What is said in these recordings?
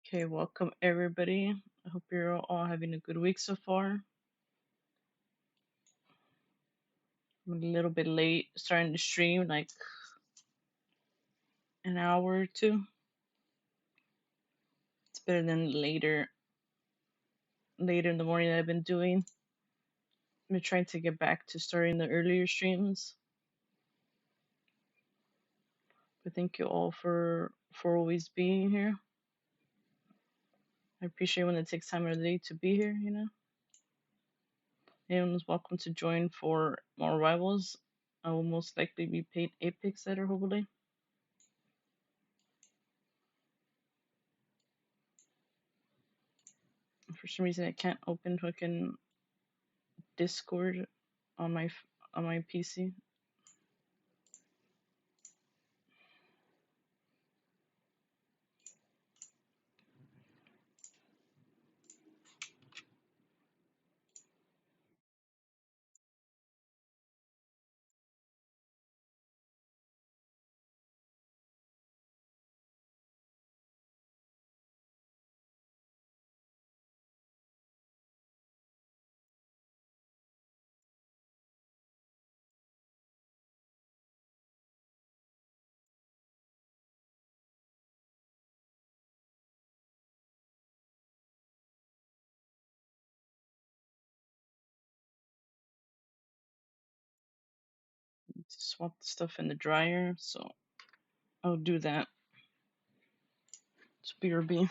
Okay, welcome everybody. I hope you're all having a good week so far. I'm a little bit late starting to stream, like an hour or two. It's better than later in the morning that I've been doing. I'm trying to get back to starting the earlier streams. But thank you all for always being here. I appreciate when it takes time of the day to be here. Anyone's welcome to join for more rivals. I will most likely be paid Apex later, hopefully. For some reason, I can't open fucking Discord on my PC. To swap the stuff in the dryer, so I'll do that. It's BRB.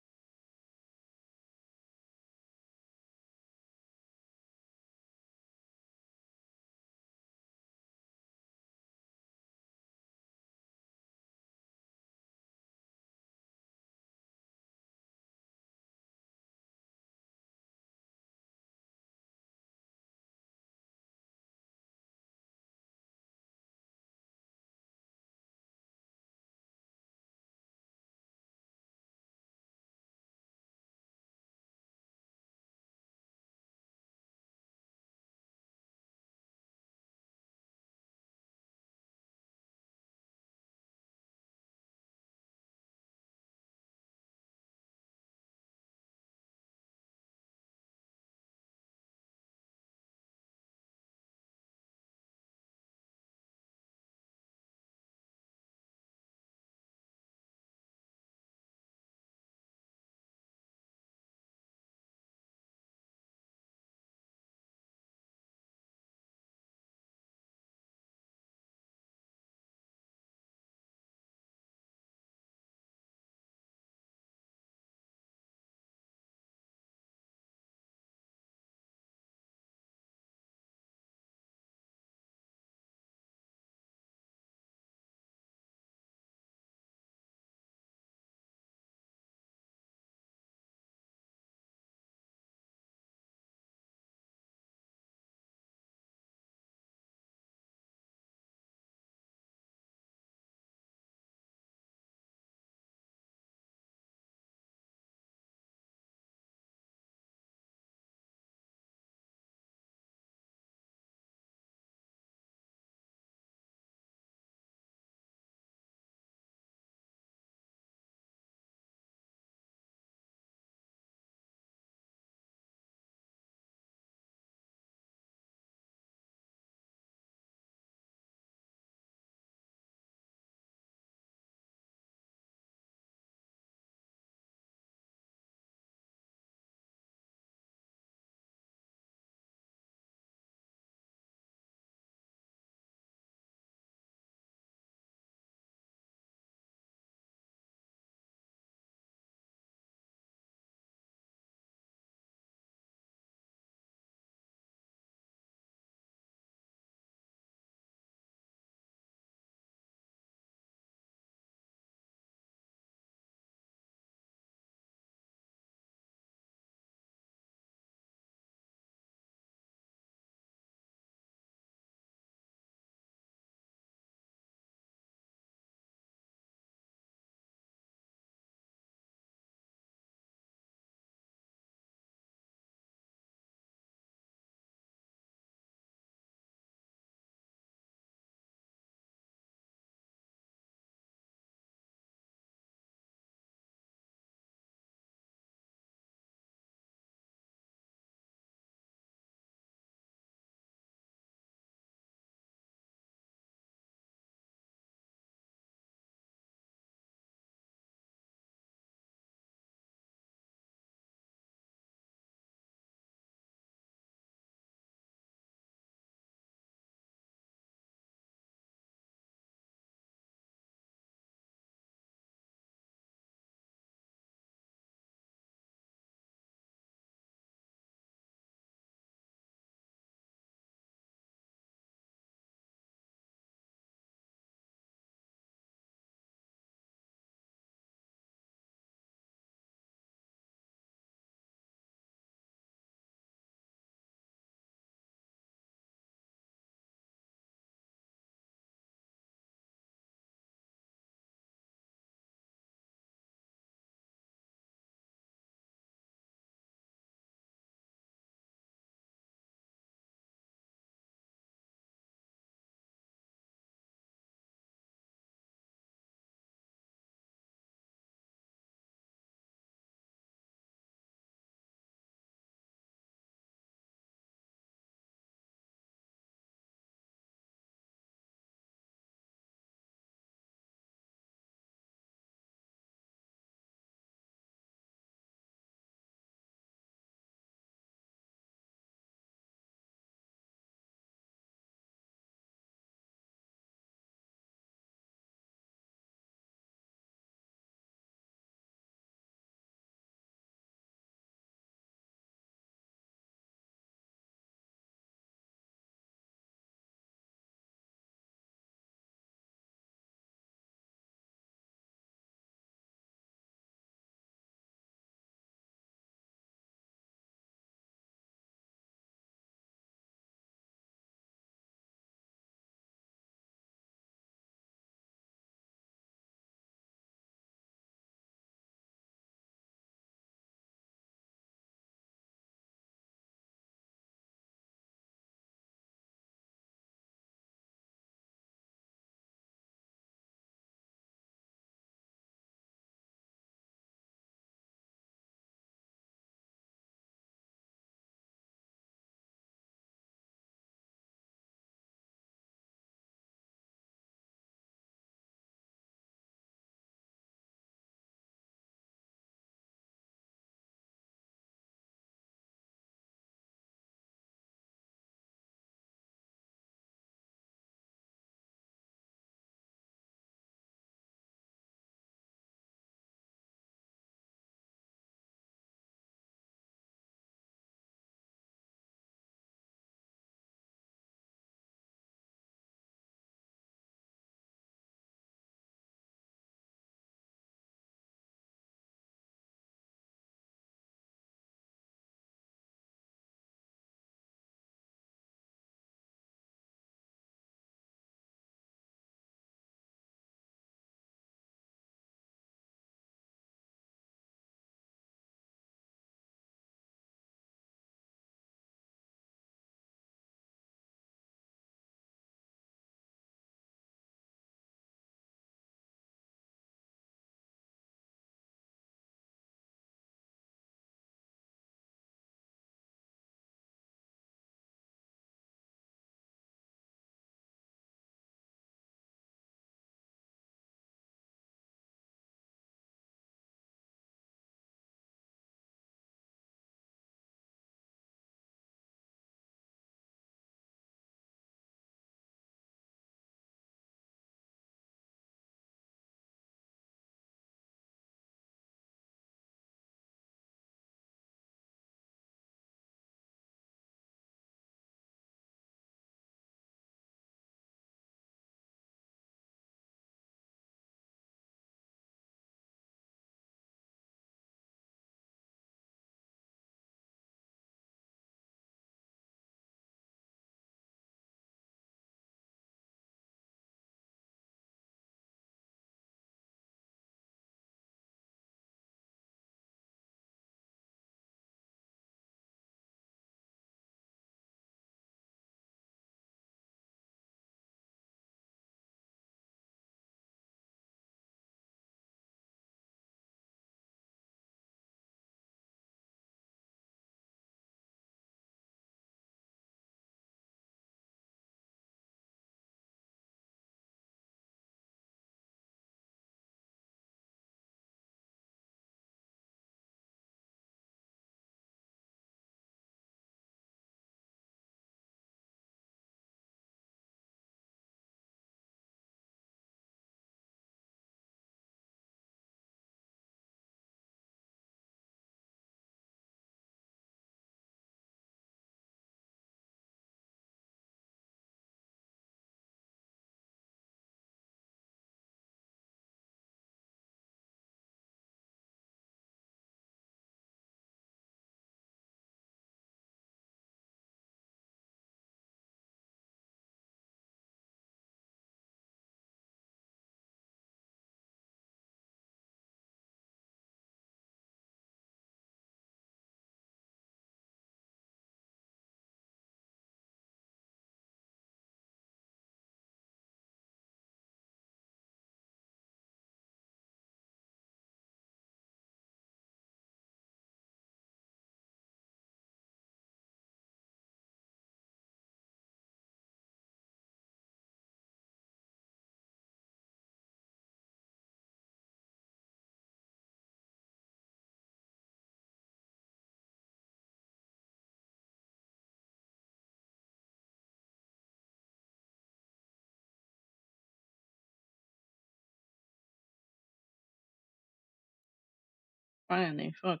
Finally, fuck.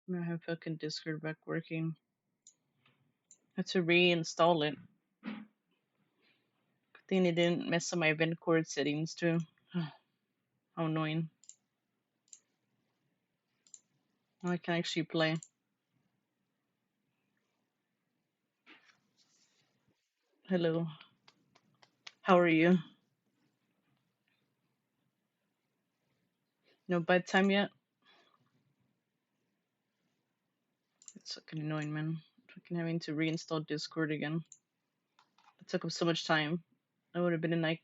I'm gonna have fucking Discord back working. I had to reinstall it. Good thing it didn't mess up my event cord settings too. How annoying. Now I can actually play. Hello. How are you? No bedtime yet? It's fucking annoying, man. Fucking having to reinstall Discord again. It took up so much time. I would have been in like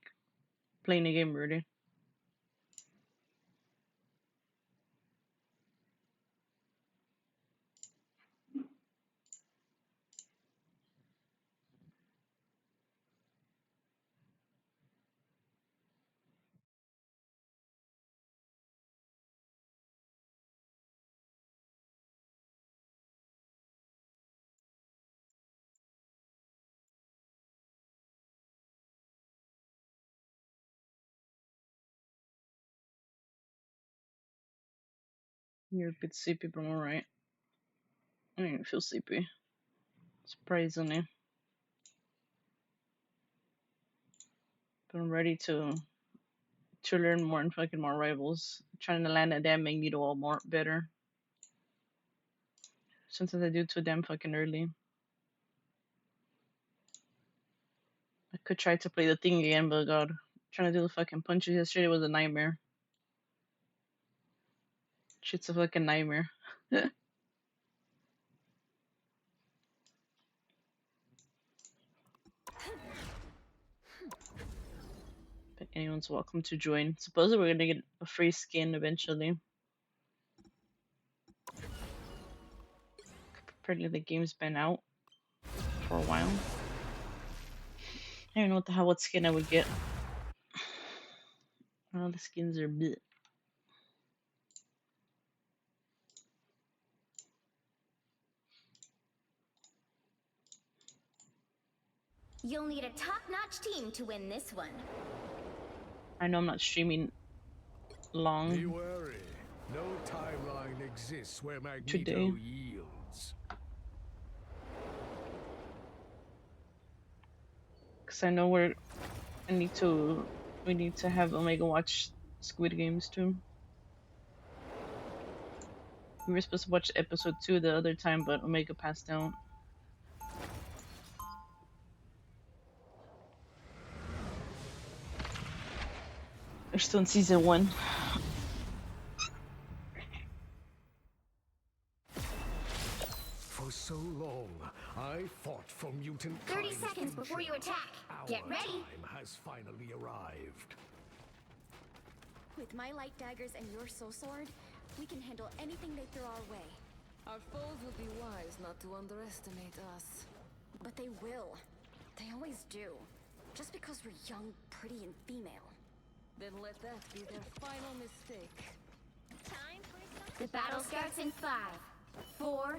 playing the game already. You're a bit sleepy, but I'm alright. I don't even feel sleepy. Surprisingly. But I'm ready to learn more and fucking more rivals. Trying to land that damn Magneto all more better. Sometimes I do too damn fucking early. I could try to play the thing again, but god. Trying to do the fucking punches yesterday was a nightmare. Shit's a fucking nightmare. But anyone's welcome to join. Supposedly we're gonna get a free skin eventually. Apparently the game's been out for a while. I don't know what the hell what skin I would get. All the skins are bleh. You'll need a top-notch team to win this one. I know I'm not streaming long. Be wary. No timeline exists where Magneto Today. yields. Cause I know we need to have Omega watch Squid Games too. We were supposed to watch episode 2 the other time, but Omega passed out. They're still in season 1. For so long, I fought for mutant 30 kind seconds before you attack. Our Get ready. time has finally arrived. With my light daggers and your soul sword, we can handle anything they throw our way. Our foes will be wise not to underestimate us. But they will. They always do. Just because we're young, pretty, and female. Then let that be their final mistake. The battle starts in 5, 4,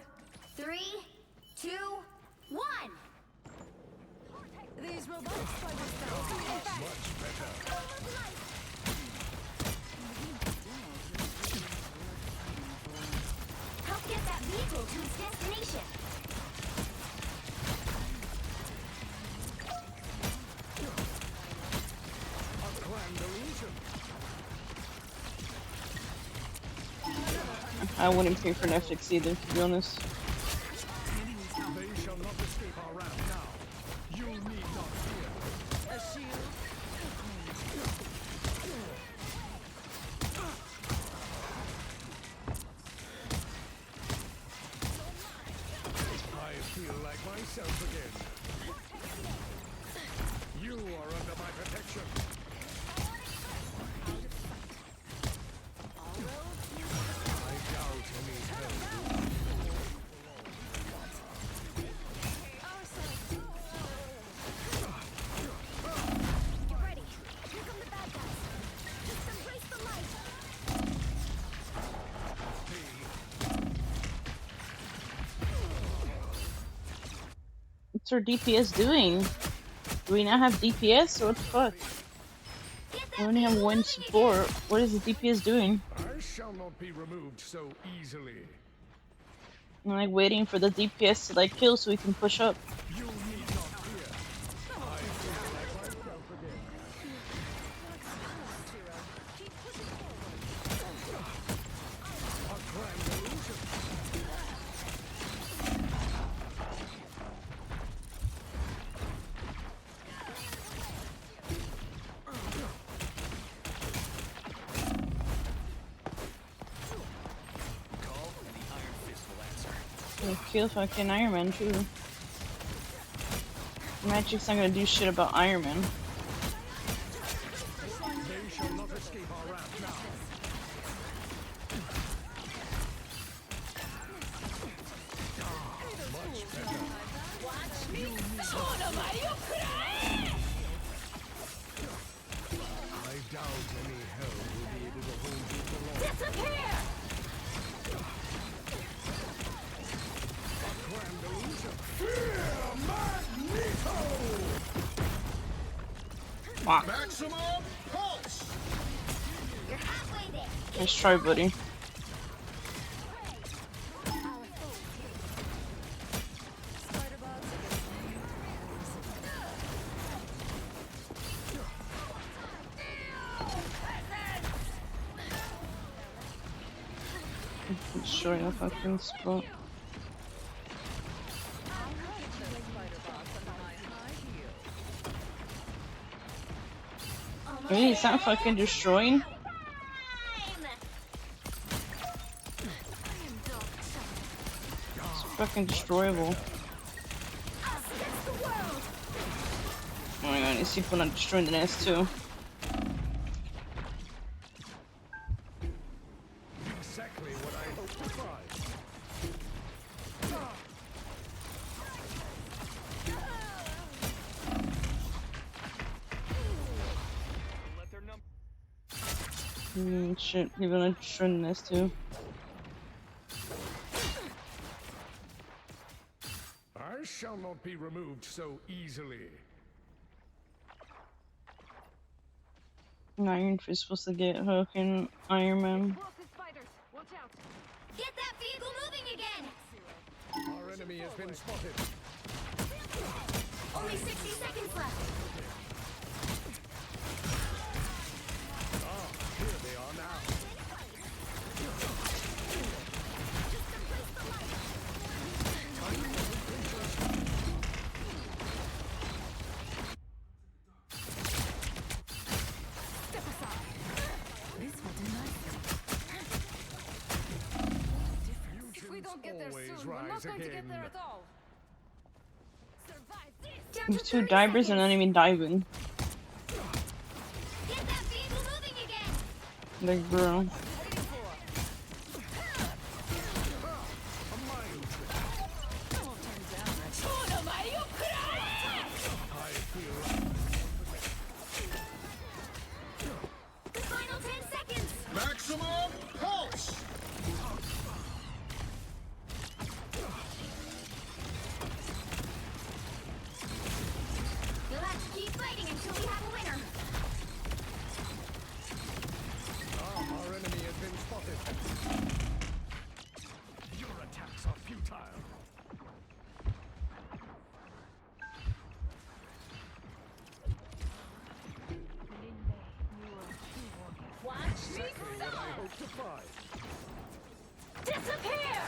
3, 2, 1! These robotics fighters Much better. Help get that vehicle to its destination! A grand illusion. I wouldn't pay for Netflix either, to be honest. They shall not escape our wrath now. You need not fear. a shield. I feel like myself again. You are under my protection. I doubt any help. Get ready. Here come the bad guys. Just embrace the light. What's our DPS doing? Do we not have DPS or what the fuck? We only have one support. What is the DPS doing? I shall not be removed so easily. I'm like waiting for the DPS to like kill so we can push up. You need not fear. I feel like myself again. A grand illusion. We'll kill fucking Iron Man too. Magic's not gonna do shit about Iron Man. They shall not escape our wrath now. Much better. I doubt any hell will be able to hold you for long. Disappear! A grand illusion. Fear Magneto! Fuck. Maximum pulse! You're halfway there. Nice try, buddy. Destroy the fucking spot. Really, it's not fucking destroying? It's fucking destroyable. Oh my god, these people not destroying the nest too. Exactly what I hoped to find. Shit, people not destroying the nest too. I shall not be removed so easily. Iron Fist supposed to get fucking Iron Man. Get that vehicle moving again! Our enemy has been spotted. Only 60 seconds left. Ah, here they are now. If we don't get there Always soon, we're not rise going to get again. there at all. There's two divers and not even diving. Get that vehicle moving again! Like, bro. A mind trick. I feel The final 10 seconds! maximum pulse. You'll have to keep fighting until we have a winner. Our enemy has been spotted. Your attacks are futile. Exactly what I hoped to find. Disappear!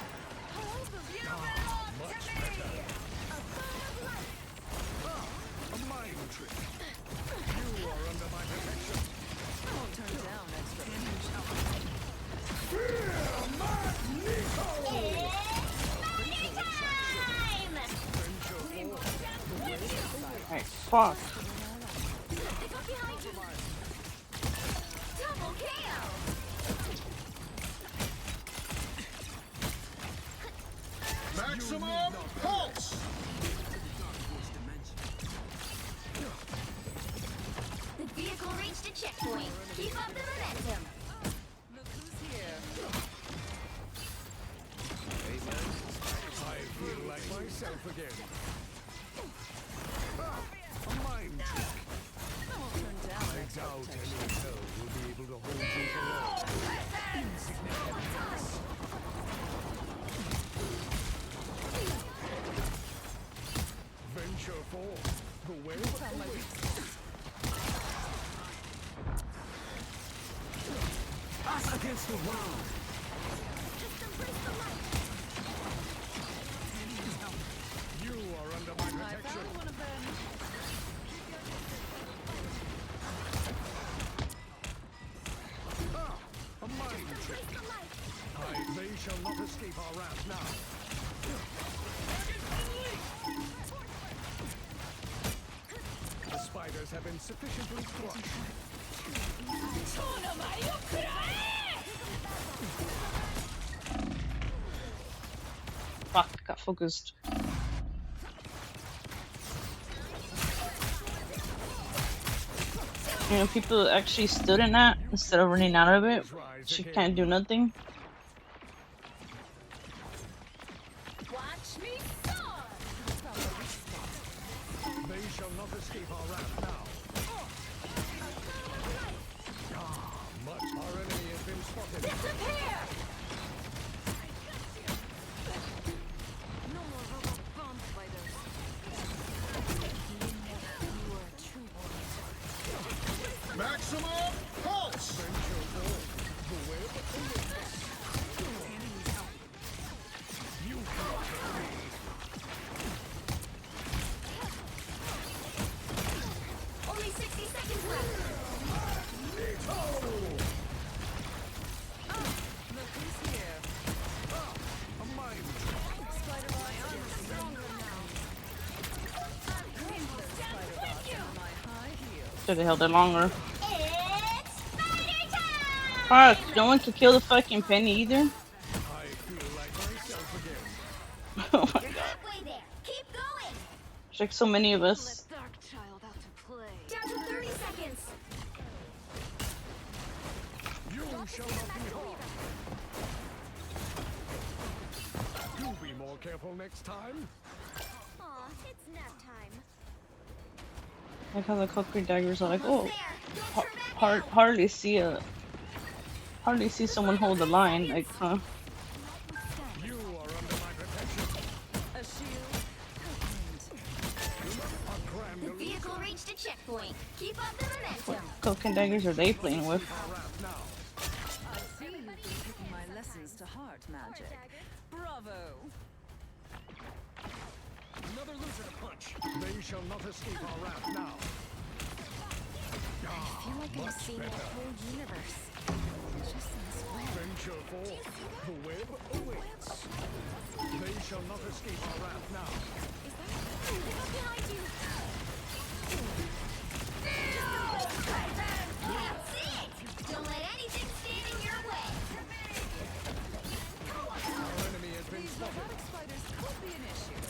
Much better. A mind trick. You are under my protection. Won't turn down extra. Fear Magneto! Alright, fuck. They got behind you! Double KO! Maximum pulse! The vehicle reached a checkpoint. Keep up the momentum. Look who's here. I feel like myself again. A mind doubt any hell will be able to hold you for long. Insignificant. Venture forth. The web awaits. Us against the world. Just embrace the light. You are under my protection. One of them. Ah, a mind trick. Embrace the light. They shall not escape our wrath now. The spiders have been sufficiently crushed. Fuck, got focused. You know, people actually stood in that instead of running out of it. She can't do nothing. Watch me soar. They shall not escape our wrath now. Ah, much our enemy has been spotted. Disappear. No more robot bomb spiders. You are a true warrior. Maximum pulse! Venture forth. The web awaits. You can't kill me. Only 60 seconds left. Look who's here. A mind Spider my arm is stronger now. Spider bots on my high heels. Should have held it longer. It's spider time. Fuck, no one could kill the fucking penny either. I feel like myself again. Oh my You're god. halfway there. Keep going. There's like so many of us. Let Dark Child out to play. Down to 30 seconds. You shall not be harmed. Do be more careful next time. Aw, it's nap time. Like how the concrete daggers are like, Almost oh, there. Don't turn back now. hardly see someone hold the line. Like, huh? You are under my protection. A shield. A grand The vehicle reached a checkpoint. Keep up the momentum. Coke and daggers are they playing with? our wrath now. I see you've been taking my lessons to heart, Magic. Bravo. Another loser to punch. They shall not escape our wrath now. I feel like I'm Much seeing the better. whole universe. Just in this web. Venture forth. The web awaits. They shall not escape our wrath now. Look behind you. That's it. Don't let anything stand in your way. Our enemy has been spotted. Robotic spiders could be an issue.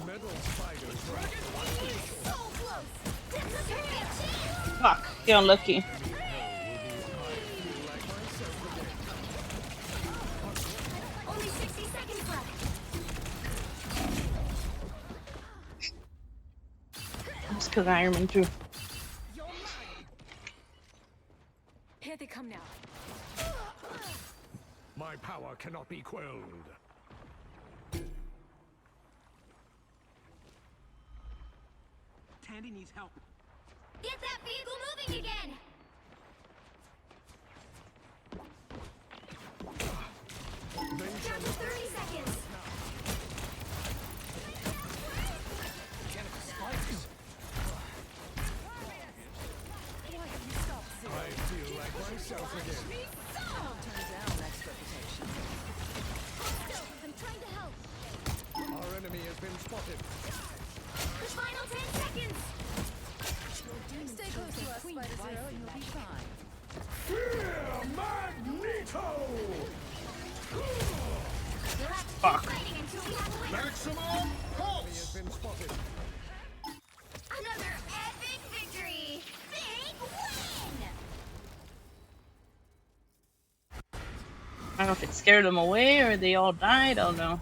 Metal spiders. So close. Disappear. Fuck, you're unlucky. Only 60 seconds left. Just because Iron Man too. You're mine. Here they come now. My power cannot be quelled. Tandy needs help. Get that vehicle moving again. Down to 30 seconds. I feel like myself again. Turn down next reputation. Still, I'm trying to help. Our enemy has been spotted. The final 10 seconds. Stay close to us, Spider Zero, and you'll be fine. Fear Magneto! You'll have to keep fighting until we have a winner. Maximum pulse! He has been spotted. Another epic victory. Big win. I don't know if it scared them away or they all died. I don't know.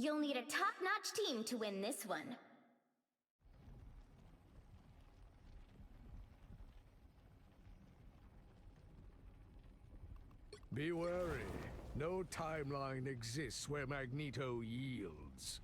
You'll need a top-notch team to win this one. Be wary. No timeline exists where Magneto yields.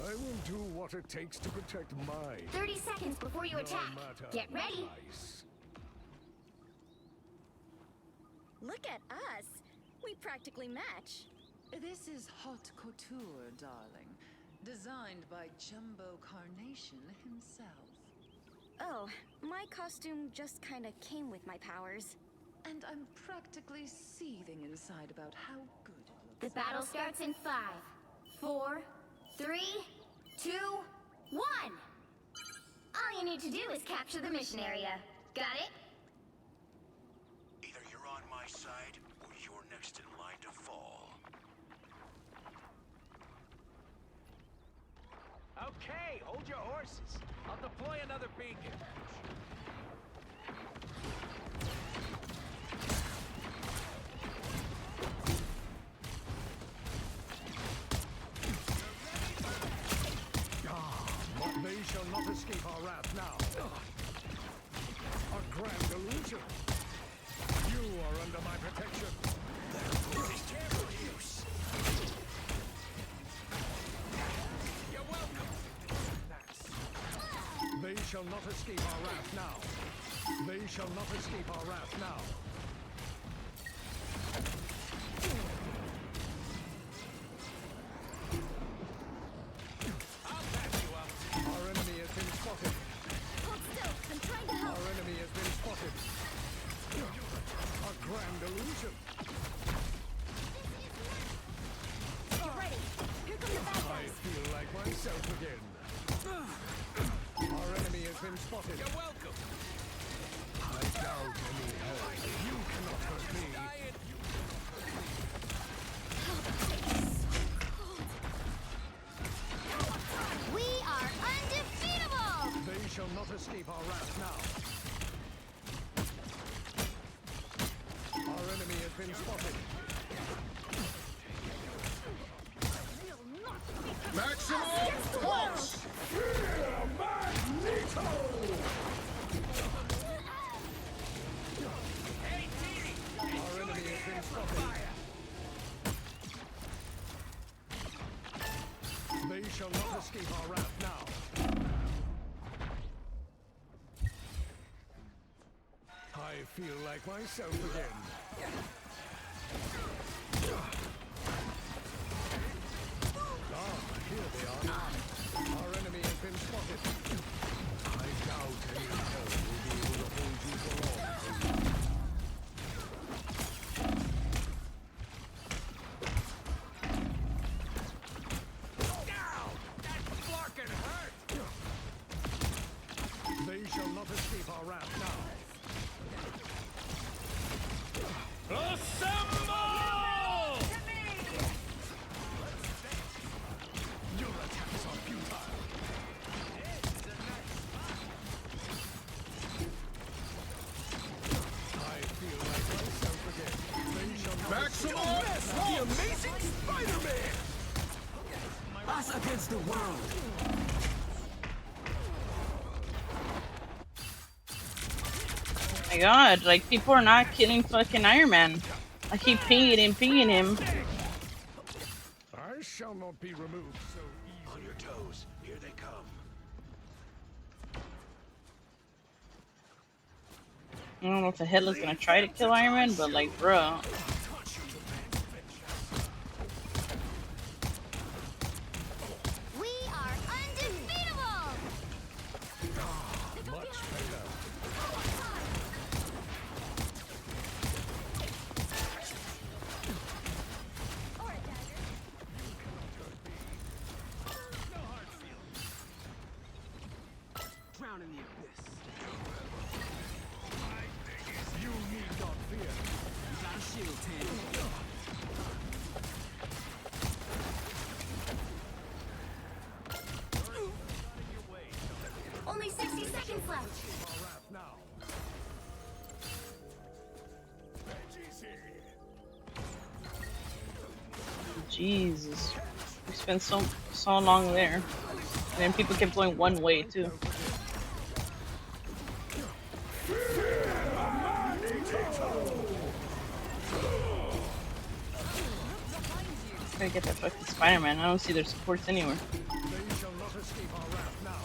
I will do what it takes to protect my 30 seconds before you attack. matter Get ready. price. Look at us. We practically match. This is haute couture, darling. Designed by Jumbo Carnation himself. Oh, my costume just kinda came with my powers. And I'm practically seething inside about how good it looks. The battle starts in 5, 4, 3, 2, 1! All you need to do is capture the mission area. Got it? Either you're on my side, or you're next in line to fall. Okay, hold your horses. I'll deploy another beacon. They shall not escape our wrath now. A grand illusion. You are under my protection. You're welcome. They shall not escape our wrath now. They shall not escape our wrath now. I'll patch you up. Our enemy has been spotted. Hold still. I'm trying to help. Our enemy has been spotted. A grand illusion. Get ready. Here come the bad I guys. feel like myself again. Our enemy has been spotted. You're welcome. I doubt any help. You cannot hurt me. Diet. We are undefeatable! They shall not escape our wrath now. Our enemy has been spotted. Maximum force! Magneto! Hey, Teeny. Our enemy has been spotted. They shall not escape our wrath now. I feel like myself again. Here they are. Our enemy has been spotted. I doubt any hell will be able to hold you for long. Ow! That fucking hurt. They shall not escape our wrath now. Assemble! against the world. Oh my god, like people are not killing fucking Iron Man. I keep pinging him. I shall not be removed so On easily. your toes. Here they come. I don't know if the Headless gonna try to kill Iron Man, but like, bro. We are undefeatable! Much better. Drown in the abyss. You need not fear. You got a shield, Tanny. Only 60 seconds left. Our wrath now. Jesus. We spent so long there. And then people kept going one way too. Try to get that fucking Spider-Man. I don't see their supports anywhere. They shall not escape our wrath now.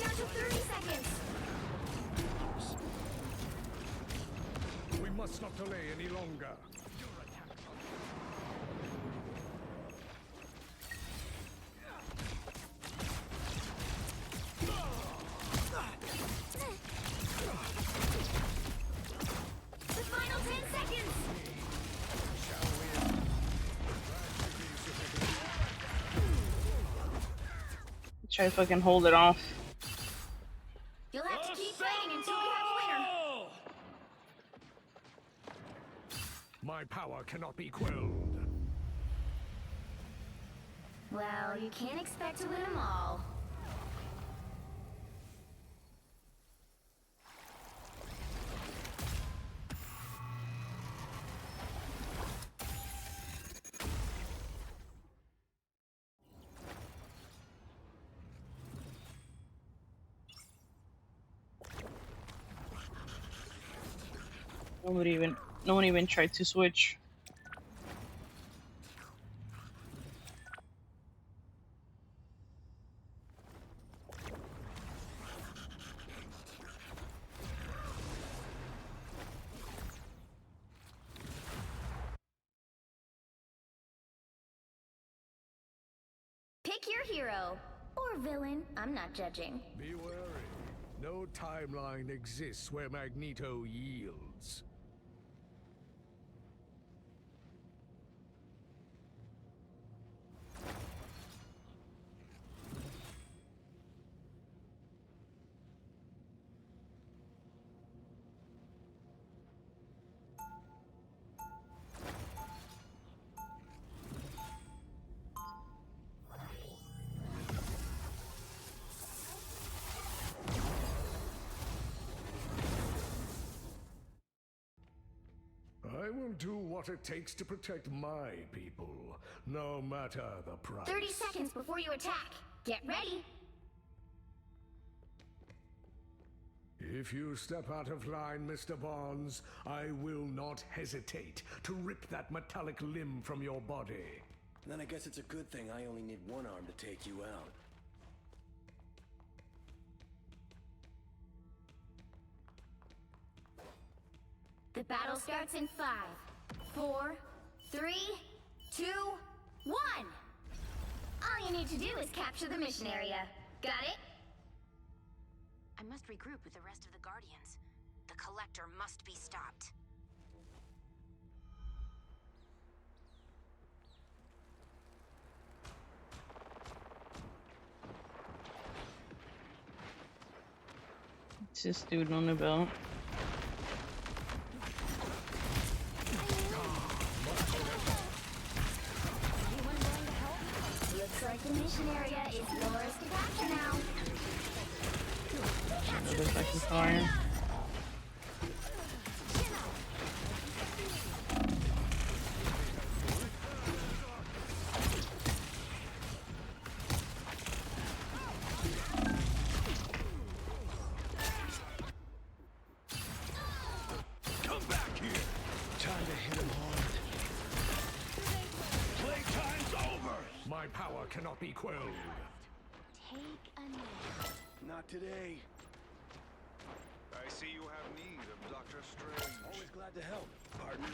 Down to 30 seconds. We must not delay any longer. The final 10 seconds. Try to fucking hold it off. You'll have to keep fighting until we have a winner. My power cannot be quelled. Well, you can't expect to win them all. No one even tried to switch. Pick your hero. Or villain. I'm not judging. Be wary. No timeline exists where Magneto yields. I will do what it takes to protect my people, no matter the price. 30 seconds before you attack. Get ready. If you step out of line, Mr. Barnes, I will not hesitate to rip that metallic limb from your body. Then I guess it's a good thing I only need one arm to take you out. The battle starts in 5, 4, 3, 2, 1. All you need to do is capture the mission area. Got it? I must regroup with the rest of the Guardians. The Collector must be stopped. It's this dude on the belt. Looks like the mission area is yours to capture now. Another fucking fire. My power cannot be quelled. Take a nap. Not today. I see you have need of Dr. Strange. Always glad to help, partner.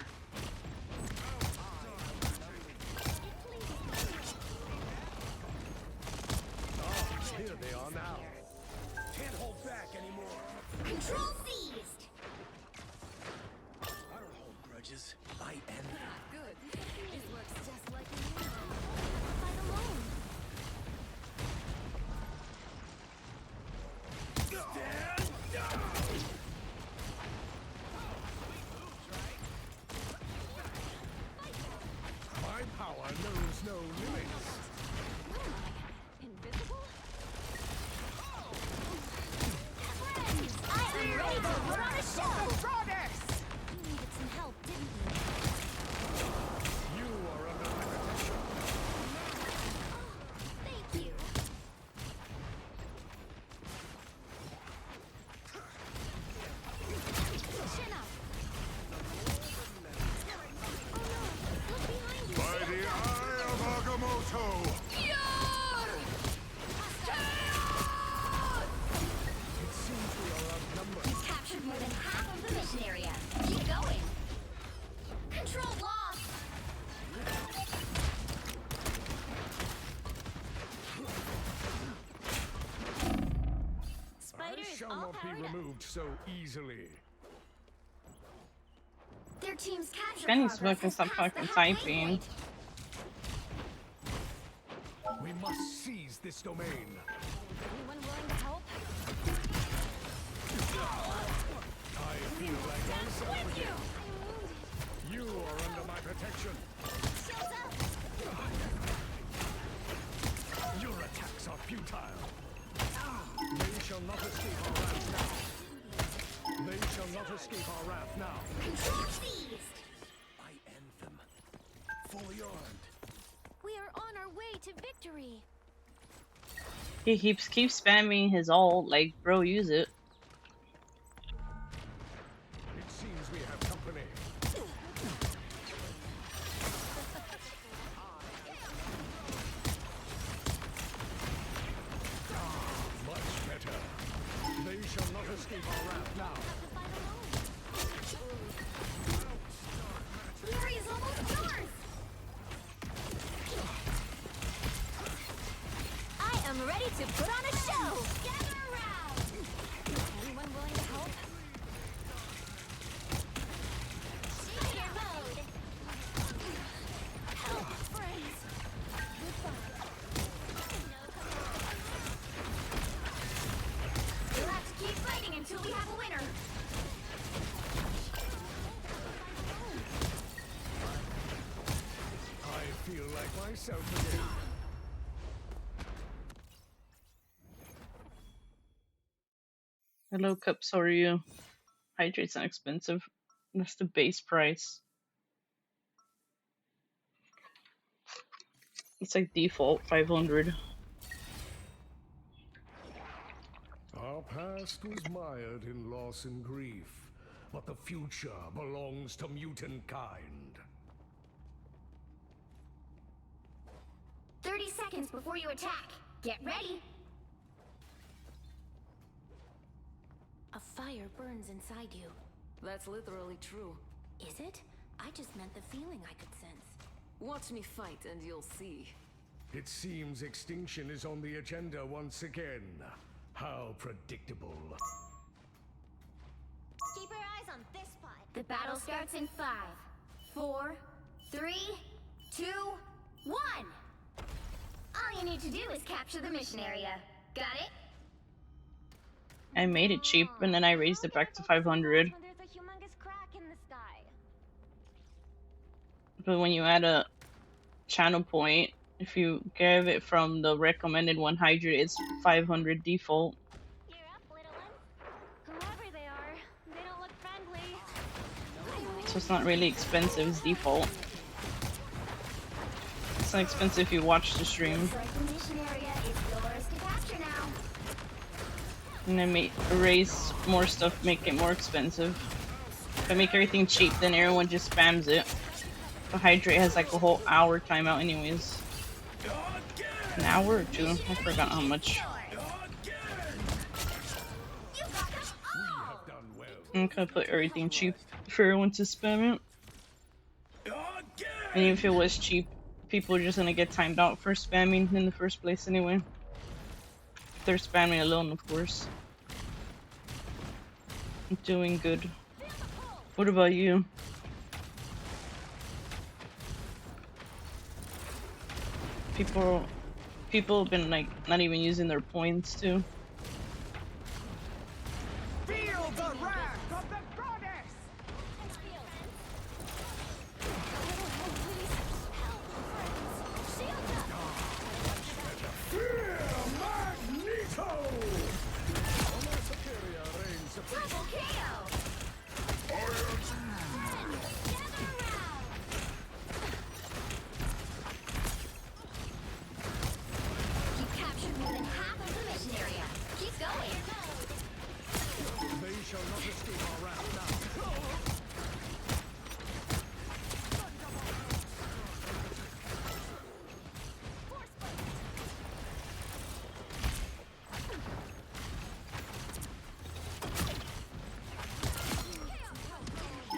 Oh, here they are now. Can't hold back anymore. Control seized. I don't hold grudges. I end them. Good. This works just like you. Fight alone. My power knows no limits. Invisible? Friends, I am ready to put on a show. You needed some help, didn't you? You are under my protection. Thank you. Chin up. Oh no, look behind you. By the eye of Agamotto! It seems we are outnumbered. You've captured more than half of the mission area. Keep going. Control lost. I shall not be removed so easily. Their team's capture Benny's progress fucking has stop passed the fucking halfway typing. point. We must seize this domain. Anyone willing to help? I feel like myself With you! again. I'm wounded. You are under my protection. Shields up. Your attacks are futile. They shall not escape our wrath now. They shall not escape our wrath now. Control seized. I end them. Fully armed. We are on our way to victory. He keeps spamming his ult, like, bro, use it. It seems we have company. Much better. They shall not escape our wrath now. Fury is almost yours. I am ready to put on a show. Gather around. Anyone willing to help? Shaker mode. Help, friends. We'll have to keep fighting until we have a winner. I feel like myself again. Hello, Cups, how are you? Hydrate's not expensive. That's the base price. It's like default 500. Our past was mired in loss and grief, but the future belongs to mutant kind. 30 seconds before you attack. Get ready. A fire burns inside you. That's literally true. Is it? I just meant the feeling I could sense. Watch me fight and you'll see. It seems extinction is on the agenda once again. How predictable. Keep your eyes on this spot. The battle starts in 5, 4, 3, 2, 1. All you need to do is capture the mission area. Got it? I made it cheap and then I raised it back to 500. When there's a humongous crack in the sky. But when you add a channel point, if you give it from the recommended 100, it's 500 default. You're up, little ones. Whoever they are, they don't look friendly. So it's not really expensive, it's default. It's not expensive if you watch the stream. Looks like the mission area is yours to capture now. And then raise more stuff, make it more expensive. If I make everything cheap, then everyone just spams it. But Hydrate has like a whole hour timeout anyways. An hour or two. I forgot how much. I'm gonna put everything cheap for everyone to spam it. And if it was cheap, people are just gonna get timed out for spamming in the first place anyway. If they're spamming alone, of course. I'm doing good. What about you? People have been like not even using their points too. Feel the wrath of the goddess! Fear Magneto! My superior reigns supreme. Double KO! You captured more than half of the mission area. Keep going. They shall not escape our wrath now.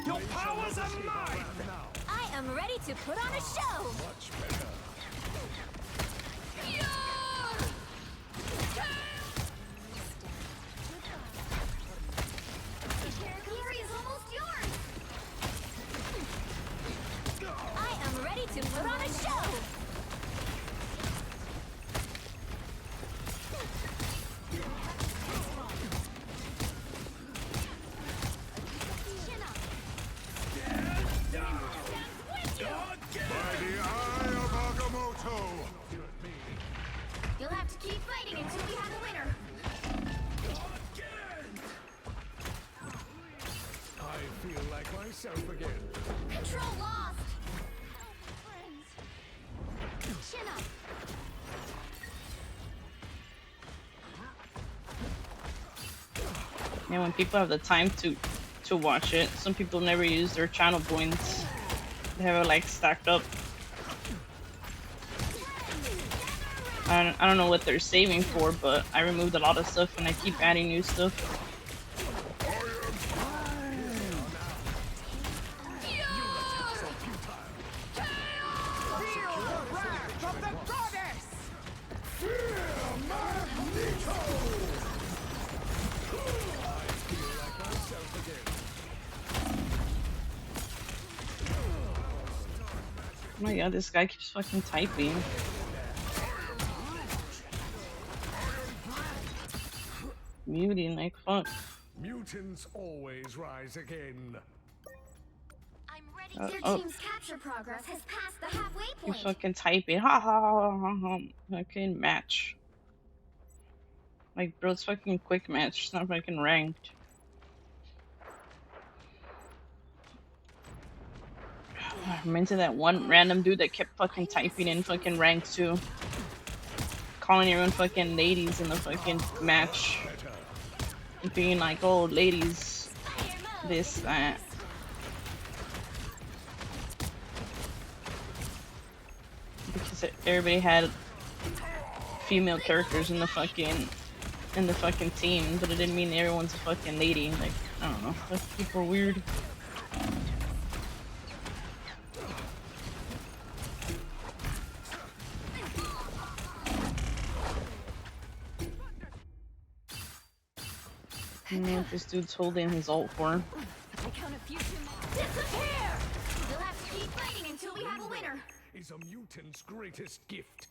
Your powers are mine! I am ready to put on a show. Much better. Glory is almost yours. I am ready to put on a show. By the eye of Agamotto! You'll have to keep fighting until we have a winner. I feel like myself again. Control lost. Chin up. Yeah, when people have the time to watch it, some people never use their channel points. They have it like stacked up. I don't know what they're saving for, but I removed a lot of stuff and I keep adding new stuff. Feel the wrath of the goddess! Fear Magneto! I feel like myself again. Oh my god, this guy keeps fucking typing. Muting, like fuck. Mutants always rise again. I'm ready Uh, Their oh. team's capture progress has passed the halfway Keeps point. fucking typing. Ha ha ha ha ha. Fucking match. Like, bro, it's fucking quick match. It's not fucking ranked. I'm into that one random dude that kept fucking typing in fucking rank 2. Calling everyone fucking ladies in the fucking match. And being like, oh, ladies. This, that. Because everybody had female characters in the fucking team, but it didn't mean everyone's a fucking lady. Like, I don't know. Those people are weird. I don't know what this dude's holding his ult for. I count a few too many. Disappear! You'll have to keep fighting until we have a winner. Is a mutant's greatest gift.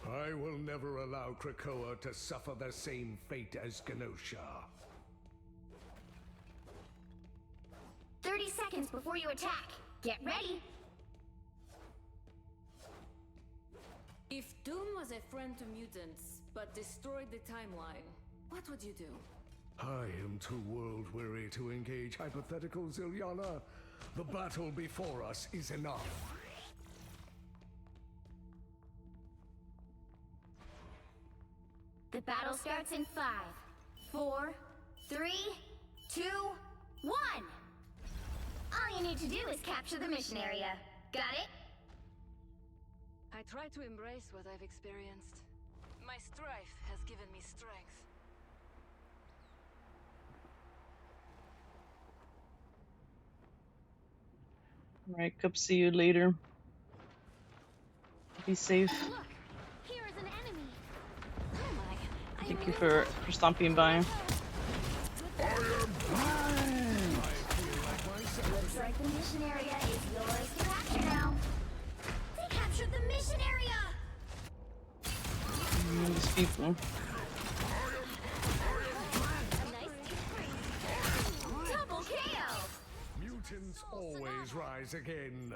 I will never allow Krakoa to suffer the same fate as Genosha. seconds before you attack. Get ready. If Doom was a friend to mutants, but destroyed the timeline, what would you do? I am too world-weary to engage hypotheticals, Ilyana. The battle before us is enough. The battle starts in 5, 4, 3, 2, 1. All you need to do is capture the mission area. Got it? I try to embrace what I've experienced. My strife has given me strength. Alright, Cup, see you later. Be safe. Look, here is an enemy. Oh my! Thank you for stopping by. Looks like the mission area is yours to capture now. They captured the mission area. These people. Double KO. Mutants always rise again.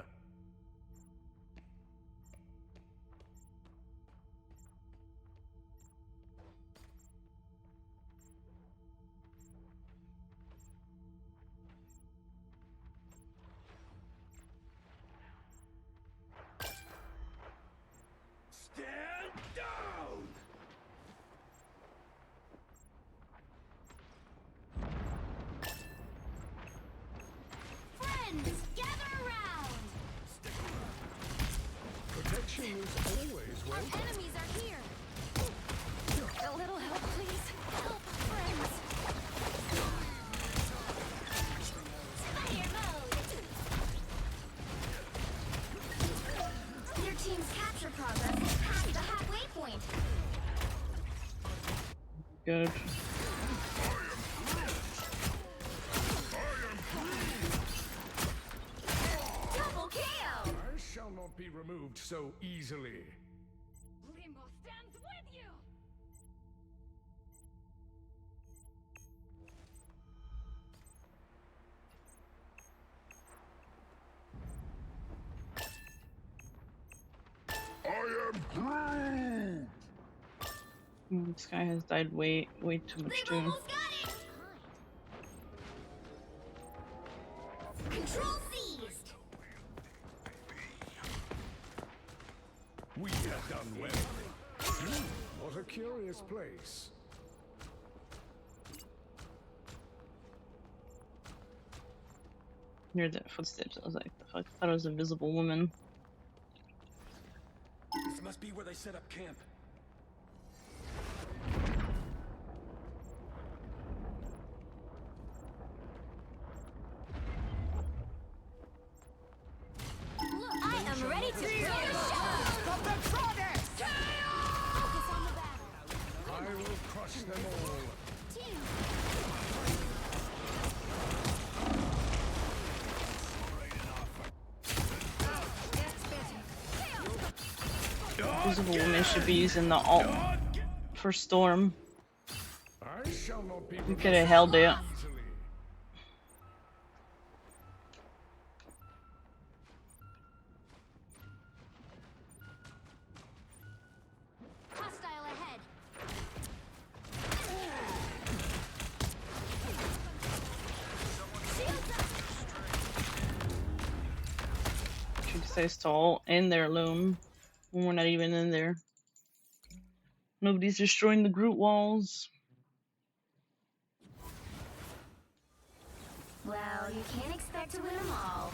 Stand down! Friends, gather around. Protection is always Our welcome. enemies are here. A little help, please. Help, friends. Fire mode. Your team's capture progress is past the halfway point. Good. Double KO. I shall not be removed so easily. Limbo stands with you! I am Groot! This guy has died way too much They've too. almost got it. Control seized. We have done well. What a curious place. Heard the footsteps. I was like, the fuck? I thought it was a visible woman. This must be where they set up camp. I am ready to play the show. Focus on the battle. I will crush them all. Two. Visible woman should be using the alt for Storm. I shall not be We removed could have held it. easily. Hostile ahead. Shields up. She decides to alt in their loom when we're not even in there. Nobody's destroying the Groot walls. Well, you can't expect to win them all.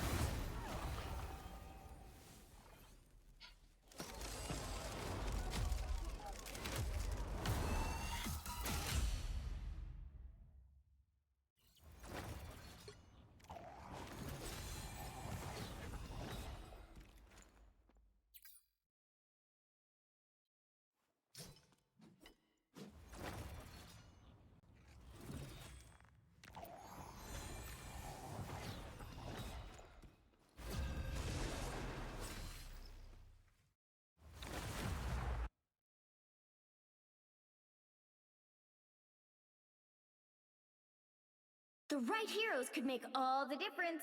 The right heroes could make all the difference.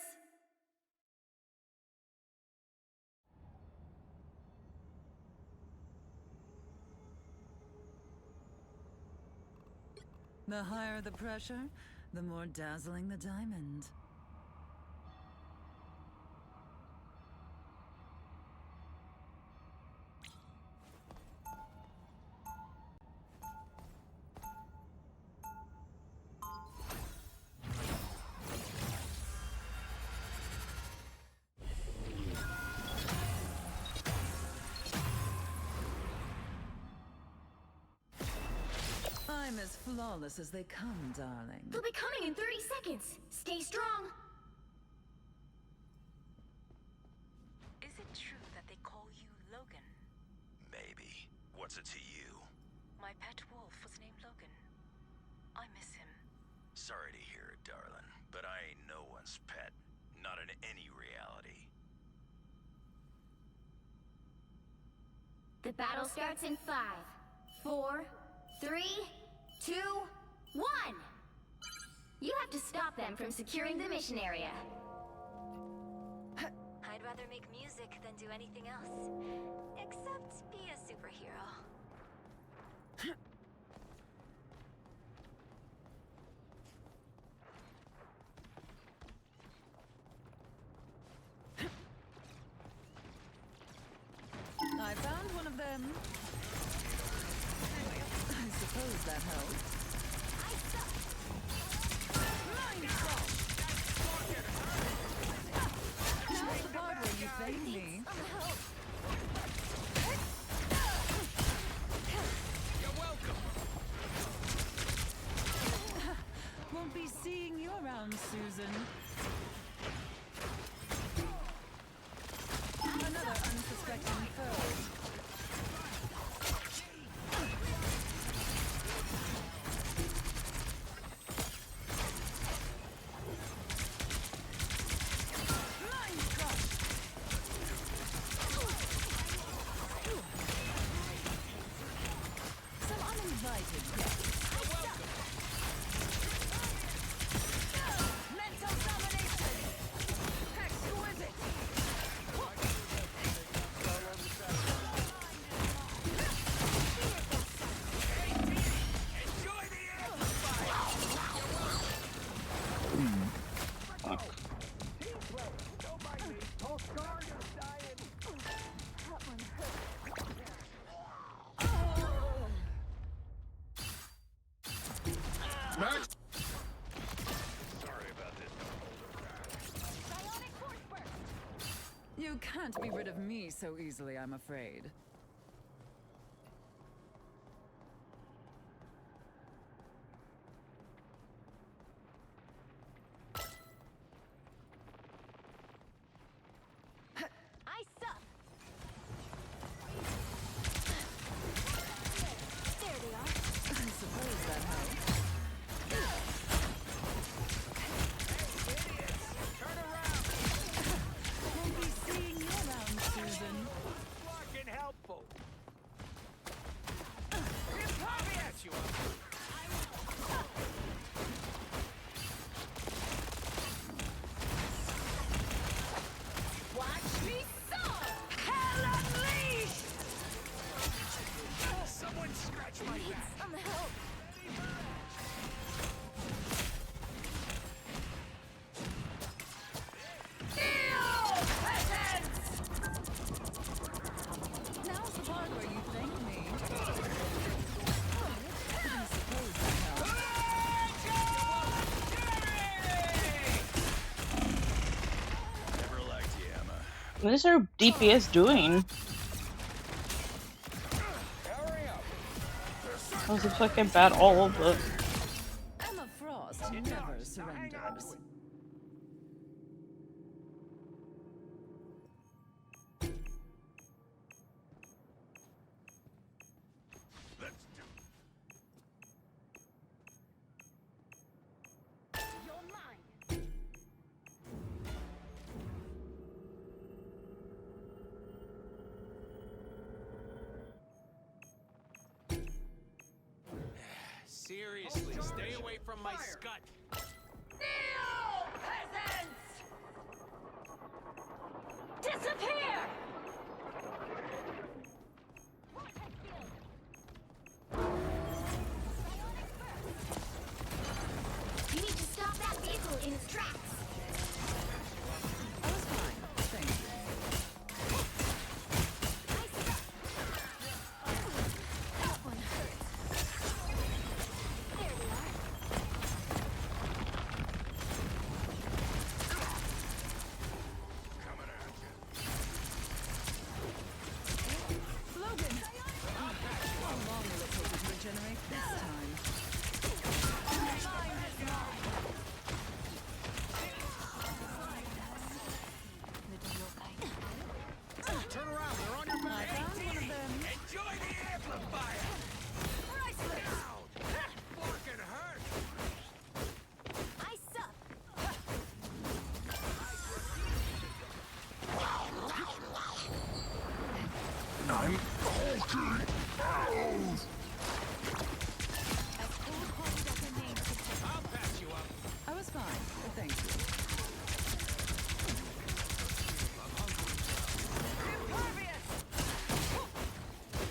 The higher the pressure, the more dazzling the diamond. I'm as flawless as they come, darling. They'll be coming in 30 seconds. Stay strong. Is it true that they call you Logan? Maybe. What's it to you? My pet wolf was named Logan. I miss him. Sorry to hear it, darling, but I ain't no one's pet. Not in any reality. The battle starts in 5, 4, 3, 2, 1! You have to stop them from securing the mission area. I'd rather make music than do anything else. Except be a superhero. I found one of them. I suppose that helps. Now's the part where you thank me. You're welcome. Won't be seeing you around, Susan. Another unsuspecting foe. Some uninvited guests. Mental domination! Exquisite! Enjoy the amplifier. Sorry about this. You can't be rid of me so easily, I'm afraid. I suck. There they are. I suppose that helps. Turn around. Won't be seeing you around, Susan. Fucking helpful. Impervious, you are. Watch me soar! Hell unleashed! Someone scratch my Need back. some help. Now's the part where you thank me. I suppose that helps. Never liked you, Emma. What is our DPS doing? Hurry up. I was fucking bad all over. Emma Frost never surrenders. Let's do You're mine. Seriously, stay away from my scut. Disappear! I'll patch you up. I was fine, but thank you.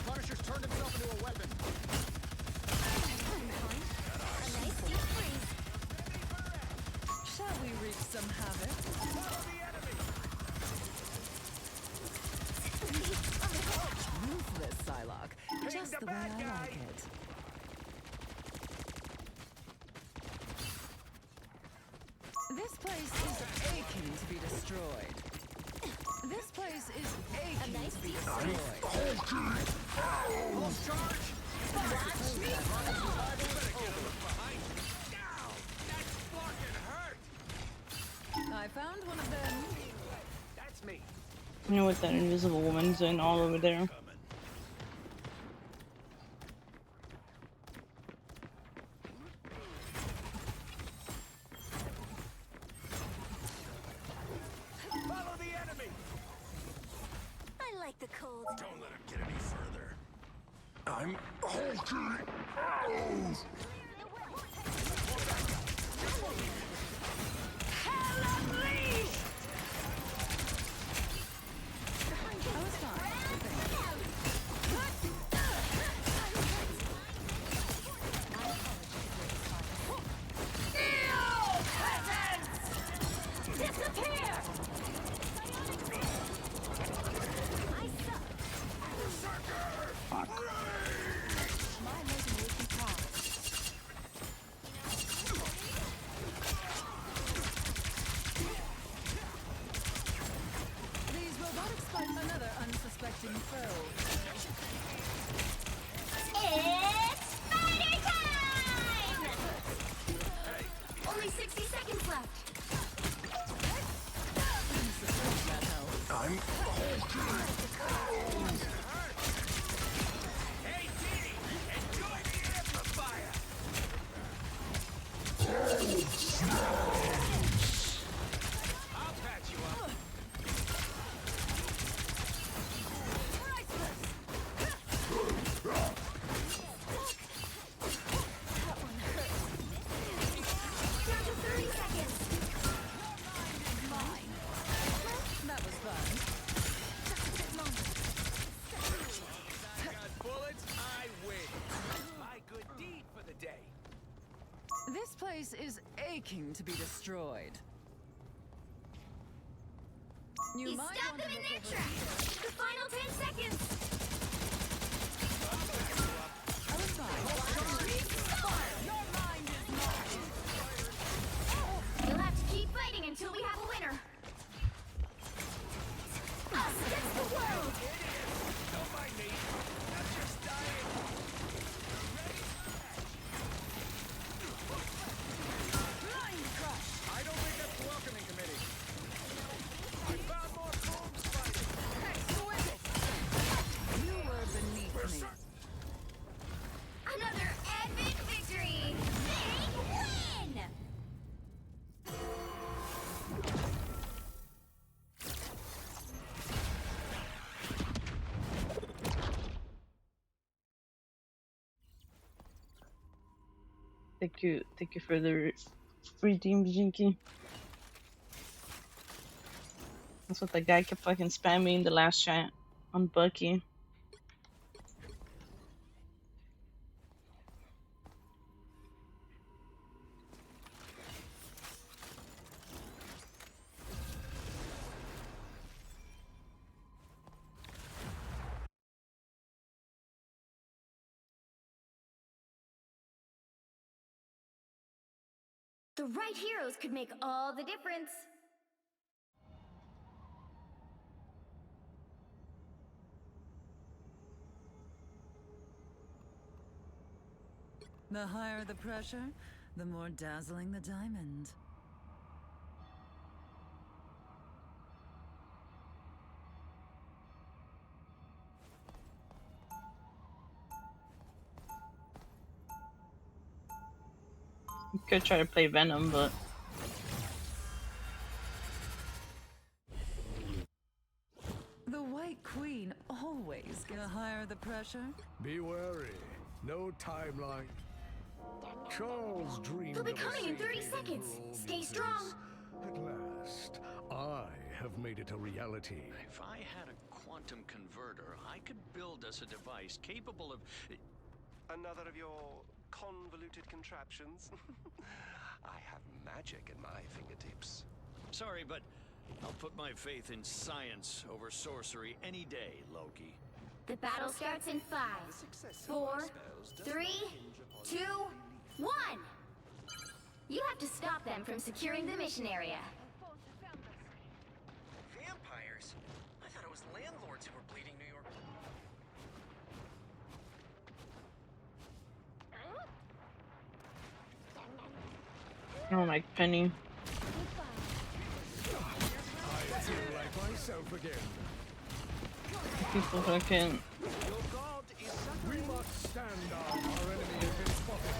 Punisher's turned himself into a weapon. Shall we wreak some havoc? Ruthless Psylocke, just the way I like it. This place is aching to be destroyed. This place is aching to be destroyed. Pulse charge! I found one of them. That's me. You know what that invisible woman's doing all over there? Follow the enemy! I like the cold. Don't let him get any further. I'm hulking. I was fine, but thank you. Disappear! I suck. Fuck. My lady will be proud. These robotics fight another unsuspecting foe. It's spider time! Only 60 seconds left. That helps. I'm hulking. Hey, Dee! Enjoy the amplifier! I'll patch you up. Down to 30 seconds. That was fun. Just a bit longer. I got bullets, I win. My good deed for the day. This place is aching to be destroyed. You might stop want them to in look their over tracks. here. The final 10 seconds. I was fine. Your mind is mine. You'll have to keep fighting until we have a winner. Us against the world. Don't mind me. I'm just dying. Blind crush. I don't think that's the welcoming committee. I found more fools fighting. You were beneath me. Another epic victory. Big win. Thank you for the redeem, Jinky. That's what the guy kept fucking spamming in the last chat on Bucky. The right heroes could make all the difference. The higher the pressure, the more dazzling the diamond. You could try to play Venom, but The The White Queen always gonna hire the pressure? Be wary. No timeline. Charles dreamed He'll be of a coming in 30 safe haven seconds. for all Stay mutants. strong. At last, I have made it a reality. If I had a quantum converter, I could build us a device capable of... Another of your convoluted contraptions? I have magic at my fingertips. Sorry, but I'll put my faith in science over sorcery any day, Loki. The battle starts in 5, The success of 4, my spells does 3, not hinge upon 2, 1. You have to stop them from securing the mission area. Vampires? I thought it was landlords who were bleeding New York. I don't like Penny. I feel like myself again. People fucking. Your god is We must stand up. Our enemy has been spotted.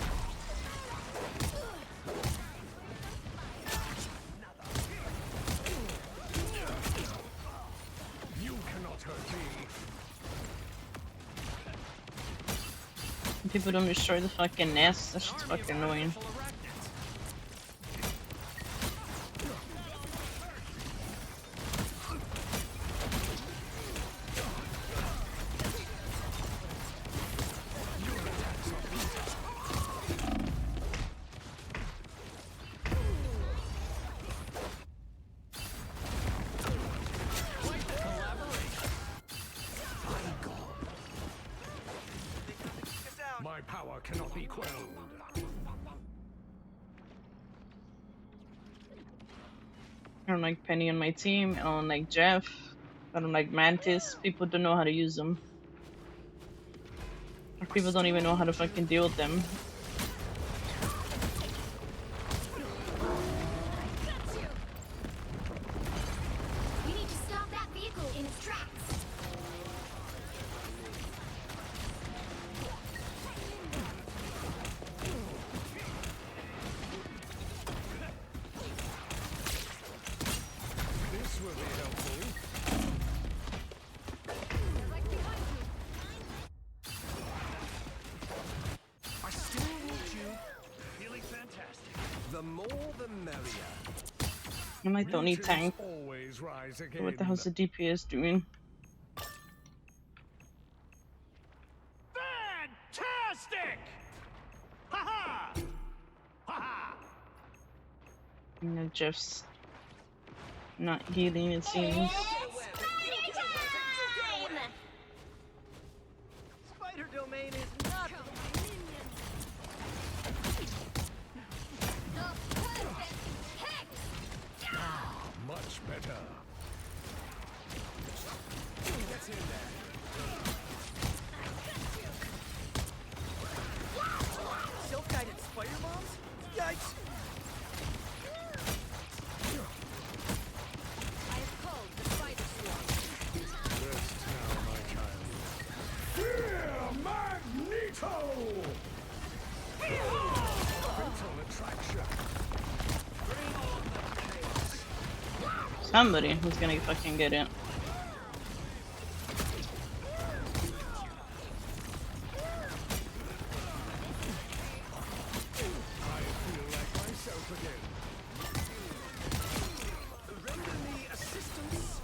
You cannot hurt me. People don't destroy the fucking nest. That shit's fucking annoying. My power cannot be quelled. I don't like Penny on my team. I don't like Jeff. I don't like Mantis. People don't know how to use them. Or people don't even know how to fucking deal with them. You need to stop that vehicle in its tracks. This will be helpful. I still need you. Feeling fantastic. The more the merrier. I'm like the only Mutants tank. always rise again. What the hell's the DPS doing? Fantastic! Ha-ha! Ha-ha! You know, Jeff's not healing, it seems. Spider domain is not Much better. That's in there. Self-guided spider bombs? Yikes! Rest now, my child. Fear Magneto! Fatal attraction. Somebody who's gonna fucking get it. I feel like myself again. Render me assistance.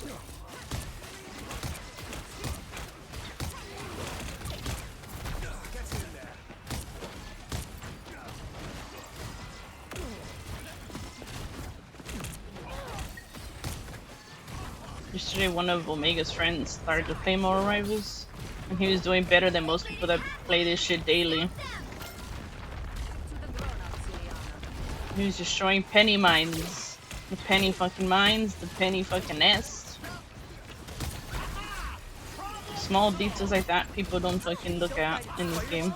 Gets in there. Yesterday, one of Omega's friends started to play more Rivals, and he was doing better than most people that play this shit daily. He was destroying penny mines. The penny fucking mines, the penny fucking nest. Small details like that people don't fucking look at in this game.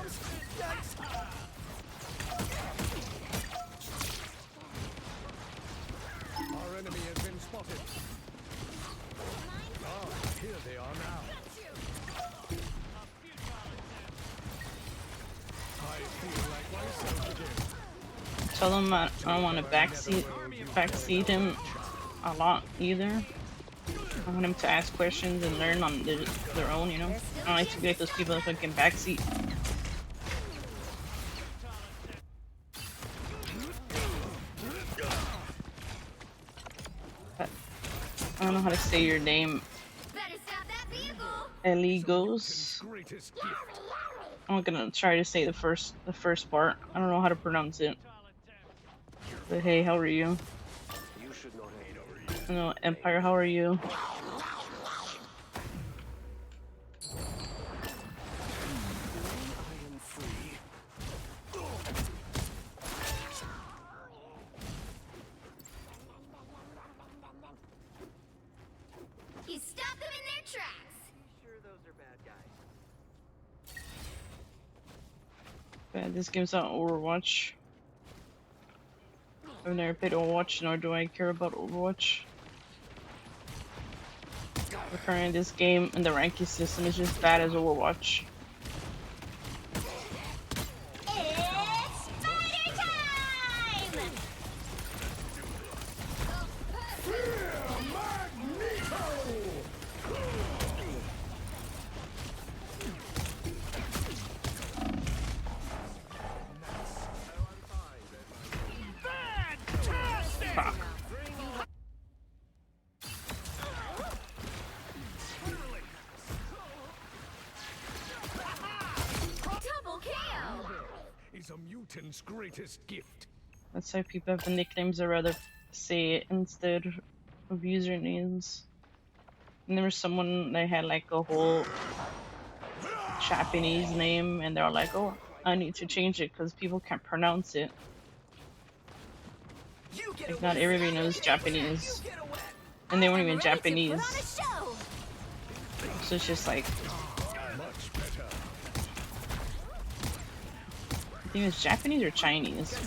Our enemy has been spotted. Ah, here they are now. I feel like myself again. Tell him I don't want to backseat him a lot either. I want him to ask questions and learn on their own, you know? I don't like to be like those people in the fucking backseat. I don't know how to say your name. Ellie goes. I'm gonna try to say the first part. I don't know how to pronounce it. But hey, how are you? You should know No, Empire, how are you? You stopped them in their tracks. Sure those are bad guys. But this game's not Overwatch. I've never played Overwatch, nor do I care about Overwatch. Apparently this game and the ranking system is just bad as Overwatch. It's fighter time! Fuck. Double KO! Is a mutant's greatest gift. That's why people have the nicknames I'd rather say it instead of usernames. And there was someone that had like a whole Japanese name and they're like, oh, I need to change it because people can't pronounce it. Like not everybody knows Japanese. And they weren't even Japanese. So it's just like, Much better. I think it's Japanese or Chinese.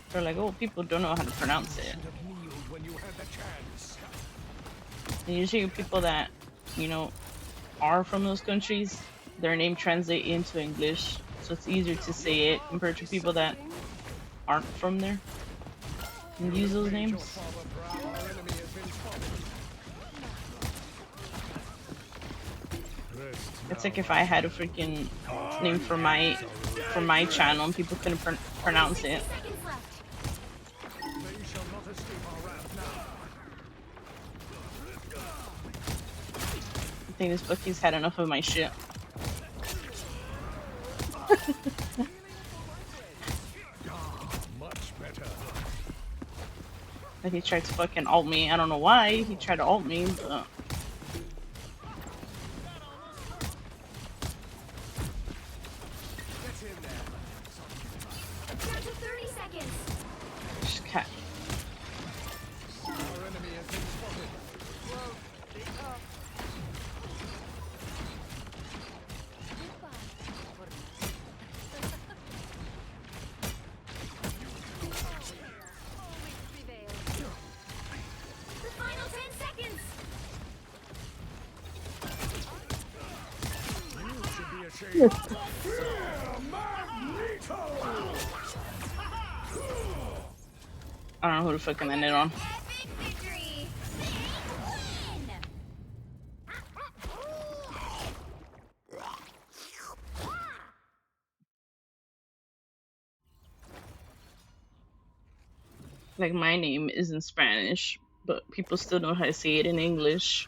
They're like, oh, people don't know how to pronounce it. When you had the chance. And usually people that, you know, are from those countries, their name translate into English. So it's easier to say it compared to people that aren't from there and use those names. It's like if I had a freaking name for my channel and people couldn't pronounce it. I think this bookie's had enough of my shit. Like he tried to fucking ult me. I don't know why he tried to ult me, but... Just cat. I don't know who to fucking end it on. Like my name is in Spanish, but people still know how to say it in English.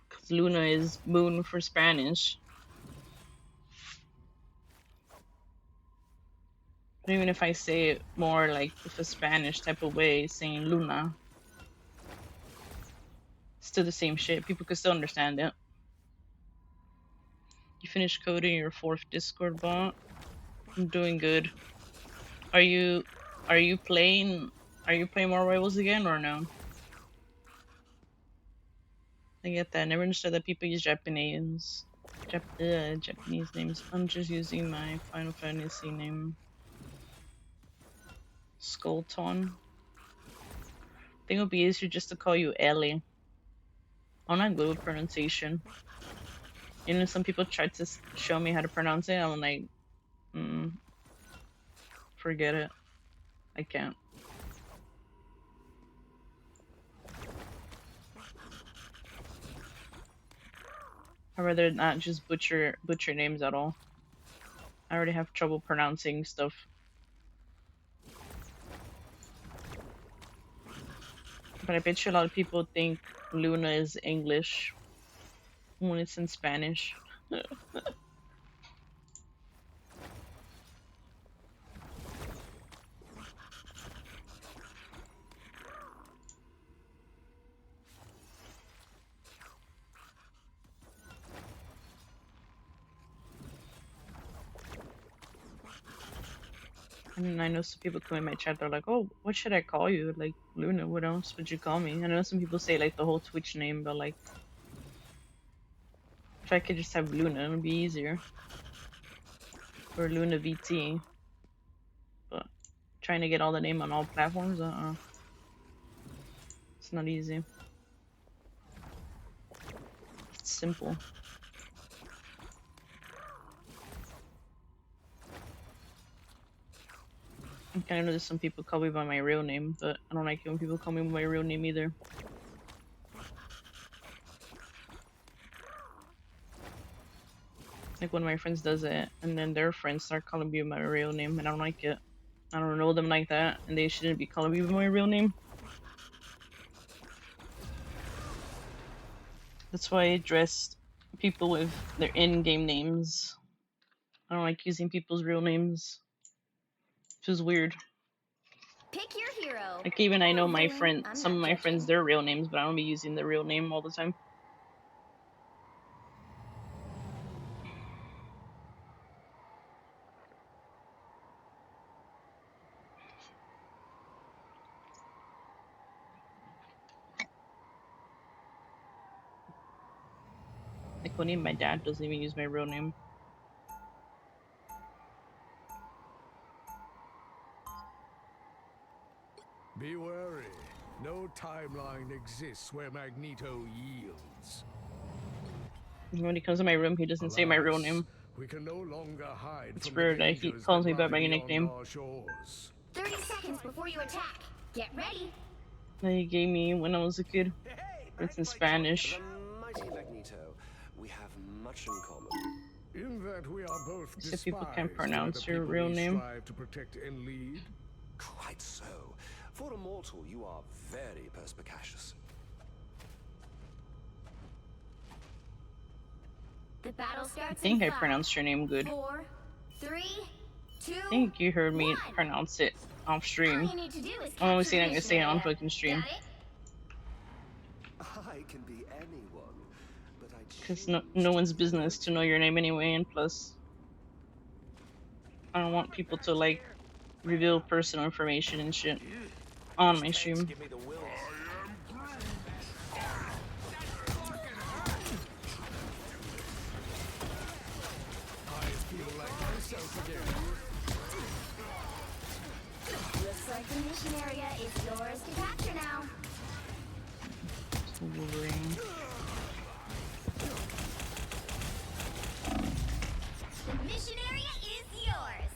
Cause Luna is moon for Spanish. But even if I say it more like with a Spanish type of way, saying Luna, still the same shit. People can still understand it. You finished coding your 4th Discord bot? I'm doing good. Are you playing more Rivals again or no? I get that. I never understood that people use Japanese names. I'm just using my Final Fantasy name. Skullton. I think it would be easier just to call you Ellie. I'm not good with pronunciation. You know, some people tried to show me how to pronounce it. I'm like, forget it. I can't. I'd rather not just butcher names at all. I already have trouble pronouncing stuff. But I bet you a lot of people think Luna is English when it's in Spanish. And I know some people come in my chat, they're like, oh, what should I call you? Like, Luna, what else would you call me? I know some people say, like, the whole Twitch name, but, like, if I could just have Luna, it would be easier. Or Luna VT. But trying to get all the name on all platforms, it's not easy. It's simple. I know there's some people call me by my real name, but I don't like it when people call me by my real name either. Like one of my friends does it, and then their friends start calling me by my real name, and I don't like it. I don't know them like that, and they shouldn't be calling me by my real name. That's why I address people with their in-game names. I don't like using people's real names. It's just weird. Pick your hero. Like even I know my Villain, friend, I'm some of not my judging. friends, their real names, but I don't be using the real name all the time. Like when even my dad doesn't even use my real name. Be wary. No timeline exists where Magneto yields. When he comes to my room, he doesn't say my real name. We can no longer hide It's from weird. the He dangers calls that me by lie my beyond nickname. our shores. 30 seconds before you attack. Get ready. That he gave me when I was a kid. It's in Spanish. The mighty Magneto. We have much in common. In that we are both So people despised can't by pronounce the your people real we name. strive to protect and lead. Quite so. For a mortal, you are very perspicacious. The battle starts. I think in I 5, pronounced your name good. 4, 3, 2. I think you heard me 1. pronounce it off All stream. you need to do is I'm only capture saying the I'm gonna mission say it on area. fucking stream. Got it? I can be anyone, but I Because choose no to one's business to know your name anyway, and plus, I don't want people to like reveal personal information and shit on my stream. Give me the wills. I feel like myself again. Looks like the mission area is yours to capture now. Wolverine. The mission area is yours.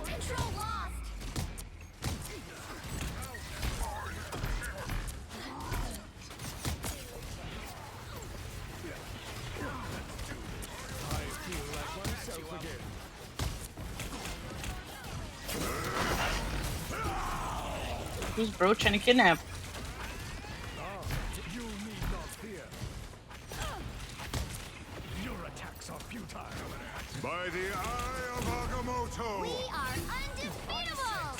Control lost. I feel like myself again. Who's bro trying to kidnap? You need not fear. Your attacks are futile. By the eye of Agamotto! We are undefeatable.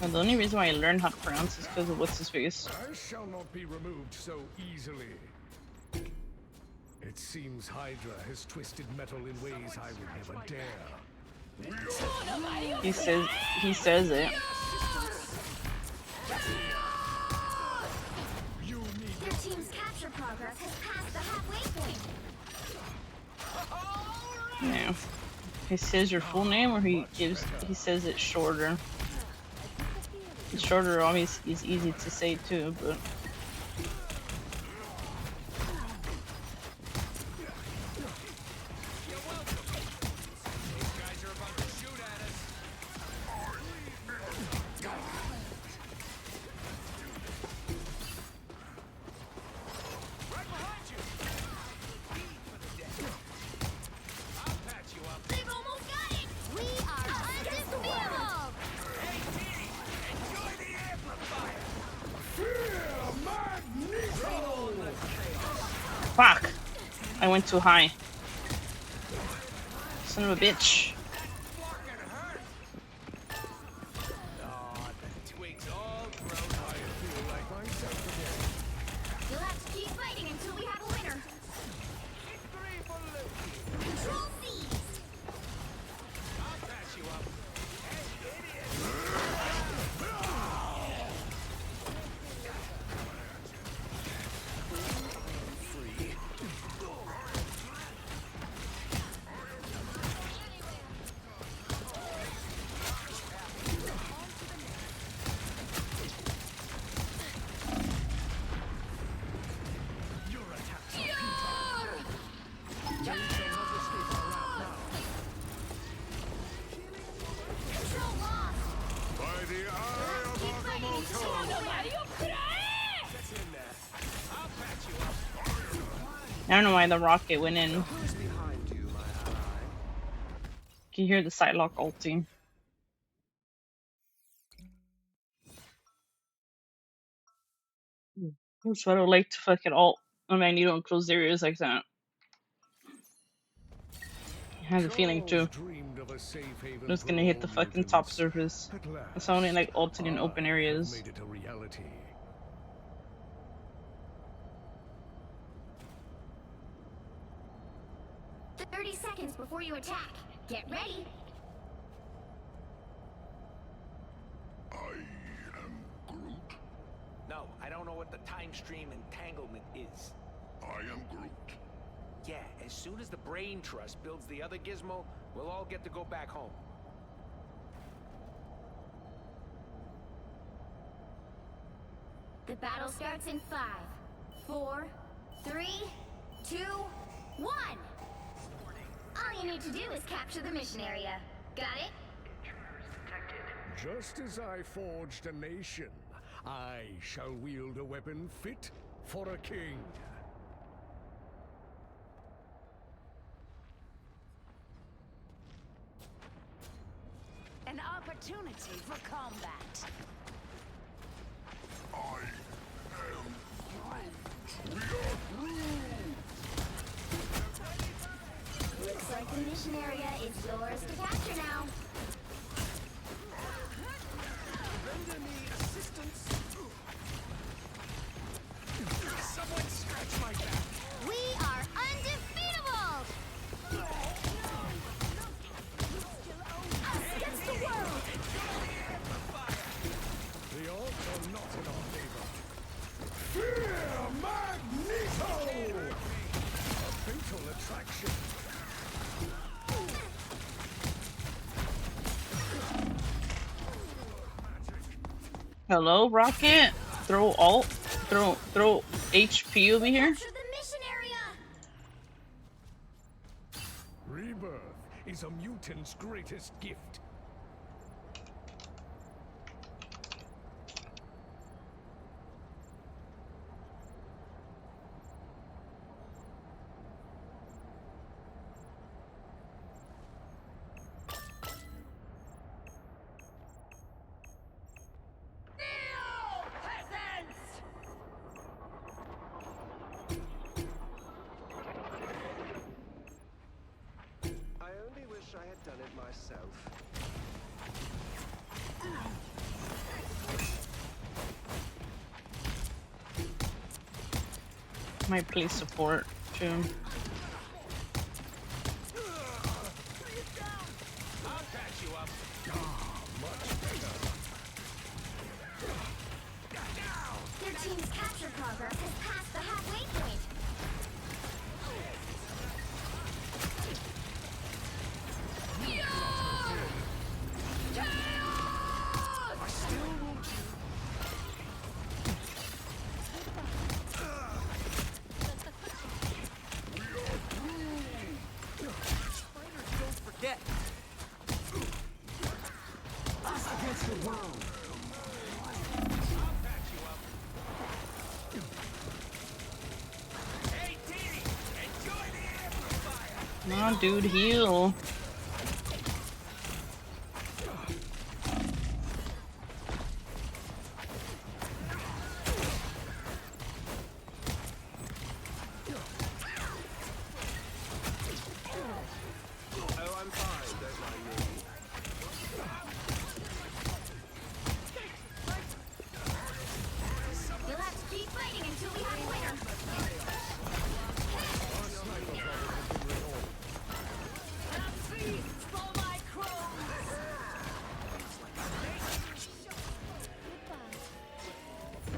And the only reason why I learned how to pronounce is because of what's his face. I shall not be removed so easily. It seems Hydra has twisted metal in ways I would never dare. He says it. You need Your team's capture progress has passed the halfway point. Yeah. He says your full name, or he says it shorter. Shorter obviously is easy to say too, but They've almost got it! We are undefeatable! fuck! I went too high. Son of a bitch. You'll have to keep fighting until we have a winner. Control seized! Control lost! By the eye of Keep fighting until we have a winner. I don't know why the rocket went in. Who's behind you, my ally? You can hear the sidelock ulting. That's what I would like to fucking ult on Magneto in closed areas like that. I have a feeling too. Dreamed of a safe haven I'm just gonna for hit the all fucking top mutants. surface. At last, That's only like ulting in open I have areas. made it a reality. The 30 seconds before you attack. Get ready. I am Groot. No, I don't know what the time stream entanglement is. I am Groot. Yeah, as soon as the Brain Trust builds the other gizmo, we'll all get to go back home. The battle starts in 5, 4, 3, 2, 1. All you need to do is capture the mission area. Got it? Just as I forged a nation, I shall wield a weapon fit for a king. An opportunity for combat. I am Groot. We are Groot. Looks like the mission area is yours to capture now. Render me assistance. Someone scratch my back. We are undefeatable! Us against the world! The odds are not in our favor. Fear Magneto! A fatal attraction. Hello, Rocket? Throw ult? Throw HP over here? Capture the mission area! Rebirth is a mutant's greatest gift. I only wish I had done it myself. Might play support too. I'll patch you up. Their team's capture progress has passed the halfway point. I still won't choose Come on, dude, heal. Oh, I'm fine, don't mind me. You'll have to keep fighting until we have a winner.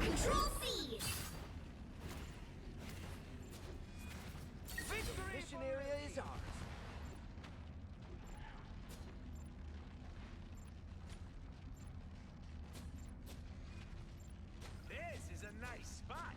Control C. Mission area is ours. This is a nice spot.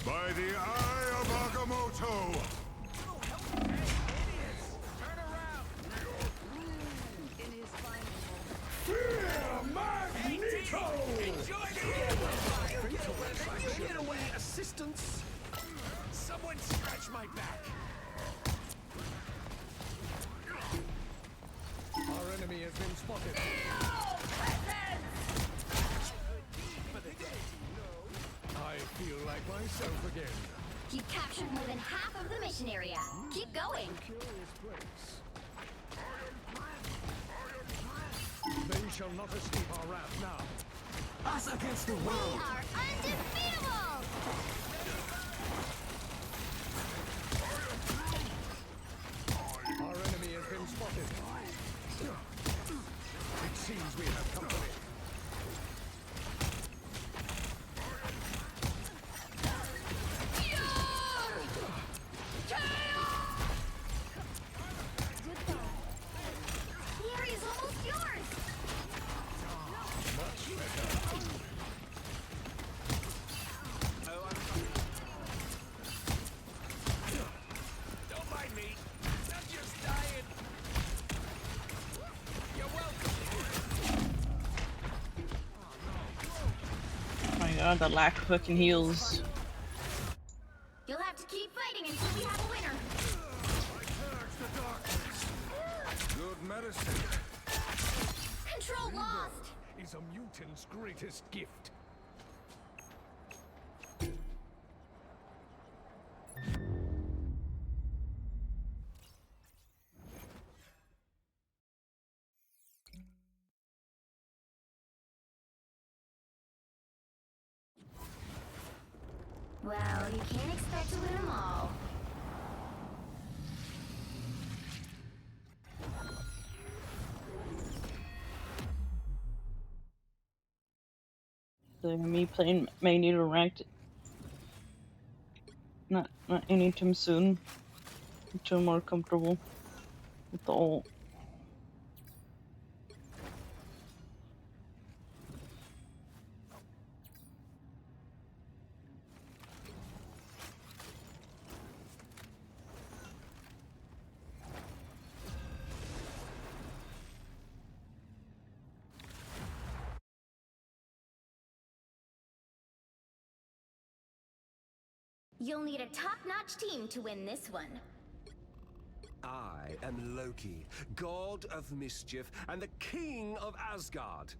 By the eye of Agamotto! Get away, assistance! Someone scratch my back! Our enemy has been spotted. I feel like myself again. You've captured more than half of the mission area. Keep going. Curious place. They shall not escape our wrath now. Us against the We world! are undefeatable! Our enemy has been spotted. It seems we have company. The area's almost yours! Don't mind me. I'm just dying. You're welcome. Oh my god, the lack of fucking heals. You'll have to keep fighting until we have a winner. Good medicine Control lost! is a mutant's greatest gift. Well, you can't expect to win them all. So me playing Magneto ranked not anytime soon. Until I'm more comfortable with the ult. You'll need a top-notch team to win this one. I am Loki, god of mischief and the king of Asgard.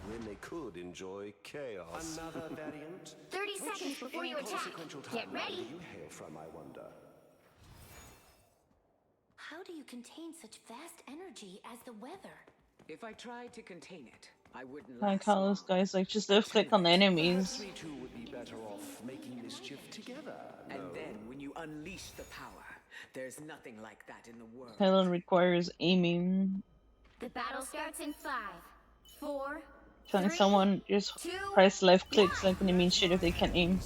When they could enjoy chaos. Another variant? 30 seconds before you attack. Get ready. You hail from, I wonder. How do you contain such vast energy as the weather? If I tried to contain it, I wouldn't Like last how long. this guy's like just left click on the enemies. We two would be better off making mischief together. And then, when you unleash the power, There's nothing like that in the world. Helen requires aiming. The battle starts in 5, 4, Telling 3, someone just 2, press left click is 1. not gonna mean shit if they can't aim.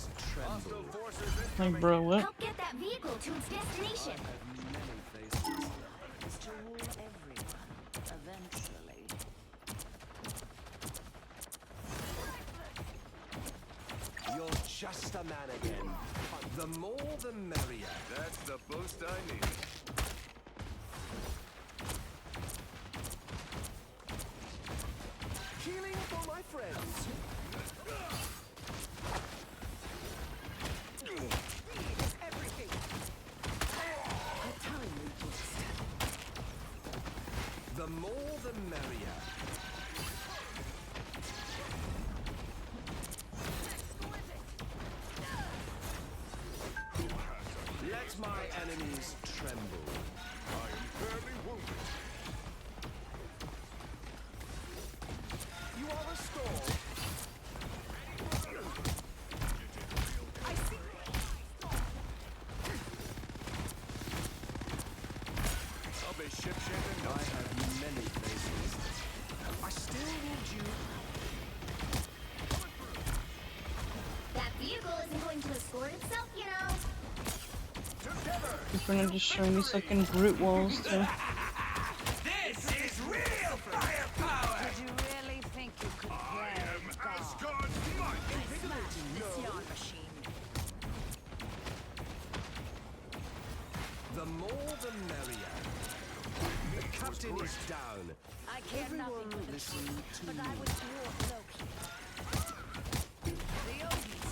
Hostile forces Like, incoming. bro, what? Help get that vehicle to its destination. It's to rule everyone, eventually. You're just a man again. The more the merrier. That's the boost I need. Healing for my friends. Everything. A timely boost. The more the merrier. Let my enemies tremble. I am barely wounded. You are restored. I see. I'll be ship-shape in no I time. have many faces. I still need you. That vehicle isn't going to escort itself, you know. You're gonna just show me fucking brute walls too. This is real firepower! Did you really think you could I play am God? Asgard's might. This yawn machine. The more the merrier. The captain is down. I care nothing Everyone for the listen truth, to but me. I was dwarf Loki. The Odins.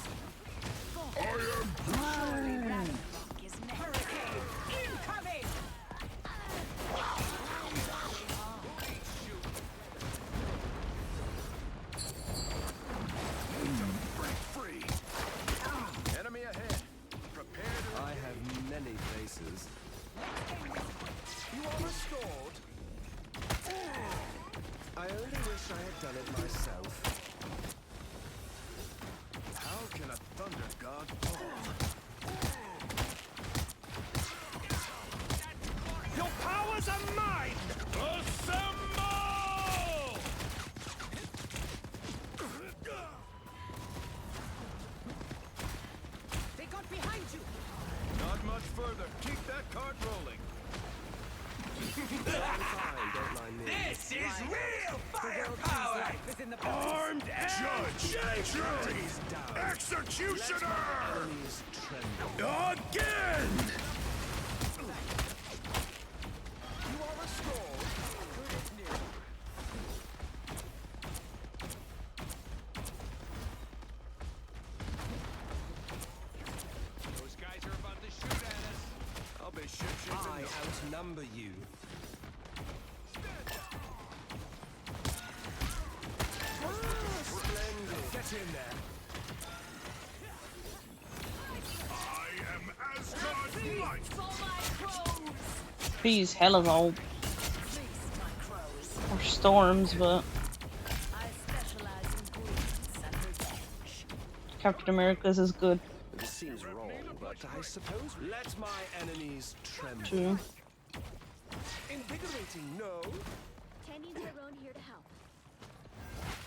Surely Ragnarok is next. Hurricane incoming! Break free. Enemy ahead. Prepare to I have many faces. You are restored. I only wish I had done it myself. How can a thunder god fall? Your powers are mine! Assemble! They got behind you! Not much further. Keep that cart rolling. Fine, don't mind me. This is real firepower! Within the Armed judge, jury, executioner. Enemies tremble. Again. You are restored. Those guys are about to shoot at us. I'll be ship-shape I in no outnumber you. Splendid. Get in there. I am Asgard's might. For my crows! Please, hell of all. Or storms, but I specialize in griefs and revenge. Captain America's is good This seems wrong, but I suppose let my enemies tremble. too. Invigorating, no. Tandy and Tyrone here to help.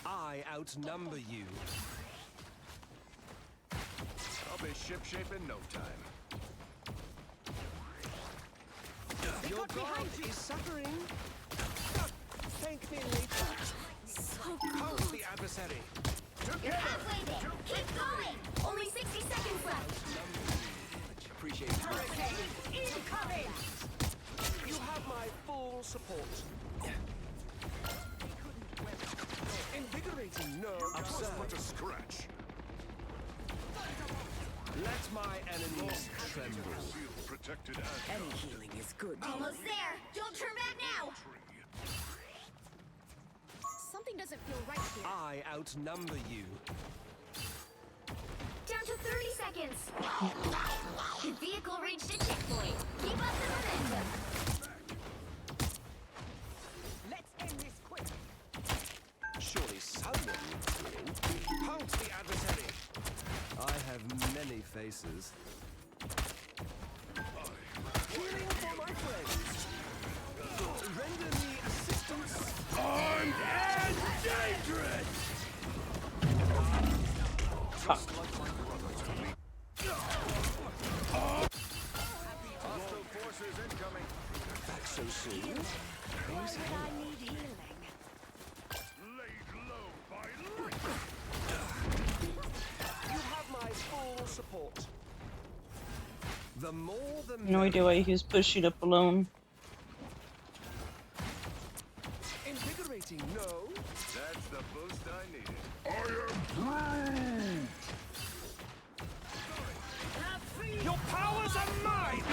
I outnumber you. I'll be ship-shape in no time. Your god is suffering. Thank me later. Pounce the adversary. You're halfway there. Keep going. Only 60 seconds left. Appreciate it. Incoming! You have my full support. Invigorating, no. Put to scratch. Let my enemies tremble. Shield protected as Any healing is good. Almost there. Don't turn back now. Something doesn't feel right here. I outnumber you. Down to 30 seconds. The vehicle reached a checkpoint. Keep up the momentum. Let's end this quick. Surely someone needs healing. Pounce the adversary. I have many faces. Healing Charges incoming. Back so soon? Why would I need healing? Laid low by lightning. You have my full support. The more the No idea why he was pushing up alone. invigorating, no? That's the boost I needed. I am Groot. Your powers are mine!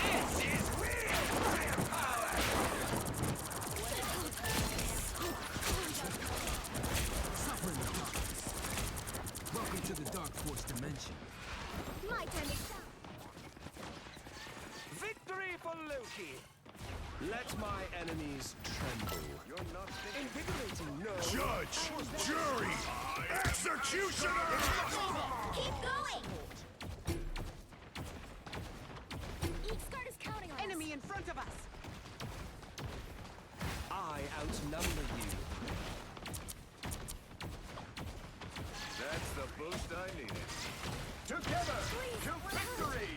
This is real firepower! Welcome to the Dark Force dimension. My time is up. Victory for Loki! Let my enemies tremble. You're not thinking. Invigorating, no? Judge, jury, executioner! Keep going! Each guard is counting on Enemy in front of us! I outnumber you. That's the boost I needed. Together to victory!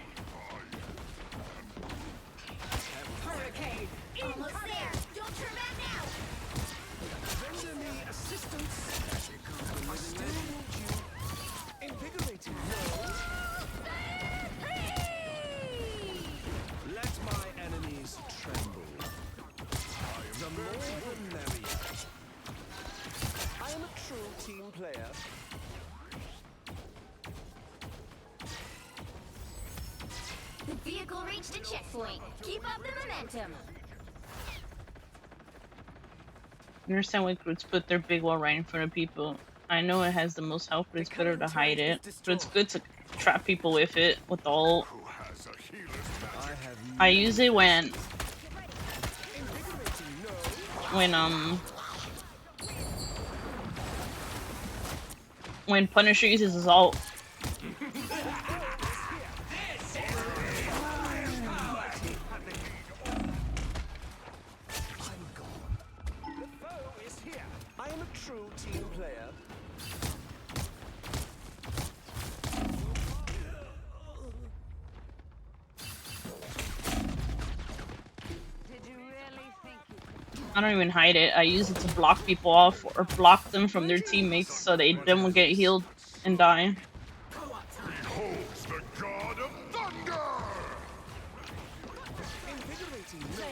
Hurricane! Almost there! Don't turn back now! Render me assistance. I still need you. Invigorating, no? Let my enemies tremble. The more the merrier. I am a true team player. The vehicle reached a checkpoint. Keep up the momentum. I understand why Groots put their big wall right in front of people. I know it has the most health, but it's better to hide it. But it's good to trap people with it, with the ult. Who has a healer's magic? I use it when Invigorating, no? when Punisher uses his ult. I am a true team player. Did you really think you I don't even hide it. I use it to block people off or block them from their teammates so they don't get healed and die. Beholds the god of thunder! Invigorating, no?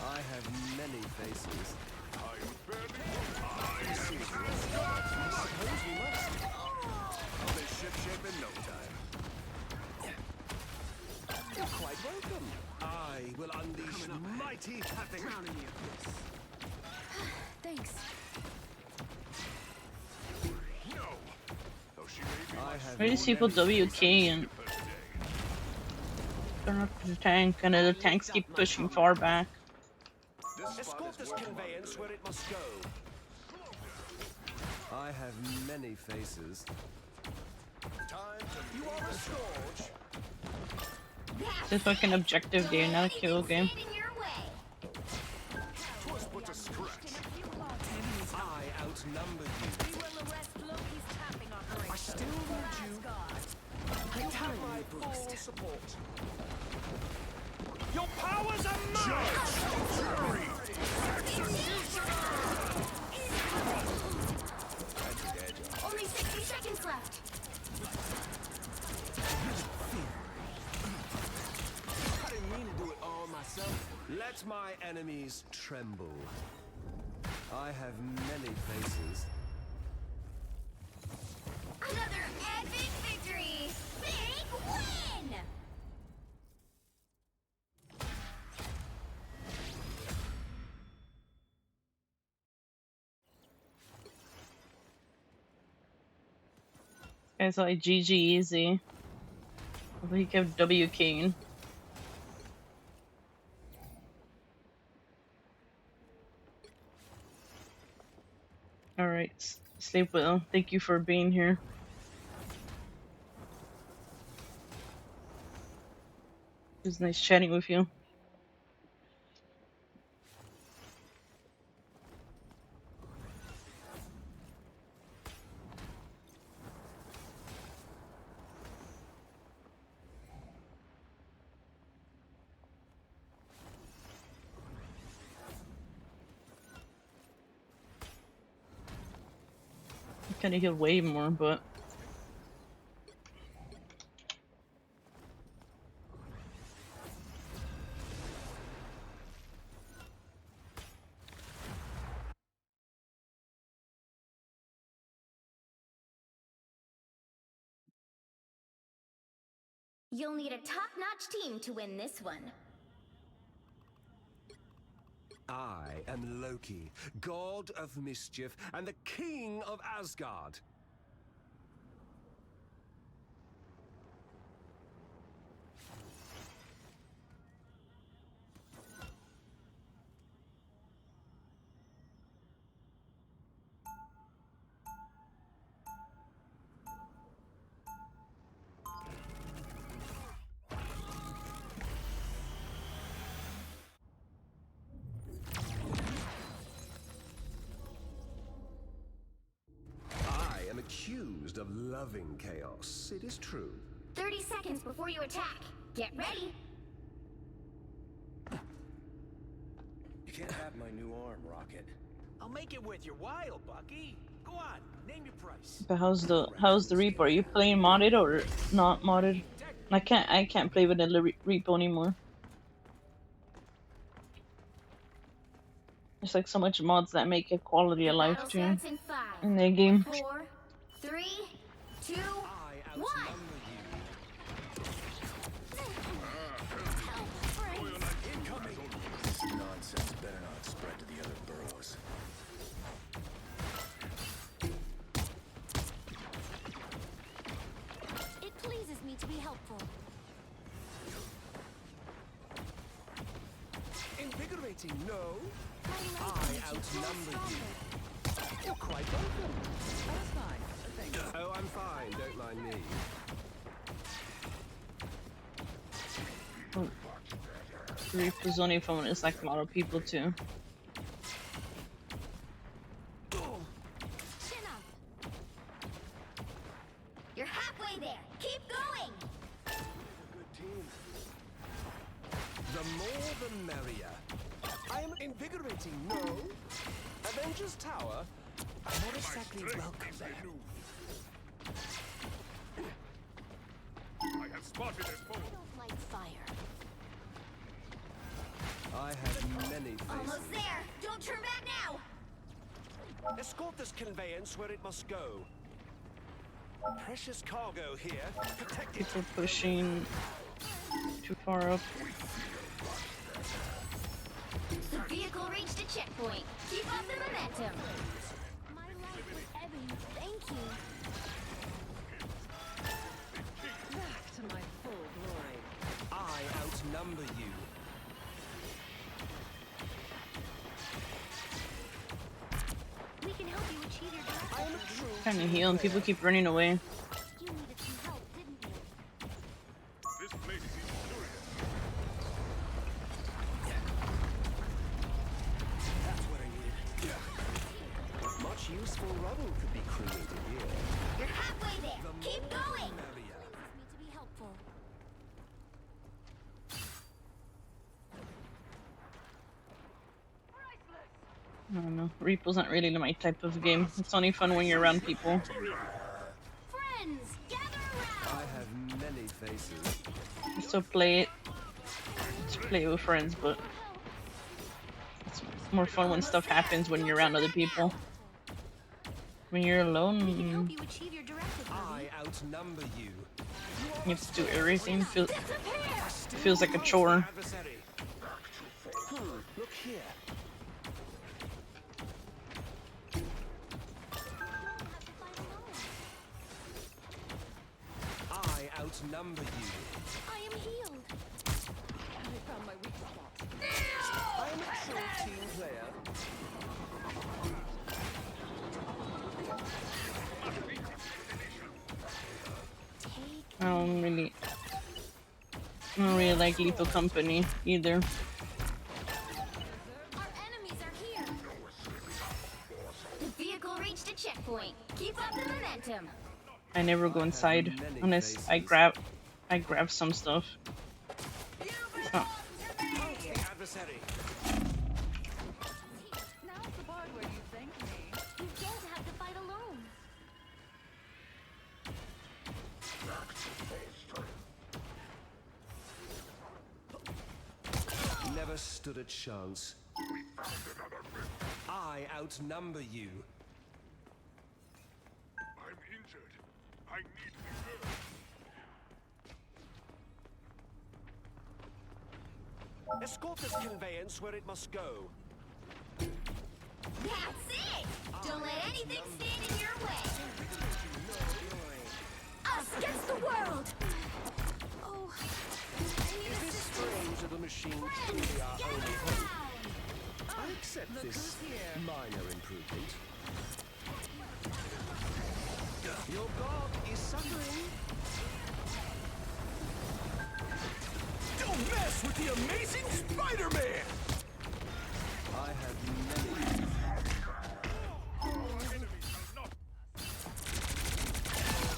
I have many faces. Suppose we must. I'll be ship-shape in no time. You're quite welcome. I will unleash mighty havoc. Thanks. No. Though she may be I have Why do these people WK and turn up the tank and then the tanks keep pushing far back? This spot Escort is this worth conveyance where it must go. I have many faces. time to You are a scourge. It's a fucking objective game, not a kill game. In your way. was put to scratch. I outnumber you. We will arrest Loki's tapping operation. I still need you. You have my full support. Your powers are mine! Jury, Only 60 seconds left. I didn't mean to do it all myself. Let my enemies tremble. I have many faces. Another epic victory! Big win! It's like GG easy. He kept WKing. Alright, sleep well. Thank you for being here. It was nice chatting with you. Could have healed way more, but You'll need a top-notch team to win this one. I am Loki, god of mischief and the king of Asgard. I am accused of loving chaos. It is true. 30 seconds before you attack. Get ready. You can't have my new arm, Rocket. I'll make it with your while, Bucky. Go on, name your price. but how's the Reaper? Are you playing modded or not modded? I can't play with the Reaper anymore. There's like so much mods that make it quality of life too in their game. 4, 3, 2, 1. This nonsense better not spread to the other boroughs. It pleases me to be helpful. Invigorating, no? I outnumber you. You're quite welcome. That's fine. Thank you. Oh, I'm fine. Don't mind me. Oh. Reaper's only fun when it's like a lot of people too. Chin up. You're halfway there. Keep going. Good team. The more the merrier. I am invigorating, no? Avengers Tower? I'm not exactly welcome there. I have spotted a foe. I don't like fire. I have many faces. Almost there. Don't turn back now. Escort this conveyance where it must go. Precious cargo here. Protect it. People pushing too far up. The vehicle reached a checkpoint. Keep up the momentum. My life was ebbing. Thank you. Back to my full glory. I outnumber you. We can help you achieve your I am a true Trying to heal and people keep running away. You needed some help, didn't you? This place is curious. That's what I needed. Much useful rubble could be created here. You're halfway there. Keep going. merrier. Pleases me to be helpful. I don't know. Reaper's not really my type of game. It's only fun when you're around people. Friends, gather I around. have many faces. So play it. Just play it with friends, but it's more fun when stuff happens when you're around other people. When you're alone, We can help you you achieve your directive. I outnumber you. have to do everything. Disappear. It feels like a chore. Adversary. Look here. I outnumber you. I am healed. I found my weak spot. I am a true team player. I don't really like Lethal Company either. Our enemies are here. The vehicle reached a checkpoint. Keep up the momentum. I never go inside unless I grab some stuff. It's not. Okay, adversary. Now's the part where you thank me. You don't have to fight alone. never stood a chance. I outnumber you. I'm injured. I need repair. Escort this conveyance where it must go. That's it! Don't let anything stand in your way! Us against the world! Oh, Is this strange little machine truly our only hope? I accept this minor improvement. Your god is suffering. Don't mess with the amazing Spider-Man! I have many.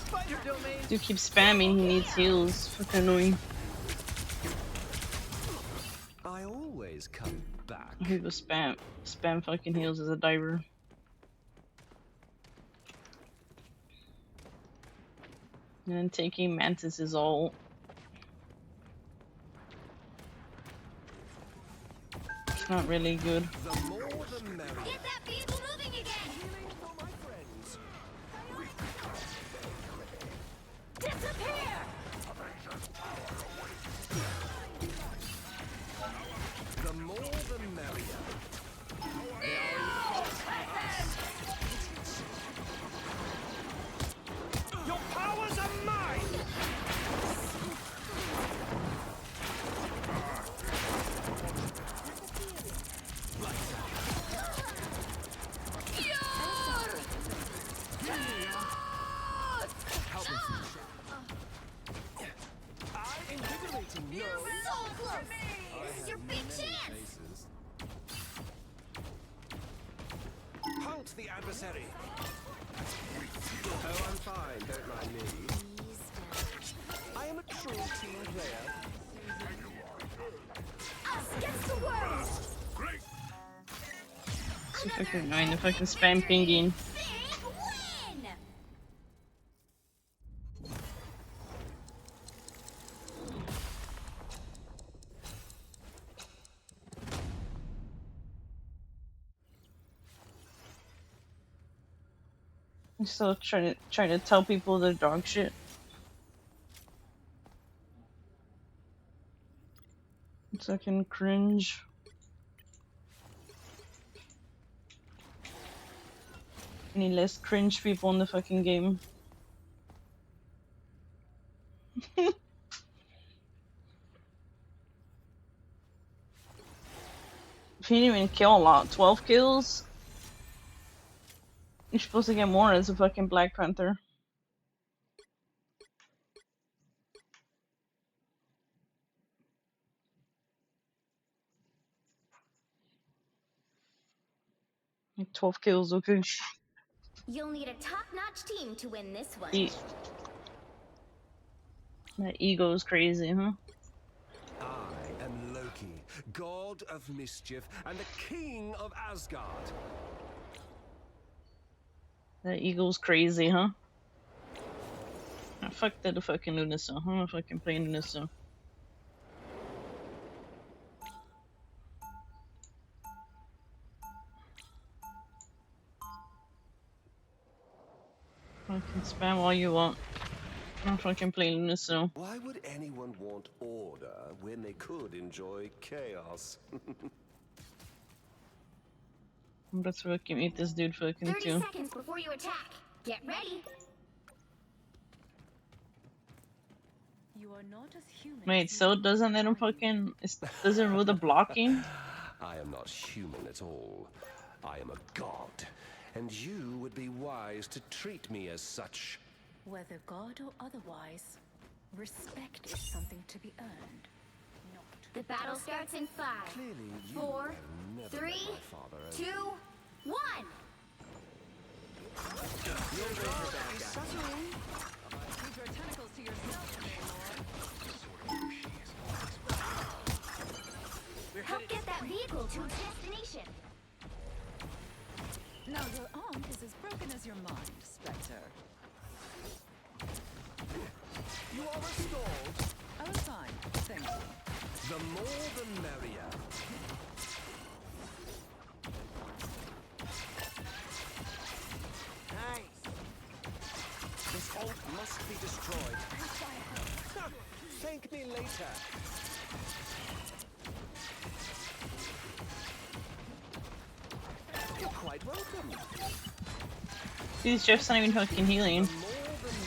Spider domain. Dude keeps spamming, he needs heals. Fucking annoying. I always come back. People spam fucking heals as a diver. And then taking Mantis is all. It's not really good. The more the merrier. get that vehicle moving again! Healing for my friends. Disappear! The more the merrier. Your powers are mine! I'm invigorating. You're so close! This is your big chance! Halt the adversary! Oh, I'm fine, don't mind me. I am a true team player. Us against the world! So fucking annoying, the fucking spam pinging. Big win! I'm still trying to tell people the dog shit. It's fucking cringe. Any less cringe people in the fucking game. If you didn't even kill a lot, 12 kills? You're supposed to get more as a fucking Black Panther. Like 12 kills, okay. You'll need a top-notch team to win this one. That ego is crazy, huh? I am Loki, god of mischief and the king of Asgard. That ego's crazy, huh? Ah, fuck that, the fucking Lunasa. I'm not fucking playing Lunasa. Fucking spam all you want. I'm fucking playing Lunasa. Why would anyone want order when they could enjoy chaos? Let's fucking eat this dude fucking 30 too. seconds before you attack. Get ready. You are not as human. Wait, so it doesn't let him fucking... doesn't rule the blocking? I am not human at all. I am a god. And you would be wise to treat me as such. Whether god or otherwise, respect is something to be earned. The battle starts in 5, Clearly, you 4, have never 3, met my father, 2, 1. Keep your tentacles to yourself, Help get that vehicle to its destination. Now your arm is as broken as your mind, Spectre. You are restored. I was fine, thank you. The The more the merrier. Nice. This ult must be destroyed. Thank me later. You're quite welcome. These Jeff's not even fucking healing.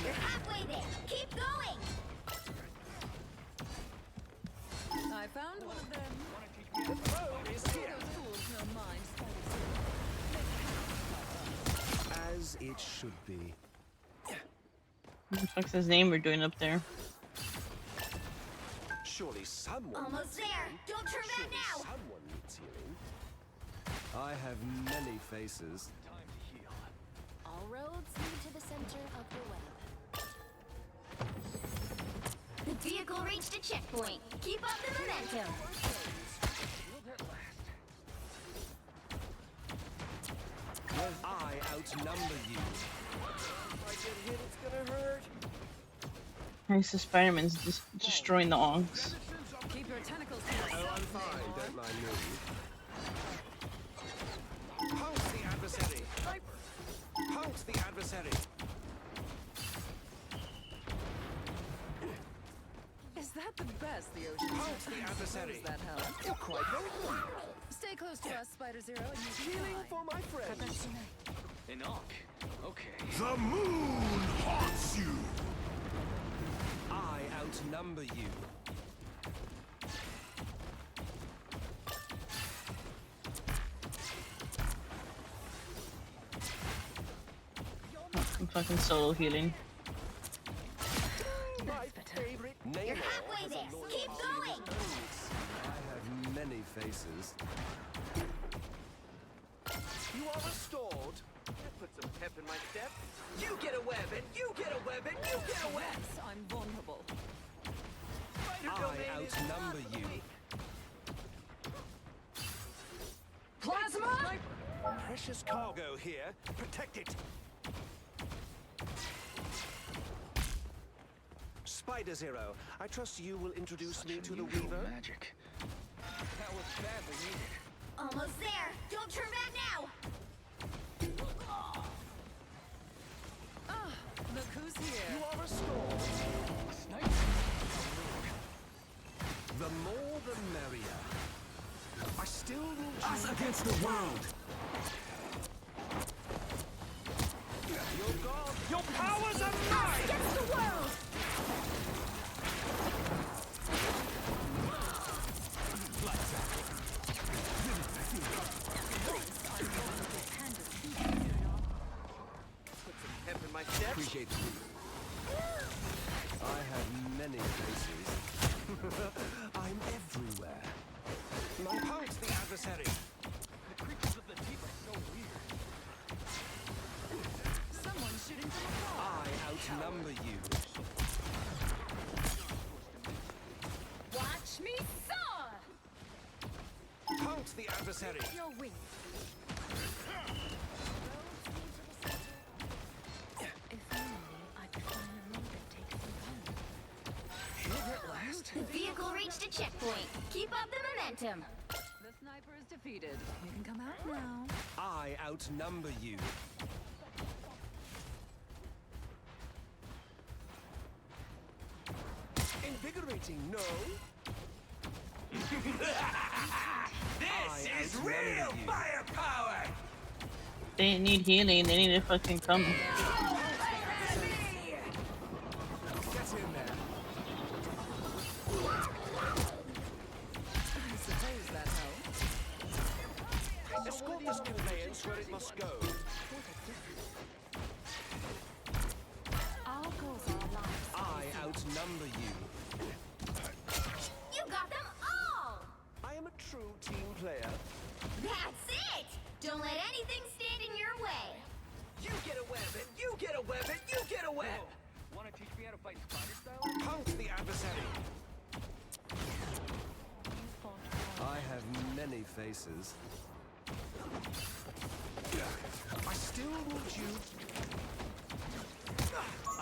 You're halfway there. Keep going. I found one of them. The road is here. Fools no mind. As it should be. What the fuck's his name we're doing up there? Surely someone. Almost there. Don't turn back Surely now. someone needs healing. I have many faces. Time to heal. All roads lead to the center of the web. The vehicle reached a checkpoint. Keep up the momentum. I outnumber you. If I get hit, it's gonna hurt. Thanks to Spider-Man's destroying the onks. Keep your tentacles to Oh, yourself. I'm fine. Don't mind me. Pounce the adversary. Pounce the adversary. Is that the best the ocean Pounce the has? adversary. Does that help? You're quite welcome. Stay close to us, Spider Zero, and you'll be Healing fine. for my friends. Enoch. Okay. The moon haunts you. I outnumber you. I'm fucking solo healing. My favorite name. You're halfway there. Keep going. I have many faces. You are restored. That put some pep in my step. You get a web, and you get a web, and you get a web. Yes, I'm vulnerable. Spider I domain is outnumber not you. weak. Plasma! Precious cargo here. Protect it. Spider Zero, I trust you will introduce me to the Weaver. Magic. That was badly needed. Almost there. Don't turn back now. Ah, look who's here. You are restored. The more the merrier. I still need Us against the world. your god. Your powers are mine! Against the world. Put some pep in my step. Appreciate it. I have many faces. I'm everywhere. My pounce the adversary. The creatures of the deep are so weird. Someone's shooting from afar. I outnumber you. Watch me soar. Pounce the adversary. Your wing. If only I could find a road that takes me home. At last. The vehicle reached a checkpoint. Keep up the momentum. The sniper is defeated. You can come out now. I outnumber you. Invigorating, no? This is real Firepower! They need healing, they need to fucking come. Get in there. I suppose that helps. Escort this conveyance where it must go. Our goals are aligned. I outnumber you. You got them all. I am a true team player. That's it. Don't let anything stand in your way. You get a web, and you get a web, and you get a web. Want to teach me how to fight spider style? Pounce the adversary. I have many faces. I still need you.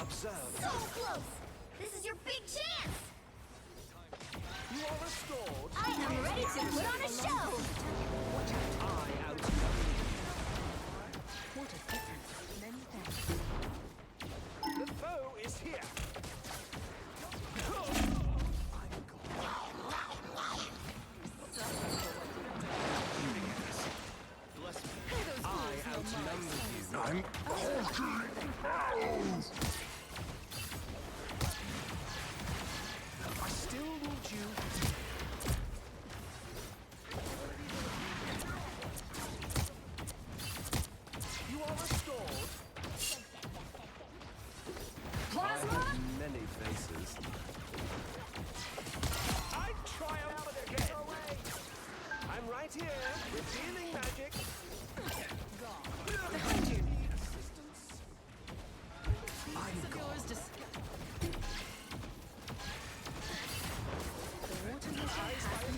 Observe. So close. This is your big chance. You are restored. I am ready to put on a show! I outnumber What a difference. Many thanks. you. The foe is here. I outnumber you. I'm I still need you. You are restored. I have many faces. I triumph again. I'm right here, revealing magic. Behind you. Of yours just...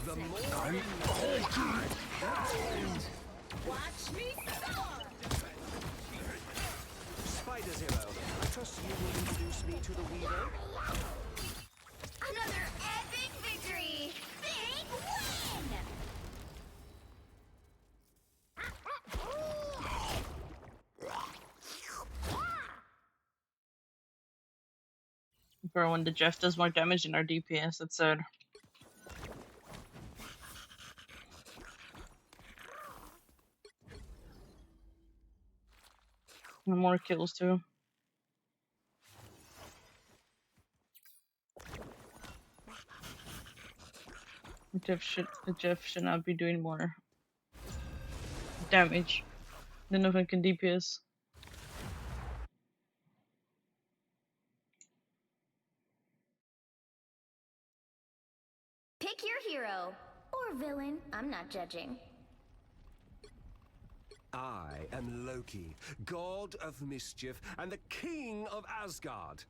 The more Watch me soar! Spider Zero, I trust you will introduce me to the Weaver. Another epic victory! Big win! Bro, when the Jeff does more damage than our DPS, that's sad. And more kills too. The Jeff should not be doing more damage than a fucking DPS. Pick your hero. Or villain. I'm not judging. I am Loki, god of mischief and the king of Asgard.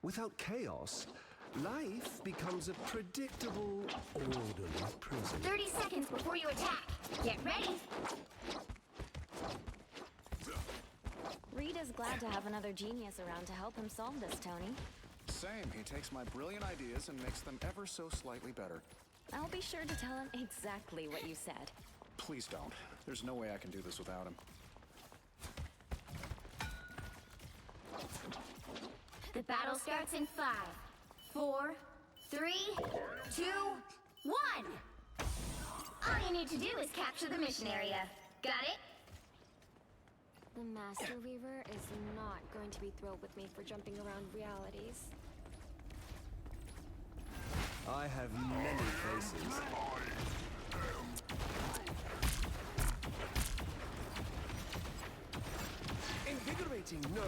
Without chaos, life becomes a predictable, orderly prison. 30 seconds before you attack. Get ready. Rita's glad to have another genius around to help him solve this, Tony. Same. He takes my brilliant ideas and makes them ever so slightly better. I'll be sure to tell him exactly what you said. Please don't. There's no way I can do this without him. The battle starts in 5, 4, 3, 2, 1. All you need to do is capture the mission area. Got it? The Master Weaver is not going to be thrilled with me for jumping around realities. I have many faces. Invigorating, no?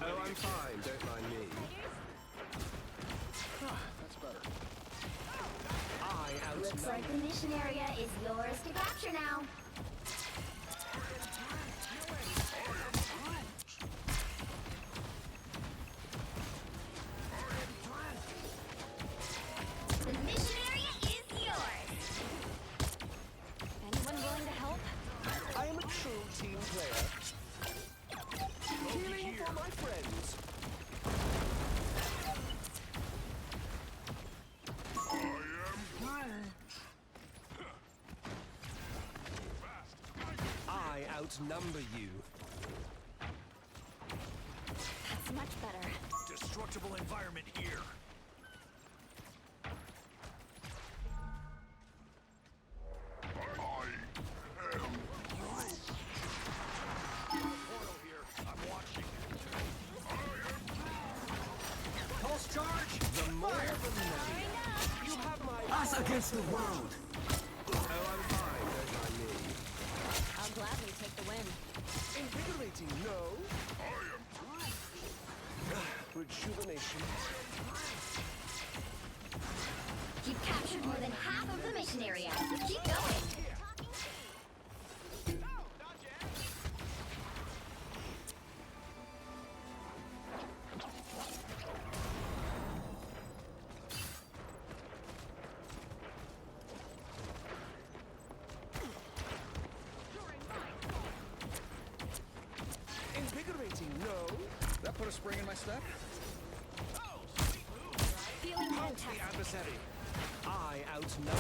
Oh, I'm fine, don't mind me. That's better. I Looks outnumber. like the mission area is yours to capture now. The mission area is yours. Anyone willing to help? I am a true team player. Healing for my friends. I outnumber you. That's much better. Destructible environment here. Portal here. I'm watching. Pulse charge. The more the merrier. You have my Us against the world. Oh, I'm fine, don't mind me. I'll gladly take the win. Invigorating, no? Rejuvenation. You've captured more than half of the mission area. Keep going. Invigorating, no? That put a spring in my step? Feeling Halt fantastic. the adversary. I outnumber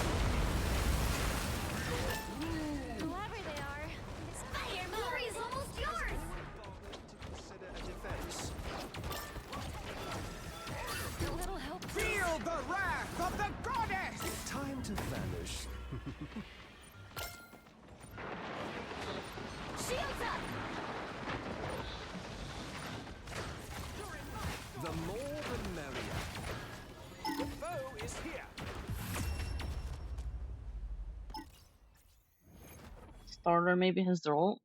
Whoever they are, Fire glory is almost yours. to consider a defense. a little help. Feel the wrath of the goddess! Time to vanish. Shields up. The more the merrier. The foe is here. Starter maybe has their ult.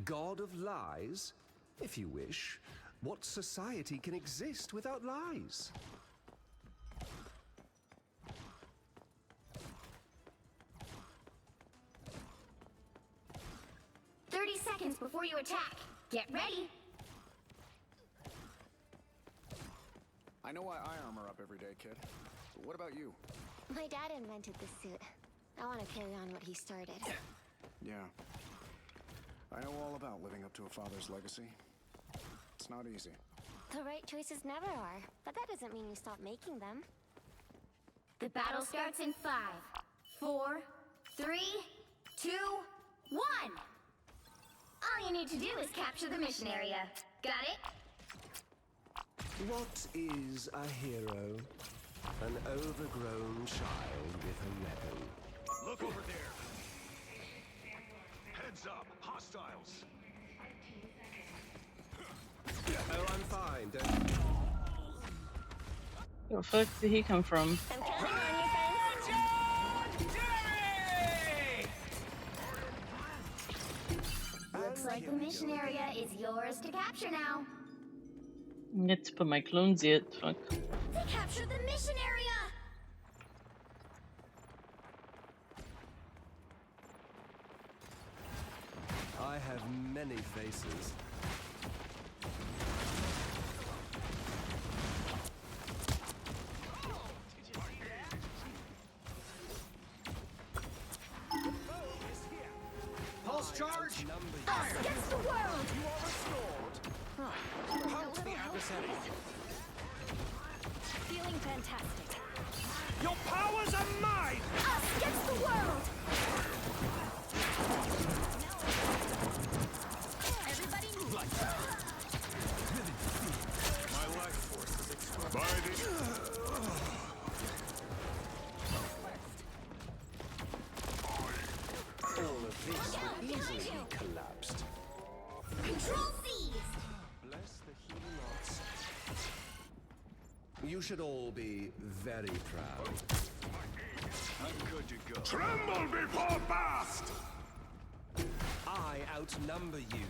God of lies, if you wish. What society can exist without lies? 30 seconds before you attack. Get ready. I know why I armor up every day, kid. But what about you? My dad invented this suit. I want to carry on what he started. Yeah. I know all about living up to a father's legacy. It's not easy. The right choices never are, but that doesn't mean you stop making them. The battle starts in 5, 4, 3, 2, 1. All you need to do is capture the mission area. Got it? What is a hero? An overgrown child with a weapon. Look over there. Heads up, hostiles. Oh, I'm fine, don't... Where the fuck did he come from? I'm counting on you, friends. Looks like the mission area is yours to capture now. I get to put my clones yet. Fuck. They captured the mission area! I have many faces. Pulse charge! Us against the world! You are restored. Halt the adversary. Feeling fantastic. Your powers are mine! Us against the world! Everybody move. My life force is exposed. By the... All of this would easily be collapsed. Control seized! Bless the healing arts. You should all be very proud. I'm good to go. Tremble before blast! I outnumber you.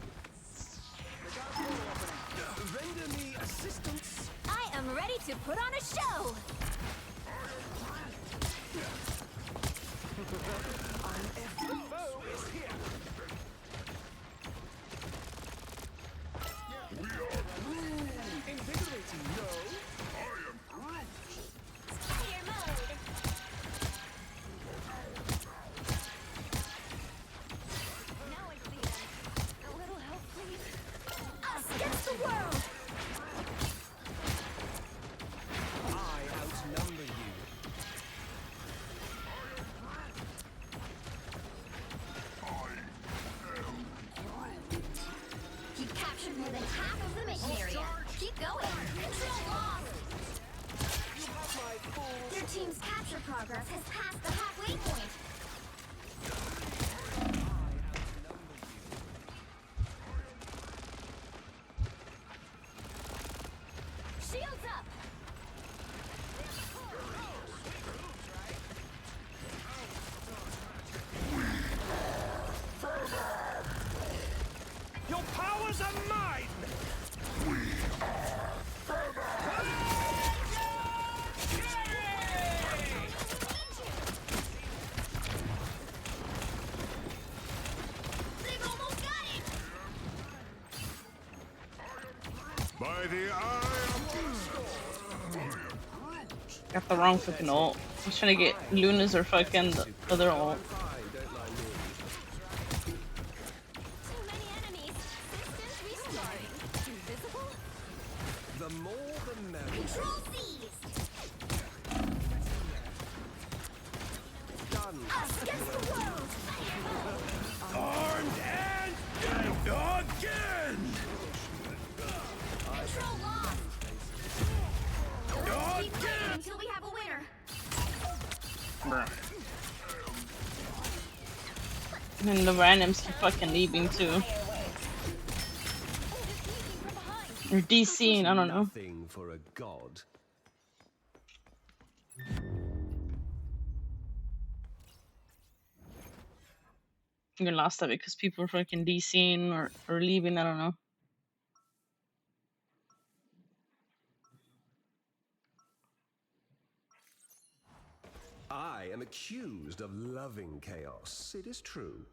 Render me assistance. I am ready to put on a show! The foe is here. Invigorating, no? Fire mode! Now I see them. A little help, please. Us against the world! I outnumber you. You've captured more than half of the mission area. Keep going. Control lost. You have my full... Their team's capture progress has passed the halfway point. Shields up. heroes are mine! They've almost got it! By the eye of Got the wrong fucking ult. I was trying to get Luna's or fucking the other ult. Too many enemies. Systems restarting. Invisible? The more the merrier. Control seized! Done. Us against the world! Armed and dead again! Control lost! Let's keep fighting until we have a winner. And the randoms keep fucking leaving too. Or DCing, I don't know. Nothing for a god. You're lost of it because people are fucking DCing or leaving, I don't know. I am accused of loving chaos. It is true.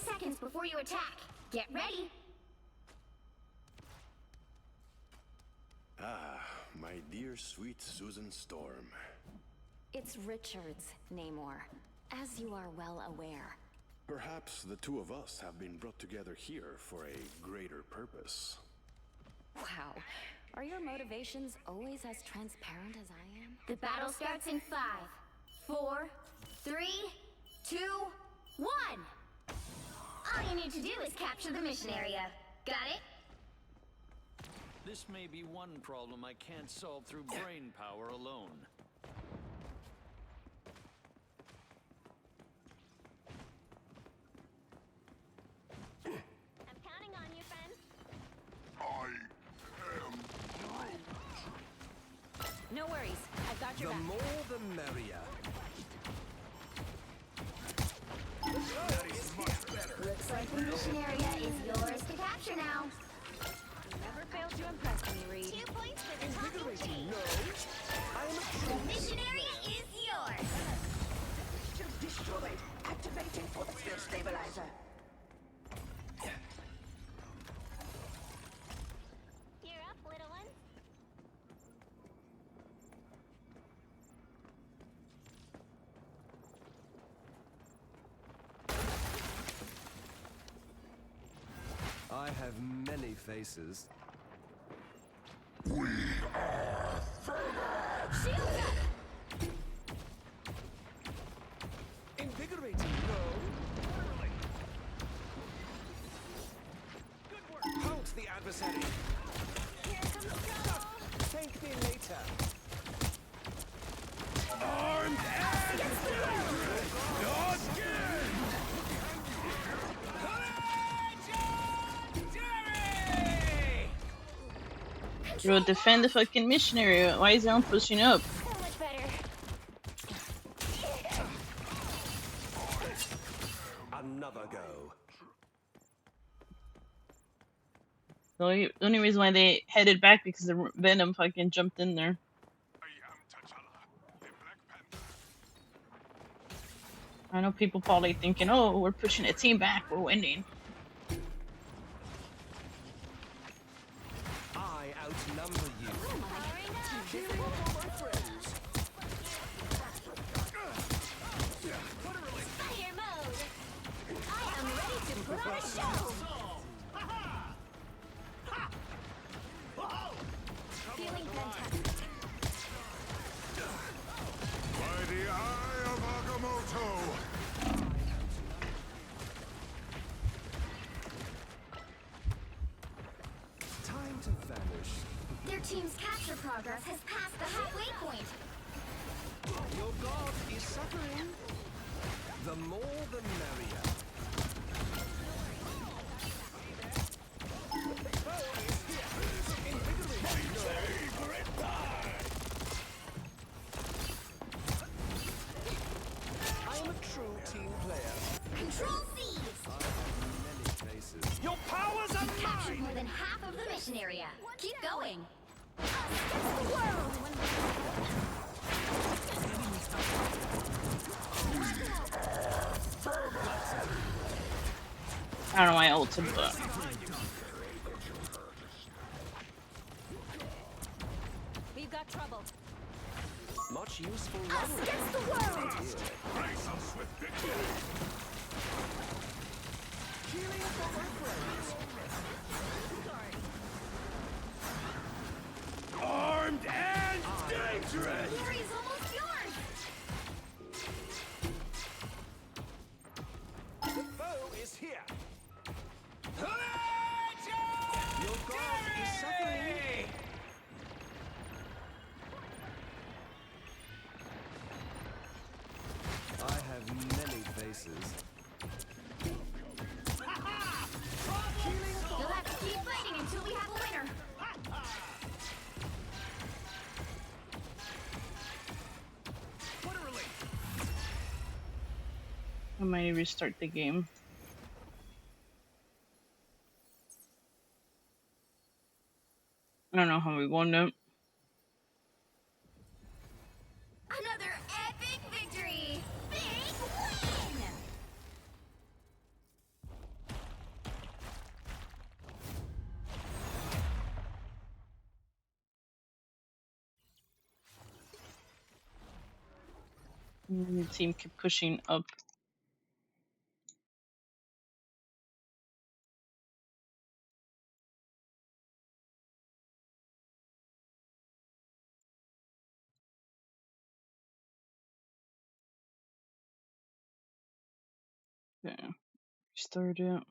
Seconds before you attack. Get ready. Ah, my dear sweet Susan Storm. It's Richards, Namor, as you are well aware. Perhaps the two of us have been brought together here for a greater purpose. Wow. Are your motivations always as transparent as I am? The battle starts in 5, 4, 3, 2, 1. All you need to do is capture the mission area. Got it? This may be one problem I can't solve through brain power alone. I'm counting on you, friend. No worries. I've got your The back. more the merrier. Looks like the mission area is yours to capture now. Never failed to impress me, Reed. 2 points for the talking tree. I'm The mission area is yours. Destroyed. Activating force field stabilizer. You're up, little one. I have many faces. Invigorating, no? Halt the adversary. Here comes trouble. Thank me later. Armed and Bro, defend the fucking mission area. Why is everyone pushing up? So much better. another go. The only reason why they headed back because the Venom fucking jumped in there. I know people probably thinking, oh, we're pushing a team back, we're winning. I outnumber you. Fire mode. I am ready to put on a show. Feeling fantastic. By the eye of Agamotto! Time to vanish. Their team's capture progress has passed the halfway point. Your god is suffering. The more the merrier. melted, but We've got trouble. Much useful Us against the world! Brace us with victory! Healing for my friends. Armed and dangerous! Glory is almost yours! The foe is here. Your god is suffering. I have many faces. You'll have to keep fighting until we have a winner. I might restart the game. I don't know how we won it. Another epic victory! Big win! The team kept pushing up. Yeah, restart it.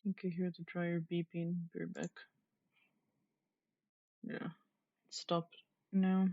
I can hear the dryer beeping. Be right back. Yeah, stop now.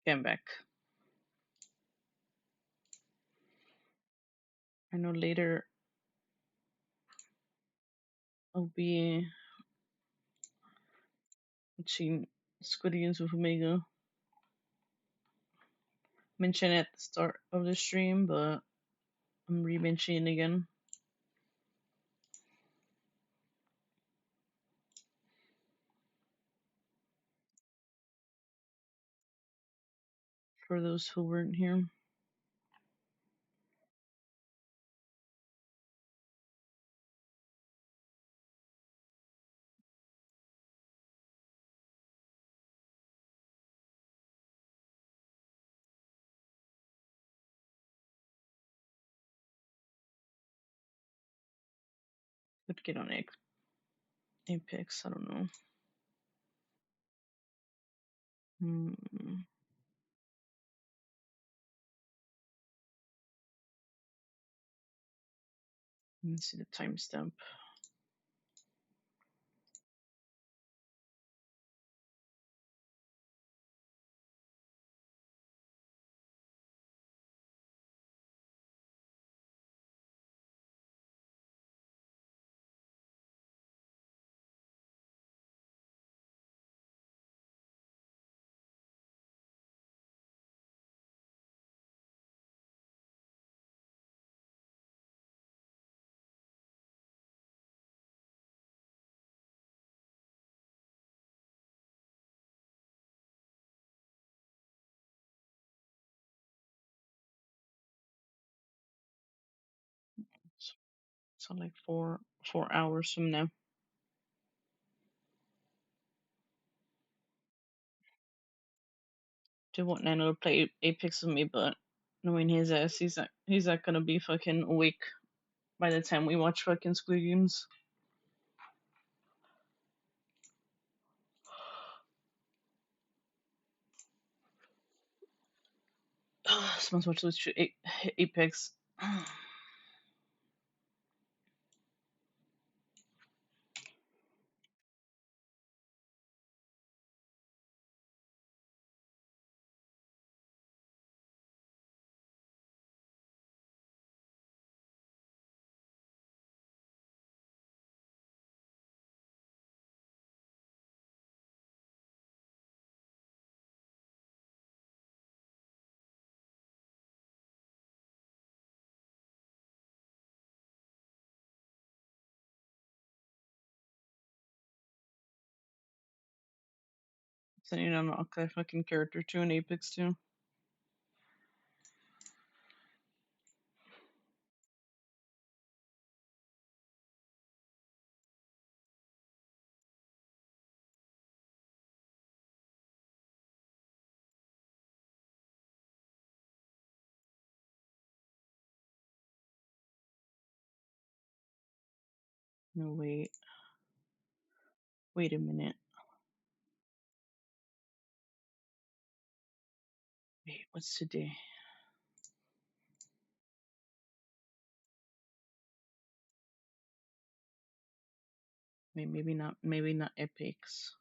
Okay, I'm back. I know later I'll be watching Squid Games with Omega. Mentioned at the start of the stream, but I'm re-mentioning again. For those who weren't here. Could get on Apex, I don't know. Let me see the timestamp. So like 4 hours from now. Do want Nano to play Apex with me, but knowing his ass, he's not gonna be fucking awake by the time we watch fucking Squid Games. Someone's watching Apex. So you know, I'm not a fucking character too in Apex too. No, wait a minute. Wait, what's today? Maybe not Apex.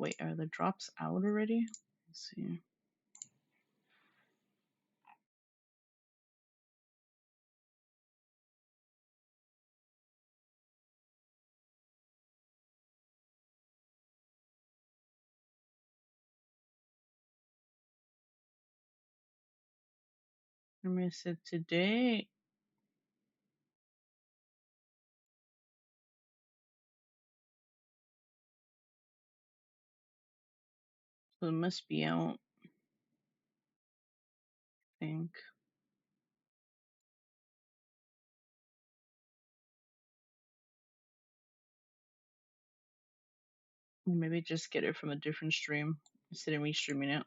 Wait, are the drops out already? Let's see. I said today. So it must be out. I think. Maybe just get it from a different stream instead of me streaming it.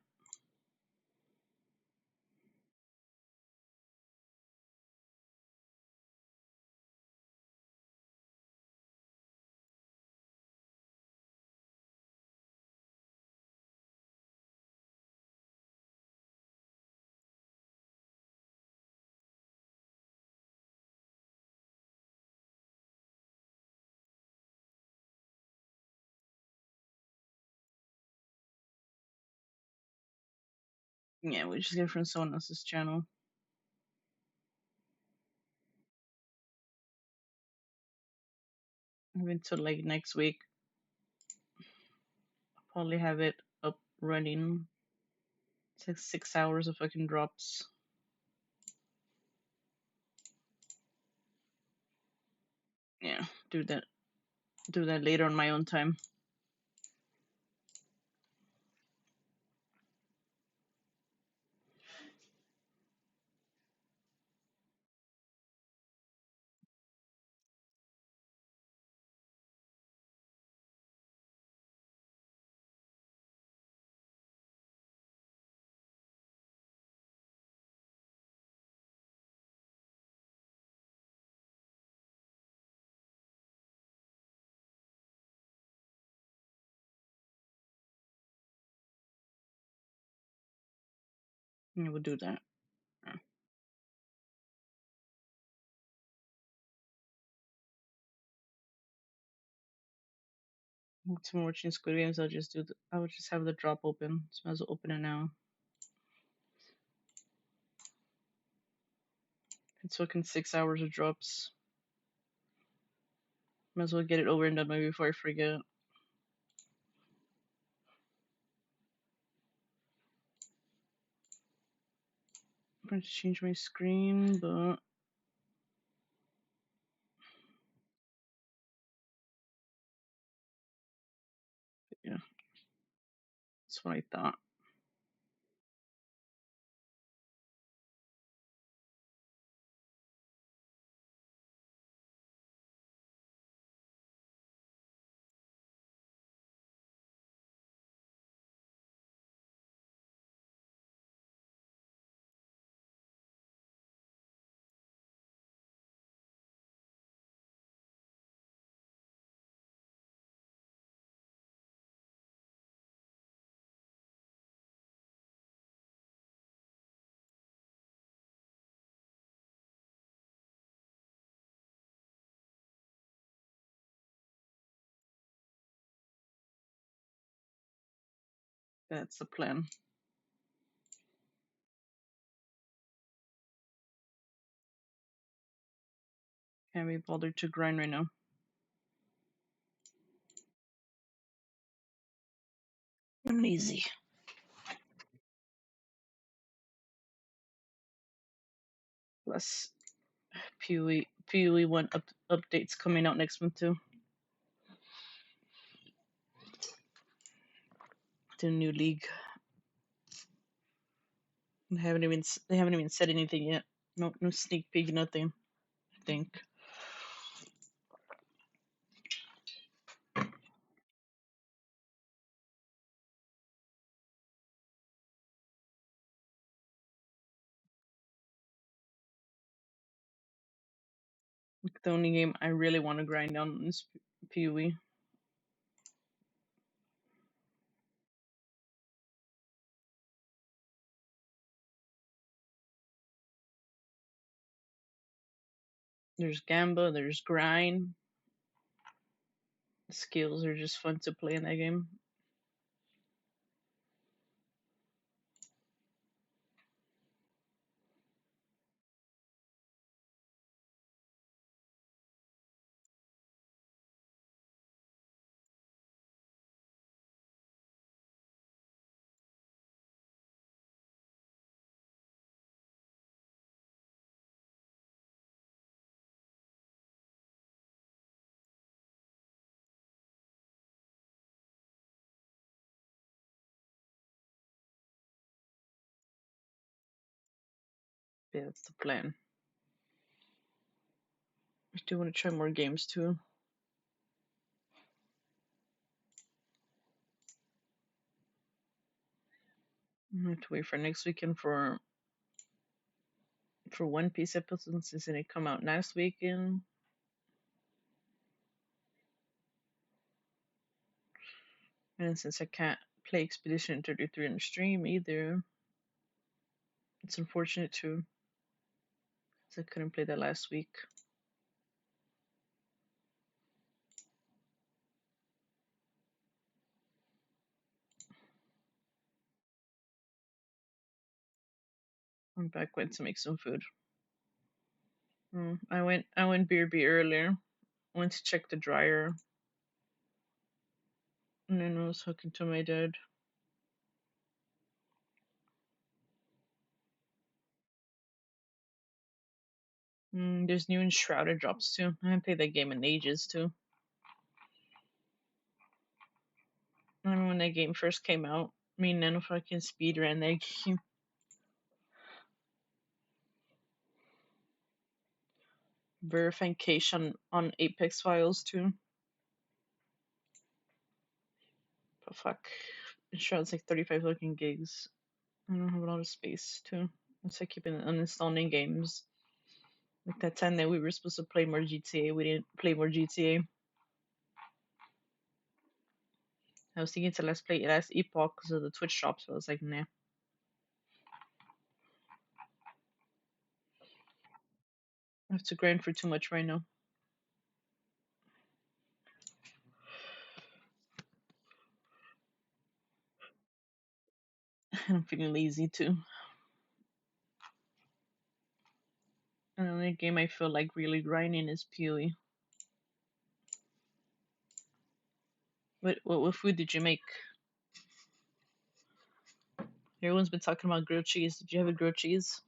Yeah, we just get it from someone else's channel. Until like next week. I'll probably have it up running. It's like 6 hours of fucking drops. Yeah, do that later on my own time. Yeah, we'll do that. Since I'm watching Squid Games, I would just have the drop open. So might as well open it now. It's fucking 6 hours of drops. Might as well get it over and done with before I forget. I'm going to change my screen, but yeah, that's what I thought. That's the plan. Can't be bothered to grind right now. I'm lazy. Plus, PoE 1 updates coming out next month too. The new league. They haven't even said anything yet. No sneak peek, nothing. I think. The only game I really want to grind on is PoE. There's Gamba, there's grind. The skills are just fun to play in that game. Yeah, that's the plan. I do want to try more games too. I have to wait for next weekend for One Piece episodes since it come out next weekend. And since I can't play Expedition 33 on the stream either, it's unfortunate too. Because I couldn't play that last week. I'm back went to make some food. I went BRB earlier. Went to check the dryer. And then I was hooking to my dad. There's new Enshrouded drops too. I haven't played that game in ages too. I remember when that game first came out. Me and Nano fucking speedran that game. Verification on Apex files too. But fuck. Enshroud's like 35 fucking gigs. I don't have a lot of space too. So I keep uninstalling games. Like that time that we were supposed to play more GTA, we didn't play more GTA. I was thinking to let's play last Epoch because of the Twitch drops, but I was like, nah. I have to grind for too much right now. And I'm feeling lazy too. And the only game I feel like really grinding is PoE. What food did you make? Everyone's been talking about grilled cheese. Did you have a grilled cheese?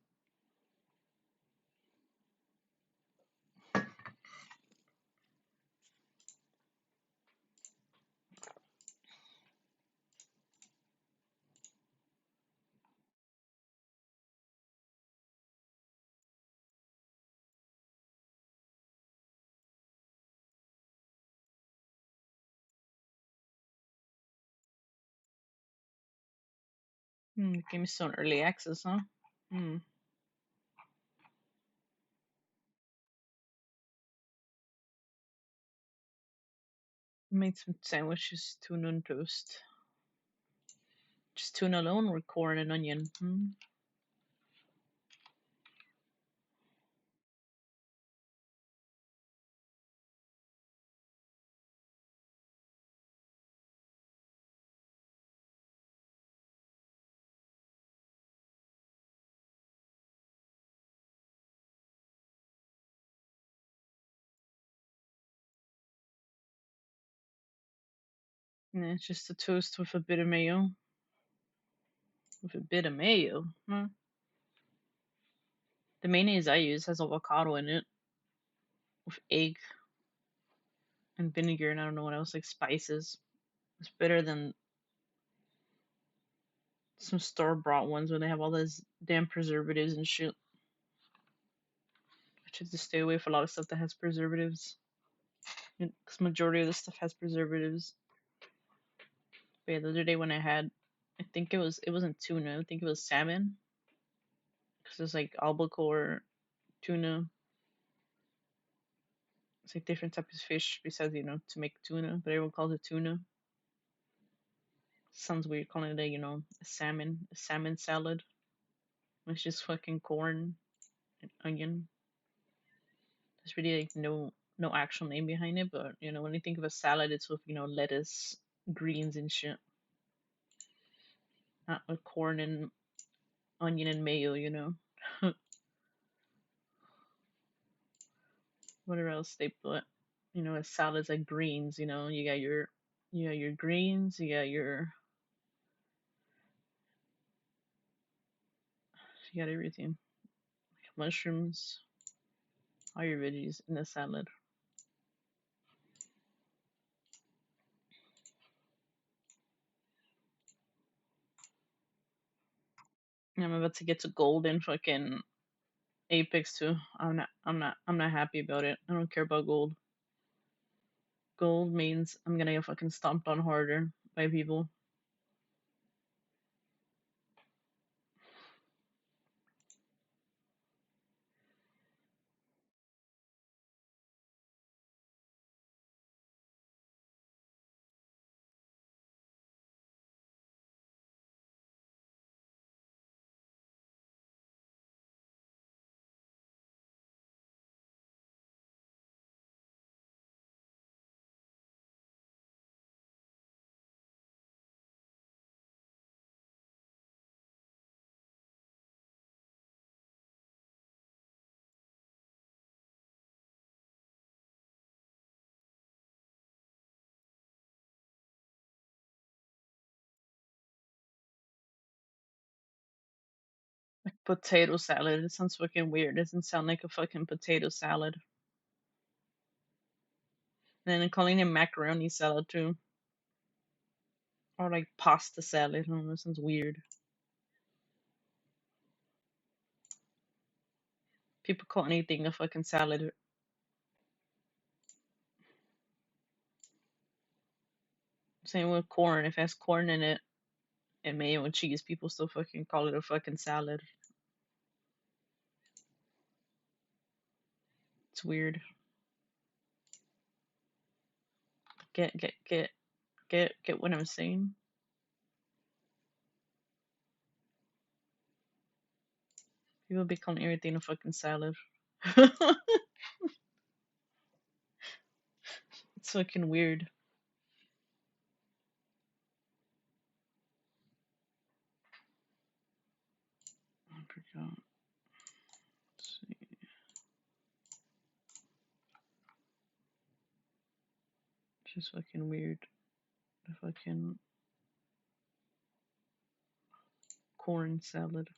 The game is still in early access, huh? Made some sandwiches, tuna and toast. Just tuna alone or corn and onion? Yeah, it's just a toast with a bit of mayo. With a bit of mayo? The mayonnaise I use has avocado in it. With egg and vinegar and I don't know what else, like spices. It's better than some store-bought ones where they have all those damn preservatives and shit. I try to stay away from a lot of stuff that has preservatives. Because majority of the stuff has preservatives. But yeah, the other day when I had, I think it wasn't tuna. I think it was salmon. Because it's like albacore, tuna. It's like different types of fish besides, to make tuna. But everyone calls it tuna. Sounds weird calling it a salmon salad. It's just fucking corn and onion. There's really like no actual name behind it, but when you think of a salad, it's with lettuce, greens and shit. Not with corn and onion and mayo. Whatever else they put. A salad's like greens, you got your greens, you got everything. Like mushrooms, all your veggies in the salad. I'm about to get to gold in fucking Apex too. I'm not happy about it. I don't care about gold. Gold means I'm gonna get fucking stomped on harder by people. Potato salad. It sounds fucking weird. It doesn't sound like a fucking potato salad. And then calling it macaroni salad too. Or like pasta salad. I don't know, it sounds weird. People call anything a fucking salad. Same with corn. If it has corn in it and mayo and cheese, people still fucking call it a fucking salad. It's weird. Get what I'm saying? People be calling everything a fucking salad. It's fucking weird. I forgot. Let's see. It's just fucking weird. The fucking corn salad.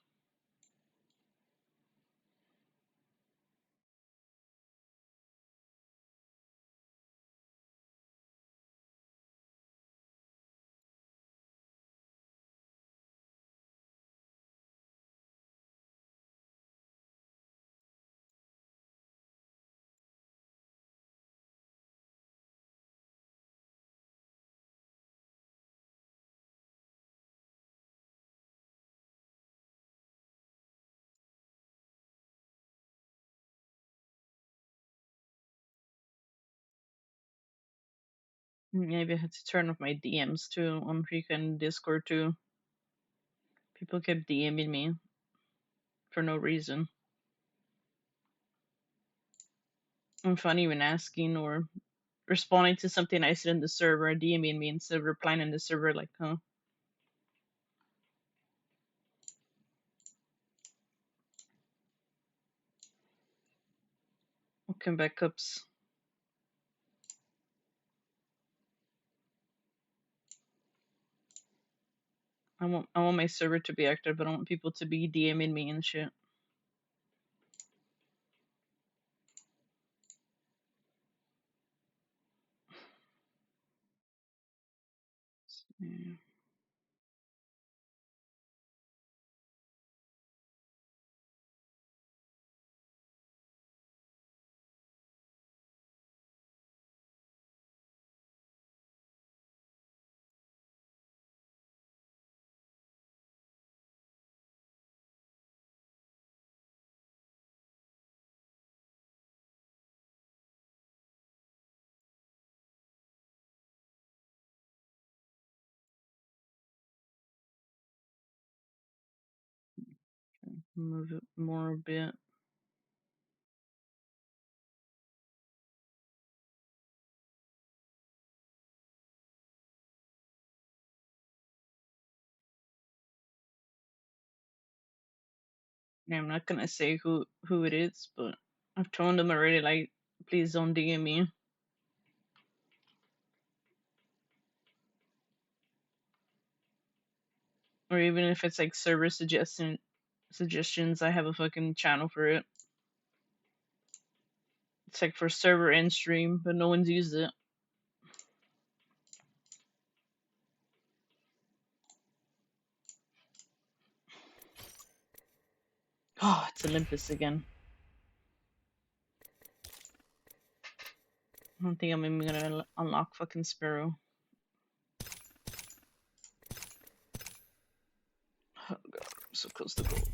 Maybe I had to turn off my DMs too on freaking Discord too. People kept DMing me for no reason. I'm funny even asking or responding to something I said in the server, DMing me instead of replying in the server, like, huh? Okay, backups. I want my server to be active, but I don't want people to be DMing me and shit. Yeah. Move it more a bit. Yeah, I'm not gonna say who it is, but I've told them already, like, please don't DM me. Or even if it's like server suggestions, I have a fucking channel for it. It's like for server and stream, but no one's used it. Oh, it's Olympus again. I don't think I'm even gonna unlock fucking Sparrow. Oh god, I'm so close to gold.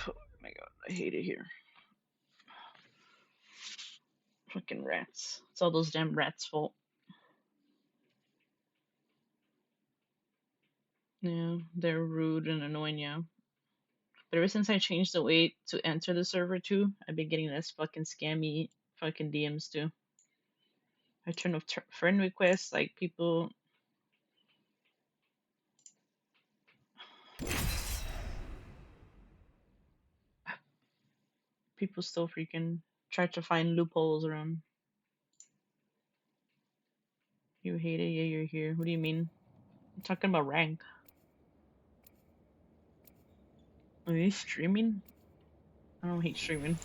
Oh my god, I hate it here. Fucking rats. It's all those damn rats' fault. Yeah, they're rude and annoying, yeah. But ever since I changed the way to enter the server too, I've been getting less fucking scammy fucking DMs too. I turn off friend requests, like people still freaking try to find loopholes around. You hate it? Yeah, you're here. What do you mean? I'm talking about rank. Are you streaming? I don't hate streaming.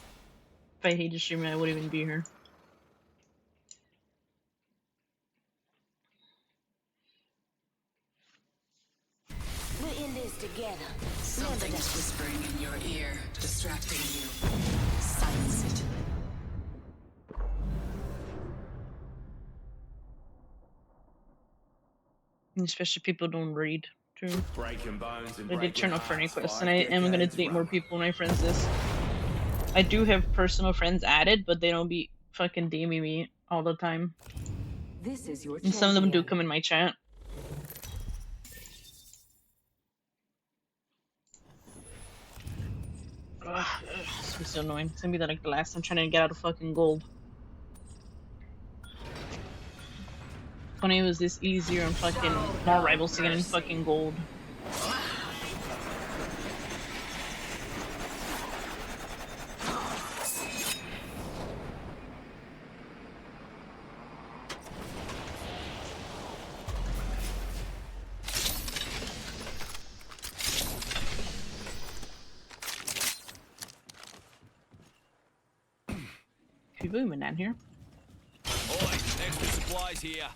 If I hated streaming, I wouldn't even be here. We're in this together. Something's whispering in your ear, distracting you. Silence it. Especially people don't read too. Breaking bones and I did turn off friend hearts, requests, 5 and I am gonna decades delete more running. people when I friends this. I do have personal friends added, but they don't be fucking DMing me all the time. This is your And some of them do champion. come in my chat. Ugh, it's so annoying. It's gonna be like the last time trying to get out of fucking gold. When it was this easier and fucking more rivals to get in fucking gold. People even down here. Oi, extra supplies here.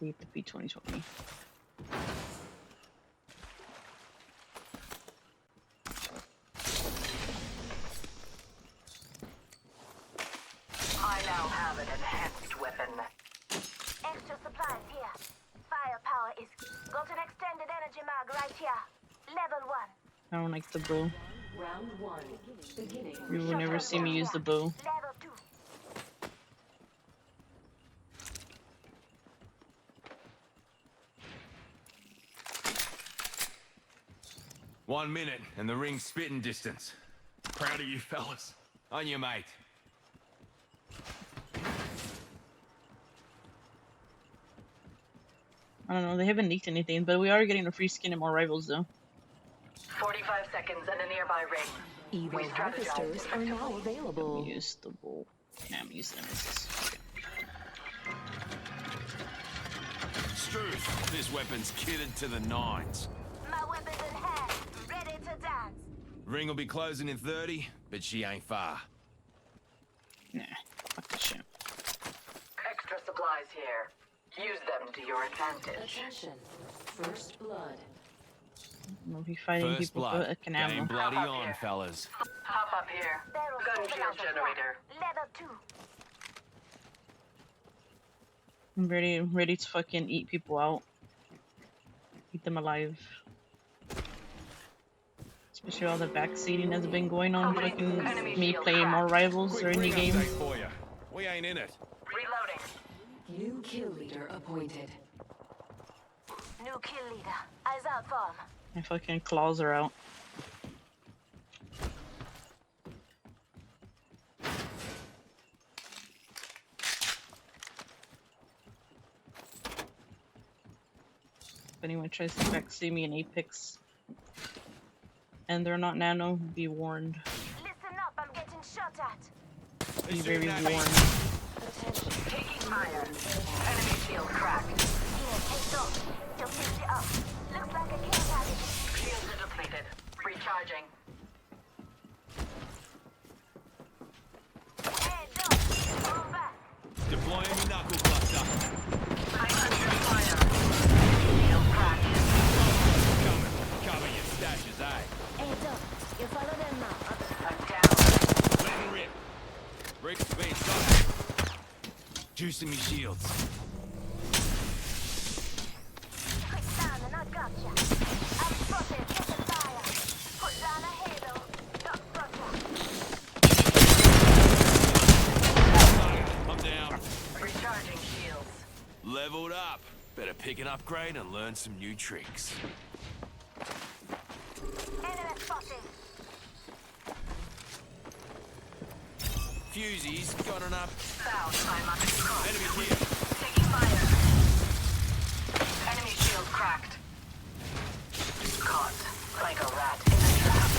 Leave the P2020. I now have an enhanced weapon. Extra supplies here. Firepower is... Got an extended energy mag right here. Level 1. I don't like the bow. Round 1. Beginning. You will never see me use the bow. Level 2. 1 minute and the ring's spitting distance. Proud of you fellas. On you, mate. I don't know, they haven't leaked anything, but we are getting a free skin and more rivals though. 45 seconds and a nearby ring. Evil harvesters are now available. Use the bow. Yeah, I'm using this. Struth, this weapon's kitted to the nines. My weapons in hand. Ready to dance. Ring will be closing in 30, but she ain't far. Nah, fuck this shit. Extra supplies here. Use them to your advantage. Attention. First blood. We'll be fighting First people blood. for a canal. Game bloody Hop up on, here. fellas. Hop up here. Gun shield generator. Level 2. I'm ready to fucking eat people out. Eat them alive. Especially all the backseating that's been going on. Fucking me playing more rivals or any Ring game. update for you. We ain't in it. Reloading. New kill leader appointed. New kill leader. Eyes out for him. My fucking claws are out. If anyone tries to backseat me in Apex and they're not nano, be warned. Listen up, I'm getting shot at. Be very warned. Taking fire. Enemy shield cracked. Hey, Doc. You'll fix it up. Looks like a care package. Shields are depleted. Recharging. Hey, Doc. Fall back. Deploying the knuckle cluster. I'm under fire. Shield cracked. Cover your stashes, eh? Hey, Doc. You follow them now. I'm down. Let it rip. Rick's been shot. Juicing me shields. Quick down and I got ya. I'm spotted. Get the fire. Put down a halo. Doc got ya. I'm down. Recharging shields. Leveled up. Better pick an upgrade and learn some new tricks. Enemy spotted. Fusy's got an up. Found my mark. Enemy here. Taking fire. Enemy shield cracked. Caught like a rat in a trap.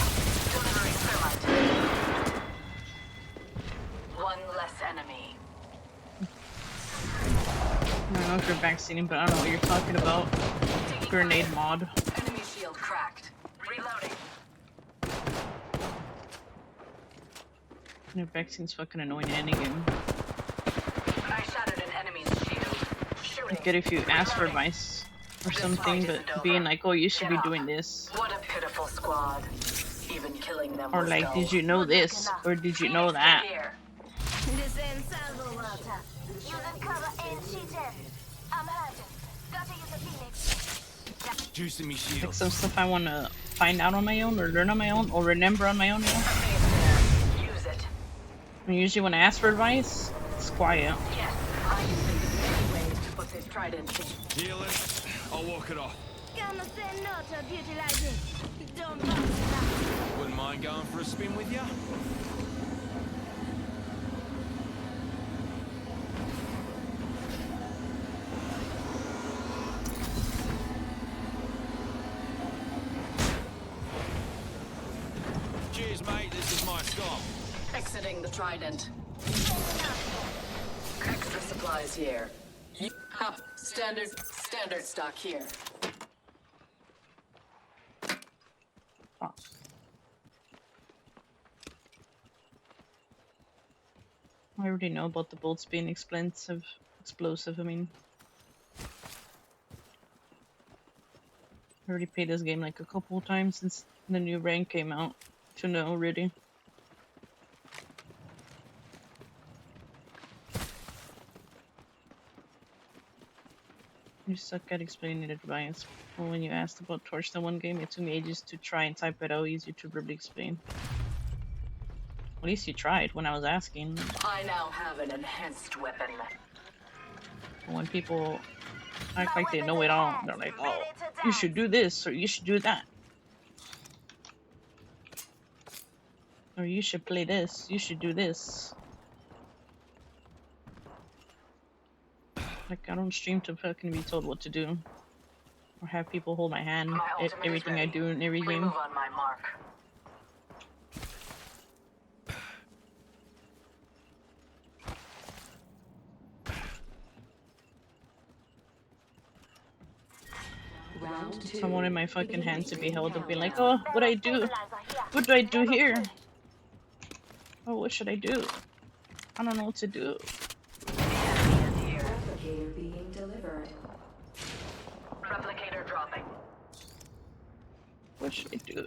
Delivering thermite. One less enemy. I don't know if you're backseating, but I don't know what you're talking about. Taking grenade mod. Enemy shield cracked. Reloading. New vaccine's fucking annoying in any game. I shattered an enemy's shield. Shooting. Good if you ask for advice or something, but being like, oh, you should be doing this. What a pitiful squad. Even killing them Or was like, dull. did you know this? Or did you know that? Here. Juicing me Like shields. some stuff I want to find out on my own, or learn on my own, or remember on my own, you know? Use it. And usually when I ask for advice, it's quiet. Yes, I can think of many ways to put this trident to Healing. I'll walk it off. Wouldn't mind going for a spin with ya? Cheers, mate. This is my stop. exiting the trident. Extra supplies here. Standard stock here. I already know about the bolts being explosive, I mean. I already played this game like a couple of times since the new rank came out to know already. You suck at explaining advice. Well, when you asked about Torch the one game, it took me ages to try and type it out easy to verbally explain. At least you tried when I was asking. I now have an enhanced weapon. When people act like they know it all, they're like, oh, you should do this, or you should do that. Or you should play this, you should do this. Like, I don't stream to fucking be told what to do. Or have people hold my hand at everything I do in every game. Move on my mark. Someone in my fucking hand to be held and be like, oh, what do I do? What do I do here? Oh, what should I do? I don't know what to do. Replicator being delivered. Replicator dropping. What should I do?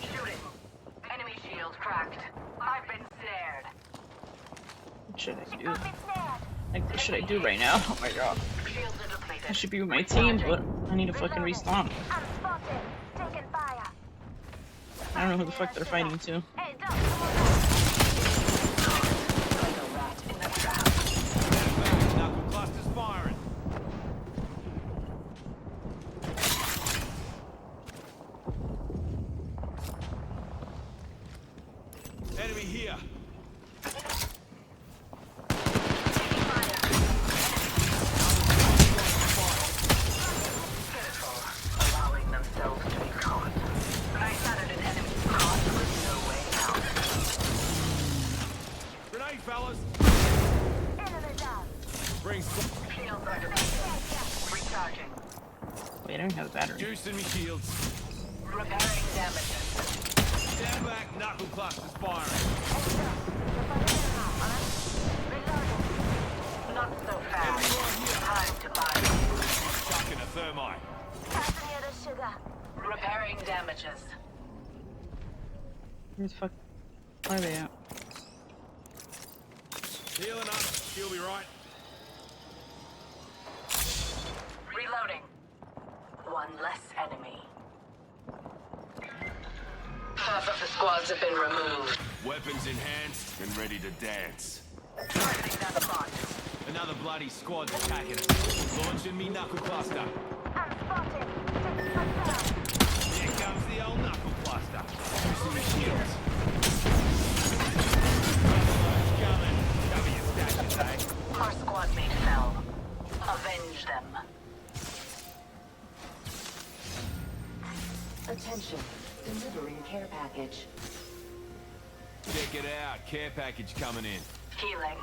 Shooting. Enemy shield cracked. I've been snared. What should I do? Like, what should I do right now? Oh my god. I should be with my team, but I need to fucking respawn. I don't know who the fuck they're fighting to. Cluster's firing. Enemy here. Allowing themselves to be caught. I shattered an enemy's cross with no way out. Grenade, fellas. Bring some. Shields are depleted. Recharging. Wait, I don't have a battery. Juicing me shields. Repairing damages. Stand back, knuckle clusters firing. Not so fast. Time to buy. Chucking a thermite. Repairing damages. Where the fuck are they at? Healing up. She'll be right. Reloading. One less enemy. Half of the squads have been removed. Weapons enhanced and ready to dance. Targeting another bot. Another bloody squad's attacking us. Launching me knuckle cluster. Here comes the old knuckle cluster. Using the shields. Coming. Cover your stashes, eh? Our squad mate fell. Avenge them. Attention. Delivering care package. Check it out. Care package coming in. Healing.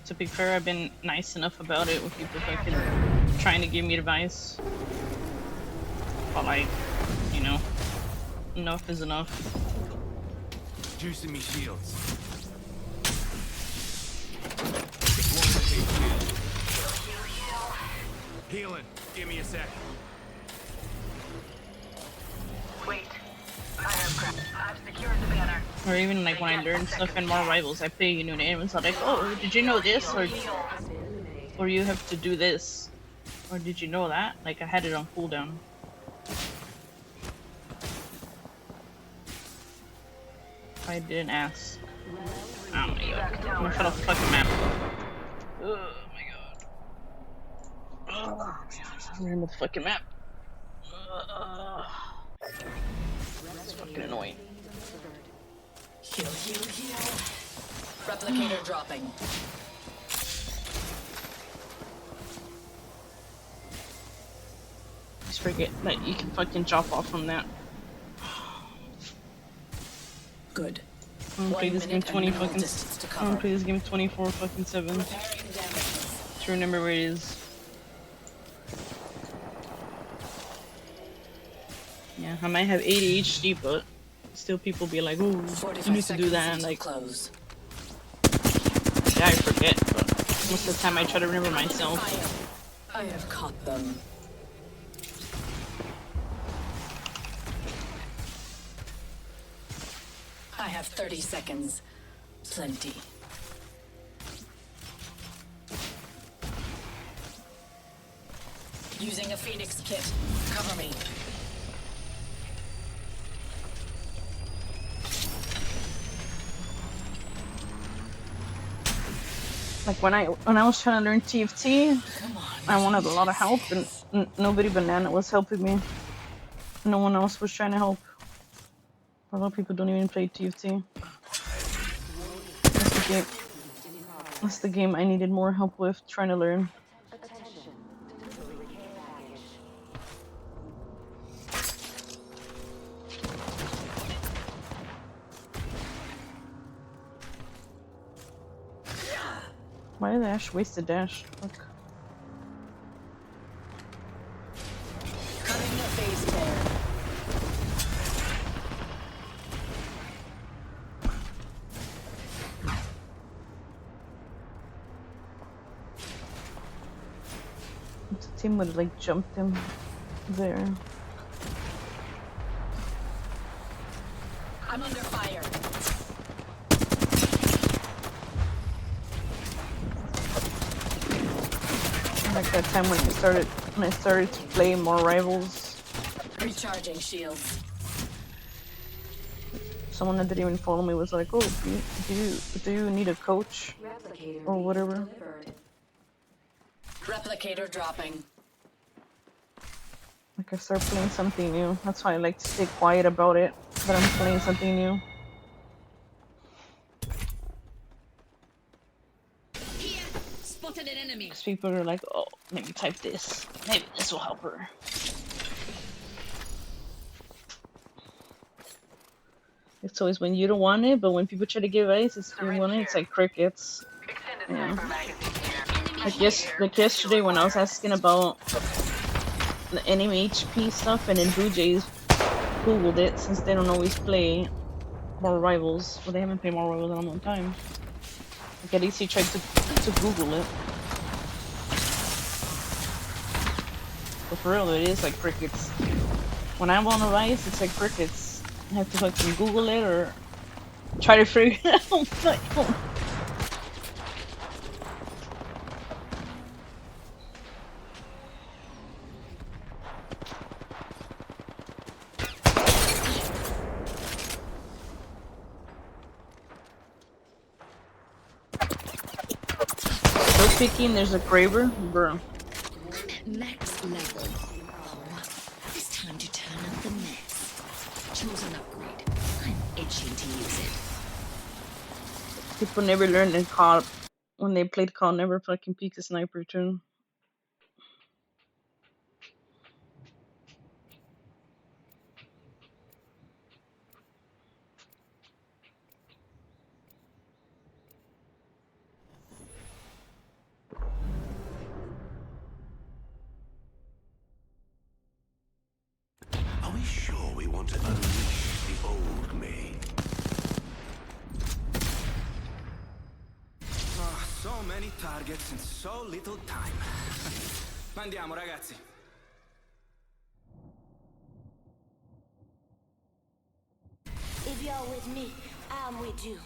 To be fair, I've been nice enough about it with people fucking trying to give me advice. But like, you know, enough is enough. Juicing me shields. Healing. Give me a sec. Wait. I have crap. I've secured the banner. Or even like when I learn stuff in more rivals, I play, you know, the enemies are like, oh, did you know this? Or you have to do this. Or did you know that? Like I had it on cooldown. I didn't ask. Oh my god. I'm gonna fill a fucking map. Oh my god. Oh my god. I'm in the fucking map. It's fucking annoying. Heal, heal, heal. Replicator dropping. Just forget that you can fucking drop off from that. Good. I'm gonna play this game 20 fucking. I'm gonna play this game 24 fucking 7. To remember where it is. Yeah, I might have ADHD, but still people be like, "Oh, you need to do that." And like, close. yeah, I forget. But most of the time, I try to remember myself. I have caught them. I have 30 seconds. Plenty. Using a Phoenix kit. Cover me. Like when I was trying to learn TFT, I wanted a lot of help, and nobody but Nana was helping me. No one else was trying to help. A lot of people don't even play TFT. That's the game. That's the game I needed more help with trying to learn. Why did Ash waste a dash? Fuck. Cutting the phase tear. The team would have like jumped him there. I'm under fire. Like that time when I started to play more rivals. Recharging shields. Someone that didn't even follow me was like, "Oh, do you need a coach or whatever?" Replicator dropping. Like I start playing something new. That's why I like to stay quiet about it. But I'm playing something new. Spotted an enemy. Because people are like, "Oh, maybe type this. Maybe this will help her." It's always when you don't want it, but when people try to give advice, it's you want it. It's like crickets. Yeah. Like yesterday when I was asking about the enemy HP stuff, and then Blue Jays googled it since they don't always play more rivals. Well, they haven't played more rivals in a long time. Like at least he tried to Google it. But for real, it is like crickets. When I want advice, it's like crickets. I have to fucking Google it or try to figure it out on my own. So speaking, there's a Graver, bro. Next level. It's time to turn up the mess. Choose an upgrade. I'm itching to use it. People never learned in COD. When they played COD, never fucking peeked a sniper too. We want to unleash the old me. Oh, so many targets in so little time. Andiamo, ragazzi. If you're with me, I'm with you.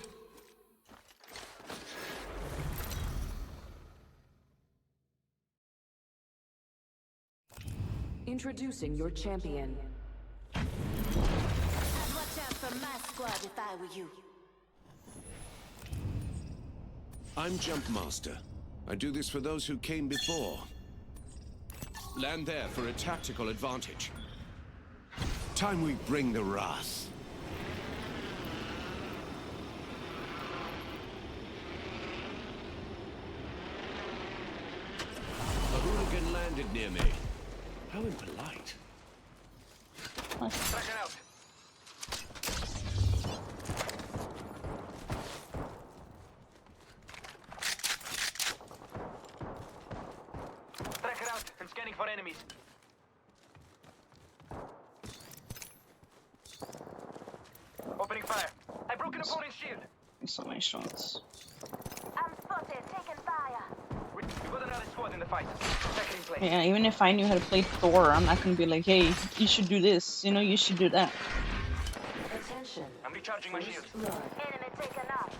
Introducing your champion. I'd watch out for my squad if I were you. I'm Jump Master. I do this for those who came before. Land there for a tactical advantage. Time we bring the wrath. A hooligan landed near me. How impolite. Track it out. Track it out. I'm scanning for enemies. Opening fire. I broke an opponent's shield. I saw my shots. I'm spotted, taking fire. We got another squad in the fight. Second in place. Yeah, even if I knew how to play Thor, I'm not gonna be like, hey, you should do this, you know, you should do that. Attention. I'm recharging my shield. Enemy taken out.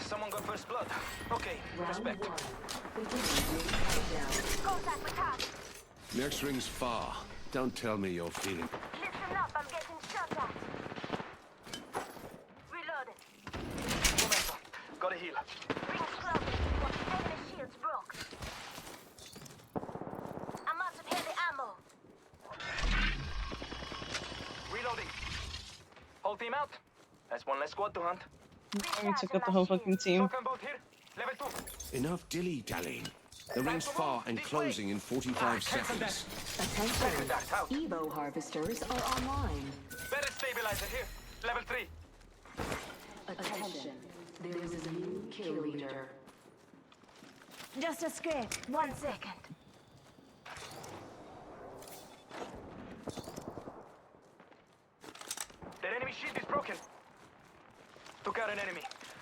Someone got first blood. Okay, Round respect. 1. Beginning ring countdown. Contact with target. Next ring's far. Don't tell me you're feeling. Listen up, I'm getting shot at. Reloaded. Momentum. Gotta heal. Rings closing. Enemy shields broke. I'm out of heavy ammo. Reloading. Whole team out. That's one less squad to hunt. We took out the whole fucking team. Shotgun bolt here. Level 2. Enough dilly-dallying. The ring's far and closing in 45 seconds. Attention. Evo harvesters are online. Better stabilizer here. Level 3. Attention. There is a new kill leader. Just a scrape. 1 second. Their enemy shield is broken. Took out an enemy.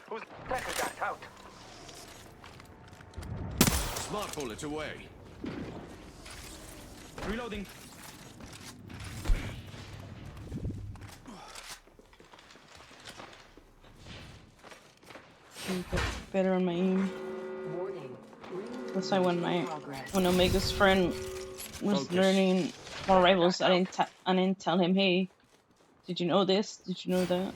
Who's tracker dart out? Smart bullet away. Reloading. Get better on my aim. Warning. That's why when Omega's friend was learning more rivals, I didn't tell him, hey, did you know this? Did you know that?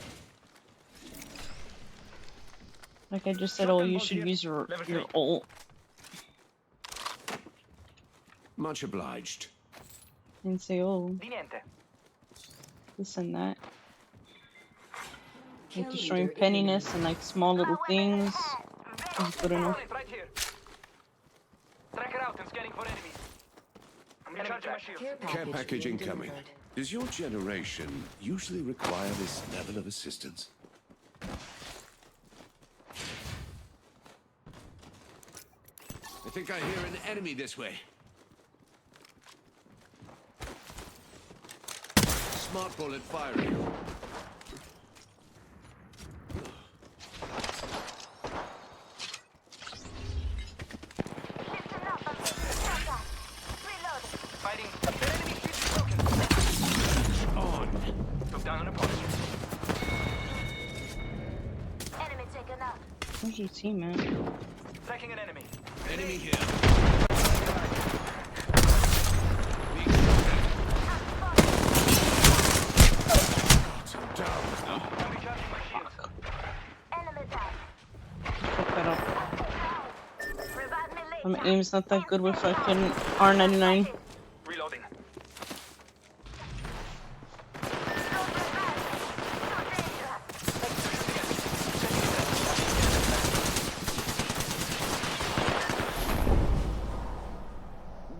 Like I just said, oh, you should use your ult. Much obliged. And say, oh, this and that. Like destroying pettiness and like small little things is good enough. Right here. Tracker out. I'm scanning for enemies. I'm recharging my shield. Care package incoming. Does your generation usually require this level of assistance? I think I hear an enemy this way. Smart bullet firing. Listen up, I'm getting shot at. Reloaded. Fighting. Their enemy shield is broken. On. Took down an opponent. Enemy taken out. Where's your team, man? Tracking an enemy. Enemy here. I'm recharging my shields. Enemy down. Fuck that up. Revive me later. My aim's not that good with fucking R99. Reloading.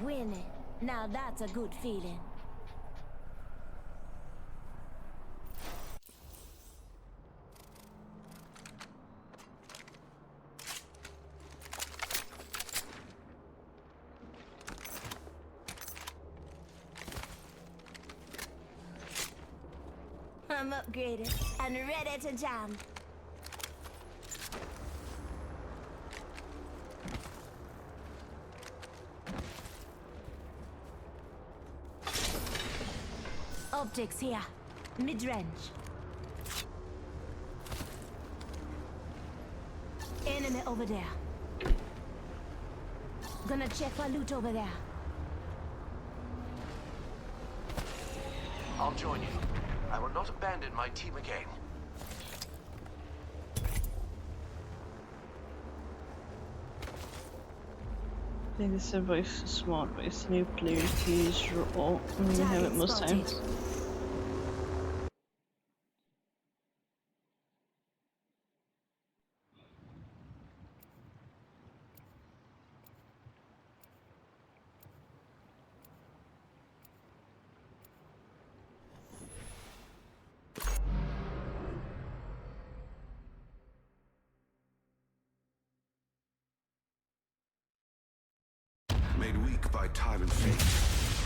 Winning. Now that's a good feeling. I'm upgraded and ready to jam. Optics here. Mid-range. Enemy over there. Gonna check my loot over there. I'll join you. I will not abandon my team again. I think this advice is smart, but it's new player to use your ult when you have it most times. Made weak by time and fate,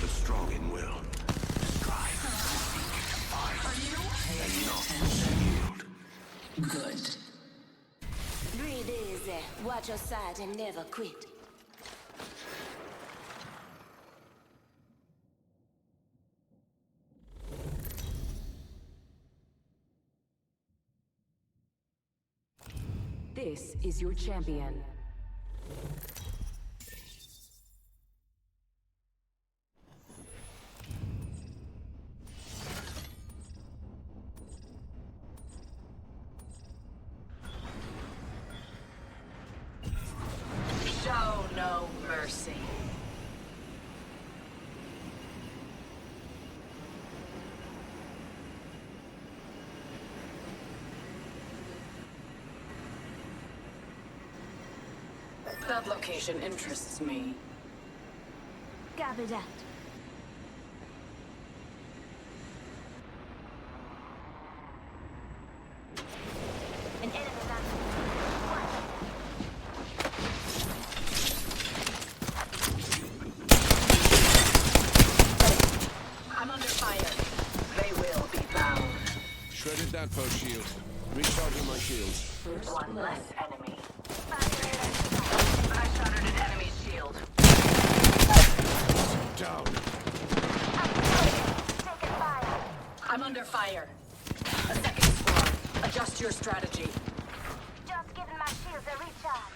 but strong in will. Strive, fight, and not yield. Good. Breathe easy. Watch your side and never quit. This is your champion. Show no mercy. That location interests me. Copy that. An enemy I'm under fire. They will be bound. Shredded that foe shield. Recharging my shields. One less enemy. I shattered an enemy's shield. Down. I'm under fire. A second squad. Adjust your strategy. Just giving my shields a recharge.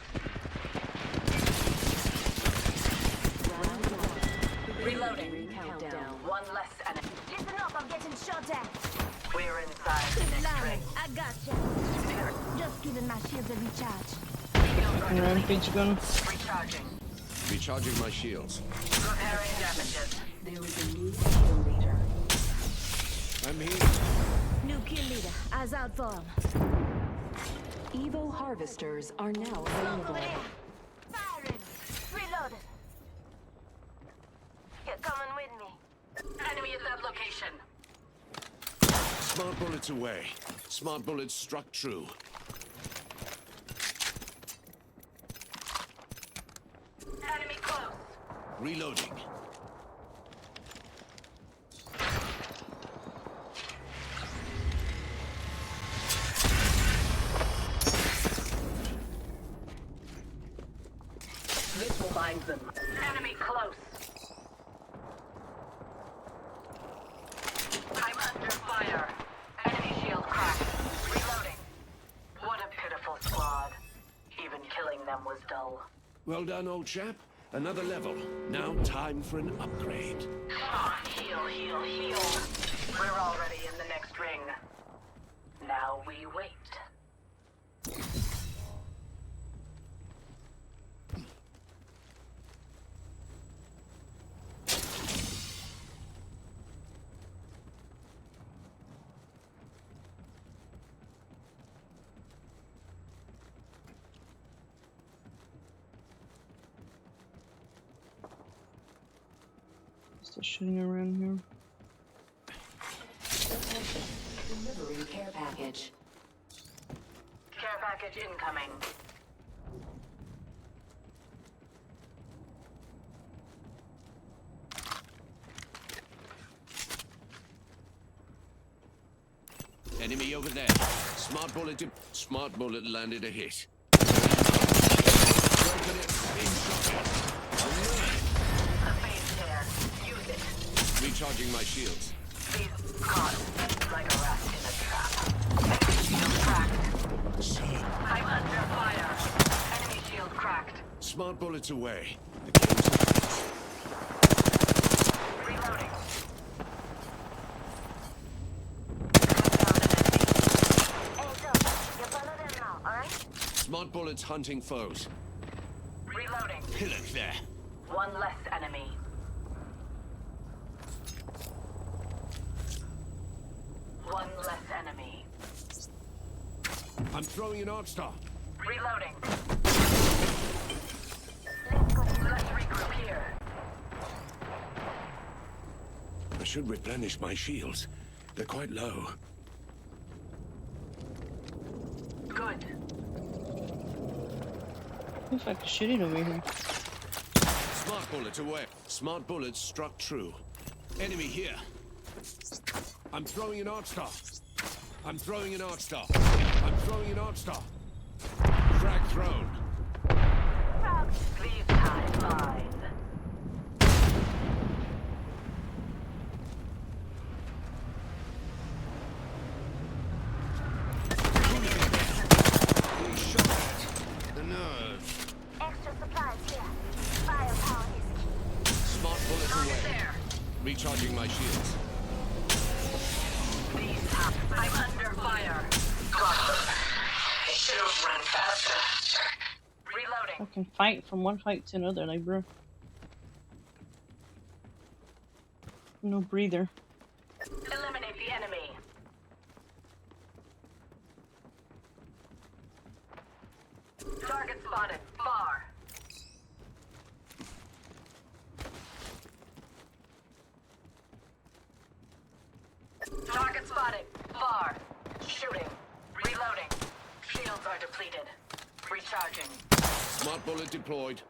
Reloading. Countdown. One less enemy. Listen up, I'm getting shot at. We're inside the next Lying. ring. I gotcha. Just giving my shields a recharge. Rampage gun. Recharging. Recharging my shields. Repairing damages. There is a new kill leader. I'm here. New kill leader. Eyes out for him. Evo harvesters are now available. Over there. Firing. Reloaded. You're coming with me. Enemy at that location. Smart bullets away. Smart bullets struck true. Enemy close. Reloading. This will bind them. Enemy close. I'm under fire. Enemy shield cracked. Reloading. What a pitiful squad. Even killing them was dull. Well done, old chap. Another level. Now time for an upgrade. Come on, heal, heal, heal. We're already in the next ring. Now we wait. Still shooting around here. Delivering care package. Care package incoming. Enemy over there. Smart bullet landed a hit. Recharging my shields. These caught like a rat in a trap. Enemy shield cracked. Sir. I'm under fire. Enemy shield cracked. Smart bullets away. Reloading. Smart bullets hunting foes. Reloading. Pillock there. One less enemy. One less enemy. I'm throwing an arc star. Reloading. Let's regroup here. I should replenish my shields. They're quite low. Good. Looks like a shooting over here. Smart bullets away. Smart bullets struck true. Enemy here. I'm throwing an arc star. I'm throwing an arc star. I'm throwing an arc star. Frag thrown. These times mine. Shot at. The nerve. Extra supplies here. Firepower is key. Smart bullets away. Recharging my shields. I'm under fire. I should have run faster. Reloading. Fucking fight from one fight to another, like, bro. No breather. Eliminate the enemy. Target spotted. Far. Target spotted. Far. Shooting. Reloading. Shields are depleted. Recharging. Smart bullet deployed.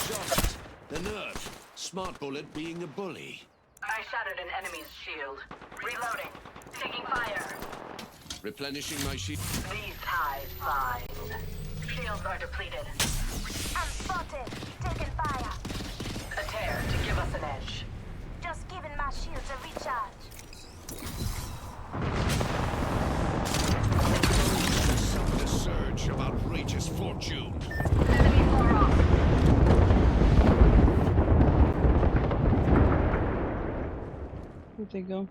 Shot. The nerve. Smart bullet being a bully. I shattered an enemy's shield. Reloading. Taking fire. Replenishing my shield. These ties mine. Shields are depleted. I'm spotted. Taking fire. A tear to give us an edge. Just giving my shields a recharge. The surge of outrageous fortune. Enemy far off. Where'd they go?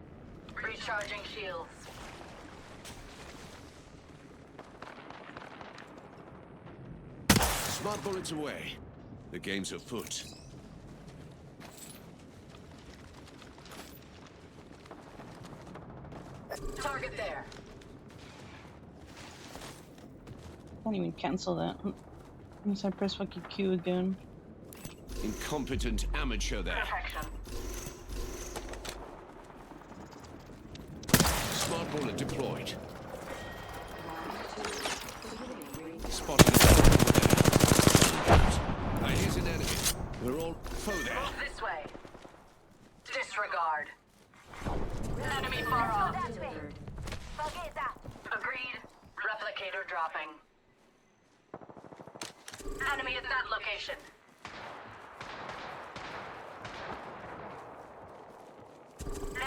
Recharging shields. Smart bullets away. The game's afoot. Target there. Can't even cancel that. Unless I press fucking Q again. Incompetent amateur there. Perfection. Smart bullet deployed. Spotted there. Here's an enemy. We're all foe there. Move this way. Disregard. Enemy far off. Forget that. Agreed. Replicator dropping. Enemy at that location.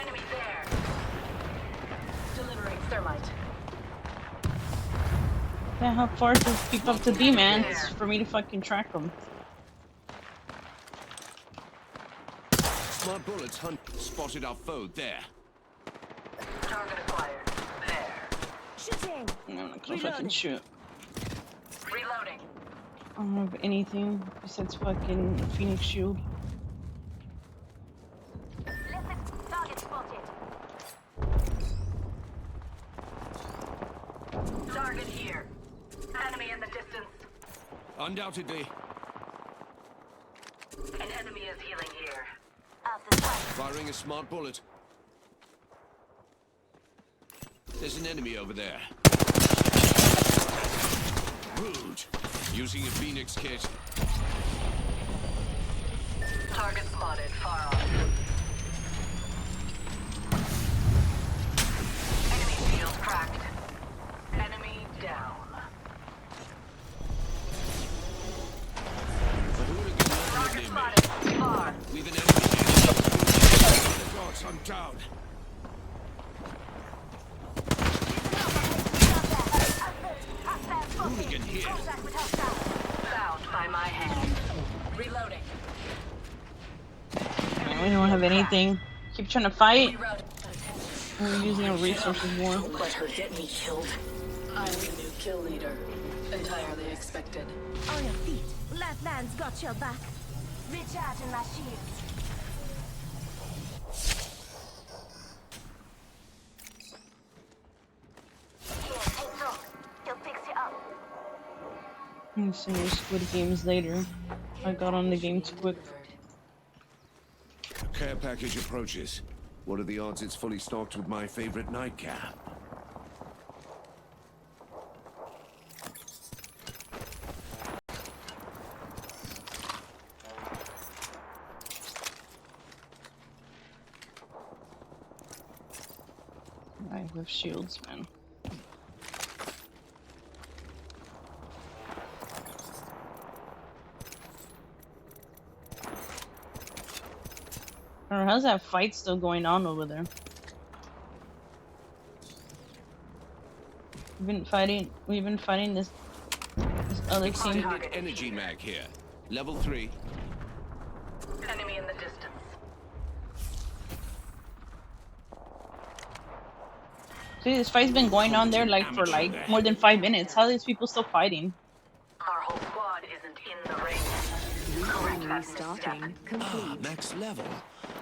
Enemy there. Delivering thermite. Yeah, how far to keep up to D, man? It's for me to fucking track them. Smart bullets hunt. Spotted our foe there. Target acquired. There. Shooting. I'm not gonna fucking shoot. Reloading. I don't have anything besides fucking Phoenix Shield. Target spotted. Target here. Enemy in the distance. Undoubtedly. An enemy is healing here. Firing a smart bullet. There's an enemy over there. Rude. Using a Phoenix kit. Target spotted. Far off. I'm down. Hooligan here. Found by my hand. Reloading. We don't have anything. Keep trying to fight. We're using our resources more. Don't let her get me killed. I'm the new kill leader. Entirely expected. On your feet. Left land's got your back. Recharging my shields. He'll fix you up. I'm seeing your Squid Games later. I got on the game too quick. A care package approaches. What are the odds it's fully stocked with my favorite nightcap? I have shields, man. Or how's that fight still going on over there? We've been fighting this other team. Extended energy mag here. Level 3. Enemy in the distance. See, this fight's been going on there like for like more than 5 minutes. How are these people still fighting? Our whole squad isn't in the ring. Correct that step. Ah, max level.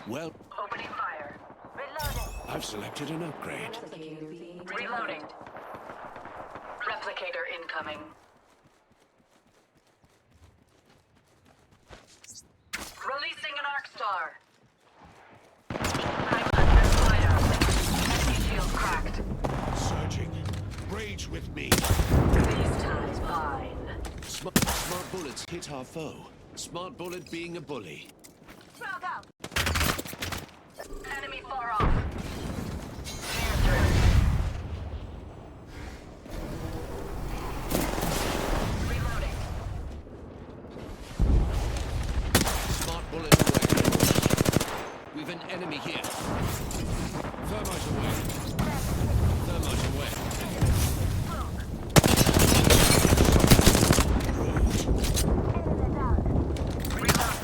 Well, Opening fire. Reloading. I've selected an upgrade. Reloading. Replicator incoming. Releasing an arc star. I'm under fire. Enemy shield cracked. Surging. Rage with me. These times mine. Smart bullets hit our foe. Smart bullet being a bully. Frog out. Enemy far off. Near through. Reloading. Smart bullet away. We've an enemy here. Thermite away. Thermite away.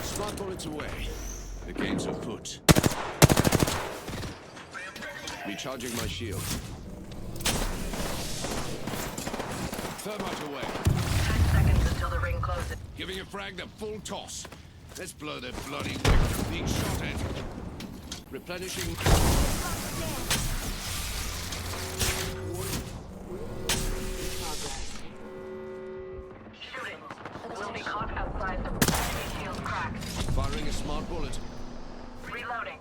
Smart bullets away. The game's afoot. Recharging my shield. Thermite away. 10 seconds until the ring closes. Giving a frag the full toss. Let's blow their bloody wick from being shot at. Replenishing. Shooting. Will be caught outside the enemy shield cracked. Firing a smart bullet. Reloading.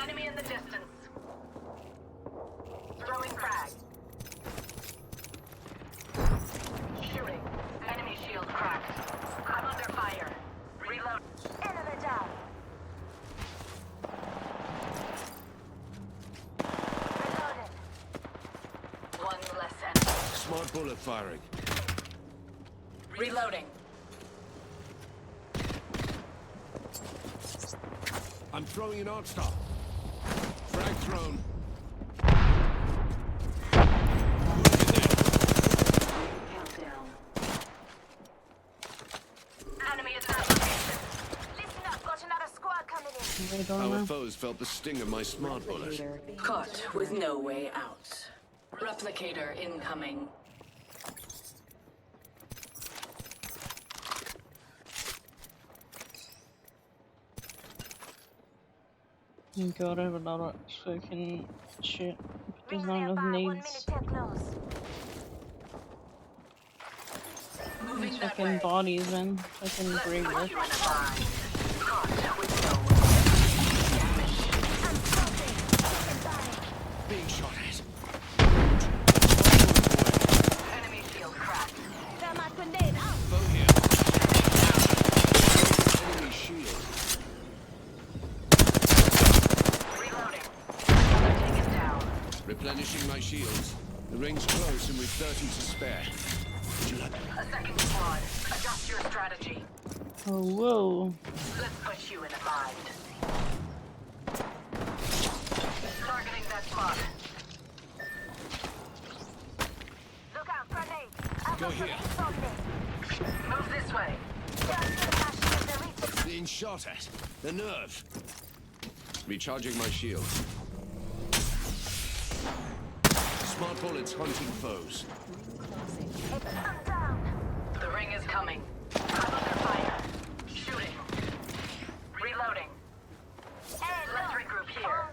Enemy in the distance. Throwing frag. Shooting. Enemy shield cracked. I'm under fire. Reload. Enemy down. Reloaded. One less enemy. Smart bullet firing. Reloading. I'm throwing an arc star. Frag thrown. Countdown. Enemy is at location. Listen up. Got another squad coming in. Our foes felt the sting of my smart bullet. Caught with no way out. Replicator incoming. God, I have a lot of fucking shit. There's not enough 1 minute nades. till close. These fucking bodies, man. Fucking great work. You in a bind. Caught with no Being shot at. enemy shield cracked. Thermite grenade out. Foe here. Enemy shield. Reloading. Another taken down. Replenishing my shields. The ring's close and with 30 to spare. Would you like? A second squad. Adjust your strategy. Oh, whoa. Let's put you in a bind. Targeting that spot. Look out, grenade. Go here. Move this way. Being shot at. The nerve. Recharging my shield. Smart bullets hunting foes. The ring is coming. I'm under fire. Shooting. Reloading. Let's regroup here.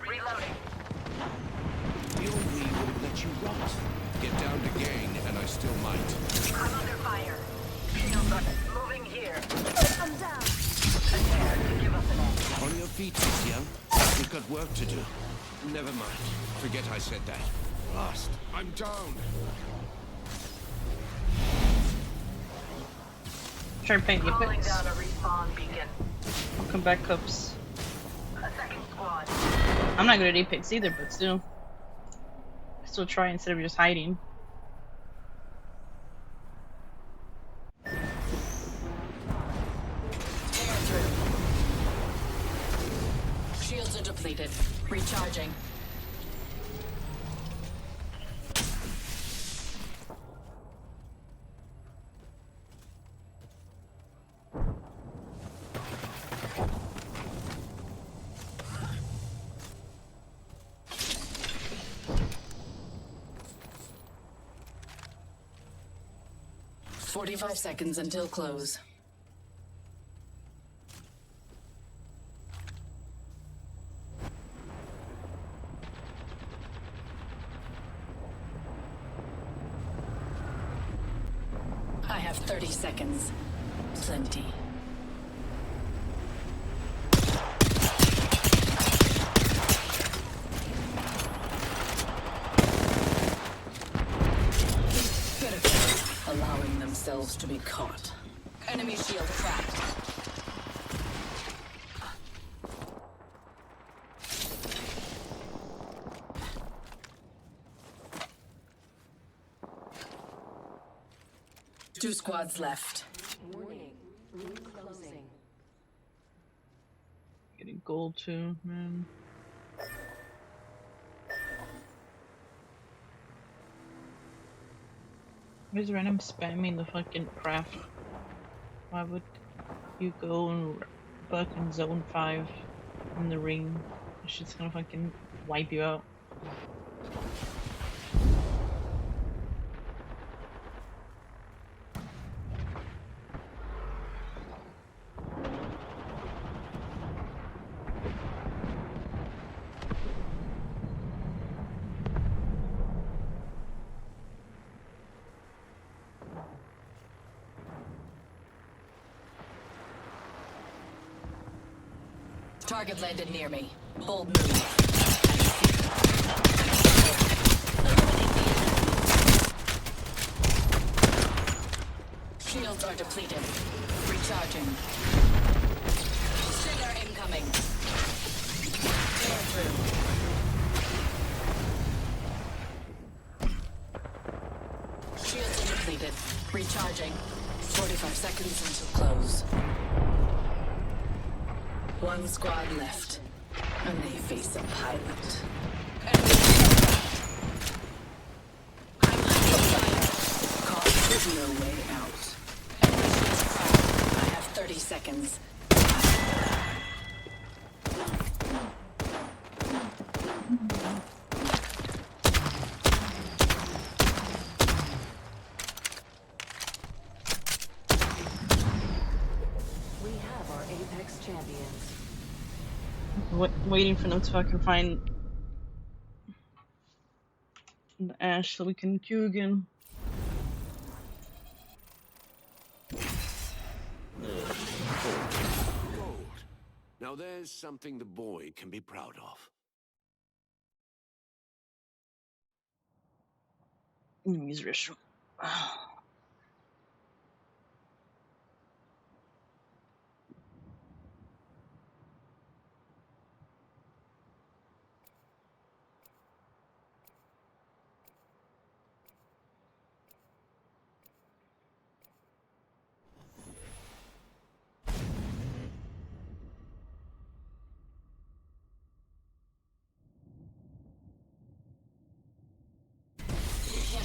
Reloading. The old me would have let you rot. Get down to gang, and I still might. I'm under fire. Shields up. Moving here. I'm down. Attack. Give us an edge. On your feet, young. We've got work to do. Never mind. Forget I said that. Lost. I'm down. Try to paint the Calling picks. down a respawn beacon. I'll come back, Cups. A second squad. I'm not good at Apex either, but still. Still try instead of just hiding. Shields are depleted. Recharging. "45 seconds until close." I have 30 seconds. Plenty. Pitiful, allowing themselves to be caught. Enemy shield cracked. Two squads left. Warning. Ring closing. Getting gold too, man. Where's random spamming the fucking craft? Why would you go and fucking zone 5 in the ring? That shit's gonna fucking wipe you out. Target landed near me. Bold move. Shields are depleted. Recharging. Stinger incoming. Tear through. Shields are depleted. Recharging. 45 seconds until close. One squad left, and they face a pilot. I'm under fire. Caught with no way out. I have 30 seconds. We have our Apex champions. Waiting for them to fucking find the ash so we can queue again. Gold. Now there's something the boy can be proud of. Use restroom.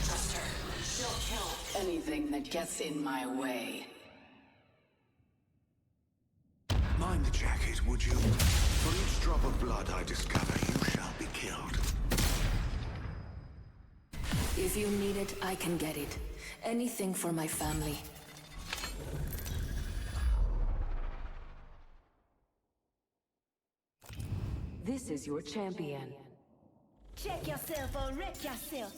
trust her. She'll kill anything that gets in my way. Mind the jacket, would you? For each drop of blood I discover, you shall be killed. If you need it, I can get it. Anything for my family. This is your champion. Check yourself or wreck yourself.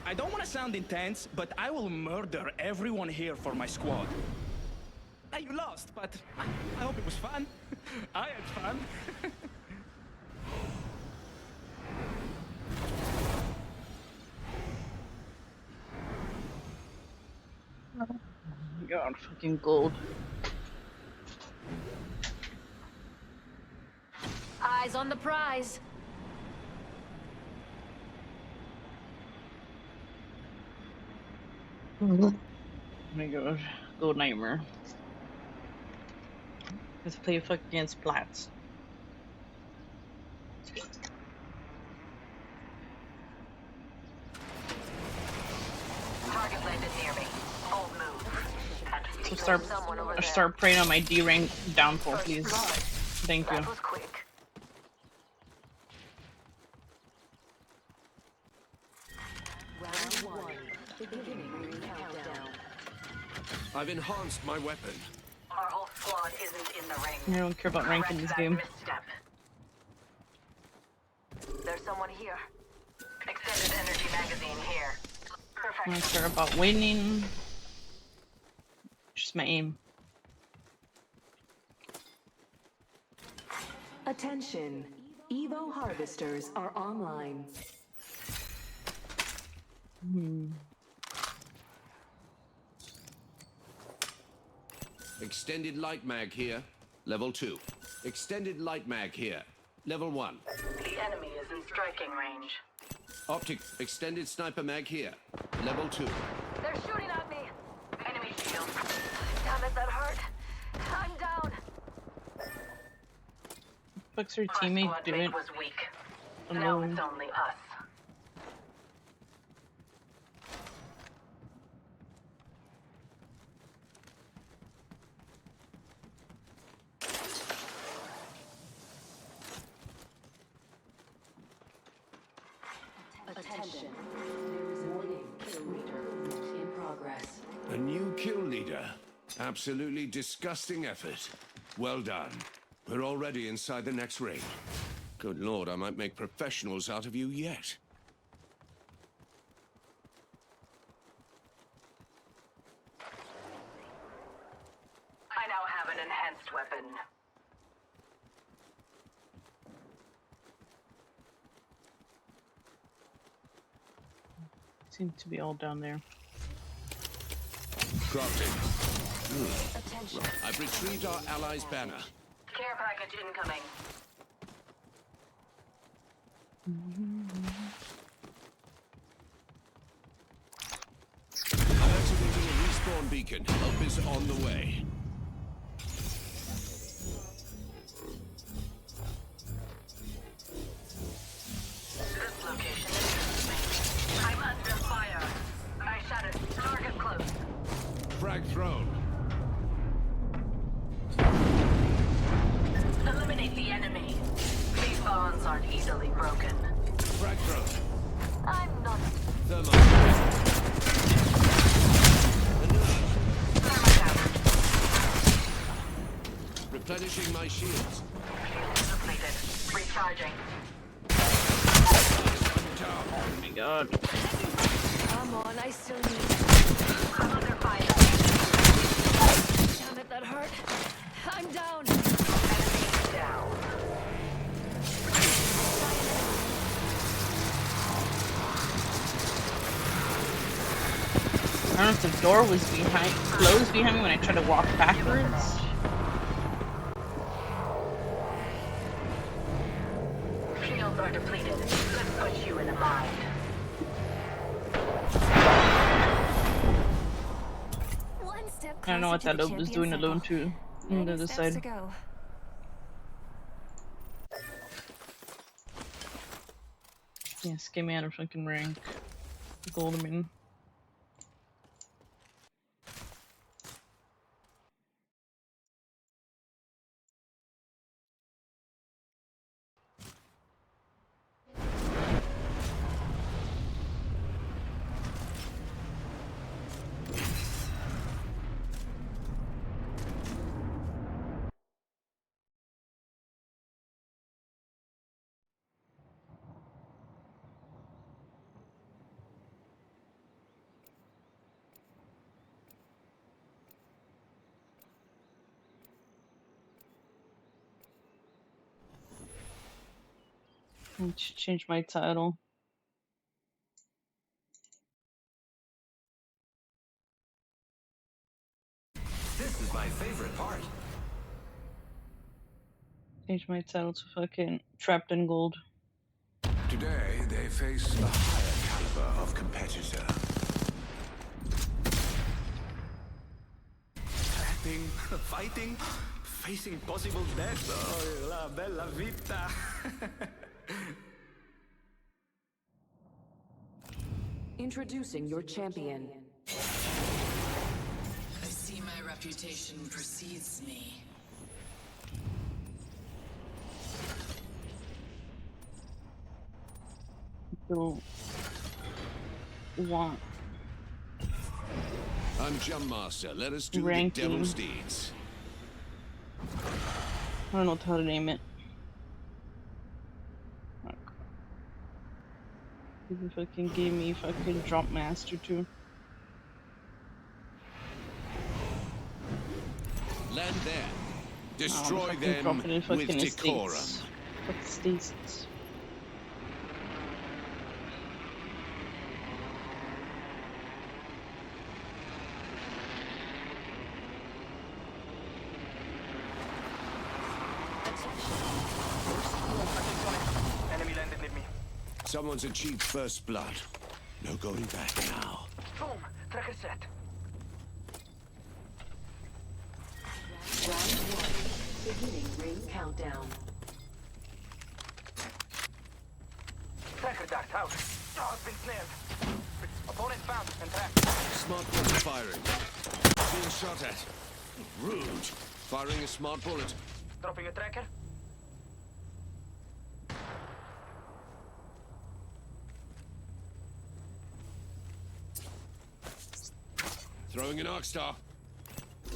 I don't want to sound intense, but I will murder everyone here for my squad. You lost, but I hope it was fun. I had fun. God, fucking gold. Eyes on the prize. Oh my god, gold nightmare. Let's play fuck against Plats. Target landed near me. Bold move. So start praying on my D rank downfall, please. Thank you. That was quick. Round 1. Beginning ring countdown. I've enhanced my weapon. Our whole squad isn't in the ring. I don't care about rank in this game. Misstep. There's someone here. Extended energy magazine here. I don't care about winning. Just my aim. Attention. Evo harvesters are online. Extended light mag here. Level 2. Extended light mag here. Level 1. The enemy is in striking range. Optic extended sniper mag here. Level 2. They're shooting at me. Enemy shield. Damn it, that hurt. I'm down. What's her teammate doing? Was weak. Alone. Now it's only us. Attention. There is a warning. Kill leader in progress. A new kill leader. Absolutely disgusting effort. Well done. We're already inside the next ring. Good lord, I might make professionals out of you yet. I now have an enhanced weapon. Seem to be all down there. Crafting. Attention. I've retrieved our allies' banner. Care package incoming. I'm activating a respawn beacon. Help is on the way. This location interests me. I'm under fire. I shot it. Target close. Frag thrown. Eliminate the enemy. These bonds aren't easily broken. Frag thrown. I'm not. Thermite. Replenishing my shields. Shields depleted. Recharging. Oh my god. Come on, I still need. I'm under fire. Damn it, that hurt. I'm down. Enemy down. I don't know if the door was closed behind me when I tried to walk backwards. Shields are depleted. Let's put you in a bind. I don't know what that loop was doing alone too. On the other side. Yes, get me out of fucking rank. Gold, I mean. I need to change my title. This is my favorite part. Change my title to fucking Trapped in Gold. Today, they face a higher caliber of competitor. Trapping, fighting, facing possible death. Oh, la bella vita. Introducing your champion. I see my reputation precedes me. Don't want I'm Jump Master. Let us do ranking. the devil's deeds. I don't know how to name it. You fucking gave me fucking Jump Master too. Land there. Destroy fucking them drop it in with fucking decorum. estates. What estates? Enemy landed near me. Someone's achieved first blood. No going back now. Boom! Tracker set. Round 1. Beginning ring countdown. Tracker dart out. Oh, it's been snared. Opponent found and tracked. Smart bullet firing. Being shot at. Rude. Firing a smart bullet. Dropping a tracker. Throwing an arc star.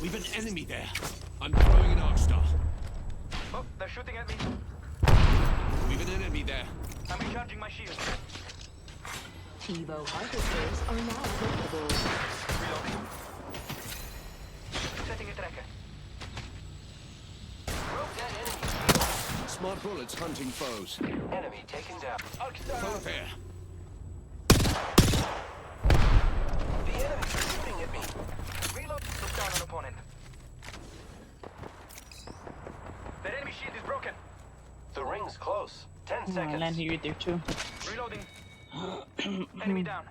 We've an enemy there. I'm throwing an arc star. Oh, they're shooting at me. We've an enemy there. I'm recharging my shield. Evo harvesters are now available. Reloading. Setting a tracker. Broke that enemy. Smart bullets hunting foes. Enemy taken down. Arc star. Foe there. The enemy's shooting at me. Reload. Took down an opponent. That enemy shield is broken. The ring's close. 10 I seconds. land here there too. Reloading. Enemy down.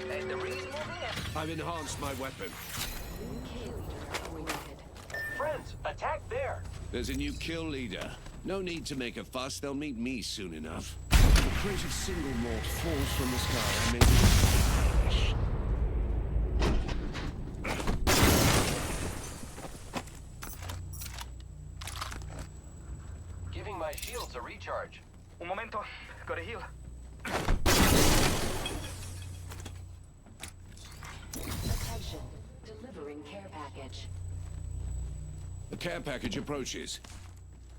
Hey, the ring's moving in. I've enhanced my weapon. Friends, attack there. There's a new kill leader. No need to make a fuss. They'll meet me soon enough. The crate of single malt falls from the sky. I made it stylish. Giving my shields a recharge. Un momento. Gotta heal. Attention. Delivering care package. The care package approaches.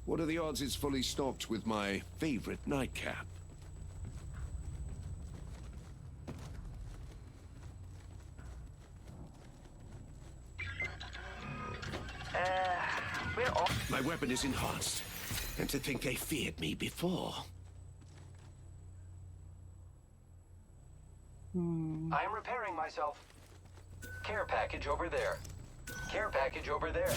What are the odds it's fully stocked with my favorite nightcap? We're off. My weapon is enhanced. And to think they feared me before. I'm repairing myself. Care package over there. Care package over there.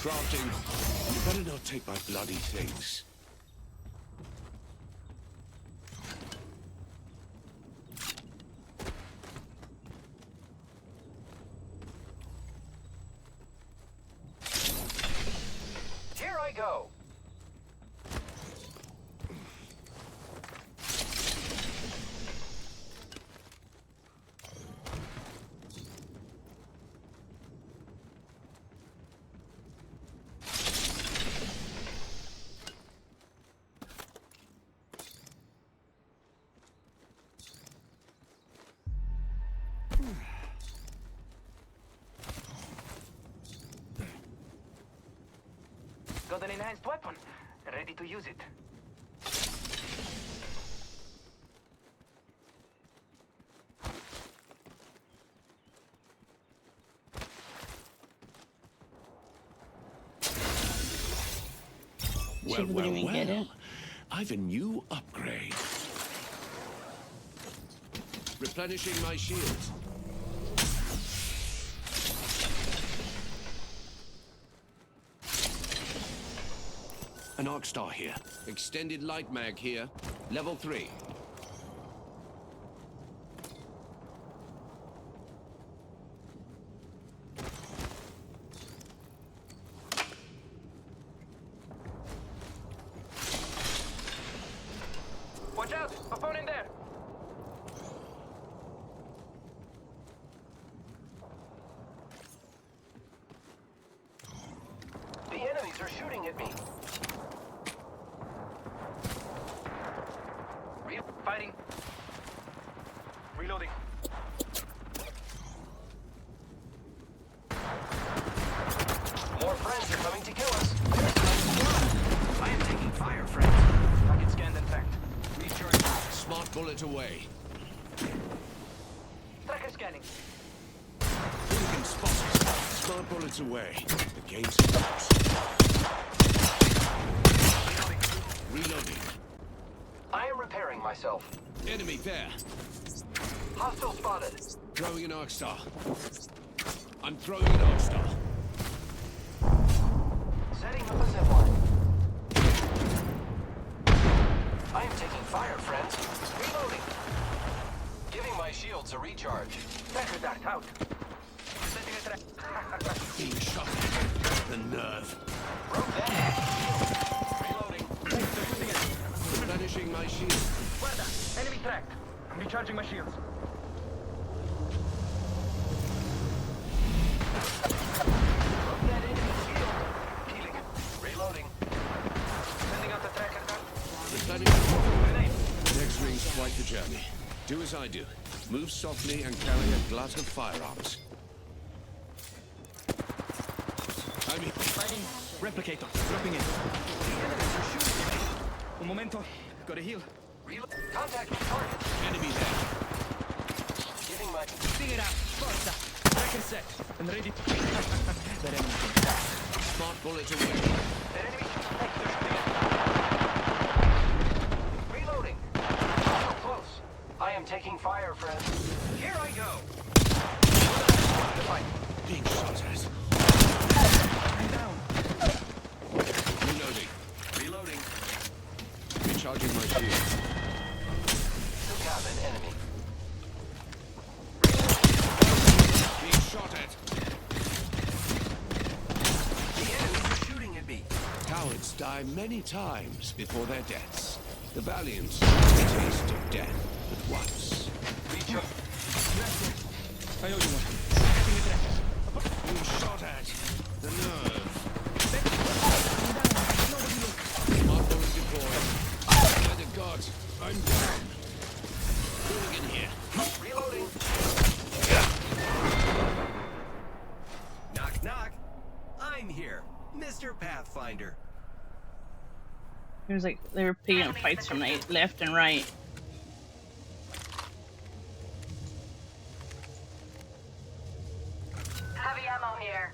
Crafting. You better not take my bloody things. Here I go. Got an enhanced weapon. Ready to use it. Well, She wouldn't even get it. I've a new upgrade. Replenishing my shields. An arc star here. Extended light mag here. Level 3. Watch out! Opponent there! The enemies are shooting at me. Fighting. Reloading. More friends are coming to kill us. I am taking fire, friend. Target scanned and tracked. Recharge. Smart bullet away. Tracker scanning. Hooligan spotted. Smart bullets away. The game's close. Reloading. I am repairing myself. Enemy there. Hostile spotted. Throwing an arc star. I'm throwing an arc star. Setting up a zipline. I am taking fire, friends. Reloading. Giving my shields a recharge. Tracker dart out. Setting a trap. Being shot. The nerve. Broke that. Reloading. Replenishing my shield. Guarda! Enemy tracked. I'm recharging my shields. Broke that enemy shield. Healing. Reloading. Sending out the tracker dart. Replenishing. Next ring's quite the journey. Do as I do. Move softly and carry a glut of firearms. I'm here. Fighting. Replicator. Dropping in. Un momento. Gotta heal. Contact with target. Enemy there. Giving my... Figure out. Forza. Tracker set. And ready to... That enemy can die. Smart bullet away. That enemy... Reloading. So close. I am taking fire, friends. Here I go. Being shot at. I'm down. Reloading. Reloading. Recharging my shield. Took out an enemy. Being shot at. The enemies are shooting at me. Cowards die many times before their deaths. The valiant taste of death at once. Recharge. I owe you one. Setting a trap. Being shot at. The nerve. Smart bullet deployed. By the gods, I'm down. Hooligan here. Reloading. Knock, knock. I'm here, Mr. Pathfinder. It was like they were picking up fights from left and right. Heavy ammo here.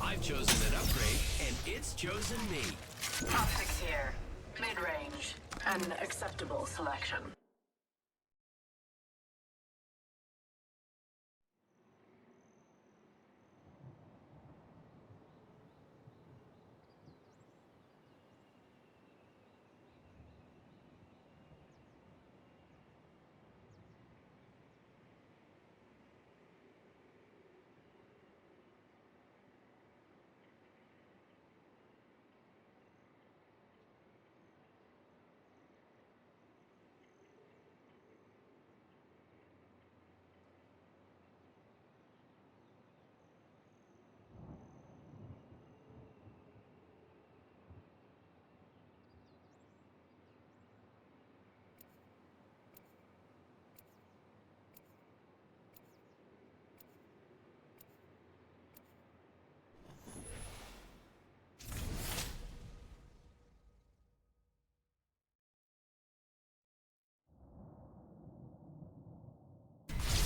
I've chosen an upgrade, and it's chosen me. Optics here. Mid-range. An acceptable selection.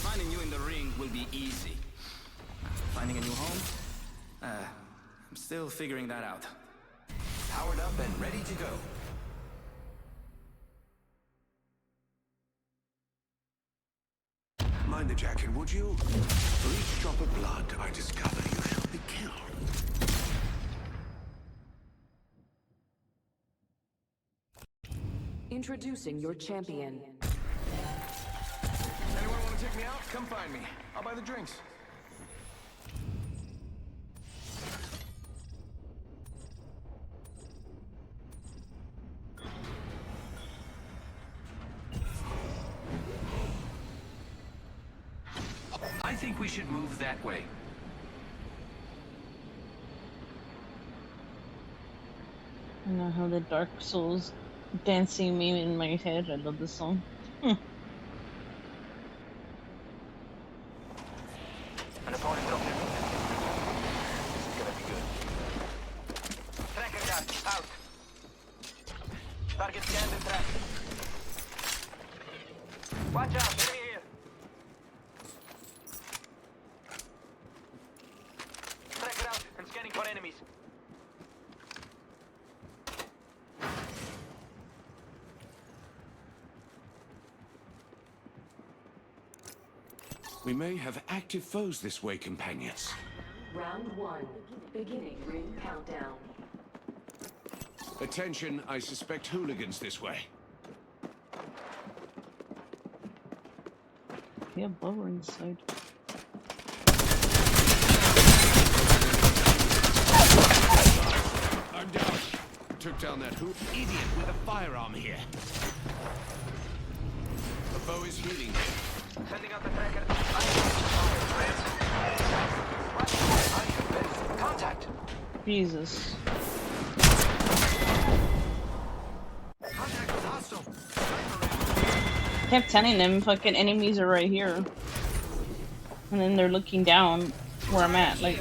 Finding you in the ring will be easy. Finding a new home? I'm still figuring that out. Powered up and ready to go. Mind the jacket, would you? For each drop of blood I discover, you shall be killed. Introducing your champion. Anyone want to take me out? Come find me. I'll buy the drinks. I think we should move that way. I know how the Dark Souls dancing meme in my head. I love this song. An opponent dropped in. This is gonna be good. Tracker gun, out. Target scanned and tracked. Watch out, enemy here. Tracker out and scanning for enemies. We may have active foes this way, companions. Round 1. Beginning ring countdown. Attention, I suspect hooligans this way. Yeah, blower inside. I'm down. Took down that idiot with a firearm here. The foe is healing here. Sending out the tracker. Contact. Jesus. Contact with hostile. Kept telling them fucking enemies are right here. And then they're looking down where I'm at, like.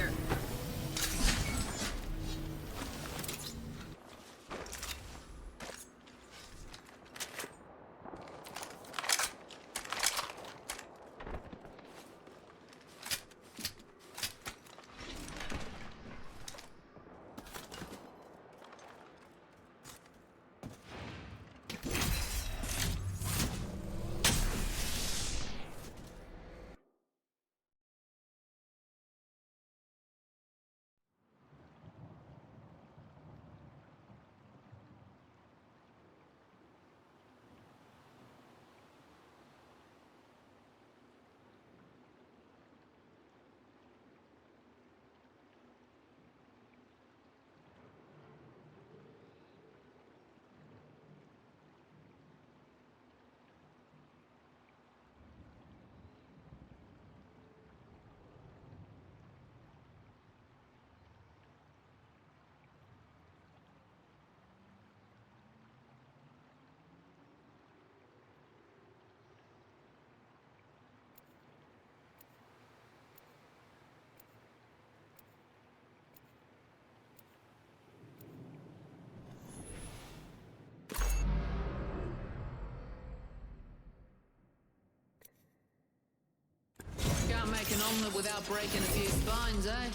Can't make an omelette without breaking a few spines, eh?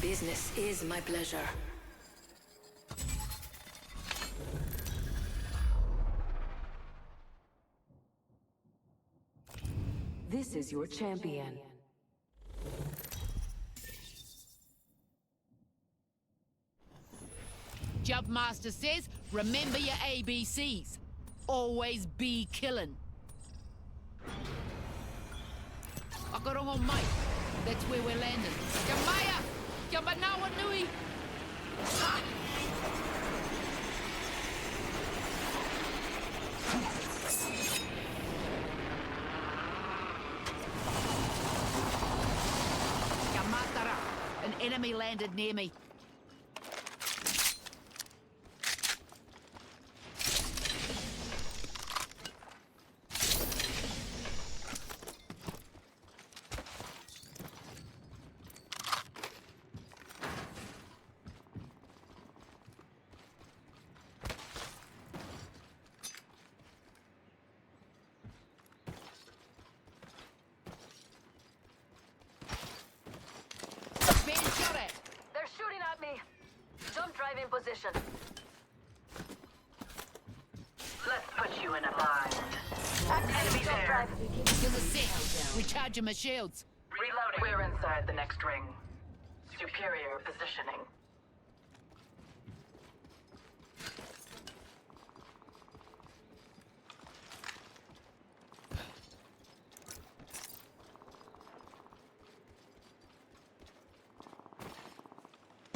Business is my pleasure. This is your champion. Jumpmaster says, remember your ABCs. Always be killing. Whakarongo mai. That's where we're landing. Kia maia! Kia manawa nui! Ha! Kia matara! An enemy landed near me. They're shooting at me. Jump drive in position. Let's put you in a bind. Enemy Jump there. drive. Give a sec. Recharging my shields. Reloading. We're inside the next ring. Superior positioning.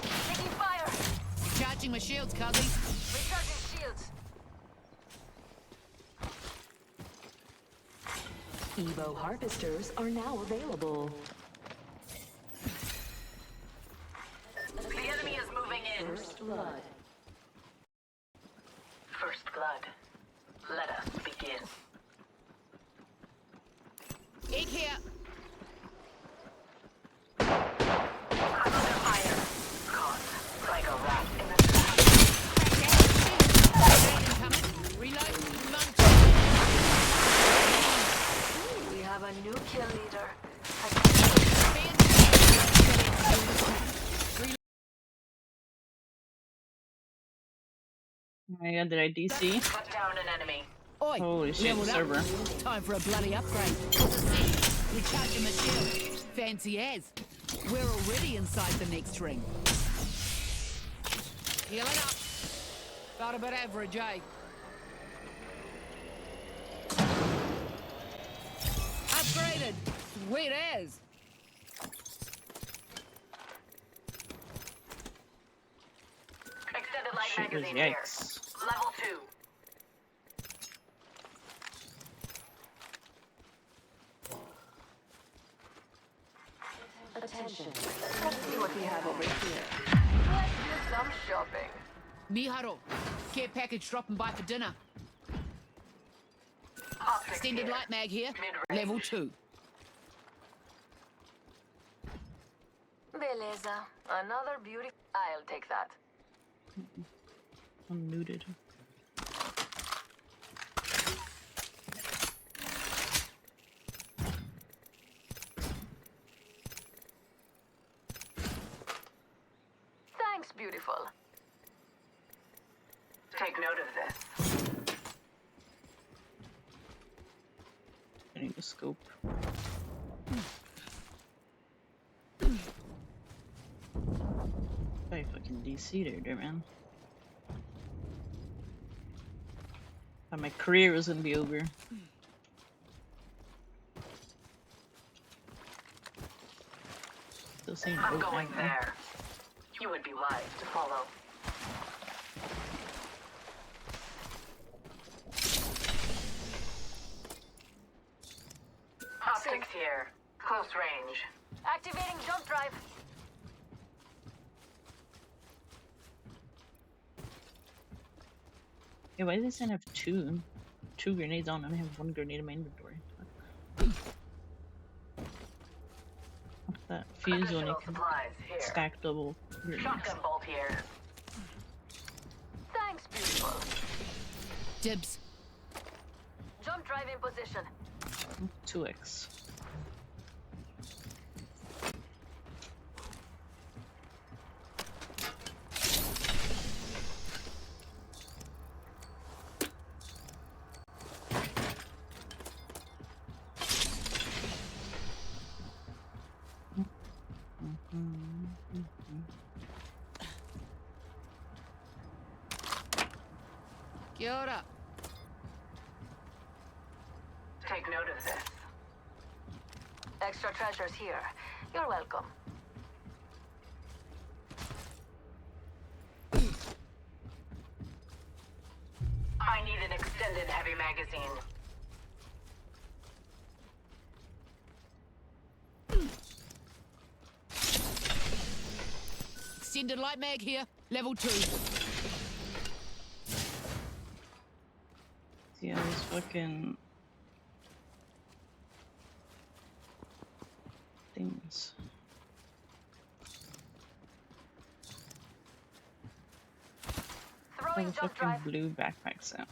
Taking fire. Recharging my shields, cousins. Recharging shields. Evo harvesters are now available. The enemy is moving in. First blood. First blood. Let us begin. Egg here. I'm under fire. Caught like a rat in a trap. Reload. We have a new kill leader. Oh my god, did I DC? Cut down an enemy. Oi, Holy shit, leveled up. server. Time for a bloody upgrade. Recharging my shield. Fancy as. We're already inside the next ring. Healing up. Got a bit average, eh? Upgraded. Sweet as. Extended light Shit, magazine yikes. here. Level 2. Attention. Let's see what we have over here. Let's do some shopping. Miharo. Care package dropping by for dinner. Optics Extended here. light mag here. Mid-range. Level 2. Beleza. Another beauty. I'll take that. I'm muted. Thanks, beautiful. Take note of this. I need a scope. I fucking DC there, man. Thought my career was gonna be over. Still seeing I'm boat going now. there. You would be wise to follow. Optics here. Close range. Activating jump drive. Yeah, why does this have two grenades on? I only have one grenade in my inventory. What's that fuse when you can stack double grenades? Shotgun bolt here. Thanks, beautiful. Dibs. Jump drive in position. 2x. Kia ora. Take note of this. Extra treasures here. You're welcome. I need an extended heavy magazine. Extended light mag here. Level 2. See how these fucking things. Throwing The jump fucking drive. blue backpacks out.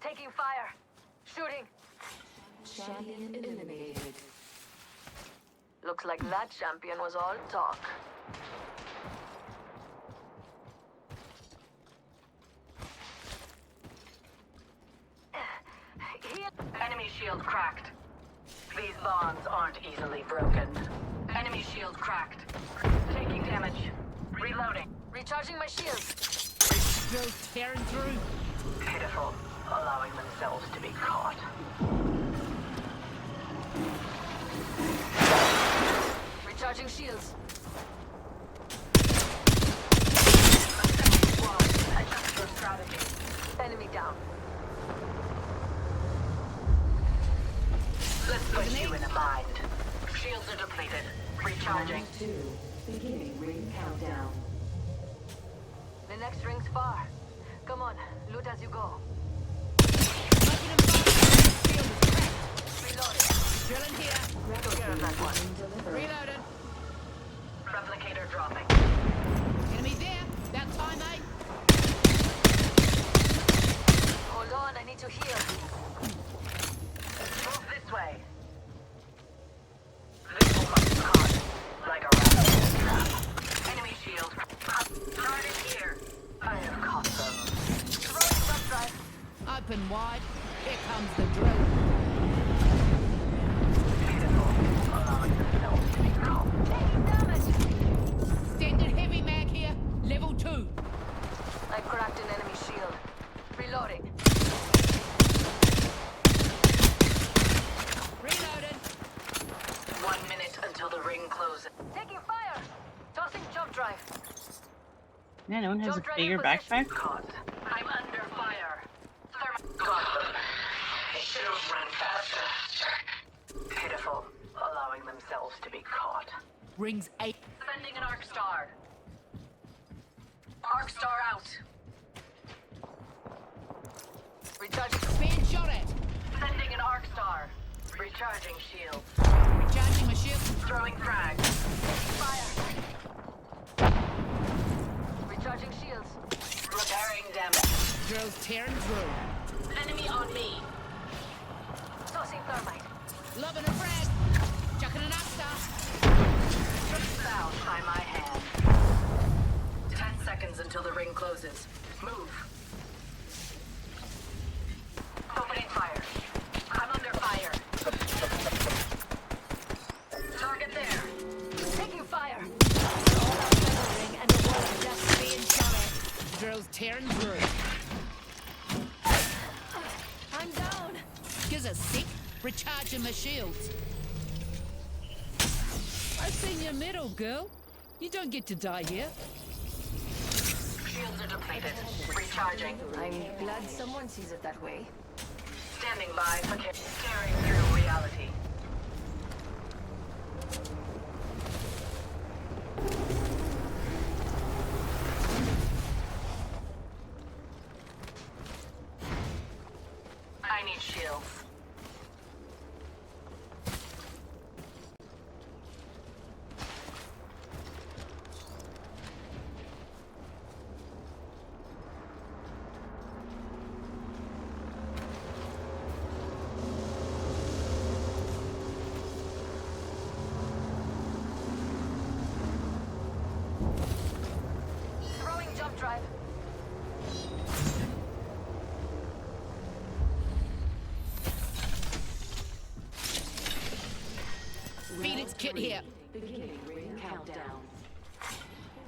Taking fire. Shooting. Champion eliminated. Looks like that champion was all talk. Enemy shield cracked. These bonds aren't easily broken. Enemy shield cracked. Taking damage. Reloading. Recharging my shields. Still tearing through. Pitiful, allowing themselves to be caught. Recharging shields. Adjust your strategy. Enemy down. Let's put you in a bind. Shields are depleted. Recharging. Round 2. Beginning ring countdown. The next ring's far. Come on, loot as you go. Reloading. Drilling here. Took care of that one. Reloading. Replicator dropping. Enemy there. About time, mate. Hold on, I need to heal. Move this way. This will not be caught. Like a rabbit trap. Enemy shield. Target here. I have caught them. Throwing jump drive. Open wide. Here comes the drill. Pitiful, allowing themselves to be caught. Taking damage. Extended heavy mag here. Level 2. I cracked an enemy shield. Reloading. Reloaded. 1 minute until the ring closes. Taking fire. Tossing jump drive. Man, no one has a Jump drive bigger in position. backpack. Caught. I'm under fire. Got them. They should have run faster. Pitiful, allowing themselves to be caught. Rings 8. Sending an arc star. Arc star out. Recharging. Being shot at. Sending an arc star. Recharging shield. Recharging my shield. Throwing frag. Fire. Recharging shields. Repairing damage. Drills tearing through. Enemy on me. Tossing thermite. Loving a frag. Chucking an upstar. Bound by my hand. 10 seconds until the ring closes. Move. Opening fire. I'm under fire. Target there. Taking fire. All outside the ring and the wall is just being shot at. Drills tearing through. I'm down. Gives a sick. Recharging my shields. I've seen your medal, girl. You don't get to die here. Shields are depleted. Recharging. I'm glad someone sees it that way. Standing by for staring through reality. I need shields. Throwing jump drive. Phoenix kit here. Beginning ring countdown.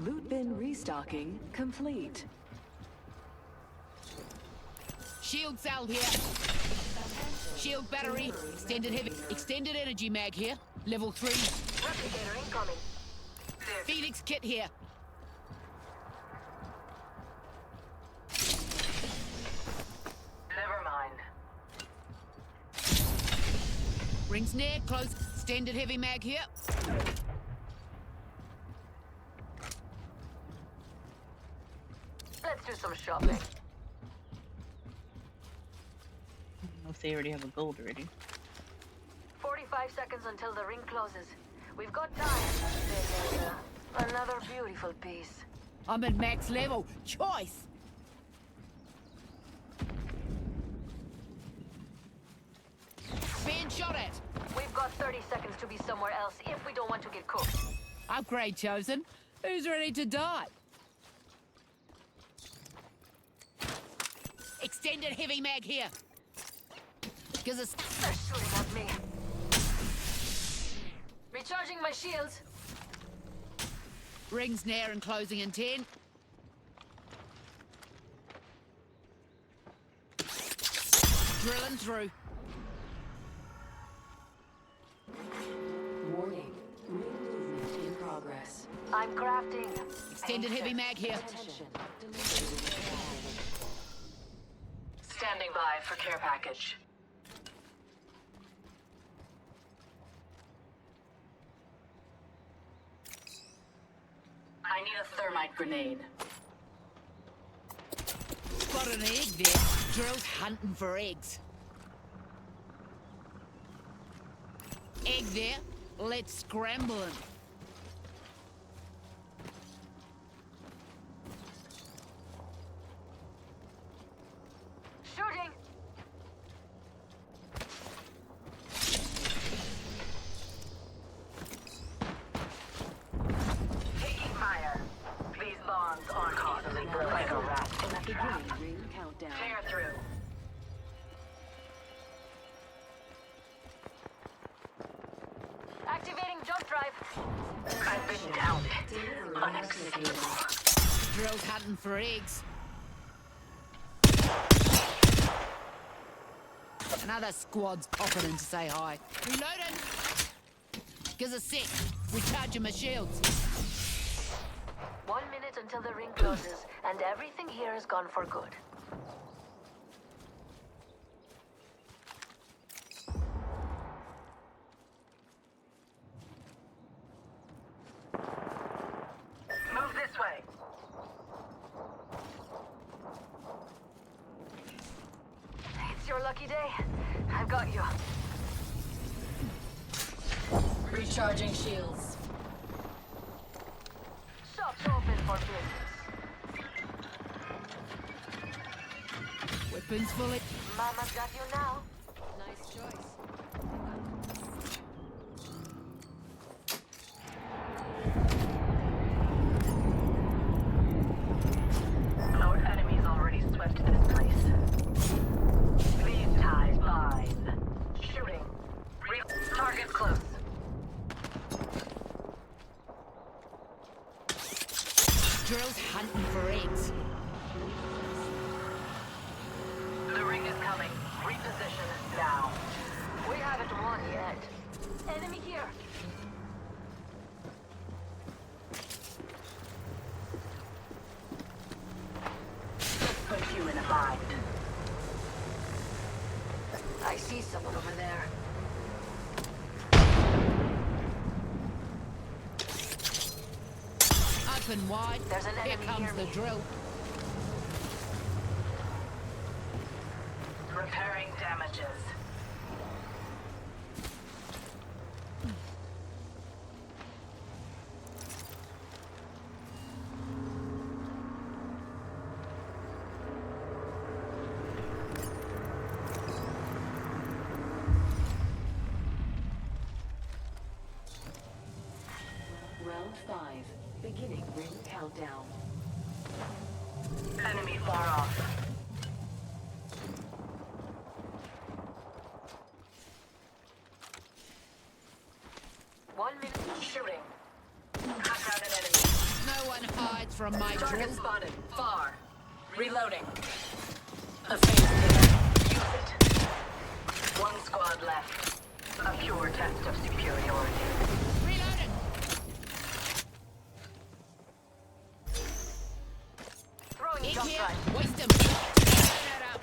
Loot bin restocking complete. Shield cell here. Shield battery. Extended energy mag here. Level 3. Replicator incoming. Phoenix kit here. Never mind. Rings near, close. Extended heavy mag here. Let's do some shopping. I don't know if they already have a gold already. 45 seconds until the ring closes. We've got time. Another beautiful piece. I'm at max level. Choice. Being shot at. We've got 30 seconds to be somewhere else if we don't want to get cooked. Upgrade chosen. Who's ready to die? Extended heavy mag here. Gives us. They're shooting at me. Recharging my shields. Rings near and closing in 10. Drilling through. Warning. Ring movement in progress. I'm crafting. Extended heavy mag here. Attention. Standing by for care package. I need a thermite grenade. Got an egg there. Drill's hunting for eggs. Egg there. Let's scramble him. Shooting! Taking fire. These bonds aren't easily broken like a rat in a trap. Ring countdown. Tear through. Activating jump drive. I've been downed. Unacceptable. Drill's hunting for eggs. Another squad's popping in to say hi. Reloading. Gives a sec. Recharging my shields. 1 minute until the ring closes, and everything here is gone for good. Move this way. It's your lucky day. I've got you. Recharging shields. Shop's open for business. Weapons fully. Mama's got you now. Nice choice. Our enemies already swept this place. These ties bind. Shooting. Target close. Drill's hunting for eggs. The ring is coming. Reposition now. We haven't won yet. Enemy here. Put you in a bind. I see someone over there. Open wide. There's an Here enemy comes near the me. drill. Repairing damages. Round 5. Beginning ring countdown. Enemy far off. Shooting. Cut down an enemy. No one from my Target drill. spotted. Far. Reloading. A phase there. Use it. One squad left. A pure test of superiority. Reloading. Throwing In jump here. sight. Waste him. That up.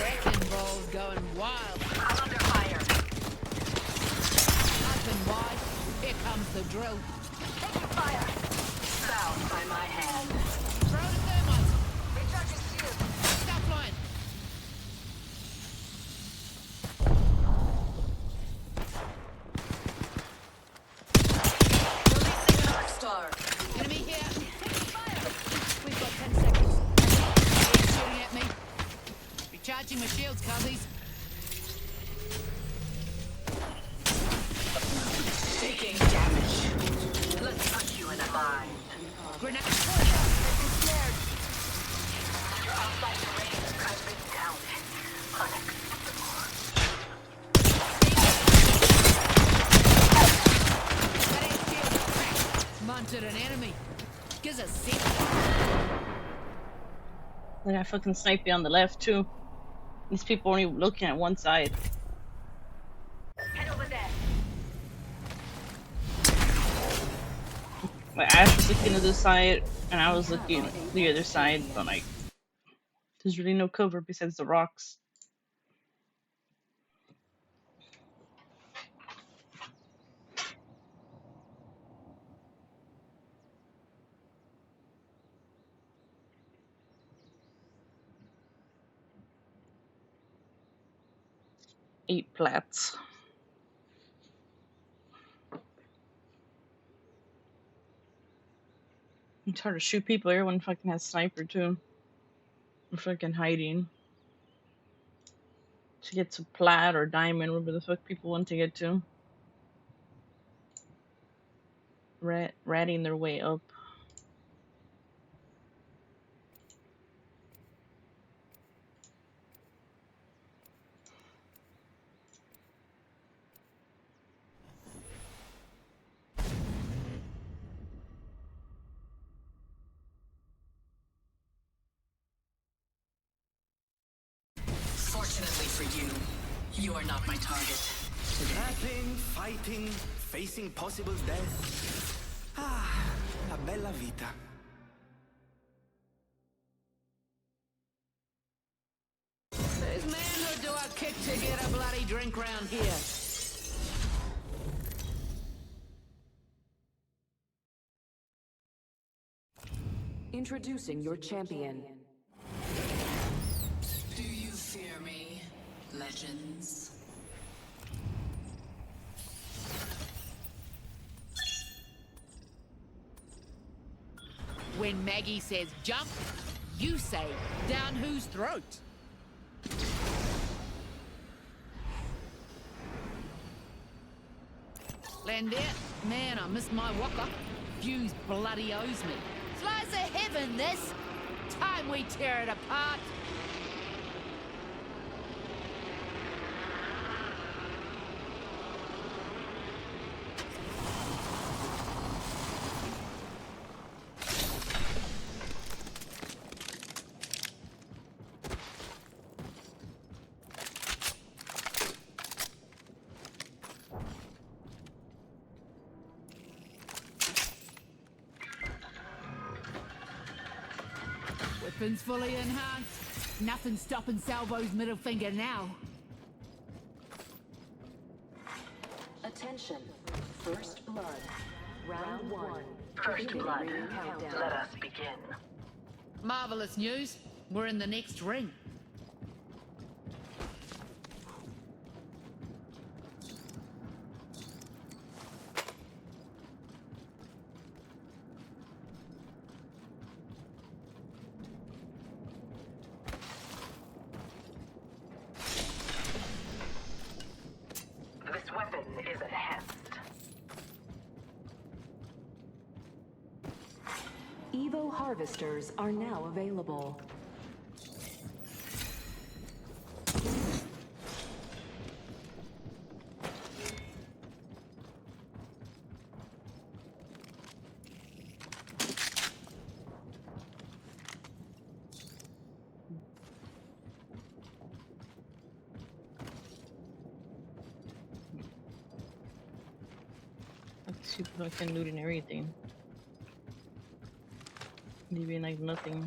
Wrecking ball's going wild. I'm under fire. Husband, wide. Here comes the drill. Taking fire. Bound by my hand. Throw the thermite. Recharging shield. Stop line. Releasing Dark Star. Enemy here. Taking fire. We've got 10 seconds. He's shooting at me. Recharging my shields, cuzzies. Taking damage. Let's put you in a bind. Grenade. Outside the range, I've been downed. Unacceptable. That ain't shield cracked. Munted an enemy. Gives a sick. Like I fucking sniped you on the left too. These people only looking at one side. Head over there. Like Ash was looking to this side, and I was looking the other side, but like, there's really no cover besides the rocks. Eight plats. It's hard to shoot people. Everyone fucking has sniper too. I'm fucking hiding. To get to plat or diamond, whatever the fuck people want to get to. Ratting their way up. Fortunately for you, you are not my target. Trapping, fighting, facing possible death. Ah, la bella vita. There's manhood to a kick to get a bloody drink round here. Introducing your champion. Do you fear me, legends? When Maggie says jump, you say down whose throat? Land it. Man, I missed my walker. Fuse bloody owes me. Slice of heaven, this. Time we tear it apart. Weapons fully enhanced. Nothing stopping Salvo's middle finger now. Attention. First blood. Round 1. First blood. Countdown. Let us begin. Marvelous news. We're in the next ring. This weapon is a heft. Evo harvesters are now available. Keep fucking looting everything. Leaving like nothing.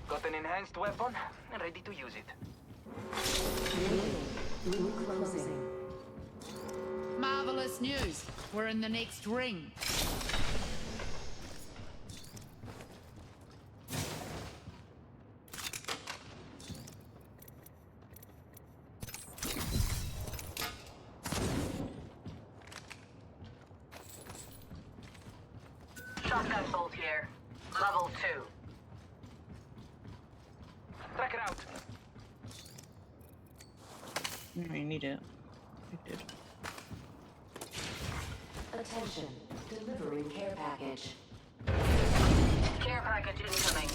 Got an enhanced weapon, ready to use it. Closing. Marvelous news. We're in the next ring. Shotgun bolt here. Level 2. Tracker out. I need it. I did. Attention. Delivering care package. Care package incoming.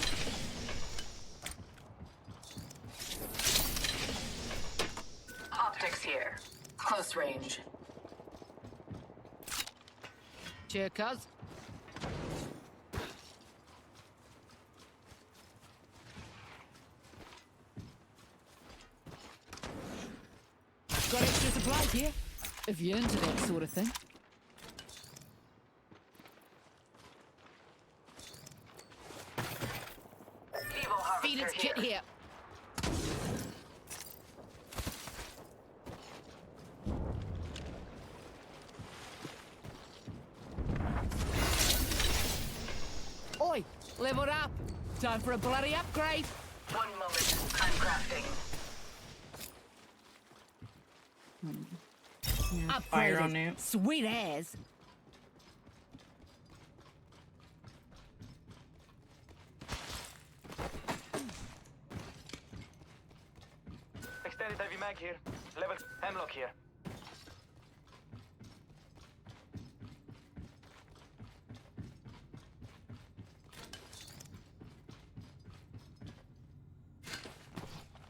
Optics here. Close range. Cheer, cuz. Got extra supplies here, if you're into that sort of thing. Evil harvester Phoenix kit here. Oi, leveled up. Time for a bloody upgrade. 1 moment. I'm crafting. Fire on Upgraded. it. Sweet as. Extended heavy mag here. Level Hemlock here.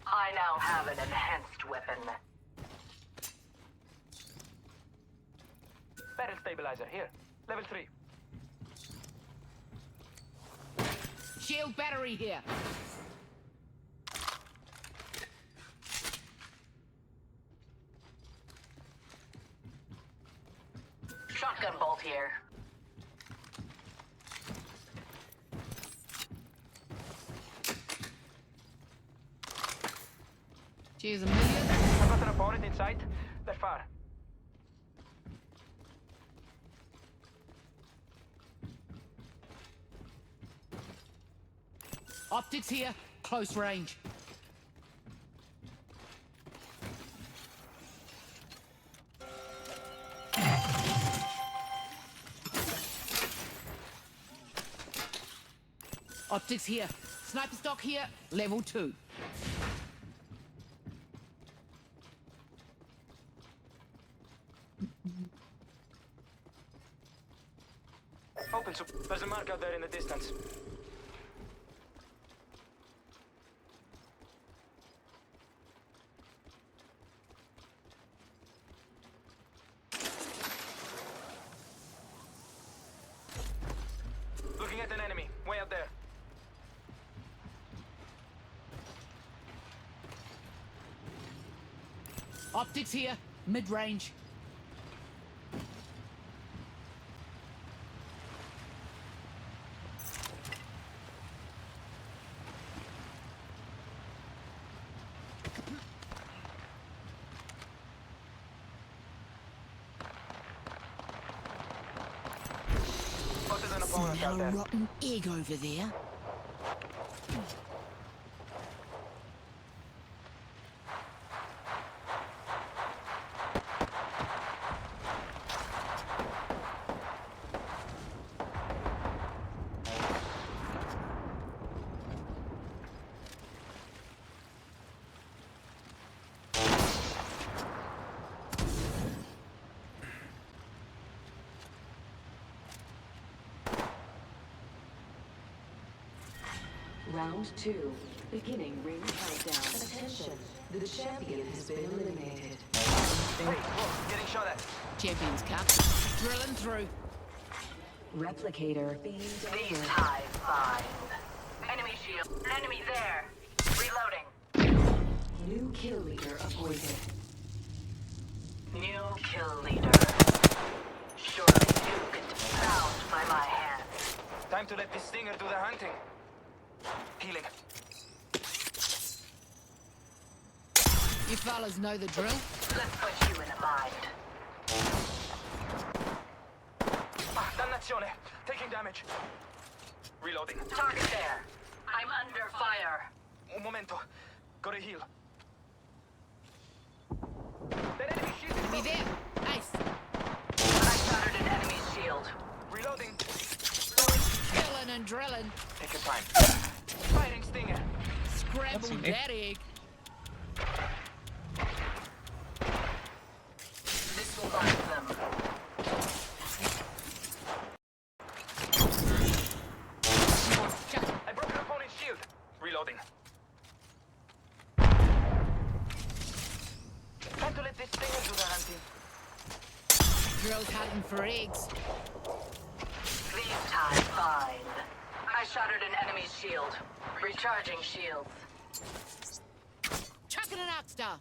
I now have an enhanced weapon. Barrel stabilizer here. Level 3. Shield battery here. Shotgun bolt here. Cheers a million. I've got an opponent in sight. They're far. Optics here. Close range. Optics here. Sniper stock here. Level 2. Open, so there's a mark out there in the distance. Looking at an enemy, way out there. Optics here. Mid-range. Spotted an opponent Smell out a there. rotten egg over there. Round 2. Beginning ring countdown. Attention. The champion has been eliminated. Hey, whoa, getting shot at. Champions Cup. Drilling through. Replicator being These delivered. ties bind. Enemy shield. Enemy there. Reloading. New kill leader appointed. New kill leader. Surely you can be bound by my hand. Time to let this stinger do the hunting. Healing. You fellas know the drill? Let's put you in a bind. Dannazione! Taking damage. Reloading. Target there. I'm under fire. Un momento. Gotta heal. Enemy there. Ace. I shattered an enemy's shield. Reloading. Killing and drilling. Take your time. Firing stinger. Scrambled that egg. This will bind them. I broke an opponent's shield. Reloading. Time to let this stinger do the hunting. Drill's hunting for eggs. These ties bind. I shattered an enemy's shield. Recharging shields. Chucking an arc star.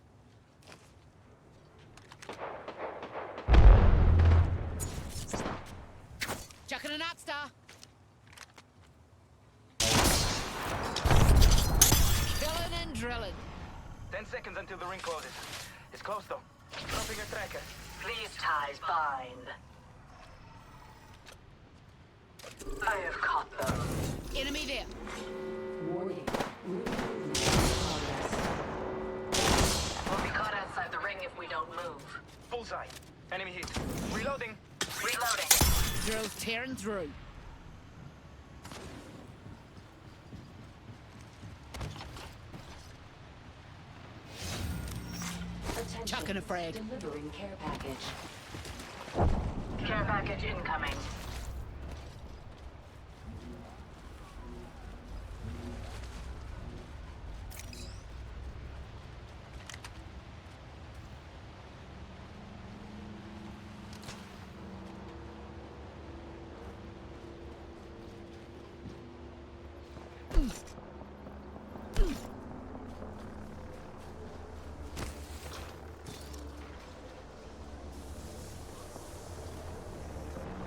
Chucking an arc star. Killing and drilling. 10 seconds until the ring closes. It's close though. Dropping a tracker. These ties bind. I have caught them. Enemy there. Warning. We'll be caught outside the ring if we don't move. Bullseye. Enemy hit. Reloading. Reloading. Drill's tearing through. Chucking a frag. Delivering care package. Care package incoming.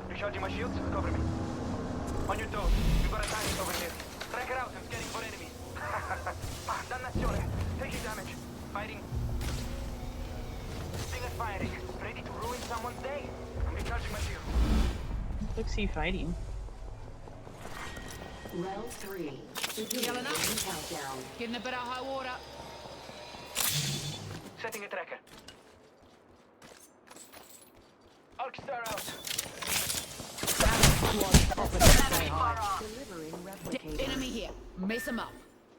Recharging my shields. Cover me. On your toes. We've got a tank over here. Tracker out and scanning for enemies. Dannazione. Taking damage. Fighting. Stinger firing. Ready to ruin someone's day. I'm recharging my shield. What's he fighting? Round 3. Healing up. Countdown. Getting a bit of high water. Setting a tracker. Arc star out. Delivering replicator. Enemy here. Mess him up.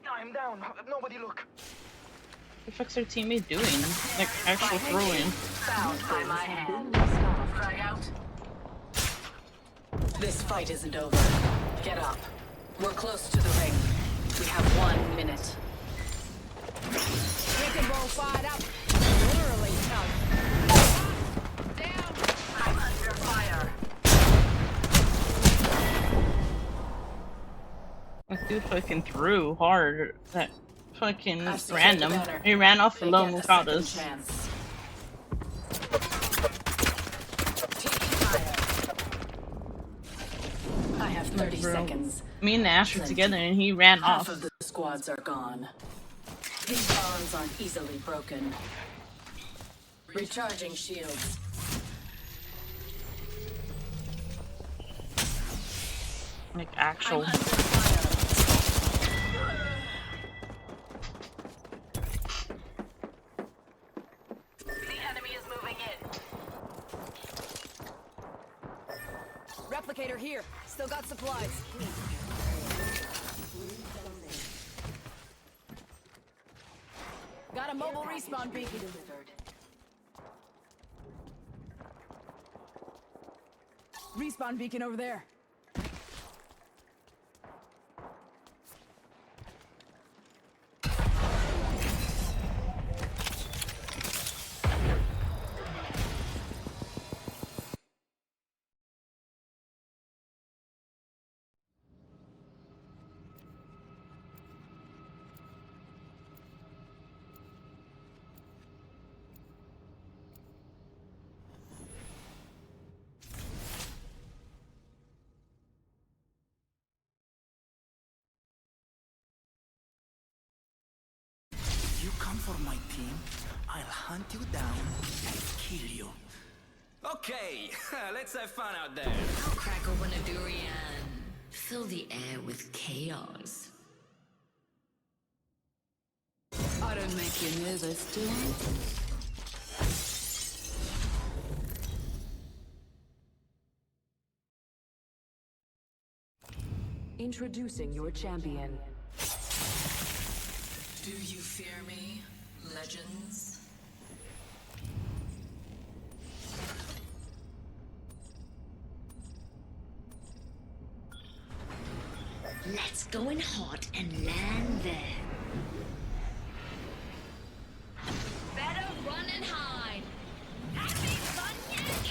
I'm down. Nobody look. What the fuck's our teammate doing? Like, actual throwing. Bound by my hand. Frag out. This fight isn't over. Get up. We're close to the ring. We have 1 minute. Wrecking ball fired up. Literally tough. Down. I'm under fire. That dude fucking threw hard. That fucking random. He ran off alone without us. I have 30 seconds. Me and Nash were together and he ran Half off. of the squads are gone. These bonds aren't easily broken. Recharging shields. Like actual. The enemy is moving in. Replicator here. Still got supplies. Got a mobile respawn beacon. Respawn beacon over there. for my team, I'll hunt you down and kill you. Okay, let's have fun out there. I'll crack open a durian. Fill the air with chaos. I don't make you nervous, do I? Introducing your champion. Do you fear me, legends? Let's go in hot and land there. Better run and hide. Having fun yet?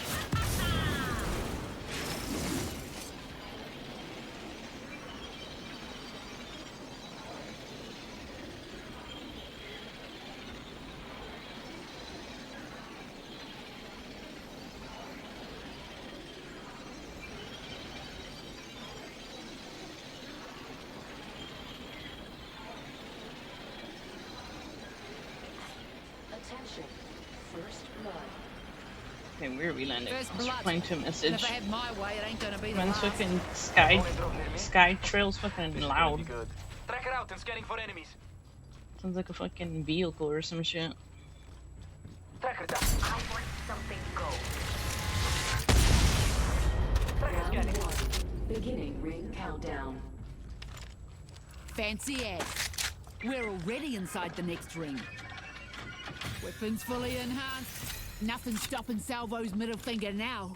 Attention. First blood. Okay, where are we landing? First I was blood. replying to a And message. if I have my way, it ain't gonna be the Man's last. fucking sky trail's fucking loud. Good. Track her out and scanning for enemies. Sounds like a fucking vehicle or some shit. Track her down. I want something gold. Track her Round scanning. 1. Beginning ring countdown. Fancy ass. We're already inside the next ring. Weapons fully enhanced. Nothing stopping Salvo's middle finger now.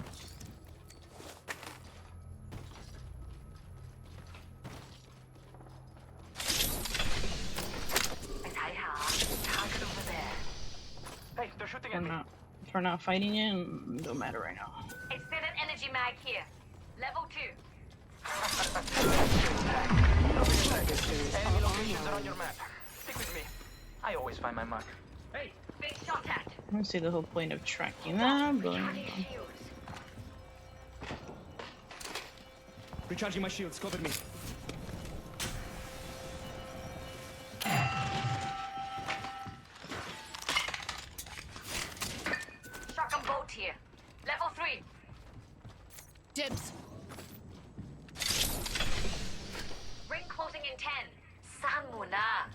Target over there. Hey, they're shooting at me. If we're not fighting it, it don't matter right now. Extended energy mag here. Level 2. Enemy locations are on your map. Stick with me. I always find my mark. Hey! Big shot at. I don't see the whole point of tracking that, but Recharging my shields, cover me. Shotgun bolt here. Level 3. Dibs. Ring closing in 10. Samuna.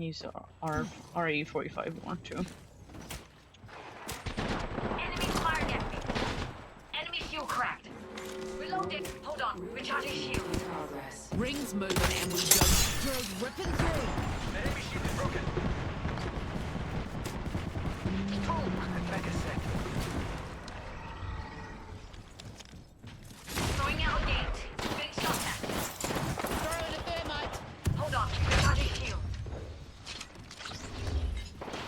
use RE45 more too. Enemy firing at me. Enemy shield cracked. Reloading. Hold on. Recharging shield. Progress. Rings moving and we go through, ripping through. The enemy shield is broken. Boom. Back a sec. Throwing out a gate. Big shot at. Throwing a thermite. Hold on. Recharging shield.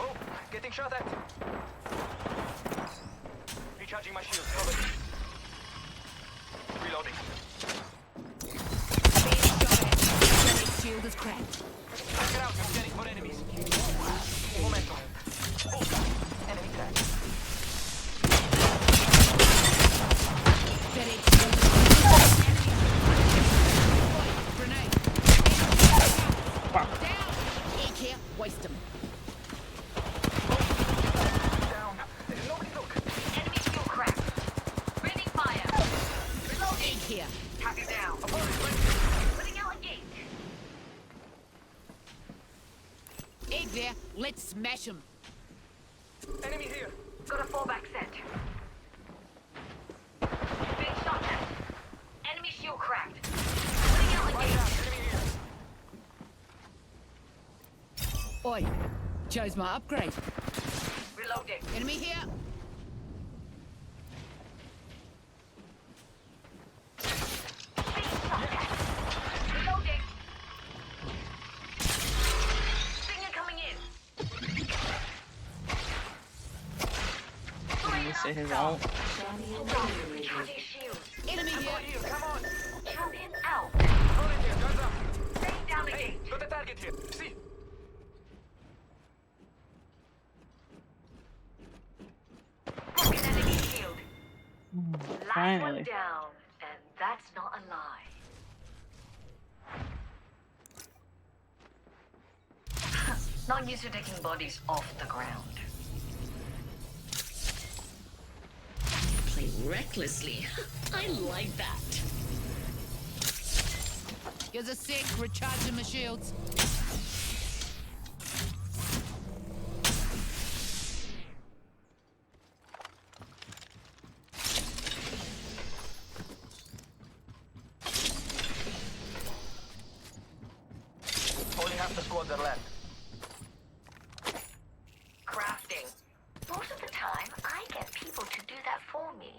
Oh, getting shot at. Recharging my shield. Cover. Reloading. Shield is cracked. Back it out. I'm scanning for enemies. Momentum. Oh, enemy tag. Grenade. Down. Egg here. Waste them. Down. Nobody look. Enemy shield cracked. Ready fire. Reloading. Egg here. Target down. Putting out a gate. Egg there. Let's smash them. Enemy here. Got a fallback set. Big shot at. Enemy shield cracked. Putting out a Right gate. down. Enemy here. Oi. Chose my upgrade. Reloading. Enemy here. Big shot at. Reloading. Stinger coming in. You say his ult. Hold on. Recharging shield. Enemy here. Here, come on. Champion out. Opponent here. Guns up. Staying down the Hey, gate. got the target here. See. Broken enemy shield. Last Finally. one down, and that's not a lie. Not used to taking bodies off the ground. Play recklessly. I like that. Here's a sec, recharging my shields. Only half the squads are left. Crafting. Most of the time, I get people to do that for me.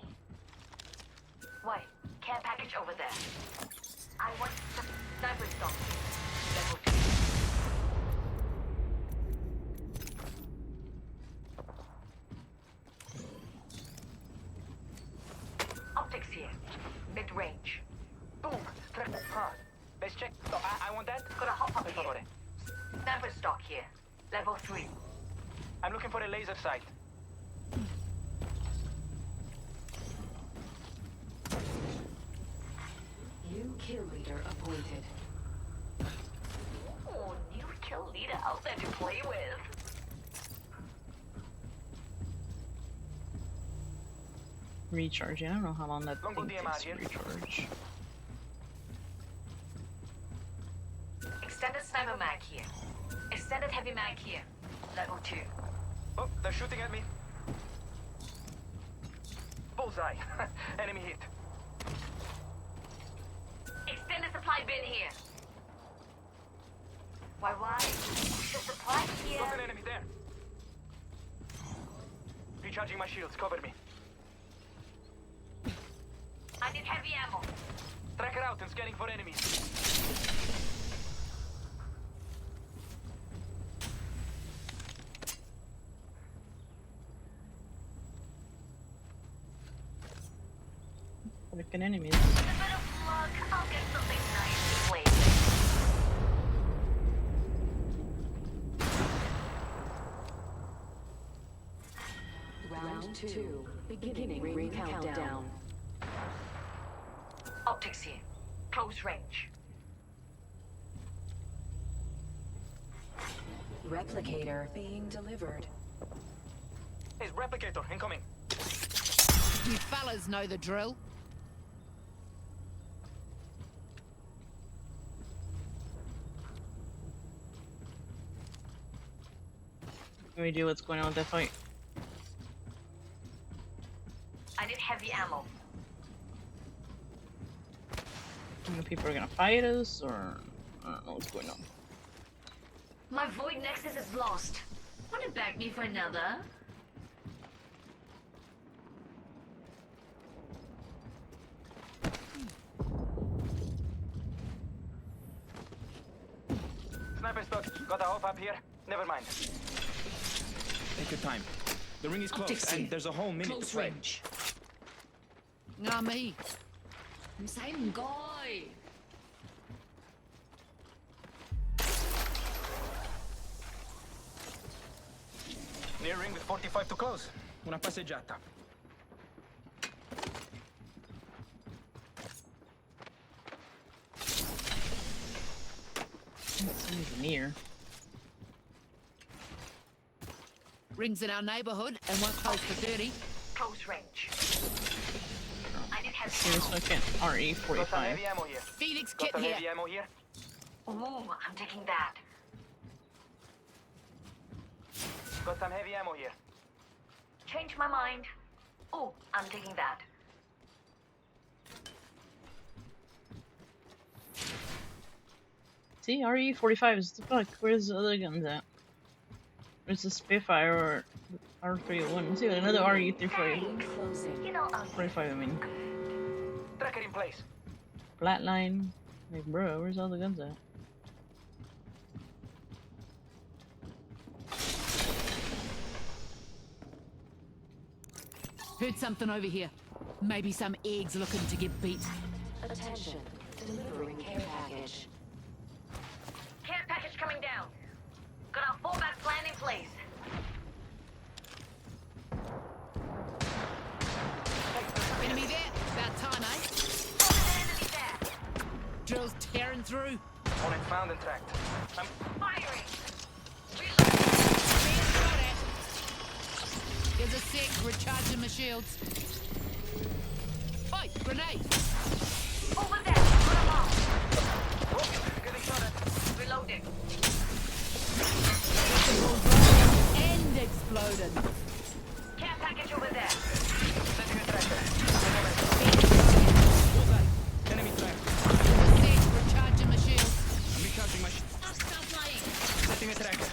Wait, care package over there. I want some sniper stock. Level 2. Optics here. Mid-range. Boom! Huh. Let's check. Oh, I want that. Got a hot pop Per here. favore. Sniper stock here. Level 3. I'm looking for a laser sight. New kill leader appointed. Oh, new kill leader out there to play with. Recharging. I don't know how long that Longo thing DMR takes to here. recharge. Extended sniper mag here. Extended heavy mag here. Level 2. Oh, they're shooting at me. Bullseye. Enemy hit. Extended supply bin here. Why? The supply here. Got an enemy there. Recharging my shields. Cover me. I need heavy ammo. Tracker out and scanning for enemies. Freaking enemies. With a bit of luck, I'll get something nice to play with. Round 2. Beginning ring countdown. Optics here. Close range. Replicator being delivered. Hey, replicator incoming. You fellas know the drill. Can we do what's going on with that fight? I need heavy ammo. You know, people are gonna fight us, or I don't know what's going on. My void nexus is lost. Wanna bag me for another? Sniper stock. Got a hop up here. Never mind. Take your time. The ring is close, Optics and here. there's a whole minute Close to play. range. Nah, me. Same guy. Near ring with 45 to close. Una passeggiata. Someone's near. Rings in our neighborhood and one close for 30. Close range. I need heavy See this ammo. fucking Got some RE45. heavy ammo here. Phoenix Got kit some here. heavy ammo here. Ooh, I'm taking that. Got some heavy ammo here. Change my mind. Oh, I'm taking that. See, RE45s. The fuck? Where's the other guns at? Where's the Spitfire or R301? Let's see, another RE35. Closing. You know, 45, I mean. Tracker in place. Flatline. Like, bro, where's all the guns at? Heard something over here. Maybe some eggs looking to get beat. Attention. Delivering care package. care package coming down. Got our fallback plan in place. Enemy there. About time, eh? Enemy there. Drills tearing through. On it, found and tracked. I'm Firing. Reload. There's a sec, recharging my shields. Oi, grenade! Over there! Put 'em off! Getting shot. Reloading. And exploded. Care package over there. Setting a tracker. Bullseye. Enemy track. There's a sec, recharging my shields. I'm recharging my Stop playing. setting a tracker.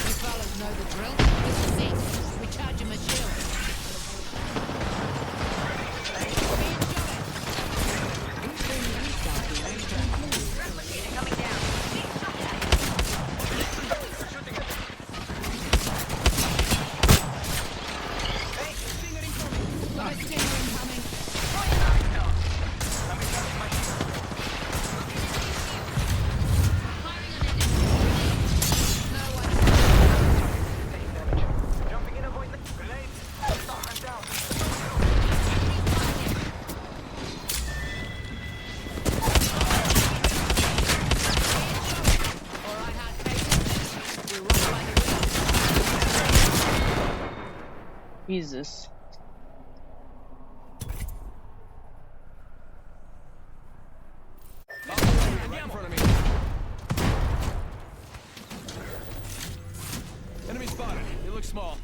You fellas know the drill. There's a sec, recharging my shields. Coming down. Jesus. Right in front of me. Enemy spotted. They look small.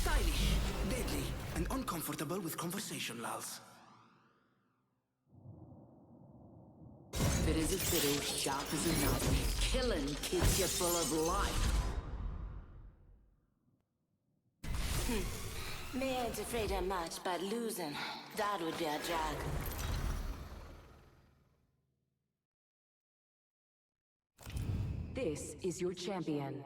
Stylish, deadly, and uncomfortable with conversation lulls. Fit as a fiddle, sharp as a knife. Killing keeps you full of life. Me ain't afraid of much, but losing, that would be a drag. This is your champion.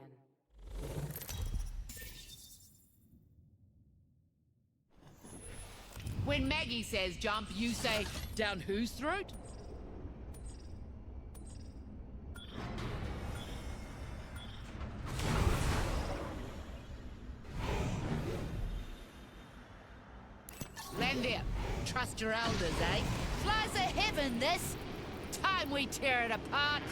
When Maggie says jump, you say down whose throat? Land there. Trust your elders, eh? Flies of heaven, this. Time we tear it apart.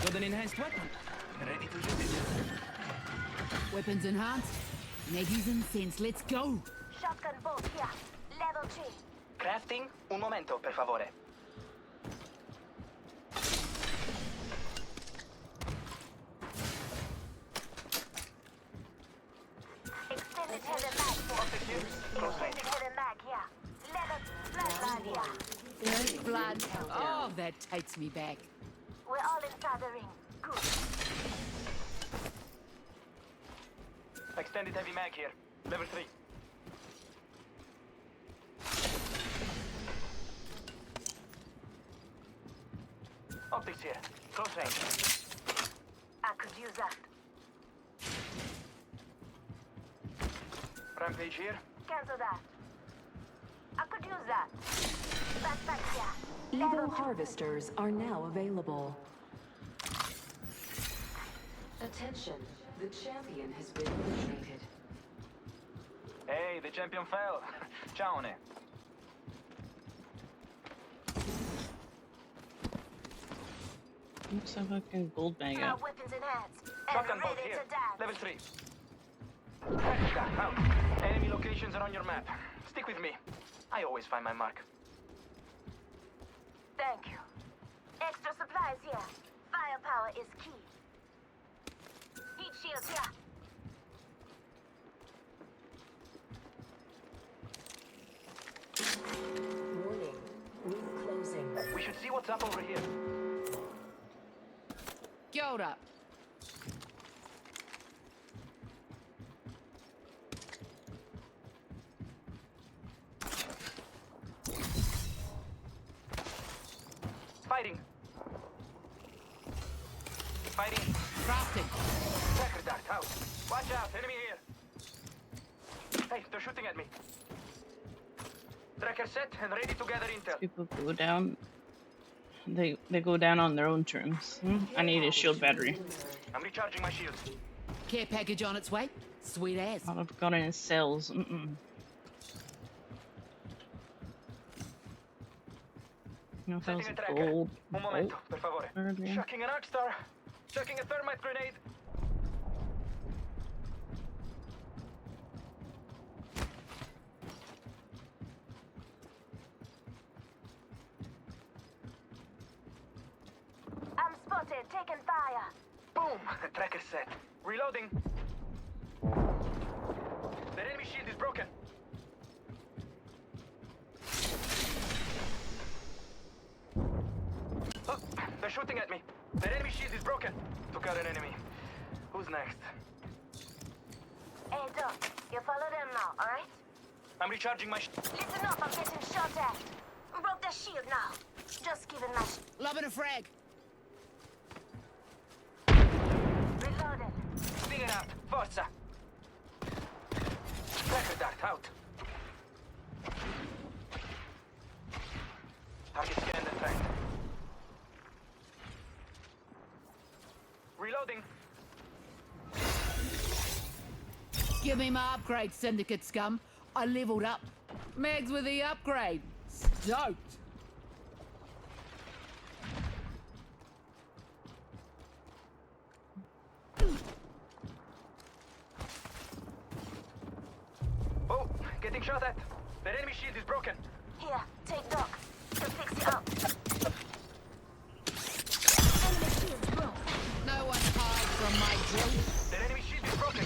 Got an enhanced weapon. Ready to use it. Weapons enhanced. Neggies and sense. Let's go. Shotgun bolt here. Level 3. Crafting, un momento, per favore. Extended heavy mag here. Extended heavy mag here. Level blood here. Blood. Oh, that takes me back. We're all inside the ring. Good. Extended heavy mag here. Level 3. Optics here. Close range. I could use that. Rampage here. Cancel that. I could use that. Backpack here. Evo harvesters are now available. Attention, the champion has been eliminated. Hey, the champion fell. Ciao, ne. Looks a fucking gold bag My out. weapons enhanced. Shotgun And bolt ready here. to die. Level 3. Out. Enemy locations are on your map. Stick with me. I always find my mark. Thank you. Extra supplies here. Firepower is key. Heat shields here. Warning, ring closing. We should see what's up over here. Kia ora. Fighting. Fighting. Crafting. Tracker dart out. Watch out, enemy here. Hey, they're shooting at me. Tracker set and ready to gather intel. People go down. They go down on their own terms. I need a shield battery. I'm recharging my shields. Care package on its way. Sweet ass. I've got any cells. No, that was Setting a tracker. gold. Un momento, per favore. Earlier. Chucking an arc star. Chucking a thermite grenade. I'm spotted, taking fire. Boom! Tracker set. Reloading. The enemy shield is broken. Oh, they're shooting at me. The enemy shield is broken. Took out an enemy. Who's next? Hey, Doc, you follow them now, alright? I'm recharging my Listen up, I'm getting shot at. Broke the shield now. Just giving my Lobbing a frag. reloaded. Stinging out. Forza. Tracker dart out. Target scanned and tracked. Reloading. Give me my upgrade, Syndicate scum. I leveled up. Mags with the upgrade. Stoked. Oh, getting shot at. The enemy shield is broken. Here, take Doc. He'll fix it up. Enemy shield's broke. No one hides from my drill. The enemy shield is broken.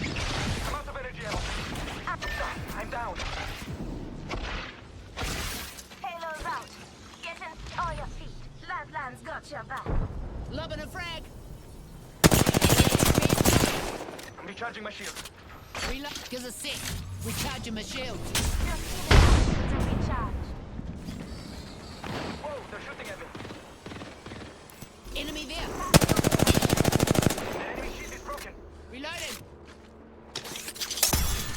I'm out of energy ammo. I'm down. Halo's out. Get in on your feet. Land's got your back. Lobbing a frag. I'm recharging my shield. Reload. Gives a sec. Recharging my shield. Just give it to recharge. Whoa, they're shooting at me. Enemy there. The enemy shield is broken. Reloading.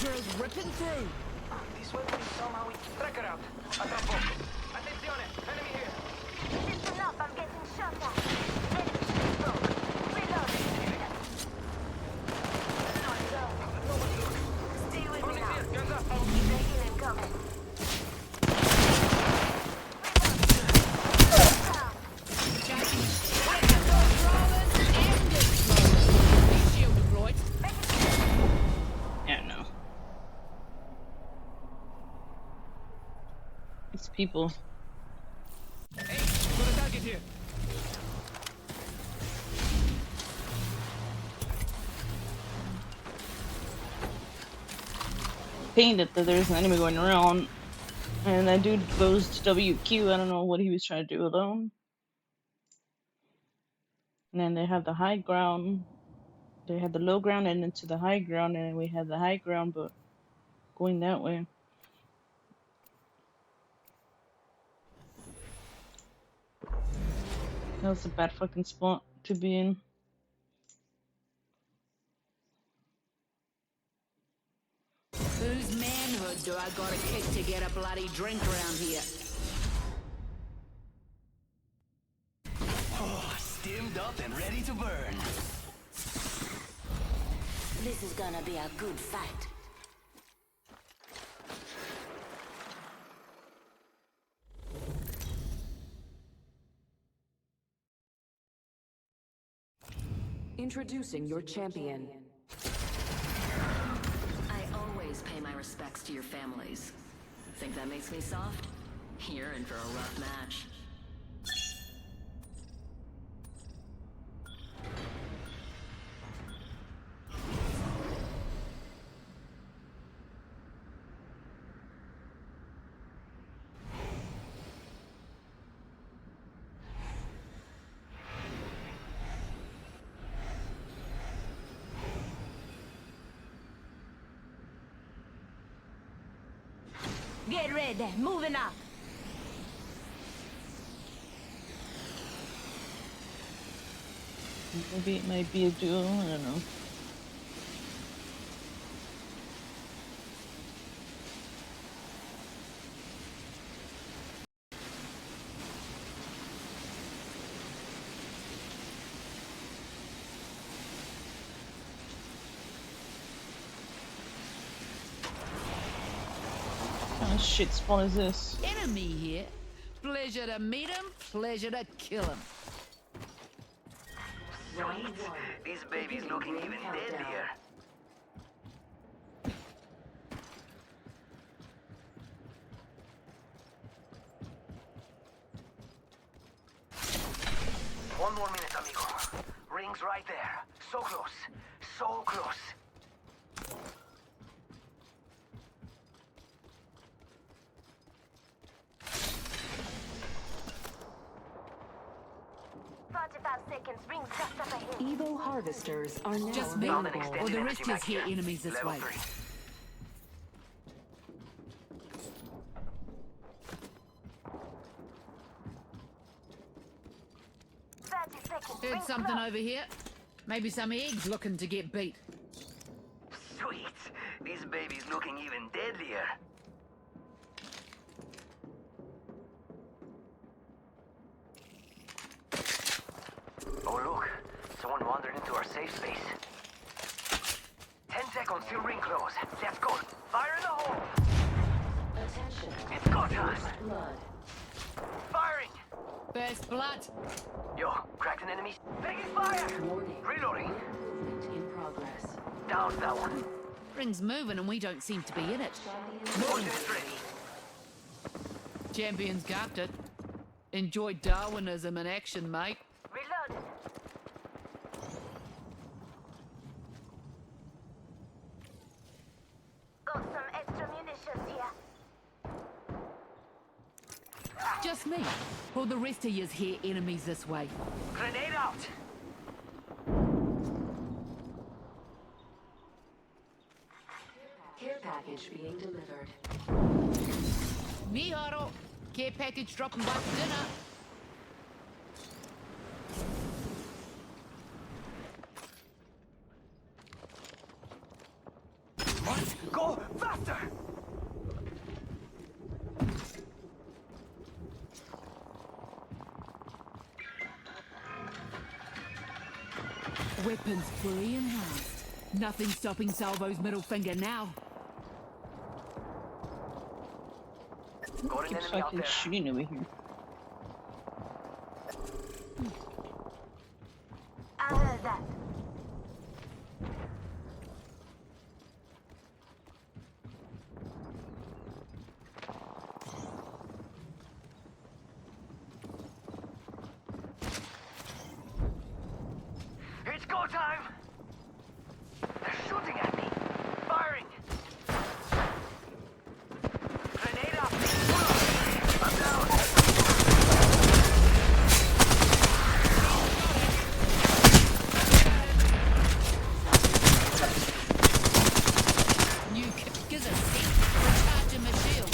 Drill's ripping through. This weapon is somehow weak. Tracker out. Attrapo. Attenzione. Enemy here. Listen up, I'm getting shot at. Enemy shield broke. Reloading. Not go. Stay with me Police now. here. Guns up. The healing coming. Shield deployed. Yeah, no. It's people. Hey, got a target here. Painted that there's an enemy going around, and that dude goes to WQ. I don't know what he was trying to do alone. And then they have the high ground. They had the low ground and into the high ground, and then we had the high ground, but going that way. That was a bad fucking spot to be in. Whose manhood do I gotta kick to get a bloody drink around here? Oh, stimmed up and ready to burn. This is gonna be a good fight. Introducing your champion. I always pay my respects to your families. Think that makes me soft? You're in for a rough match. Get ready, moving up. Maybe it might be a duo, I don't know. What kind of shit spawn is this? Enemy here. Pleasure to meet him, pleasure to kill him. Sweet. This baby's looking even deadlier. One more minute, amigo. Ring's right there. So close. So close. Evo harvesters are now Just me, available. or the rest just hear enemies this Level way. 3. Heard something over here. Maybe some eggs looking to get beat. Sweet. This baby's looking even deadlier. Oh look, someone wandered into our safe space. 10 seconds till ring close. Let's go. Fire in the hole. Attention. It's go time. Blood. Firing. First blood. Yo, cracked an enemy. Taking fire. Warning. Reloading. Movement in progress. Down that one. Ring's moving and we don't seem to be in it. Potion is ready. Champions gapped it. Enjoy Darwinism in action, mate. Reload. Got some extra munitions here. Just me. Or the rest of yous hear enemies this way. Grenade out. Care package being delivered. Miharo. Care package dropping by for dinner. Go faster. Weapons fully enhanced. Nothing stopping Salvo's middle finger now. Got an Keeps enemy out fucking there. shooting over here. I heard that. It's go time. They're shooting at me. Firing. Grenade up. I'm down. New gives a seat. Recharging my shield.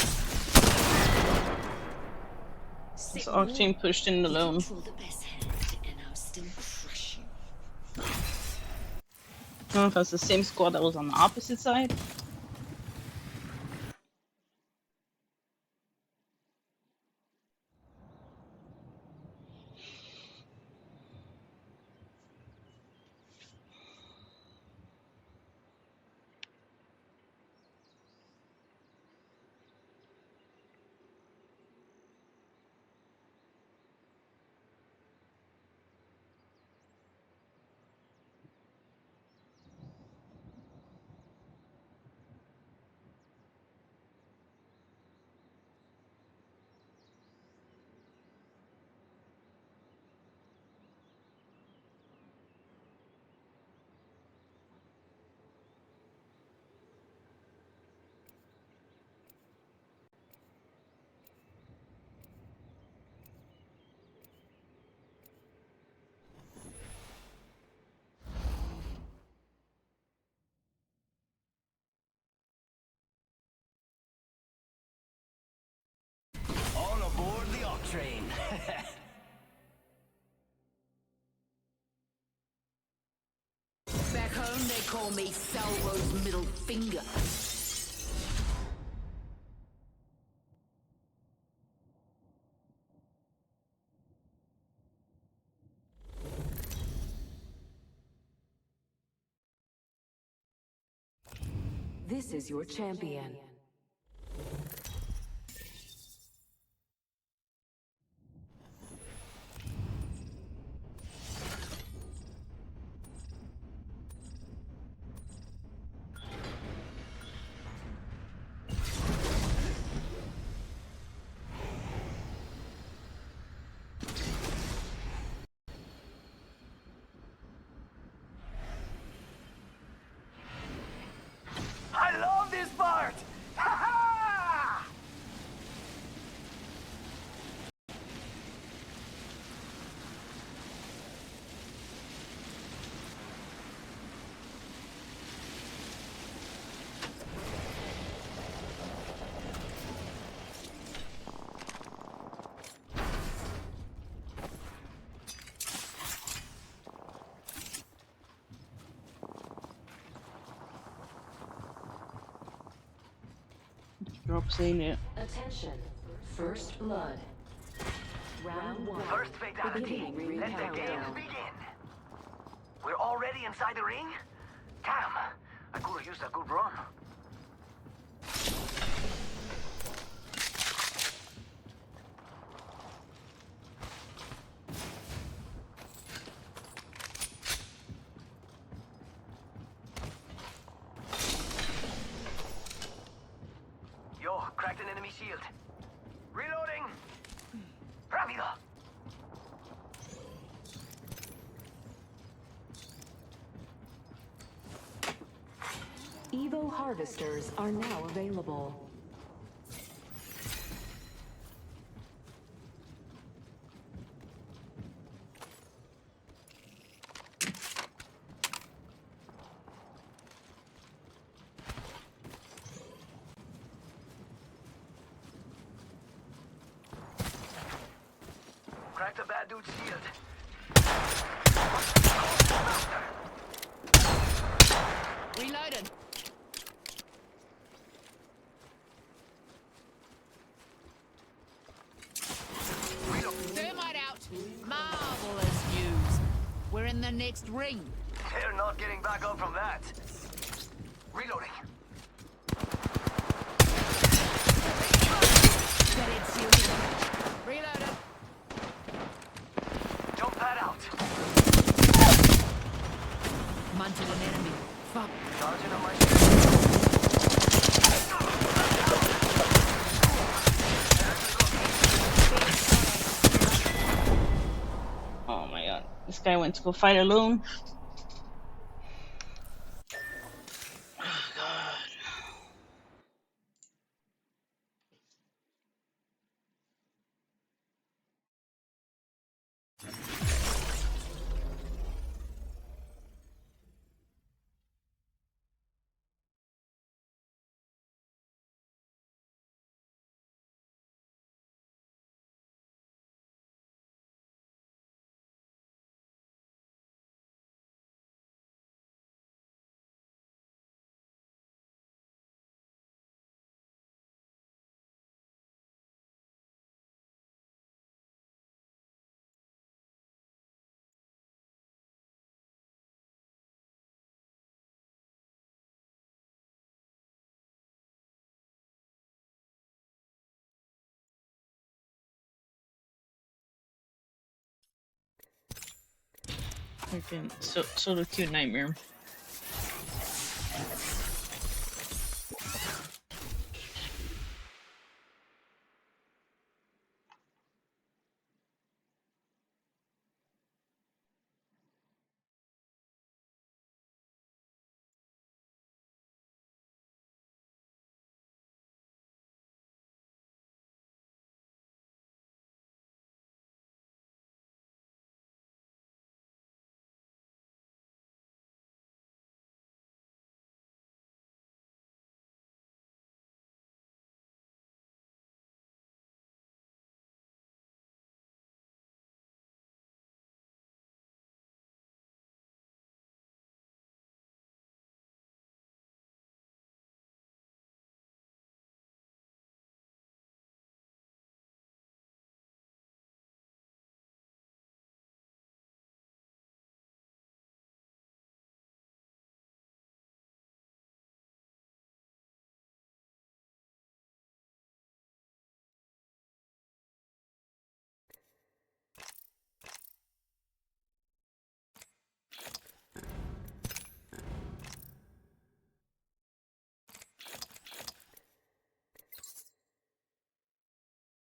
This ARC team pushed in alone. Control the best hand, and I'll still crush you. I don't know if that's the same squad that was on the opposite side. Some may call me Salvo's middle finger. This is your champion. I love this part! Ha ha! Drop saying it. Attention. First blood. Round 1. First fatality. Let the games begin. We're already inside the ring? Damn, I could have used a good run. Yo, cracked an enemy shield. Reloading! Rápido! Evo harvesters are now available. Cracked a bad dude's shield. Reloading. Thermite out. Marvelous news. We're in the next ring. They're not getting back up from that. Reloading. Dead serious. Reloading. Jump pad out. Munted an enemy. Fuck. Charging on my Oh my god. This guy went to go fight alone. Freaking so cute nightmare.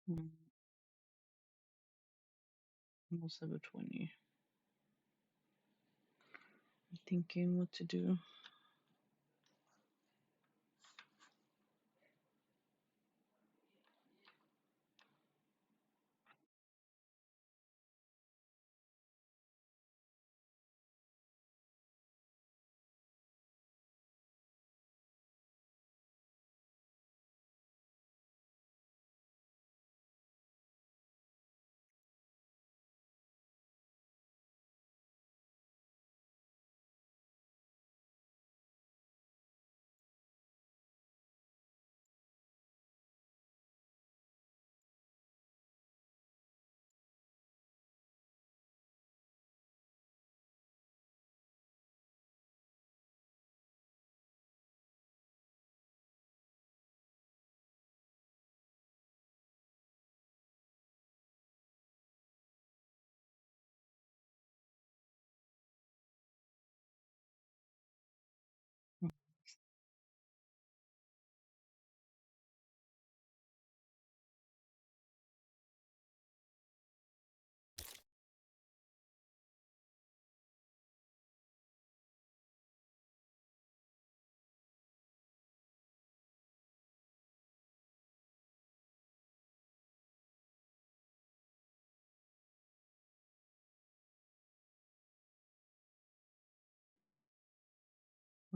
Hmm, almost have a 20. I'm thinking what to do.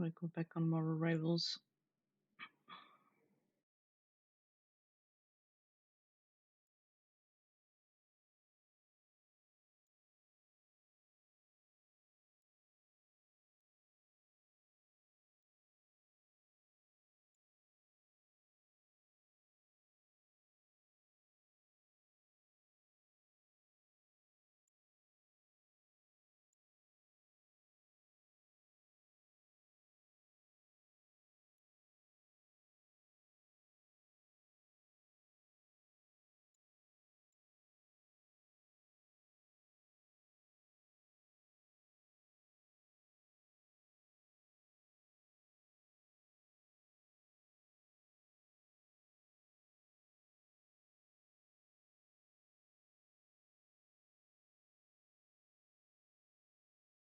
I go back on more rivals.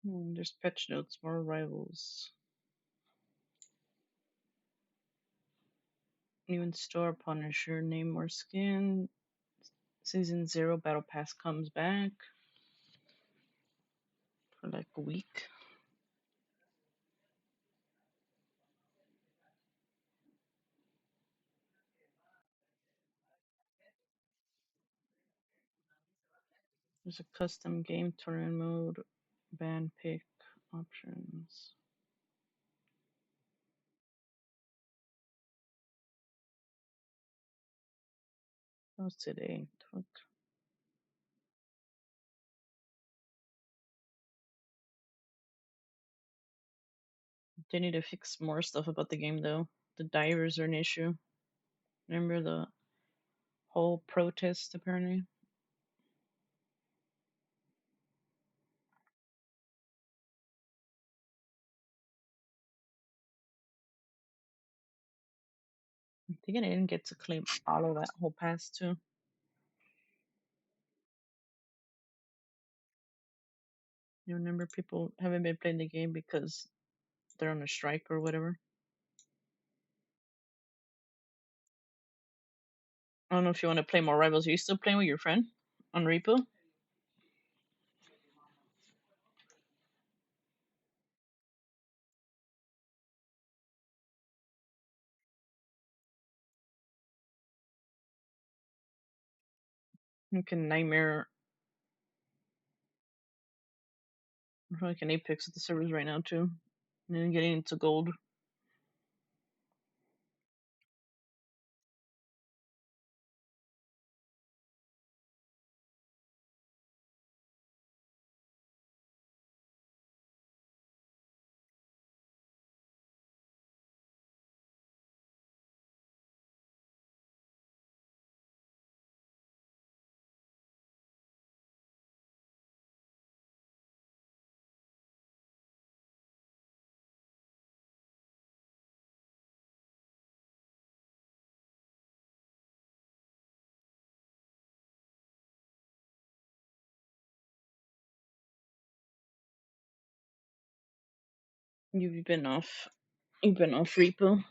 There's patch notes, more rivals. New in store, Punisher, name more skin. Season 0 battle pass comes back for like a week. There's a custom game tournament mode, band pick options. That was today. Fuck. They need to fix more stuff about the game though. The divers are an issue. Remember the whole protest apparently? I think I didn't get to claim all of that whole pass too. You remember people haven't been playing the game because they're on a strike or whatever. I don't know if you want to play more rivals. Are you still playing with your friend on Repo? You can Nightmare like an Apex with the servers right now too. And then getting into gold. You've been off. You've been off repo.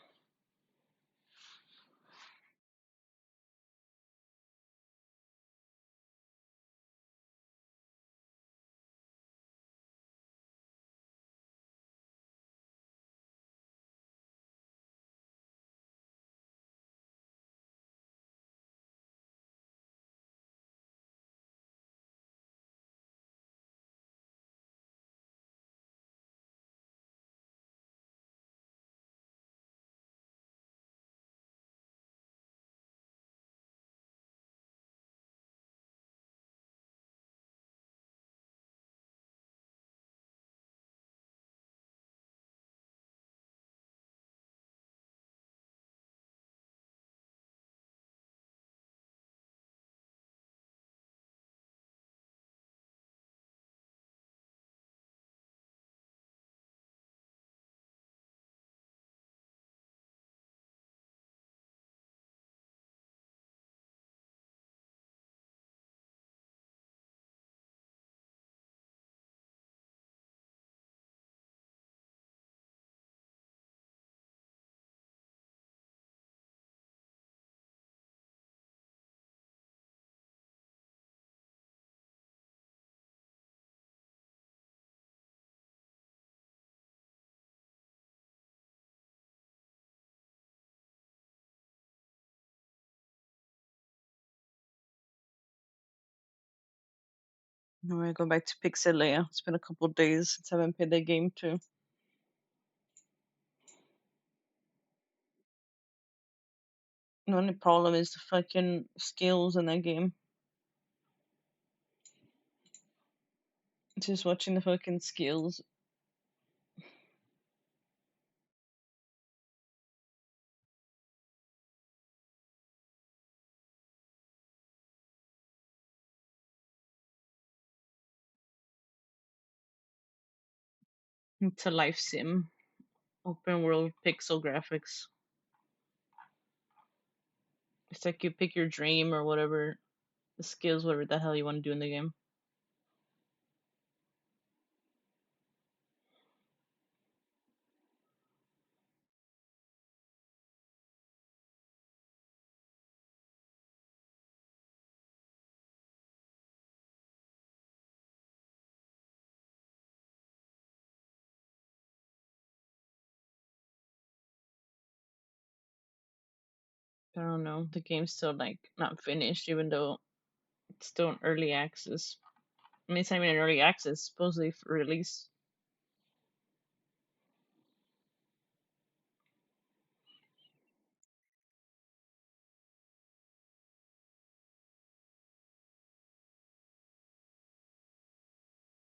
I'm gonna go back to Pixelea. It's been a couple days since I haven't played that game too. The only problem is the fucking skills in that game. Just watching the fucking skills. It's a life sim. Open world pixel graphics. It's like you pick your dream or whatever, the skills, whatever the hell you want to do in the game. I don't know. The game's still like not finished, even though it's still in early access. I mean, it's not even in early access, supposedly for release.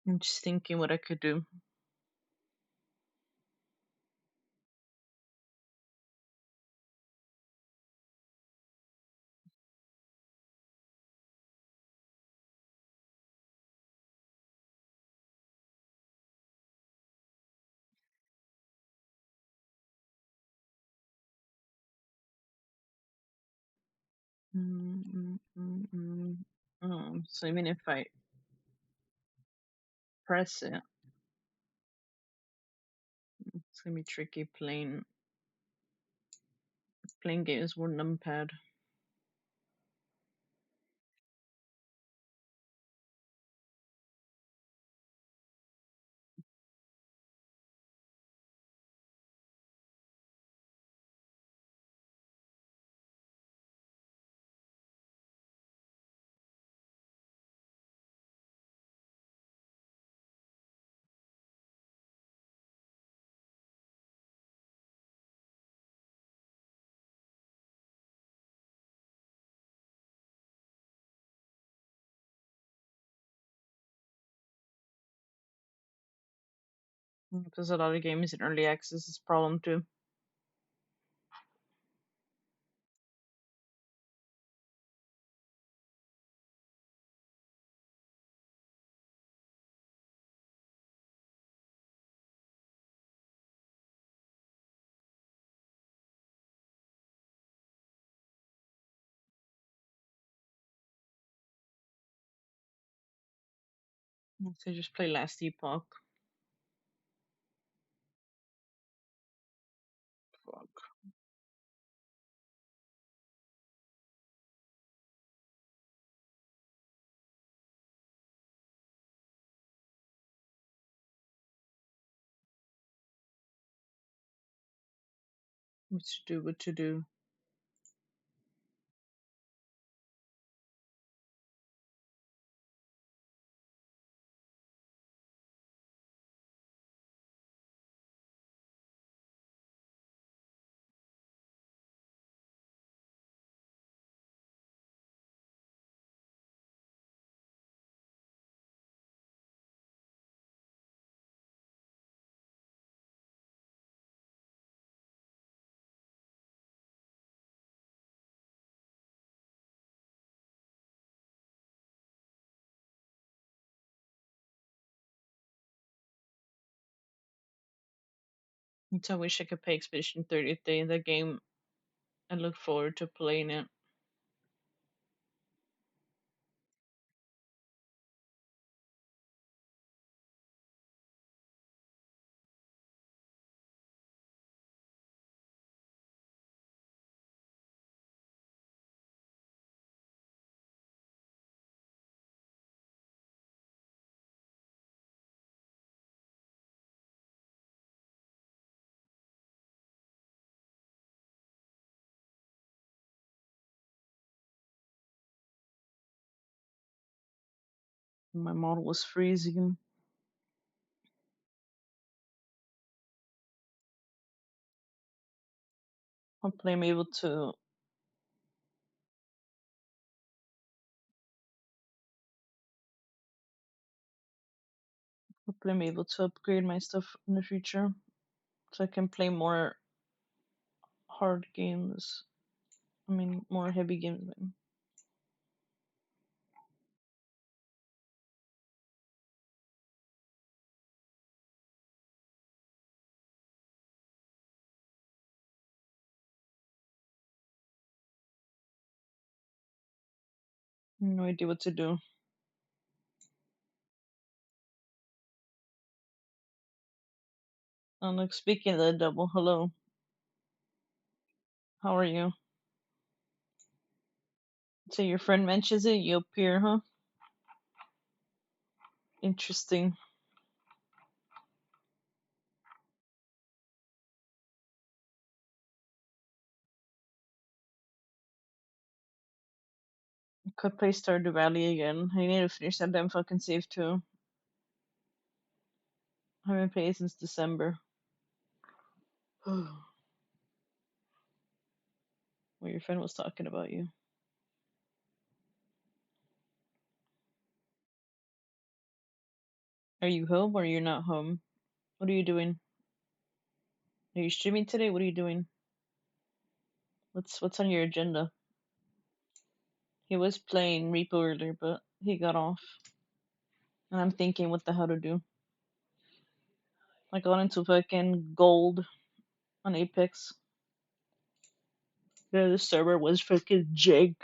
I'm just thinking what I could do. So even if I press it, it's gonna be tricky playing games with numpad. There's a lot of games in early access. It's a problem too. So just play Last Epoch. What to do? What to do? I wish I could play Expedition 30th Day. That game, I look forward to playing it. My model was freezing. Hopefully, I'm able to. Hopefully, I'm able to upgrade my stuff in the future, so I can play more hard games. I mean, more heavy games. No idea what to do. Like, speaking of the double, hello. How are you? So your friend mentions it, you appear, huh? Interesting. Could play Stardew Valley again. I need to finish that damn fucking save too. I haven't played since December. Well, your friend was talking about you. Are you home or you're not home? What are you doing? Are you streaming today? What are you doing? What's on your agenda? He was playing Repo earlier, but he got off. And I'm thinking what the hell to do. I got into fucking gold on Apex. Yeah, the server was fucking jank.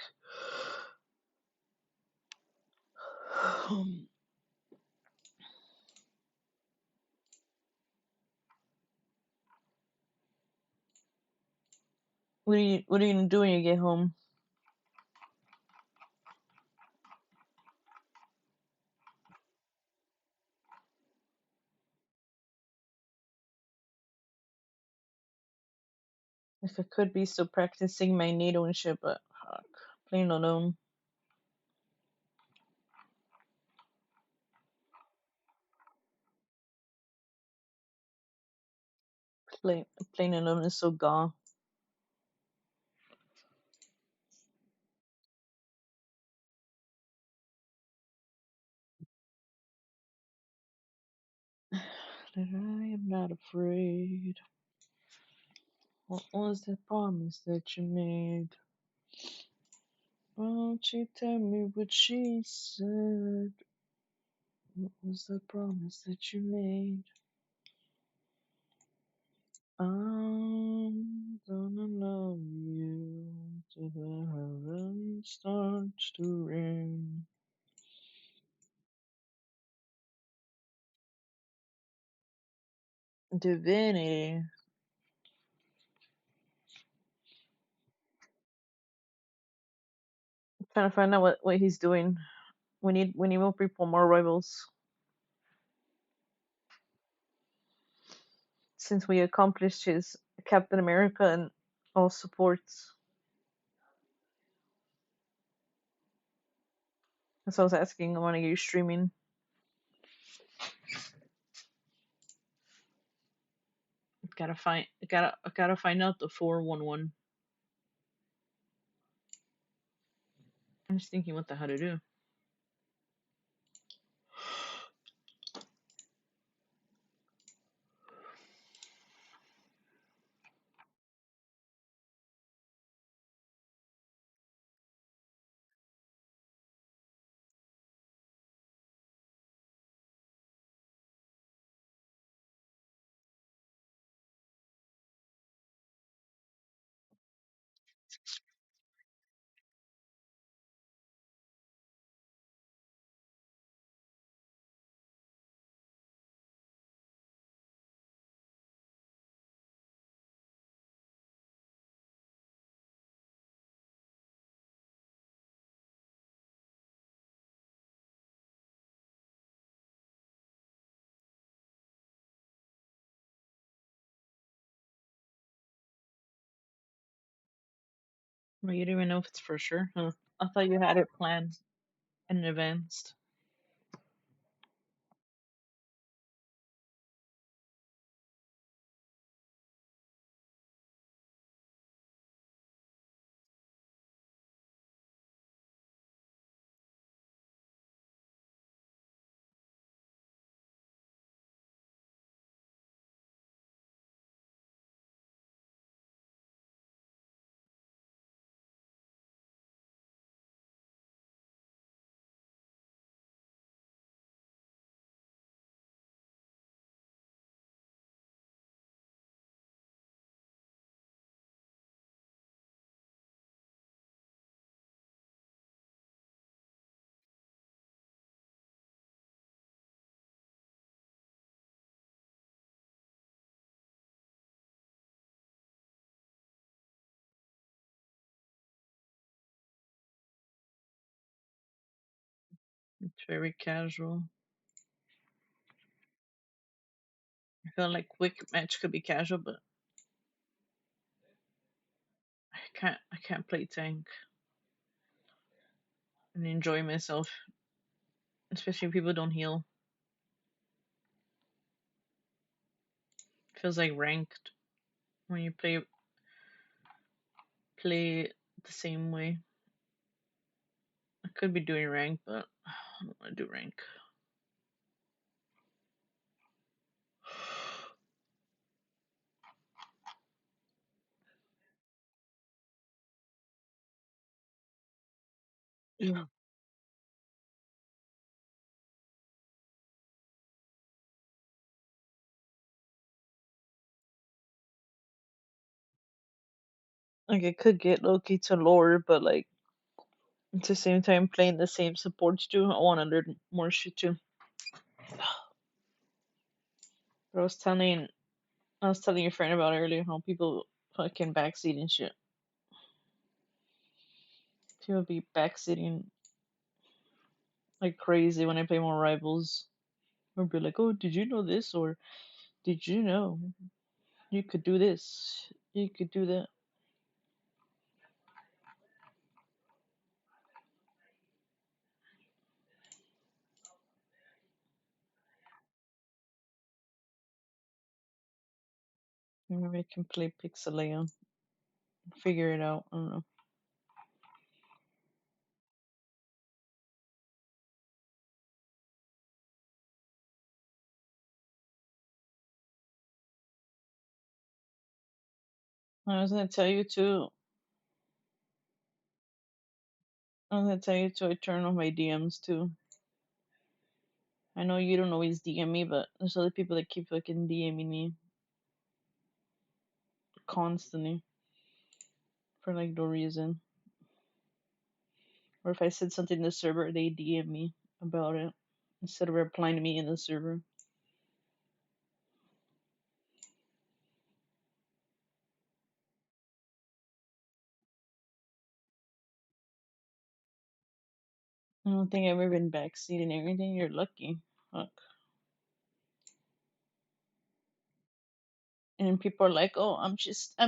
What are you gonna do when you get home? If I could be still practicing my NATO and shit, but fuck. Playing alone. Playing alone is so gone. That I am not afraid. What was the promise that you made? Won't you tell me what she said? What was the promise that you made? I'm gonna love you till the heaven starts to rain. Divinity. Trying to find out what he's doing. We need more people, more rivals. Since we accomplished his Captain America and All supports. That's what I was asking. I want to get you streaming. Gotta find out the 411. I'm just thinking what the hell to do. Well, you don't even know if it's for sure, huh? I thought you had it planned in advance. It's very casual. I feel like quick match could be casual, but I can't play tank and enjoy myself, especially if people don't heal. Feels like ranked when you play the same way. I could be doing rank, but I don't want to do rank. Yeah. Like I could get Loki to lore, but like at the same time playing the same supports too. I want to learn more shit too. But I was telling your friend about earlier how people fucking backseat and shit. People be backseating like crazy when I play more rivals. Or be like, oh, did you know this? Or did you know you could do this? You could do that. Maybe I can play Pixelea. Figure it out. I don't know. I was gonna tell you too. I was gonna tell you to turn on my DMs too. I know you don't always DM me, but there's other people that keep fucking DMing me constantly for like no reason. Or if I said something in the server, they DM me about it instead of replying to me in the server. I don't think I've ever been backseating everything. You're lucky. Fuck. And people are like, "Oh, I'm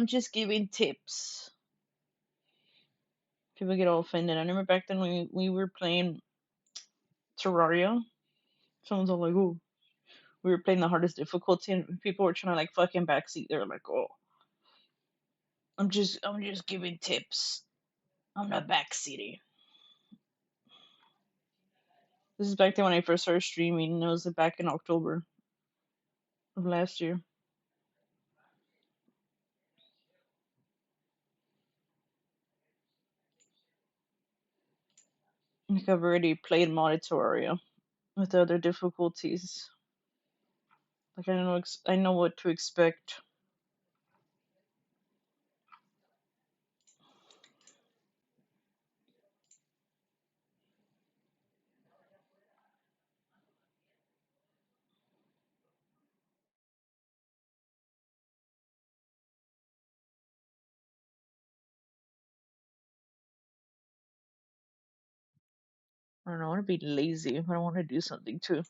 just giving tips." People get all offended. I remember back then when we were playing Terraria, someone's all like, "Oh, we were playing the hardest difficulty," and people were trying to like fucking backseat. They're like, "Oh, I'm just giving tips. I'm not backseating." This is back then when I first started streaming, and it was back in October of last year. Like I've already played modded Terraria with the other difficulties. Like I know what to expect. I don't know. I want to be lazy, but I want to do something too.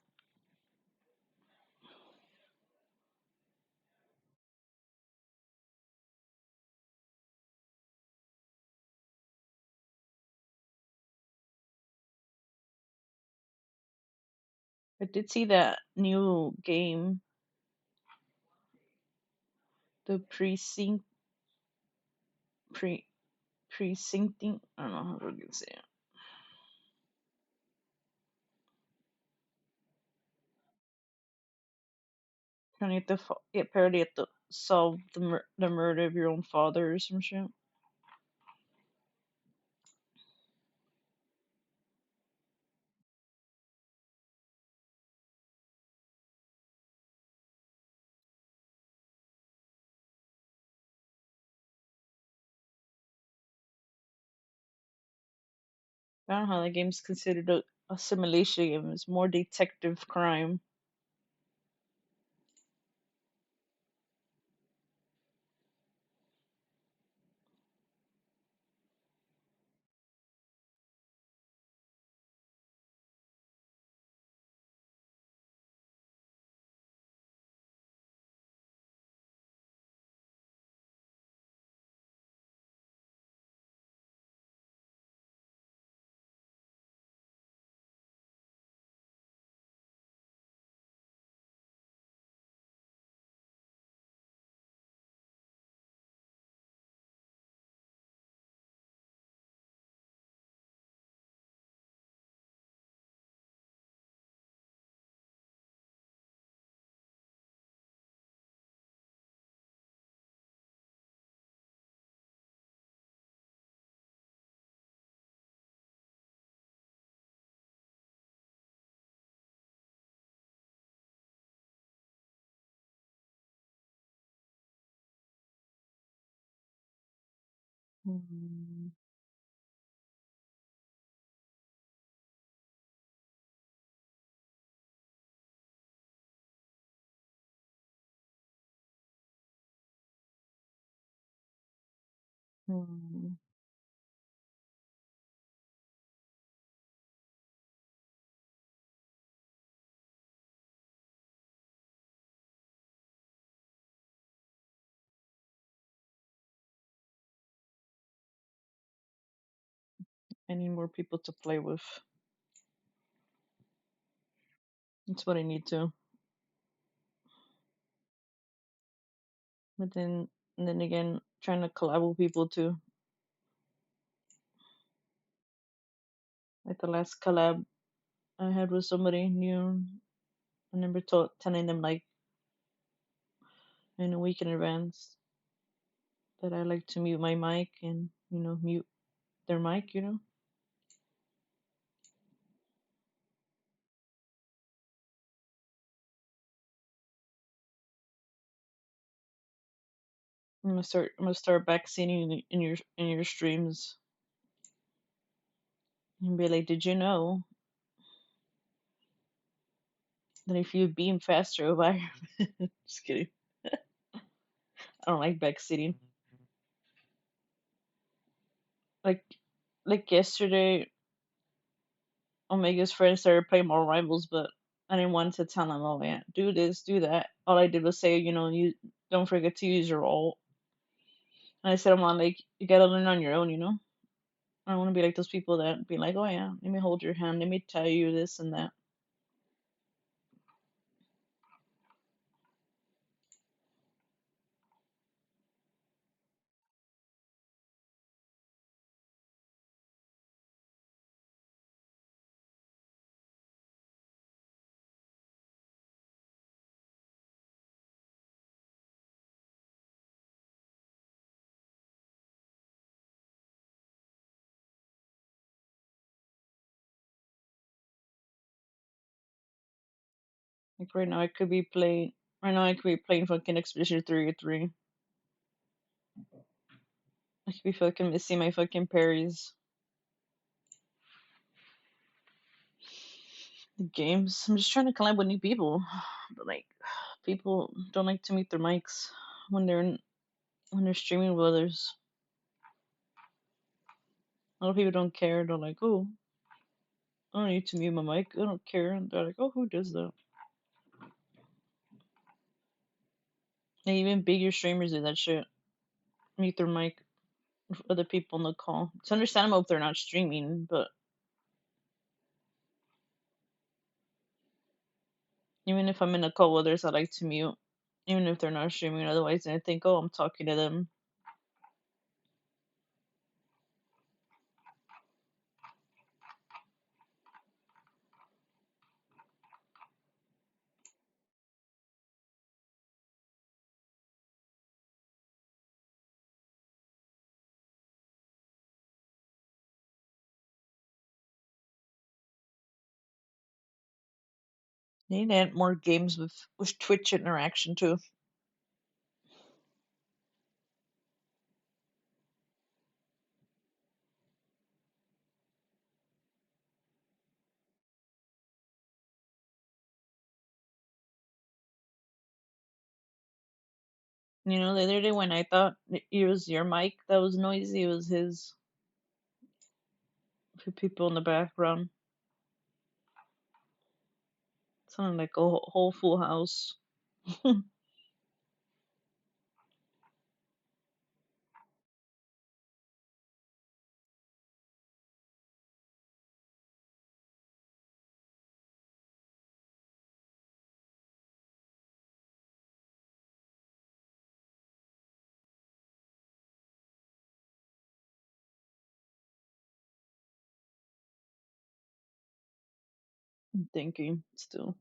I did see that new game, the pre precincting. I don't know how to say it. Kind of get get parody at the solve the murder of your own father or some shit. I don't know how that game's considered a simulation game. It's more detective crime. Hmm. Hmm. I need more people to play with. That's what I need to. But then again, trying to collab with people too. Like the last collab I had with somebody new. I remember telling them like in a week in advance that I like to mute my mic and mute their mic. I'm gonna start backseating in your streams and be like, did you know that if you beam faster over just kidding. I don't like backseating. Like yesterday, Omega's friends started playing more rivals, but I didn't want to tell them, oh yeah, do this, do that. All I did was say, you don't forget to use your ult. And I said, I'm on like, you gotta learn on your own, you know? I don't want to be like those people that be like, oh yeah, let me hold your hand, let me tell you this and that. Like right now, I could be playing. Right now, I could be playing fucking Expedition 3 or 3. I could be fucking missing my fucking parries. The games. I'm just trying to collab with new people, but like, people don't like to meet their mics when they're streaming with others. A lot of people don't care. They're like, oh, I don't need to mute my mic. I don't care. And they're like, oh, who does that? And even bigger streamers do that shit. Mute their mic with other people on the call. It's understandable if they're not streaming, but even if I'm in a call with others, I like to mute. Even if they're not streaming, otherwise I think, oh, I'm talking to them. They need to add more games with Twitch interaction too. You know, the other day when I thought it was your mic that was noisy, it was his. For people in the background. Sounded like a whole full house. I'm thinking still.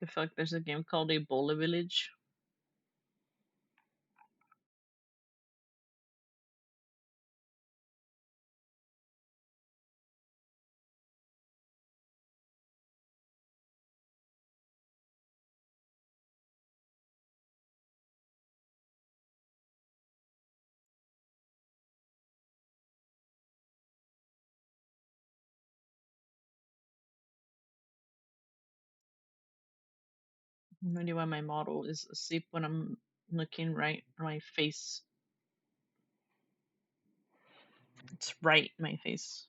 The fuck, there's a game called Ebola Village. No idea why my model is asleep when I'm looking right at my face. It's right in my face.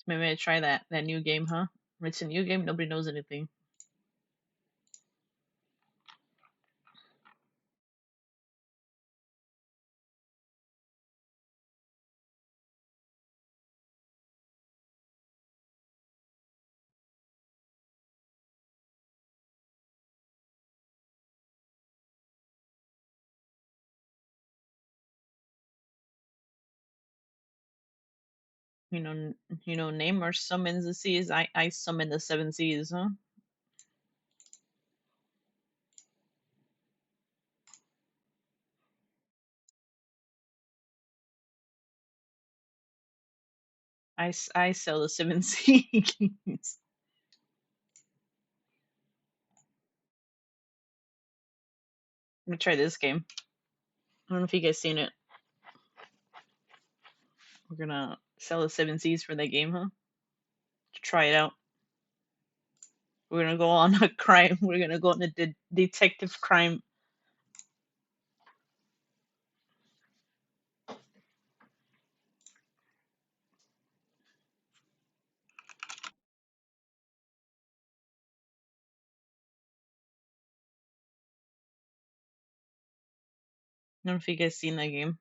Maybe I try that new game, huh? It's a new game. Nobody knows anything. You know, name or summons the seas. I summon the seven seas, huh? I sell the seven seas. I'm gonna try this game. I don't know if you guys seen it. We're gonna sell the seven seas for that game, huh? To try it out. We're gonna go on a crime. We're gonna go on a detective crime. I don't know if you guys seen that game.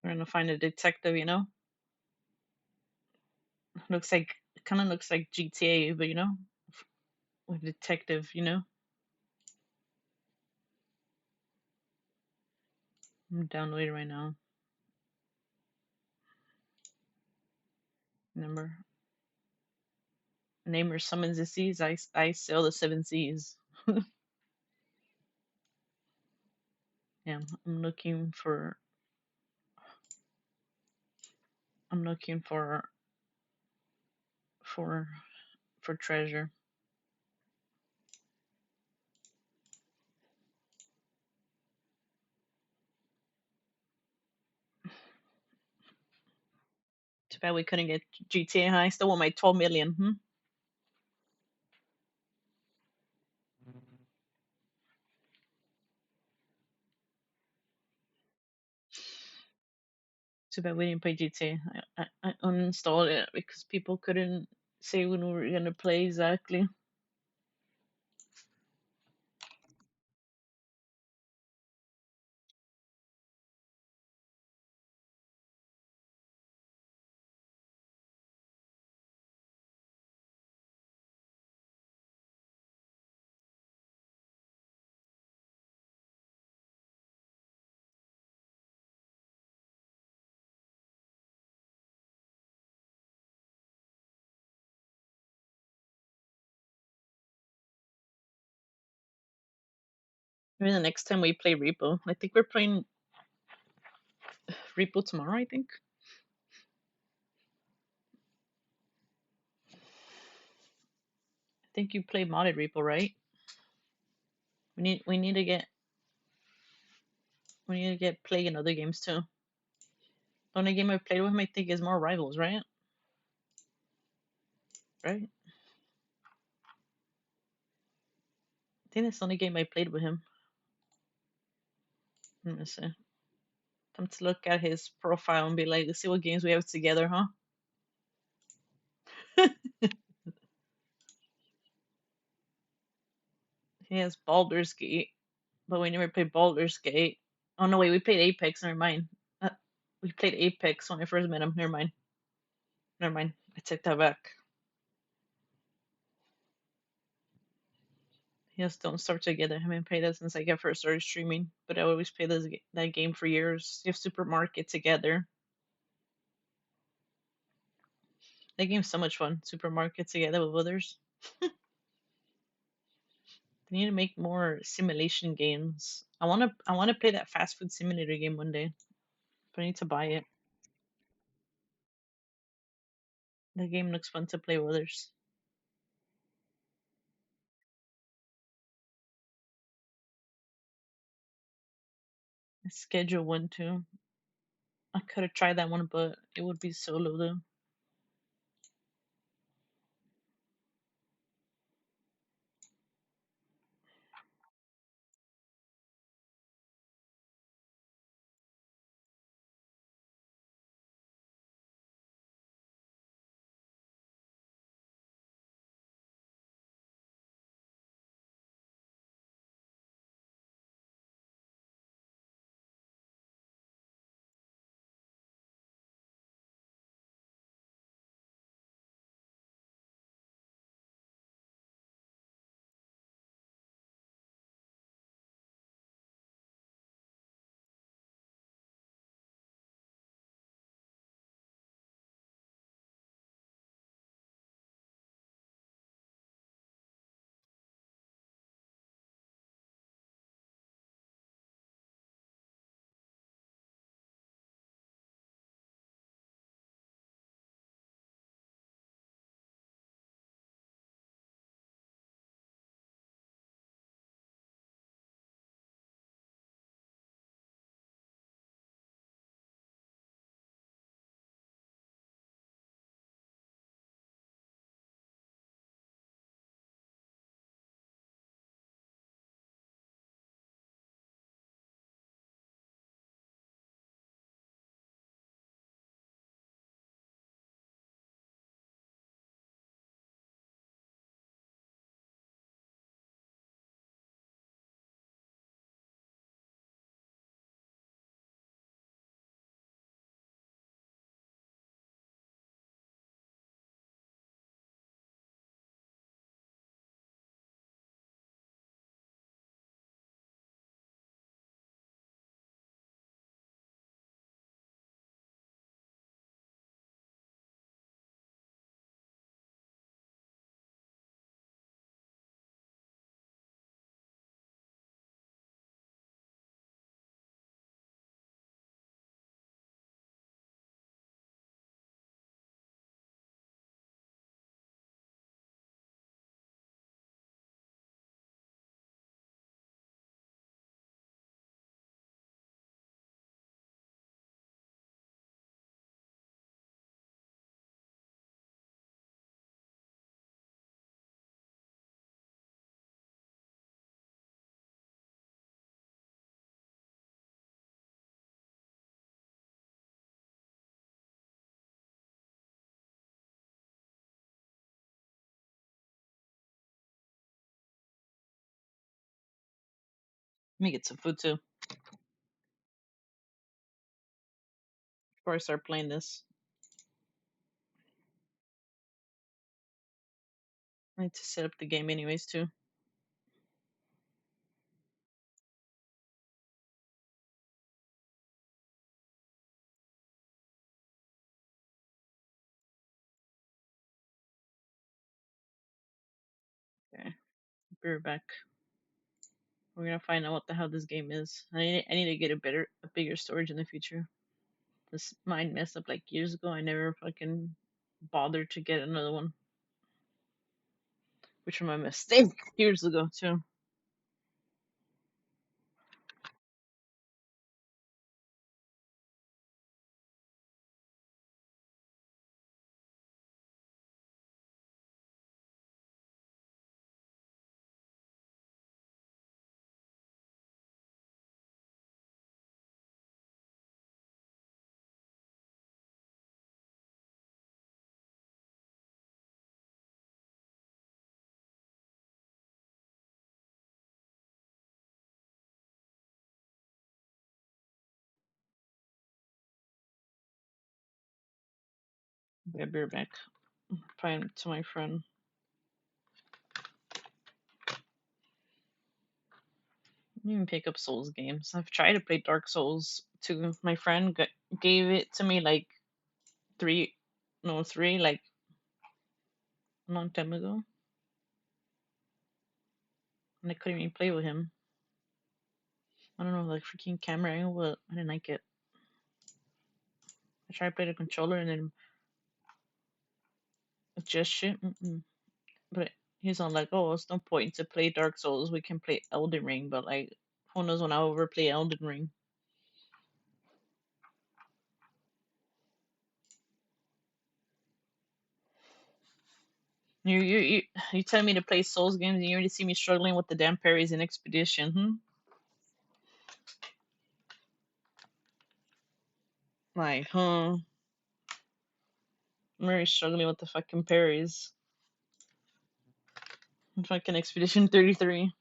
We're gonna find a detective, you know? Looks like, kind of looks like GTA, but you know, with detective, you know. I'm downloading right now. Number, name or summons the seas. I sail the seven seas. Yeah, I'm looking for. I'm looking for for treasure. Too bad we couldn't get GTA. I still want my 12 million. Too bad we didn't play GTA. I uninstalled it because people couldn't say when we were gonna play exactly. Maybe the next time we play Repo. I think we're playing Repo tomorrow, I think. I think you play modded Repo, right? We need to get play in other games too. The only game I played with him I think is more Rivals, right? Right? I think that's the only game I played with him. Let me see. Time to look at his profile and be like, let's see what games we have together, huh? He has Baldur's Gate, but we never played Baldur's Gate. Oh no, wait, we played Apex. Never mind. We played Apex when I first met him. Never mind. Never mind. I take that back. He has Don't Starve Together. I haven't played that since I first started streaming, but I always play that game for years. You have Supermarket Together. That game's so much fun. Supermarket Together with others. They need to make more simulation games. I wanna play that fast food simulator game one day, but I need to buy it. The game looks fun to play with others. Schedule one too. I could have tried that one, but it would be solo though. Let me get some food too before I start playing this. I need to set up the game anyways too. Okay, be right back. We're gonna find out what the hell this game is. I need to get a bigger storage in the future. This mine messed up like years ago. I never fucking bothered to get another one, which was my mistake years ago too. Okay, be right back. Find it to my friend. I didn't even pick up Souls games. I've tried to play Dark Souls too. My friend gave it to me like three, like a long time ago, and I couldn't even play with him. I don't know, like freaking camera angle, but I didn't like it. I tried to play the controller, and then suggestion. But he's on like, oh, it's no point to play Dark Souls. We can play Elden Ring, but like, who knows when I'll ever play Elden Ring? You tell me to play Souls games, and you already see me struggling with the damn parries in Expedition, Like, I'm already struggling with the fucking parries. Fucking Expedition 33.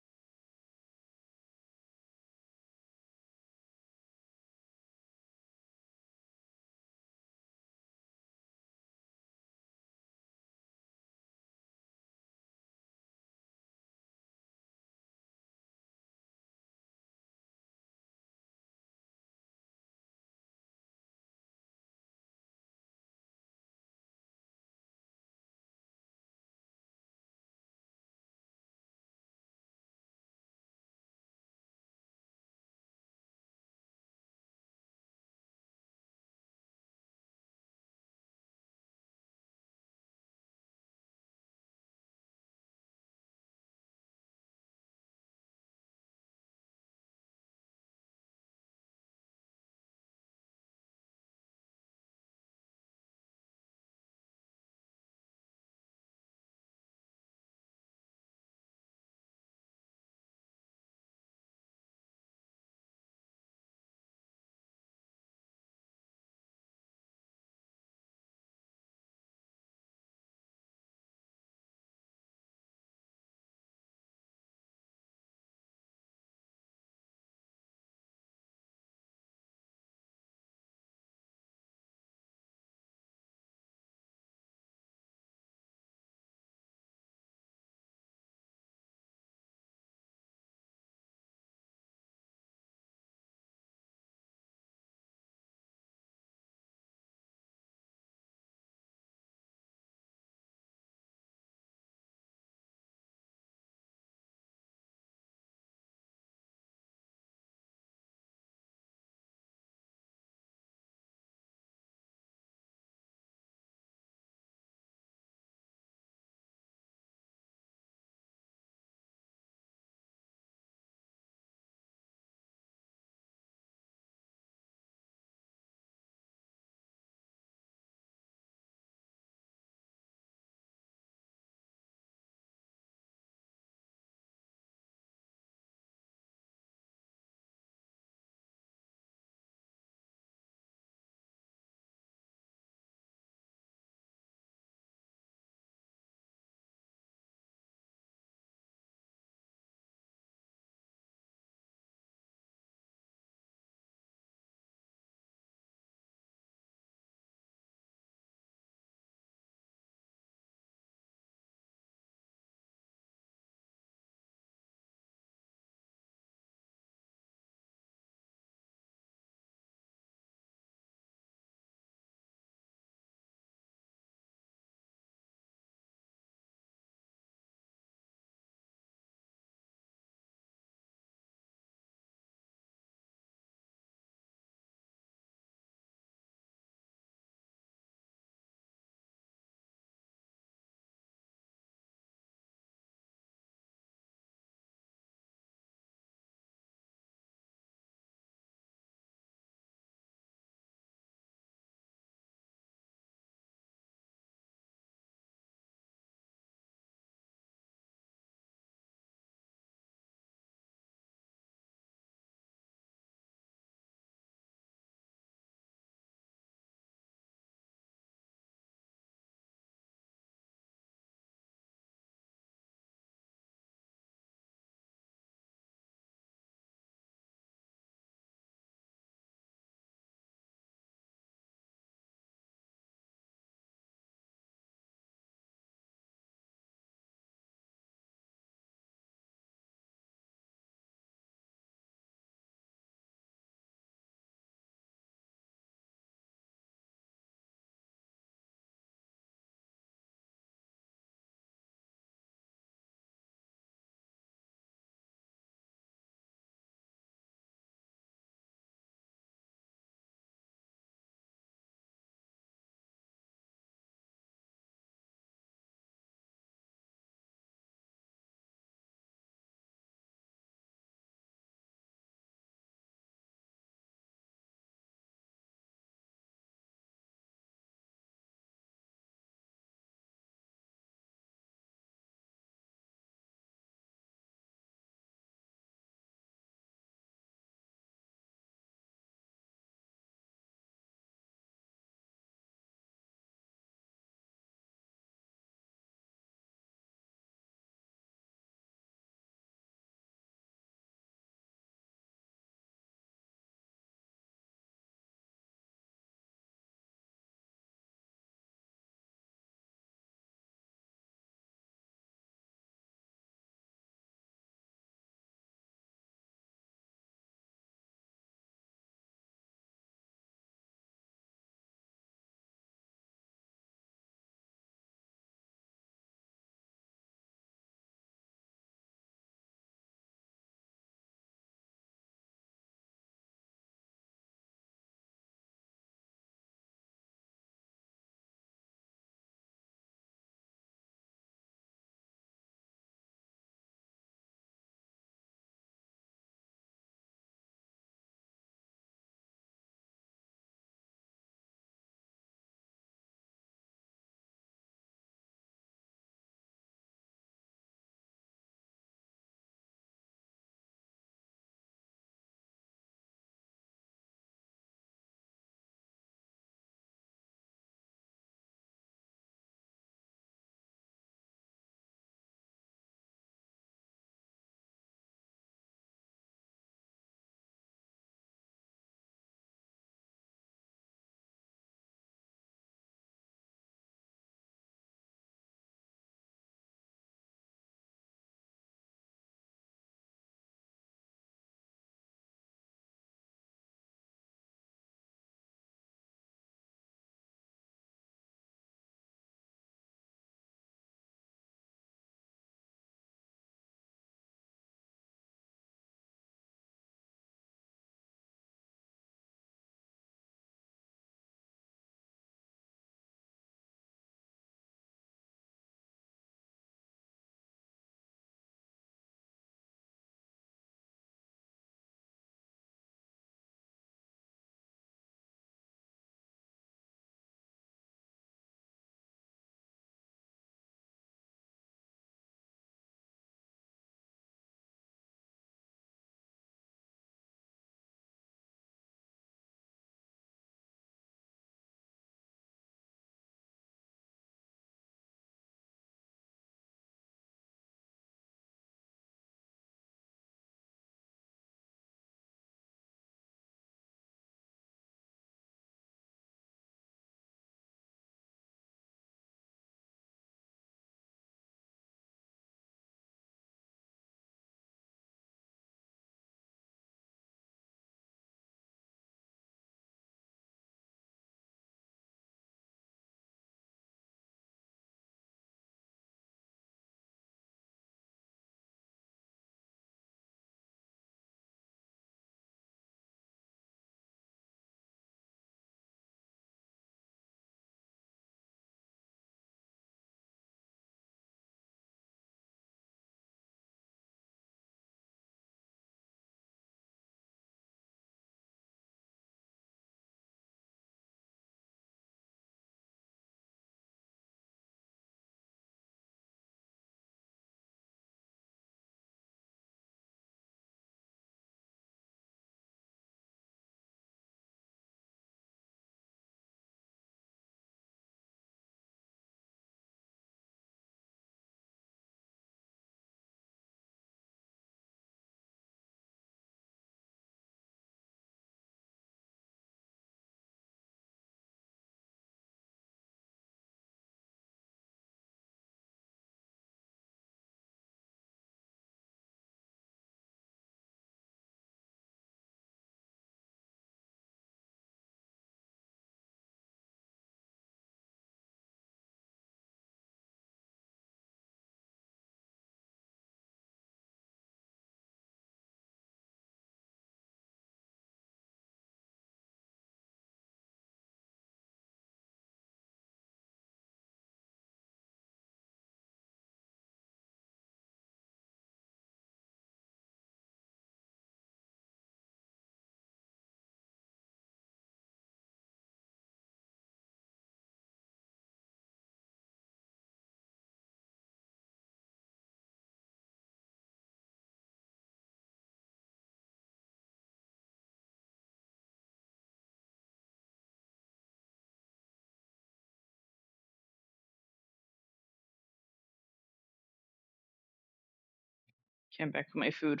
Came back for my food.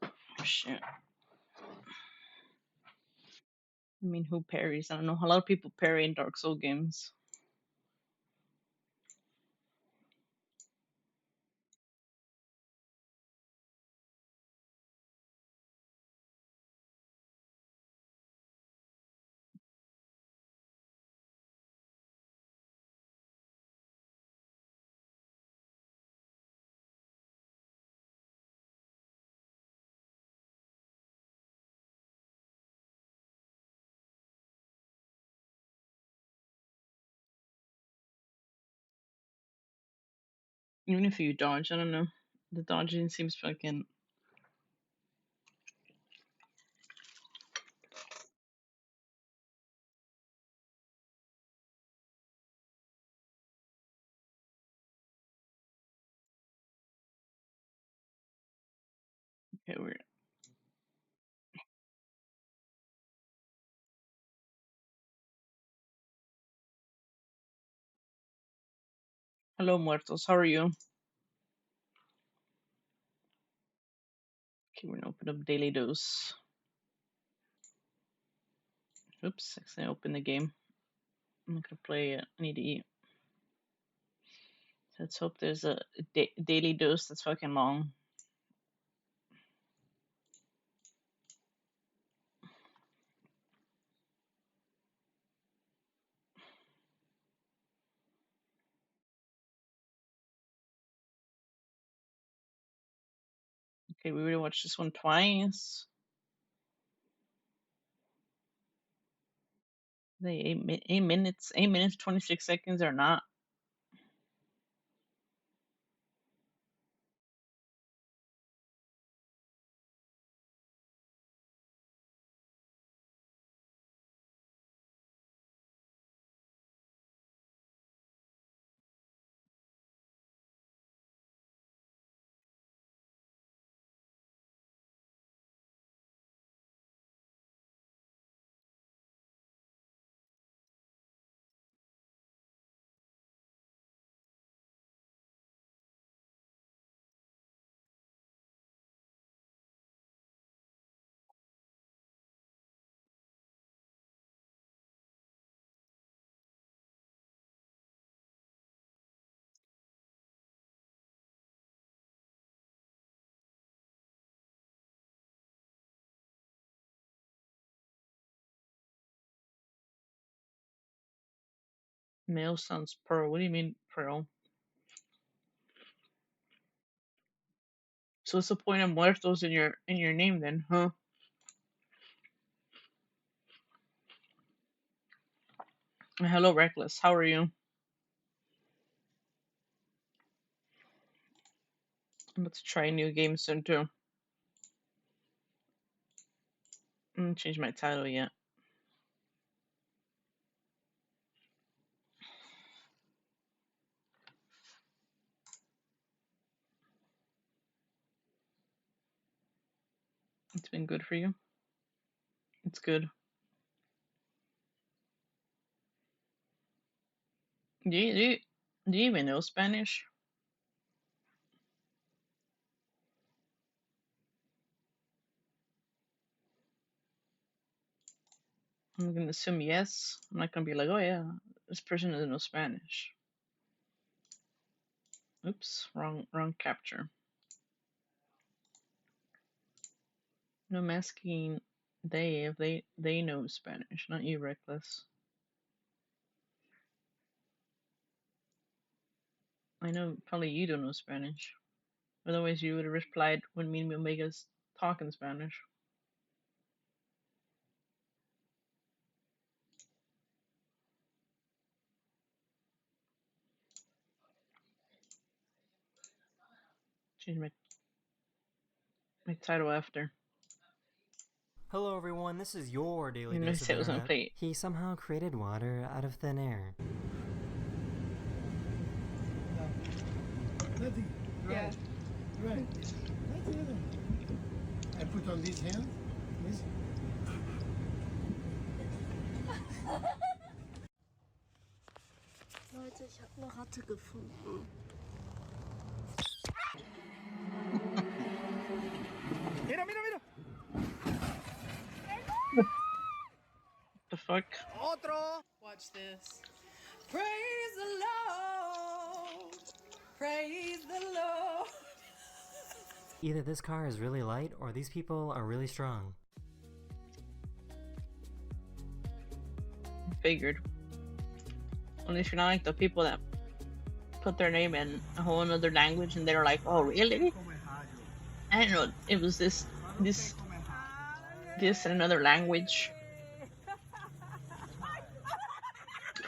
Oh, shit. I mean, who parries? I don't know. A lot of people parry in Dark Souls games. Even if you dodge, I don't know. The dodging seems fucking. Okay, weird. Hello, Muertos. How are you? Okay, we're gonna open up Daily Dose. Oops, I opened the game. I'm not gonna play it. I need to eat. So let's hope there's a Daily Dose that's fucking long. Okay, we already watched this one twice. They 8 minutes, 26 seconds or not. Male sounds pearl. What do you mean pearl? So what's the point of muertos in your name then, huh? Hello, Reckless. How are you? I'm about to try a new game soon too. I'm gonna change my title yet. It's been good for you. It's good. Do you even know Spanish? I'm gonna assume yes. I'm not gonna be like, oh yeah, this person doesn't know Spanish. Oops, wrong capture. No, I'm asking they if they know Spanish, not you, Reckless. I know probably you don't know Spanish. Otherwise, you would have replied when me and Omega's talk in Spanish. Change my title after. Hello everyone, this is your daily You dose noticed of it was on internet. plate. He somehow created water out of thin air. Nothing. Right. Right. That's it. I put on these hands. This. Leute, ich habe eine Ratte gefunden. fuck? Otro. Watch this. Praise the Lord. Praise the Lord. Either this car is really light or these people are really strong. Figured. Unless you're not like the people that put their name in a whole another language and they're like, oh really? I didn't know it was this in another language.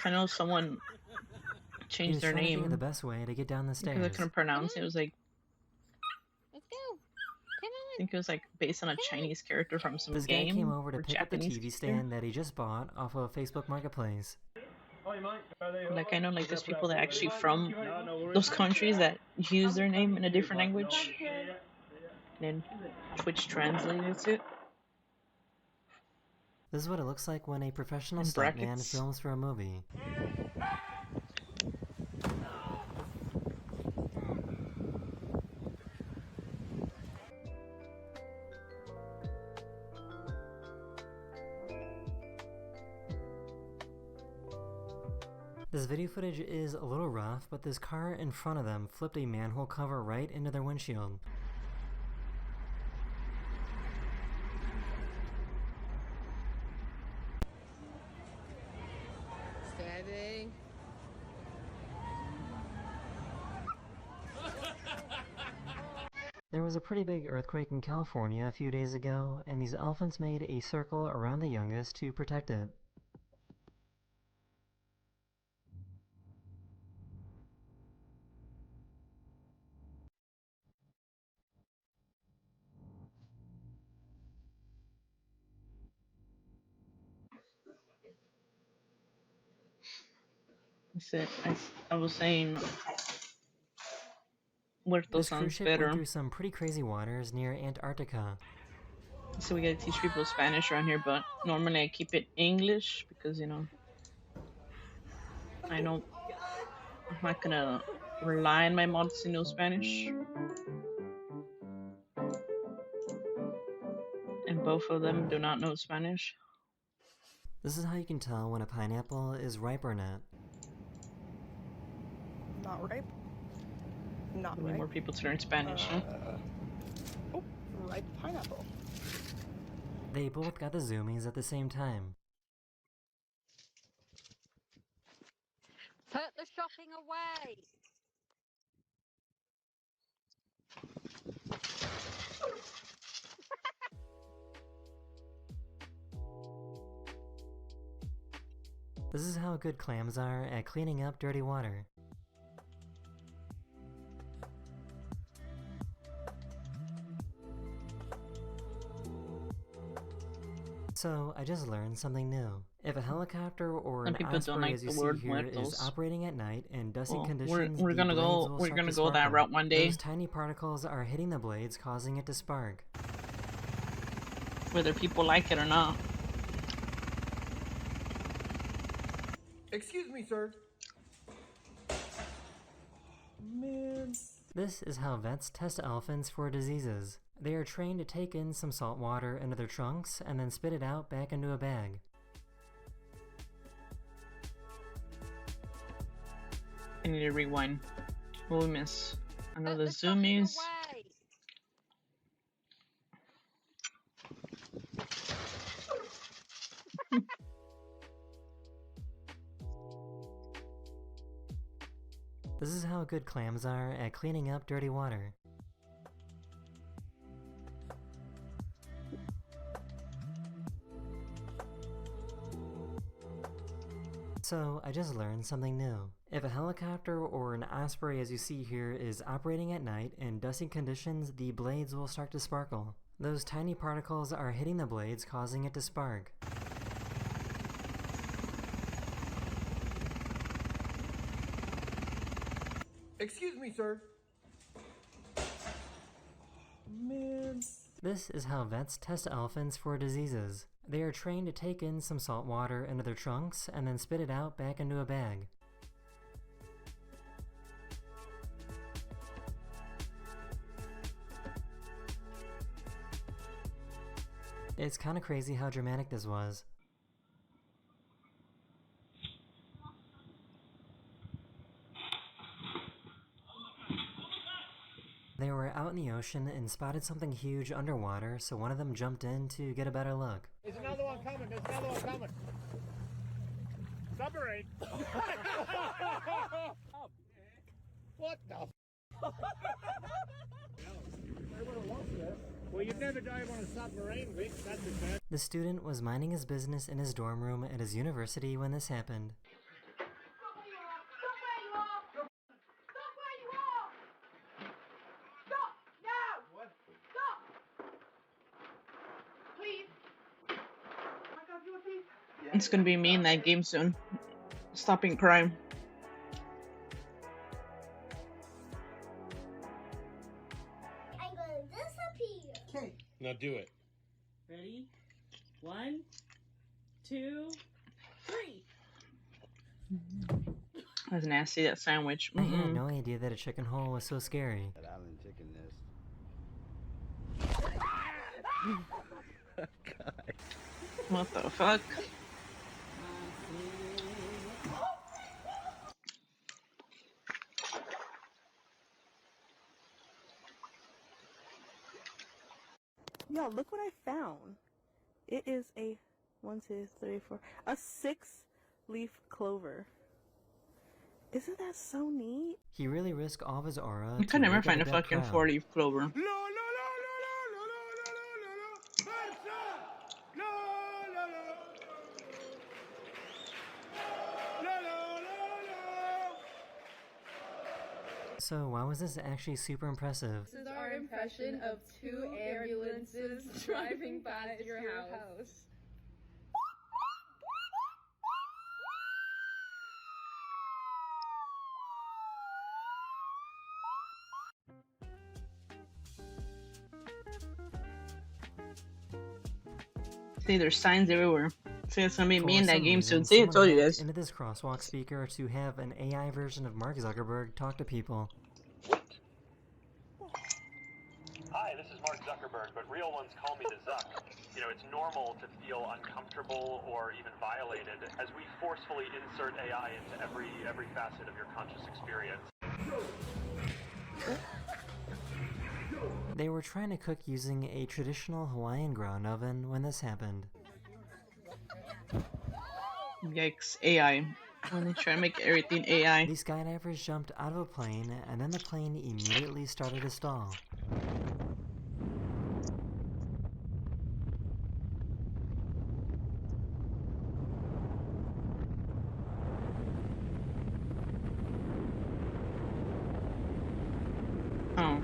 I know someone He changed was their trying to think of the name best way to get down the because I stairs. couldn't pronounce it. It was like, Let's go. Come I on. think it was like based on a Chinese character from some This guy game came over to or pick up the Japanese TV character. stand that he just bought off of Facebook Marketplace. Like I know like there's people that actually from those countries that use their name in a different language. And then Twitch translates it This is what it looks like when a professional in stuntman brackets. films for a movie. This video footage is a little rough, but this car in front of them flipped a manhole cover right into their windshield. Steady. There was a pretty big earthquake in California a few days ago, and these elephants made a circle around the youngest to protect it. I was saying Puerto This cruise sounds ship went better. through some pretty crazy waters near Antarctica. So we gotta teach people Spanish around here, but normally I keep it English because, you know, I know I'm not gonna rely on my mods to know Spanish. And both of them do not know Spanish. This is how you can tell when a pineapple is ripe or not. Not ripe. Not We need ripe. more people to learn Spanish, huh? Oh, ripe pineapple. They both got the zoomies at the same time. Put the shopping away. This is how good clams are at cleaning up dirty water. So, I just learned something new. If a helicopter or Some an people don't osprey, like as you the see word here, is muertos. operating at night in dusty Well, conditions, we're the gonna blades go. will We're start gonna to go that sparkle. route one day. Those tiny particles are hitting the blades, causing it to spark. Whether people like it or not. Excuse me, sir. Man. This is how vets test elephants for diseases. They are trained to take in some salt water into their trunks and then spit it out back into a bag. I need to rewind. What we miss? I know the zoomies. This is how good clams are at cleaning up dirty water. So, I just learned something new. If a helicopter or an osprey, as you see here, is operating at night in dusty conditions, the blades will start to sparkle. Those tiny particles are hitting the blades, causing it to spark. Excuse me, sir. Man. This is how vets test elephants for diseases. They are trained to take in some salt water into their trunks and then spit it out back into a bag. It's kinda crazy how dramatic this was. They were out in the ocean and spotted something huge underwater, so one of them jumped in to get a better look. There's another one coming. There's another one coming. Submarine. What the? Well, you'd never dive on a submarine, Vic. That's a fact. The student was minding his business in his dorm room at his university when this happened. It's gonna be me in that game soon. Stopping crime. I'm gonna disappear. Okay. Now do it. Ready? 1, 2, 3. That's nasty, that sandwich. I had no idea that a chicken hole was so scary. That island chicken nest. God. What the fuck? Y'all, look what I found. It is a 1, 2, 3, 4, a 6-leaf clover. Isn't that so neat? He really risked all of his aura. I could never find a fucking 4-leaf clover. So why was this actually super impressive? This is our impression of 2 ambulances driving by your house. See, there's signs everywhere. See, it's gonna be me in that some game reason, soon. See, I someone told you hacked guys. into this crosswalk speaker to have an AI version of Mark Zuckerberg talk to people. Hi, this is Mark Zuckerberg, but real ones call me the Zuck. You know, it's normal to feel uncomfortable or even violated as we forcefully insert AI into every facet of your conscious experience. They were trying to cook using a traditional Hawaiian ground oven when this happened. Yikes, AI. When they try to make everything AI. These skydivers jumped out of a plane, and then the plane immediately started to stall. Oh.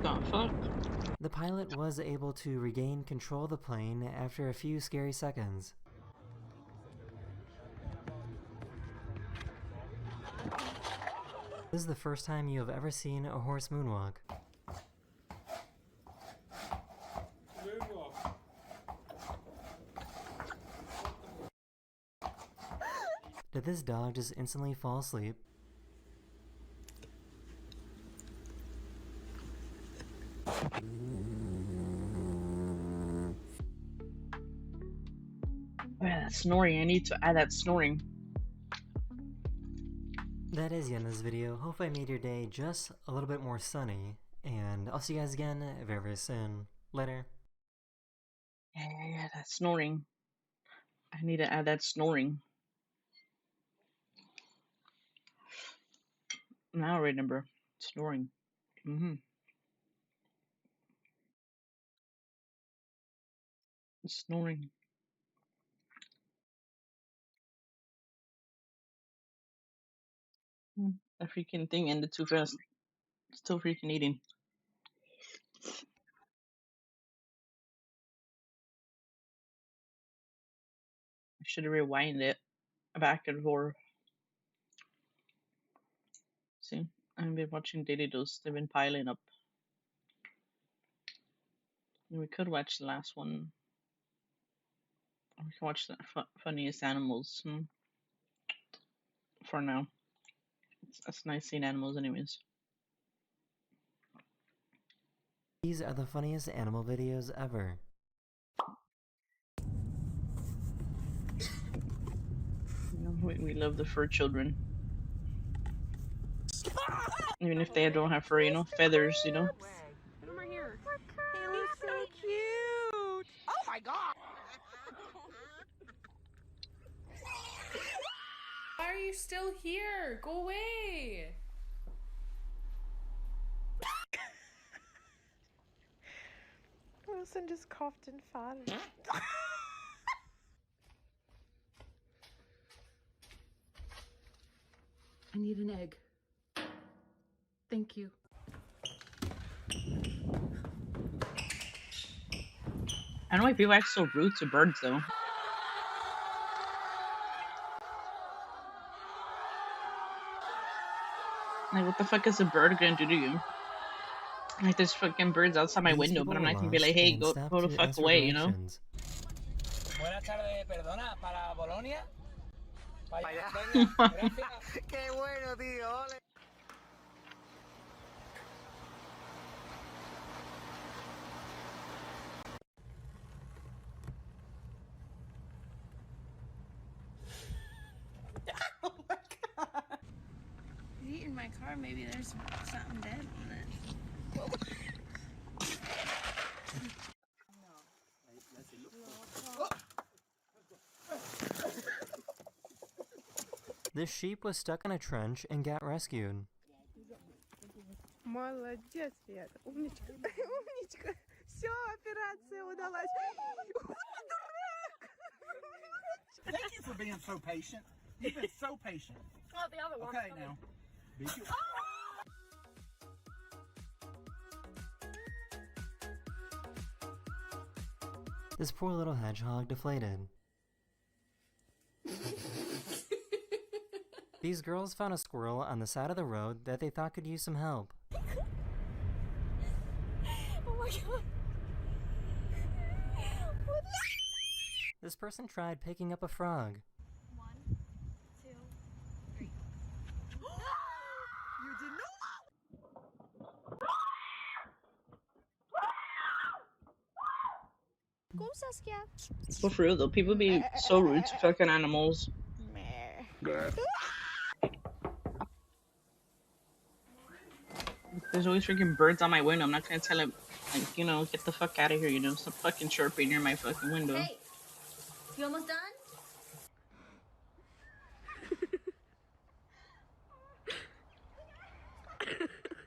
The fuck? The pilot was able to regain control of the plane after a few scary seconds. This is the first time you have ever seen a horse moonwalk. Did this dog just instantly fall asleep? Yeah, that snoring. I need to add that snoring. That is the end of this video. Hope I made your day just a little bit more sunny, and I'll see you guys again very, very soon. Later. Yeah, that snoring. I need to add that snoring. Now I remember. Snoring. Snoring. A freaking thing ended too fast. Still freaking eating. I should have rewinded it back and forth. See, I've been watching Daily Dose. They've been piling up. We could watch the last one. We can watch the funniest animals. For now. It's nice seeing animals anyways. These are the funniest animal videos ever. We love the fur children. Even if they don't have fur, you know, feathers, you know. Put him right here. He's so cute. Oh my god. Why are you still here? Go away. Wilson just coughed and farted. I need an egg. Thank you. I don't know why people act so rude to birds, though. Like, what the fuck is a bird gonna do to you? Like, there's fucking birds outside my These window, people but I'm were not gonna be lost like, hey, and go stopped the to fuck ask for away, you know? directions. Buenas tardes, perdona, para Bolonia. Para allá. Venga, gracias. Qué bueno, tío. Ole. He's eating my car. Maybe there's something dead on it. This sheep was stuck in a trench and got rescued. Молодец, Свет. Умничка. Умничка. Все, операция удалась. Thank you for being so patient. You've been so patient. Oh, the other one. Okay, now. Be sure. This poor little hedgehog deflated. These girls found a squirrel on the side of the road that they thought could use some help. Oh my god. This person tried picking up a frog. 1, 2, 3. You did not. Go, Saskia. But for real, though, people be so rude to fucking animals. There's always freaking birds on my window. I'm not gonna tell him, like, you know, get the fuck out of here, you know? Stop fucking chirping near my fucking window. Hey, you almost done?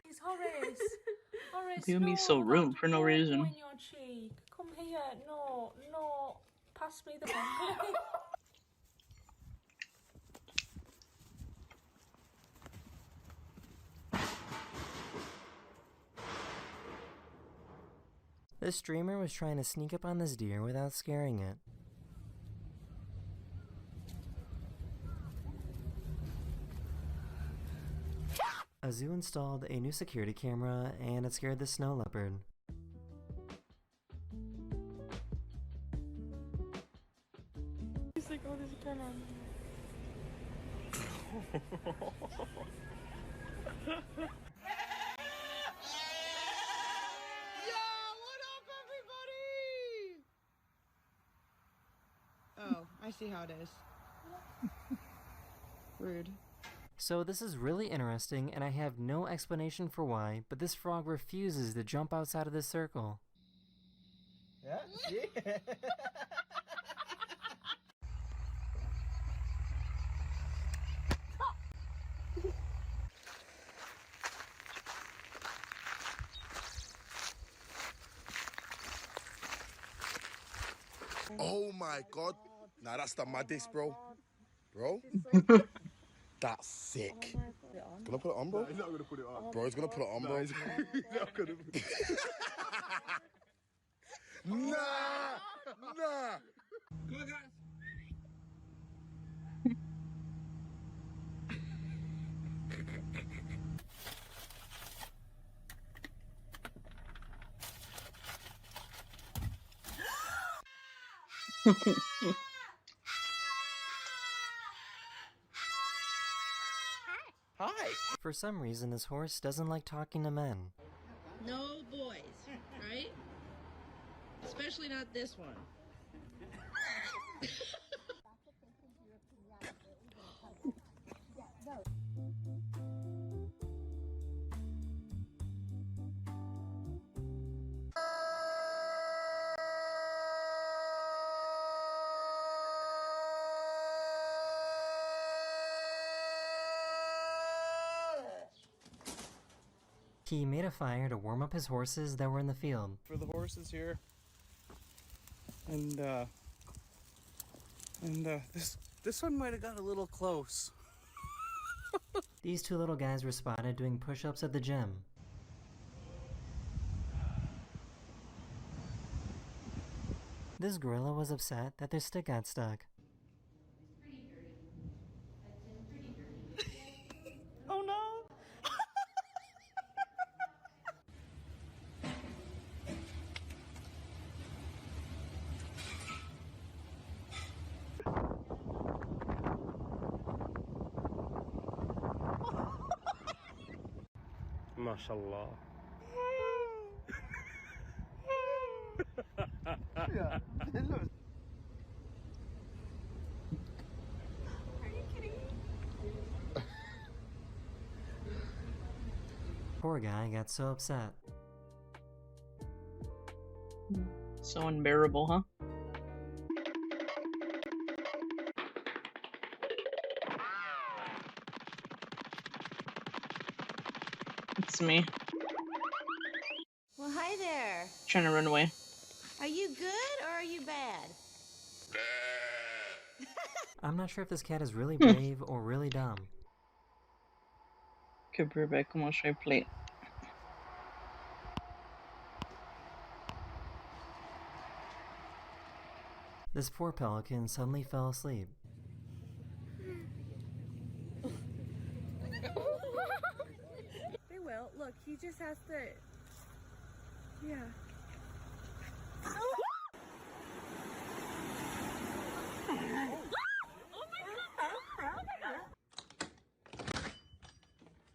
It's Horace. Horace, People be no, so rude not for no to reason. on your cheek. Come here. No, no. Pass me the bottle. This streamer was trying to sneak up on this deer without scaring it. A zoo installed a new security camera and it scared the snow leopard. He's like, oh, there's a camera on. Oh, I see how it is. Rude. So this is really interesting and I have no explanation for why, but this frog refuses to jump outside of this circle. Yeah, see? Oh my god. Nah, that's the maddest, bro. Bro? That's sick. Gonna put it on, bro? No, he's not gonna put it on. Bro, he's gonna put it on, bro. He's not gonna put it on. Nah! Nah! Come on, guys. Hi! For some reason, this horse doesn't like talking to men. No boys, right? Especially not this one. He made a fire to warm up his horses that were in the field. For the horses here. And this one might have got a little close. These two little guys were spotted doing push-ups at the gym. This gorilla was upset that their stick got stuck. Oh no! MashaAllah. Yeah, look. Poor guy got so upset. So unbearable, huh? It's me. Well, hi there. Trying to run away. Are you good or are you bad? I'm not sure if this cat is really brave or really dumb. Que bebé, como soy plate. This poor pelican suddenly fell asleep. They will. Look, he just has to. Yeah.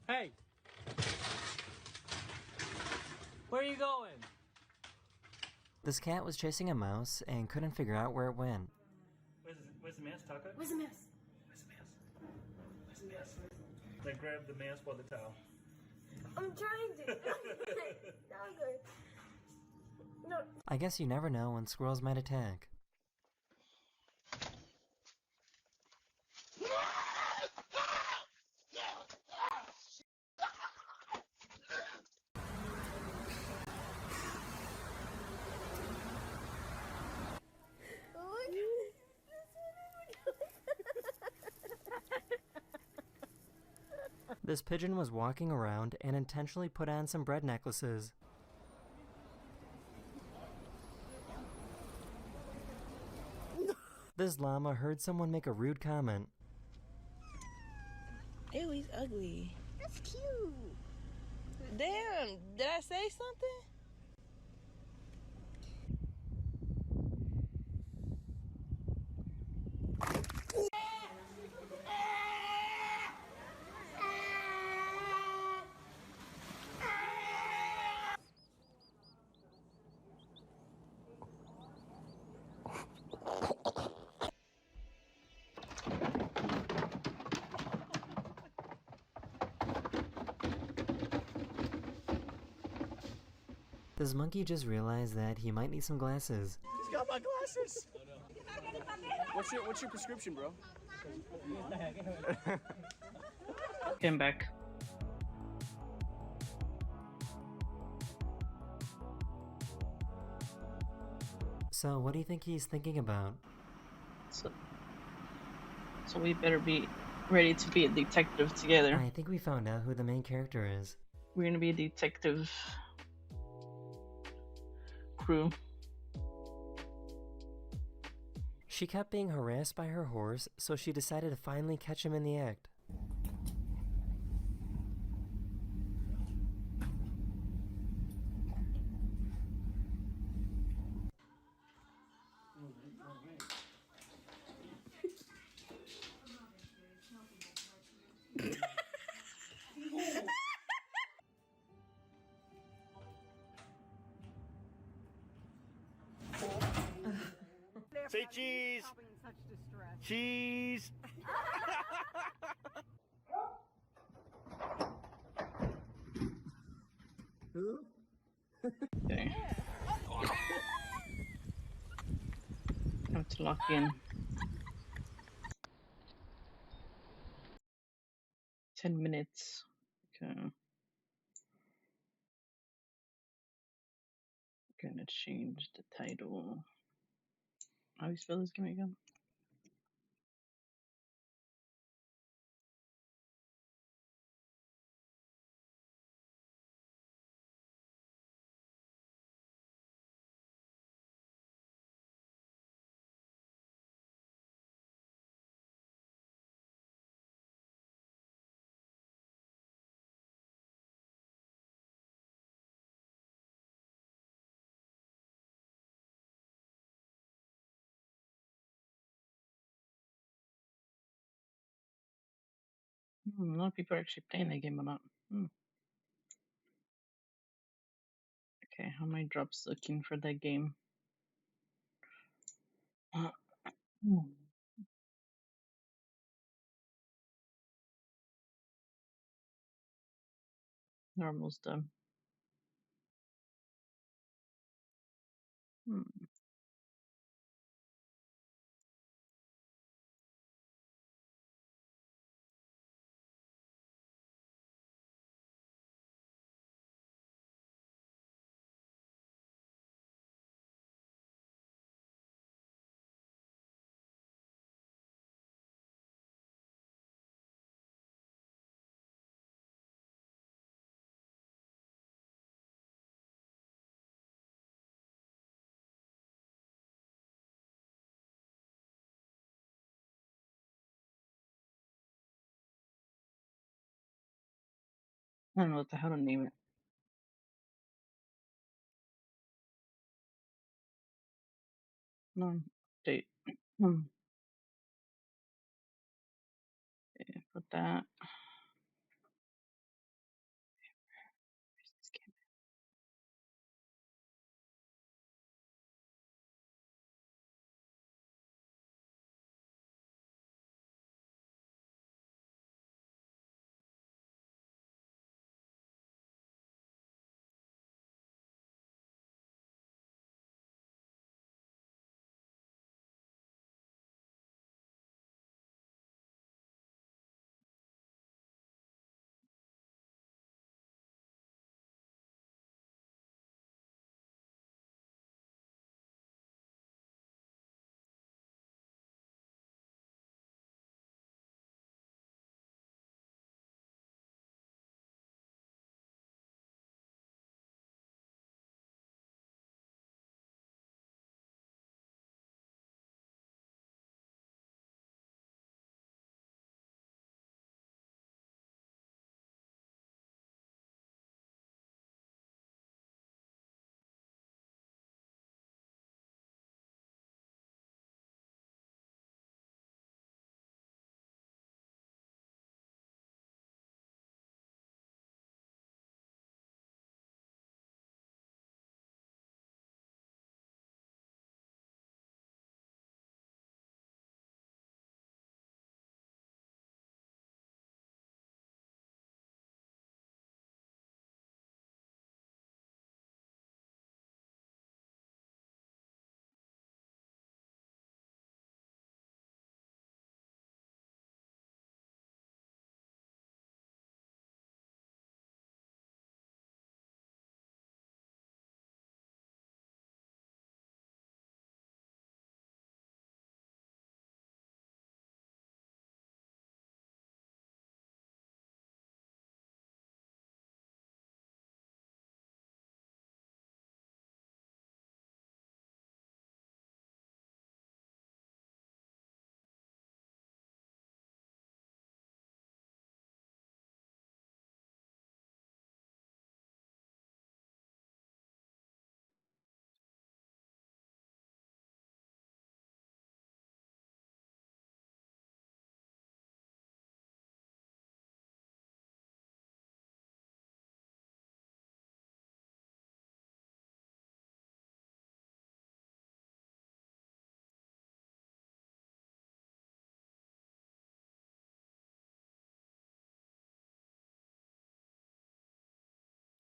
Hey! Where are you going? This cat was chasing a mouse and couldn't figure out where it went. Where's the mouse, Taco? Where's the mouse? Where's the mouse? Where's the mouse? Then grab the mouse by the tail. I'm trying to. No. I guess you never know when squirrels might attack. This pigeon was walking around and intentionally put on some bread necklaces. This llama heard someone make a rude comment. Ew, he's ugly. That's cute. Damn, did I say something? This monkey just realized that he might need some glasses. He's got my glasses! What's your prescription, bro? Came back. So what do you think he's thinking about? So we better be ready to be a detective together. I think we found out who the main character is. We're gonna be a detective crew. She kept being harassed by her horse, so she decided to finally catch him in the act. Say cheese! Cheese! Okay. Have to lock in. 10 minutes. Okay. Gonna change the title. How do you spell this game again? A lot of people are actually playing that game or not. Okay, how many drops looking for that game? They're almost done. I don't know what the hell to name it. No, date. Yeah, put that.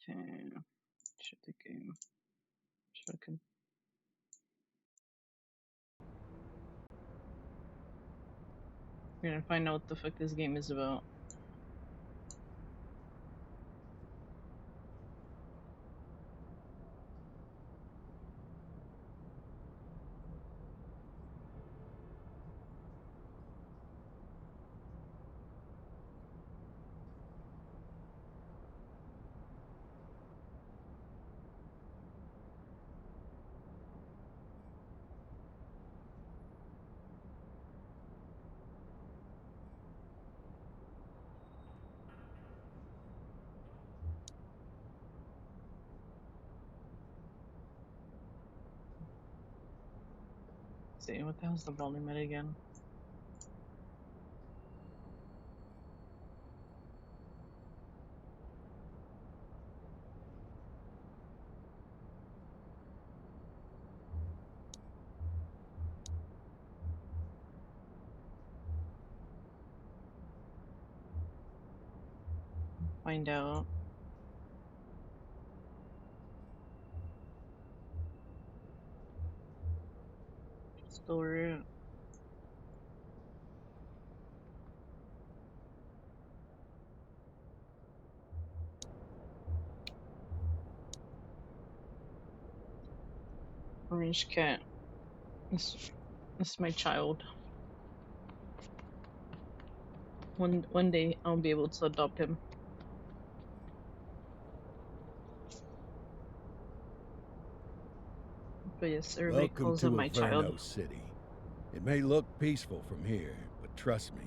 Okay, shut the game. Fucking. We're gonna find out what the fuck this game is about. See, what the hell's the volume at again? Find out. Store it. Orange cat. This is my child. One day I'll be able to adopt him. But yes, everybody Welcome calls him to my Averno child. City. It may look peaceful from here, but trust me,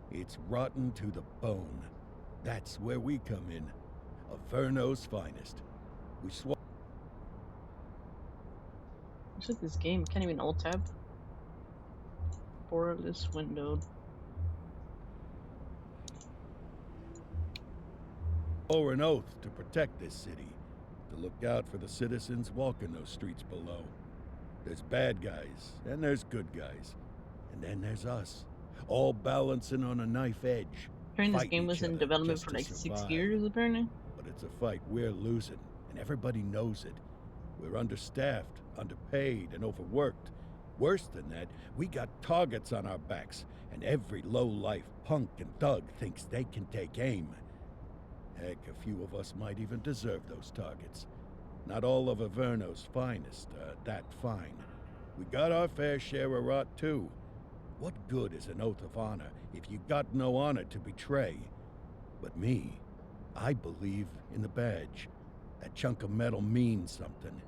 it's rotten to the bone. That's where we come in. Averno's finest. We swap. What's with this game? Can't even alt tab. Borderless windowed. Or an oath to protect this city, to look out for the citizens walking those streets below. There's bad guys, and there's good guys. And then there's us, all balancing on a knife edge. Apparently this game was in development for like 6 years, apparently. But it's a fight we're losing, and everybody knows it. We're understaffed, underpaid, and overworked. Worse than that, we got targets on our backs, and every low-life punk and thug thinks they can take aim. Heck, a few of us might even deserve those targets. Not all of Averno's finest are that fine. We got our fair share of rot, too. What good is an oath of honor if you got no honor to betray? But me, I believe in the badge. That chunk of metal means something.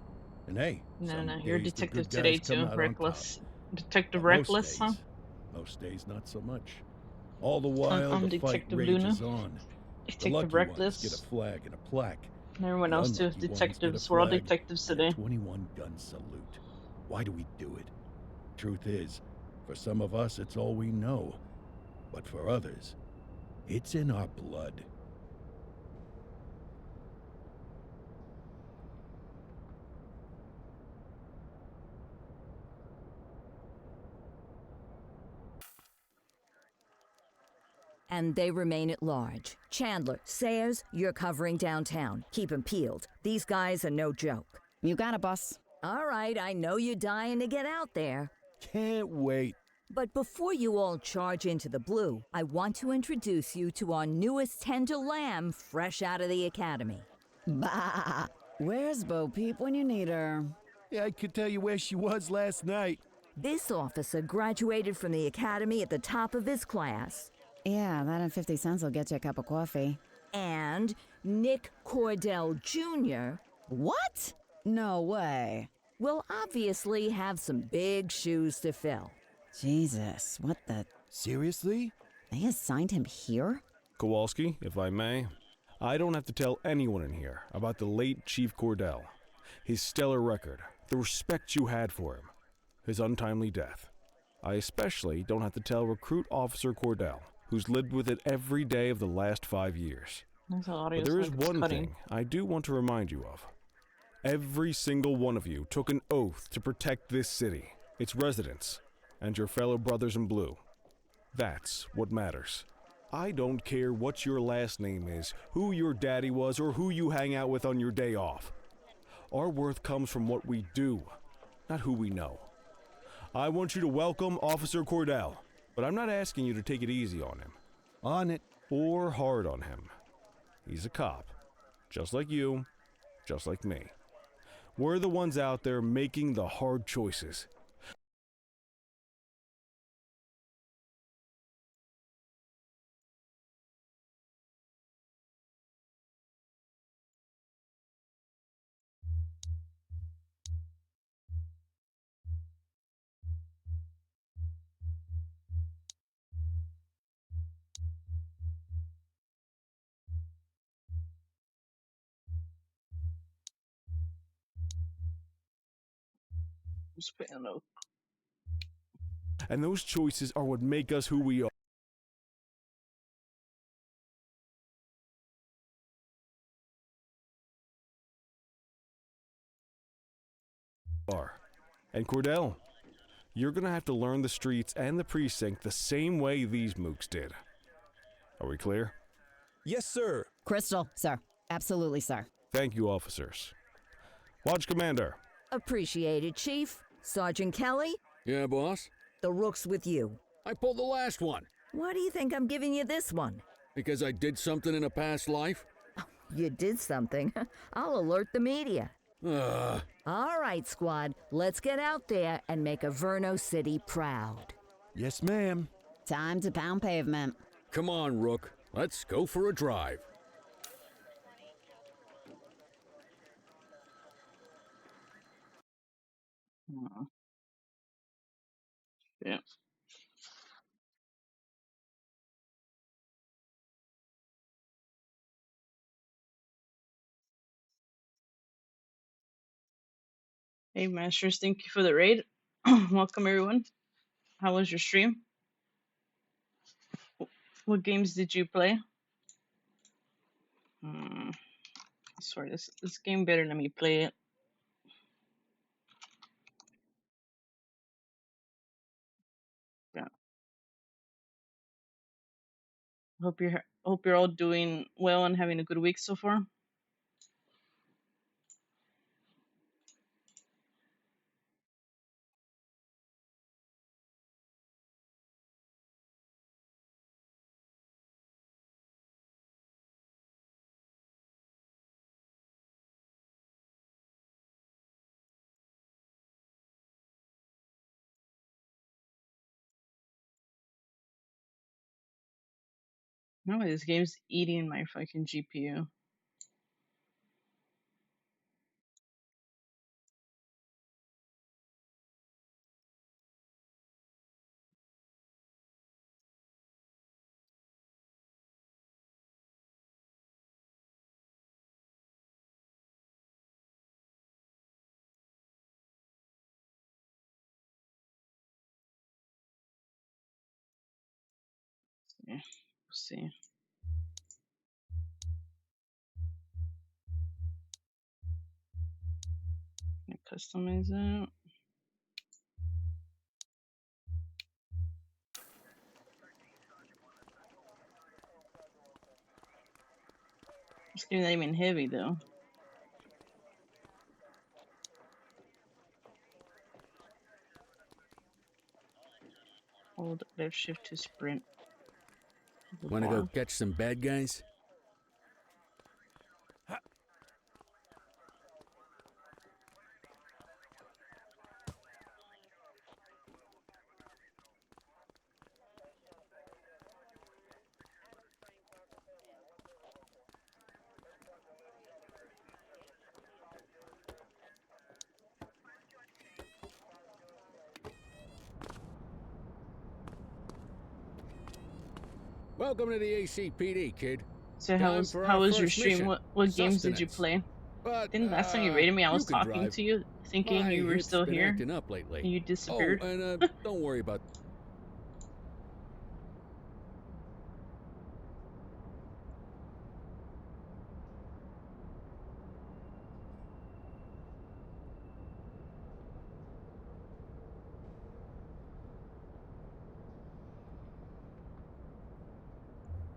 And hey, No, you're a days the detective good today guys come too. out on Reckless. Detective But most Reckless, huh? Most days not so much. All the while I'm the fight Detective Luna. rages on. The Detective lucky ones Reckless. get a flag and a plaque. And everyone The else too. unlucky ones get a Detectives. We're all flag detectives and a today. 21-gun salute. Why do we do it? Truth is, for some of us it's all we know. But for others, it's in our blood. And they remain at large. Chandler, Sayers, you're covering downtown. Keep 'em peeled. These guys are no joke. You got it, boss. All right, I know you're dying to get out there. Can't wait. But before you all charge into the blue, I want to introduce you to our newest tender lamb fresh out of the academy. Bah! Where's Bo Peep when you need her? Yeah, I could tell you where she was last night. This officer graduated from the academy at the top of his class. Yeah, that and 50 cents will get you a cup of coffee. And Nick Cordell Jr. What? No way. Will obviously have some big shoes to fill. Jesus, what the... Seriously? They assigned him here? Kowalski, if I may, I don't have to tell anyone in here about the late Chief Cordell, his stellar record, the respect you had for him, his untimely death. I especially don't have to tell Recruit Officer Cordell, who's lived with it every day of the last 5 years. But there is one thing I do want to remind you of. Every single one of you took an oath to protect this city, its residents, and your fellow brothers in blue. That's what matters. I don't care what your last name is, who your daddy was, or who you hang out with on your day off. Our worth comes from what we do, not who we know. I want you to welcome Officer Cordell, but I'm not asking you to take it easy on him. On it. Or hard on him. He's a cop, just like you, just like me. We're the ones out there making the hard choices. Just put a note. And those choices are what make us who we are. And Cordell, you're gonna have to learn the streets and the precinct the same way these mooks did. Are we clear? Yes, sir. Crystal, sir. Absolutely, sir. Thank you, officers. Watch Commander. Appreciated, Chief. Sergeant Kelly, Yeah, boss? the rook's with you. I pulled the last one. Why do you think I'm giving you this one? Because I did something in a past life? You did something. I'll alert the media. Ugh. All right, squad. Let's get out there and make Averno City proud. Yes, ma'am. Time to pound pavement. Come on, Rook. Let's go for a drive. Yeah. Hey, Masters, thank you for the raid. Welcome, everyone. How was your stream? What games did you play? I swear, this game better let me play it. Yeah. Hope you're all doing well and having a good week so far. No, this game's eating my fucking GPU. Yeah, we'll see. Can I customize it? This game's not even heavy though. Hold left shift to sprint. Wanna go catch some bad guys? Welcome to the ACPD, kid. So Time how was for how our was your first stream? mission, What games did you sustenance. play? But, Didn't last time you rated me, I was you can talking drive. to you, thinking My you were hip's still been here, acting up lately. and you disappeared. Oh, and don't worry about.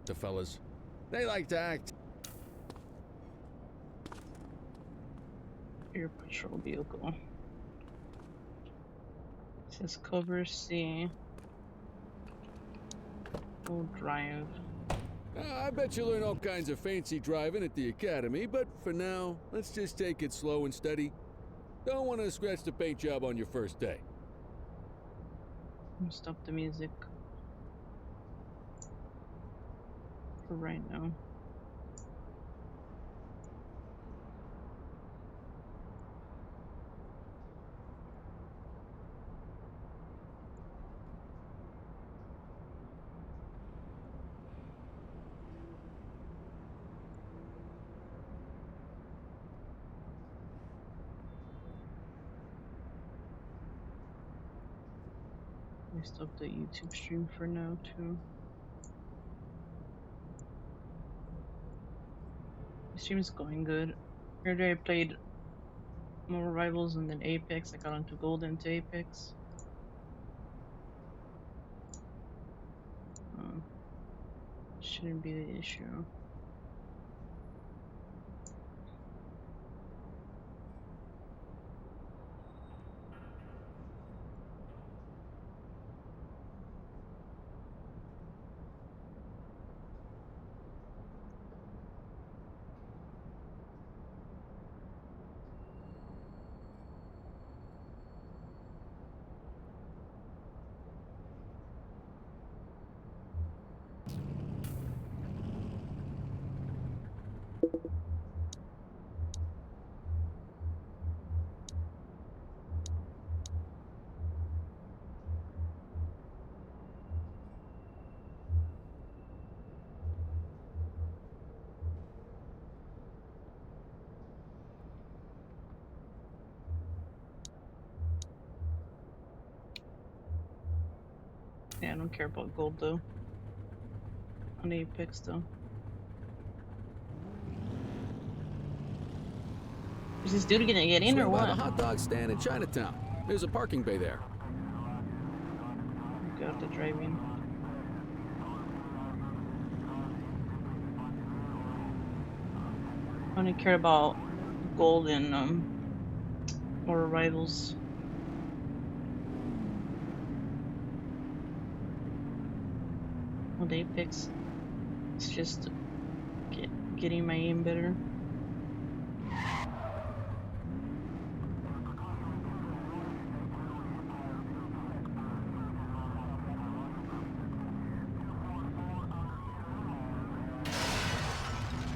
The fellas, they like to act. Air patrol vehicle. It says cover C. Full drive. I bet you learn all kinds of fancy driving at the academy, but for now, let's just take it slow and steady. Don't want to scratch the paint job on your first day. Stop the music for right now. stop the YouTube stream for now too. The stream is going good. Earlier I played more Rivals and then Apex. I got onto Gold into Apex. Shouldn't be the issue. Yeah, I don't care about Gold though. On Apex though. Is this dude gonna get in Swing or by what? the hot dog stand in Chinatown. There's a parking bay there. Got the driving. I only care about Gold and or Rivals. With Apex, it's just getting my aim better.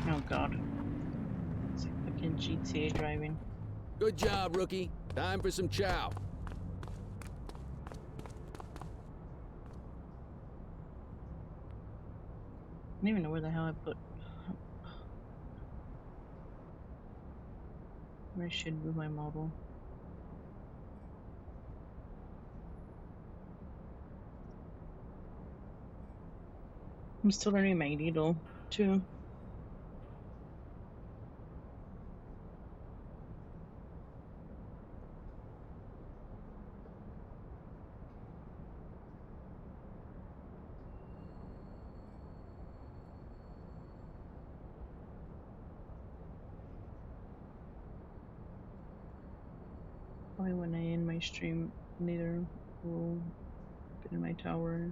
Oh god. It's like fucking GTA driving. Good job, rookie. Time for some chow. I don't even know where the hell I put. Where I should move my model. I'm still learning my needle too. Probably when I end my stream later, will put in my tower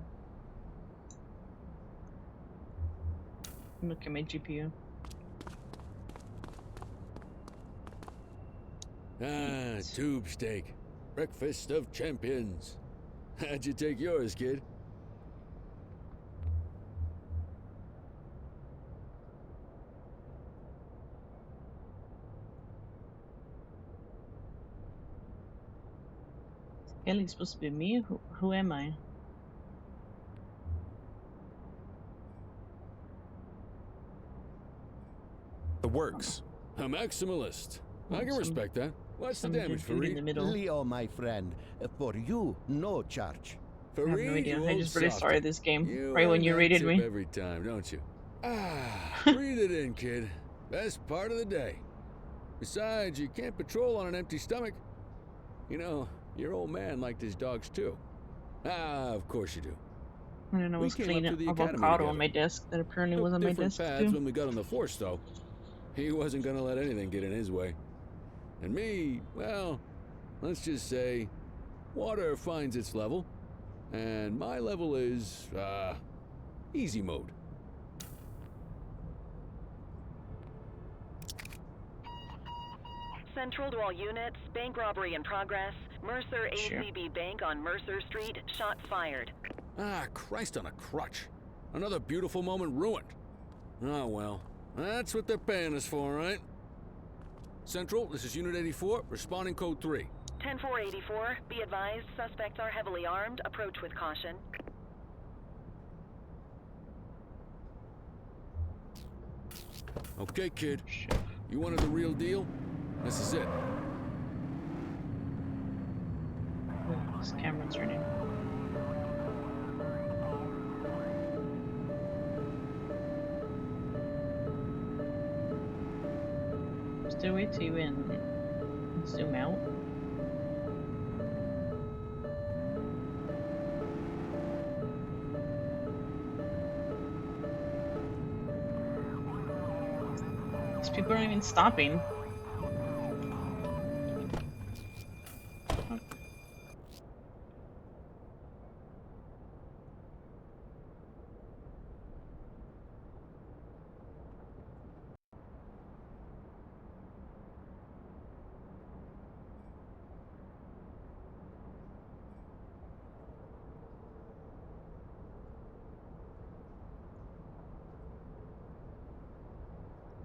and look at my GPU. Ah, tube steak. Breakfast of champions. How'd you take yours, kid? Kelly's supposed to be me? Who am I? The works. A maximalist. I can respect that. What's the damage, Fareed? Leo, my friend. For you, no charge. I have no idea. I just really started this game right earn when you that raided tip me. every time, don't you? Ah, breathe it in, kid. Best part of the day. Besides, you can't patrol on an empty stomach. You know, your old man liked his dogs too. Ah, of course you do. I don't know, I We was came up cleaning through the avocado academy on my desk that apparently Took was on my different desk paths too. when we got on the force, though. He wasn't gonna let anything get in his way. And me, well, let's just say, water finds its level, and my level is, easy mode. Central to all units, bank robbery in progress. Mercer ACB Bank on Mercer Street, shots fired. Ah, Christ on a crutch. Another beautiful moment ruined. Oh well, that's what they're paying us for, right? Central, this is Unit 84, responding code 3. 10-484, be advised, suspects are heavily armed. Approach with caution. Okay, kid. You wanted the real deal? This is it. This camera's turning. there a way to even zoom out? These people aren't even stopping.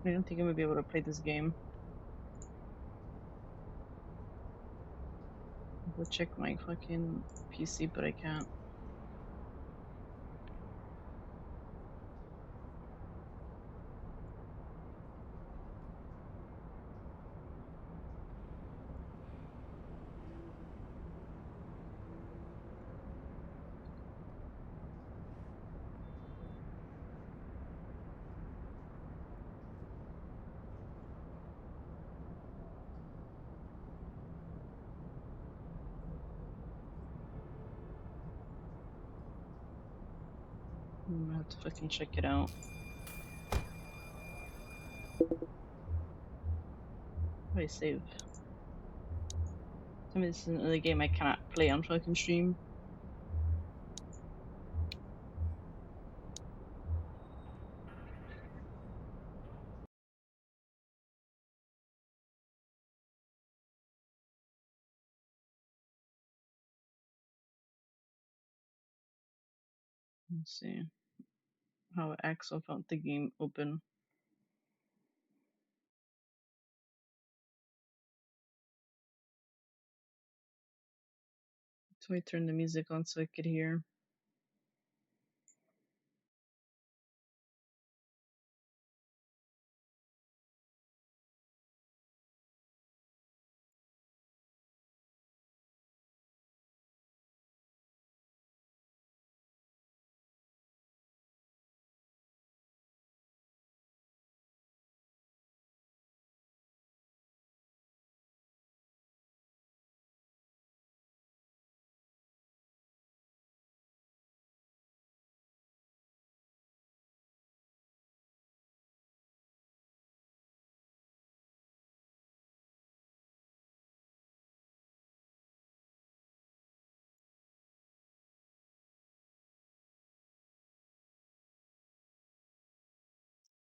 I don't think I'm gonna be able to play this game. I'll check my fucking PC, but I can't. I'm gonna have to fucking check it out. How do I save? Tell me this is another game I cannot play on fucking stream. Let's see how Axel found the game open. So I turned the music on so I could hear.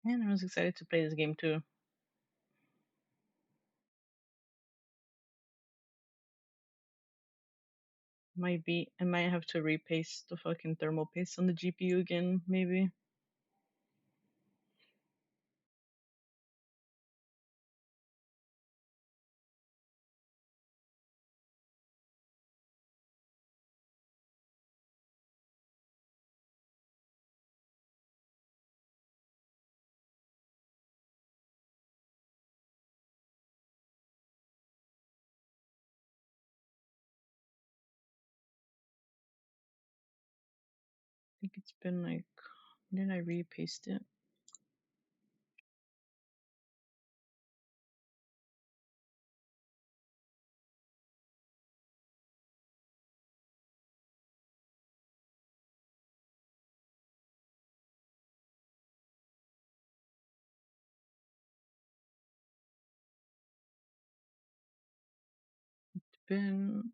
And I was excited to play this game too. I might have to repaste the fucking thermal paste on the GPU again, maybe. I think it's been like, when did I repaste it? It's been,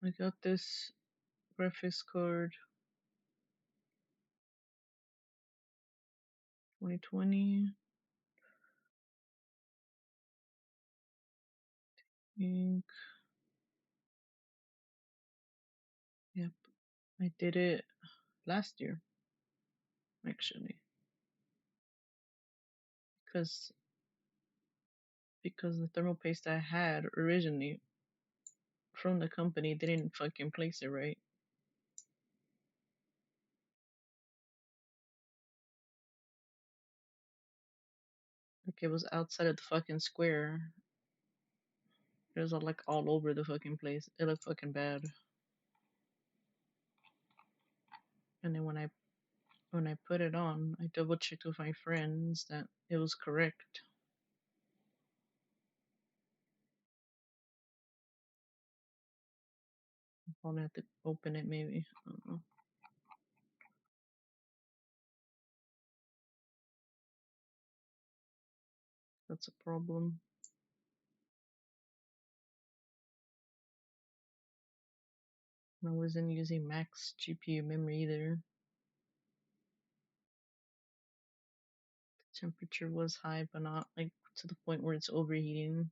I got this graphics card 2020. Ink. Yep, I did it last year, actually, because the thermal paste I had originally from the company didn't fucking place it right. Like it was outside of the fucking square. It was all, like all over the fucking place. It looked fucking bad. And then when I put it on, I double checked with my friends that it was correct. I'll have to open it maybe. I don't know. That's a problem. I wasn't using max GPU memory either. The temperature was high, but not like to the point where it's overheating.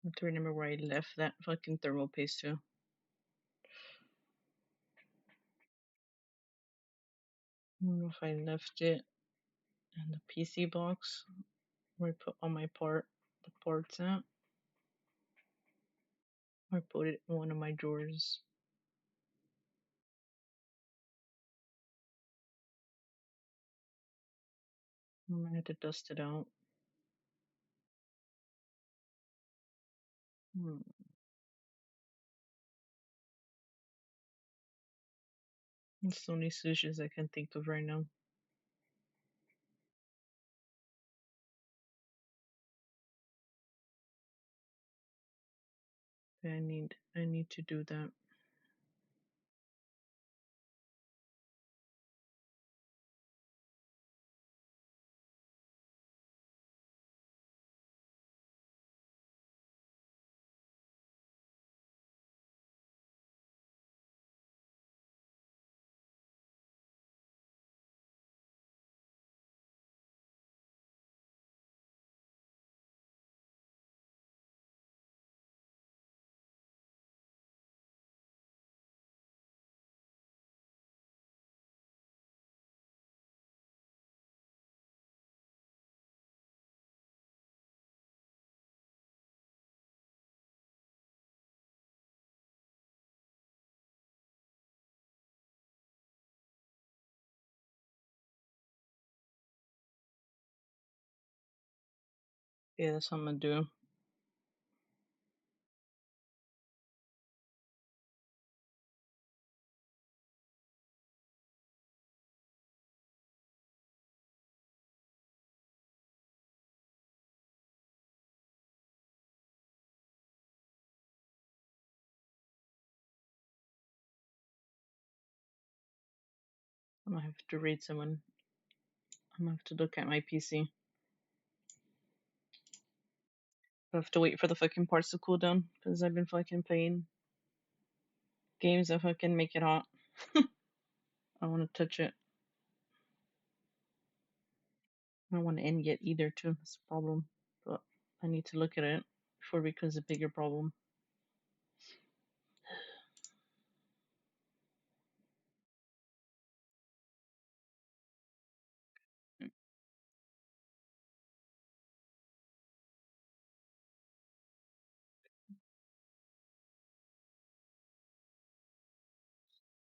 I have to remember where I left that fucking thermal paste to. I don't know if I left it in the PC box where I put all my the parts at, or I put it in one of my drawers. I had to dust it out. There's so many sushis I can think of right now. I need to do that. Yeah, that's what I'm gonna do. I'm gonna have to read someone. I'm gonna have to look at my PC. I have to wait for the fucking parts to cool down because I've been fucking playing games that fucking make it hot. I don't want to touch it. I don't want to end yet either, too. That's a problem. But I need to look at it before it becomes a bigger problem.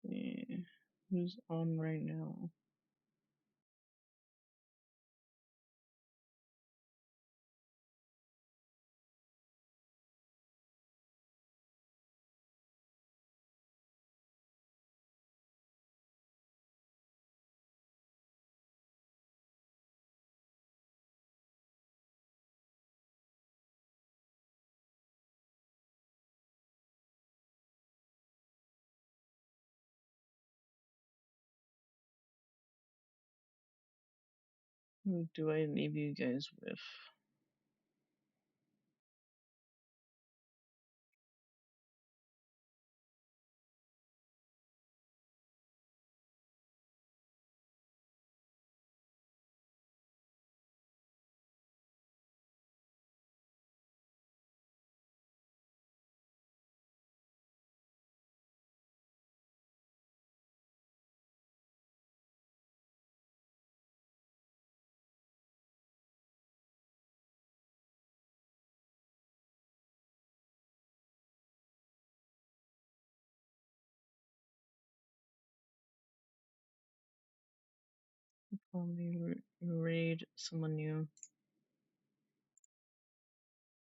Yeah. Who's on right now? Who do I leave you guys with? Raid someone new.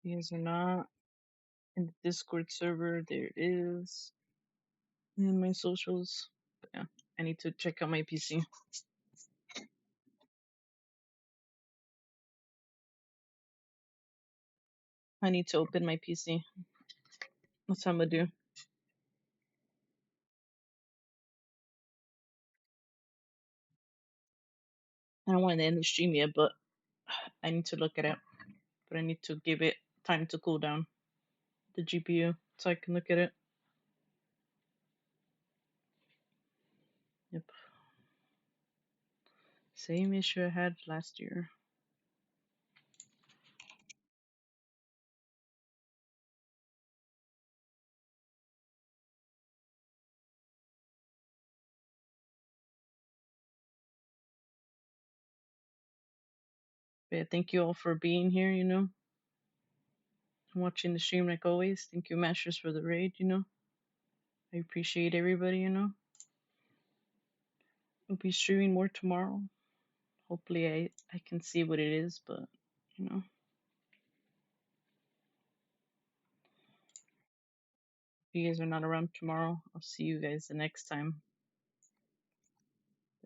You guys are not in the Discord server. There it is. And my socials. But yeah, I need to check out my PC. I need to open my PC. That's what I'm gonna do. I don't want to end the stream yet, but I need to look it up. But I need to give it time to cool down the GPU so I can look at it. Yep. Same issue I had last year. But yeah, thank you all for being here, you know. Watching the stream like always. Thank you, Masters, for the raid, you know. I appreciate everybody, you know. We'll be streaming more tomorrow. Hopefully I can see what it is, but you know. If you guys are not around tomorrow, I'll see you guys the next time.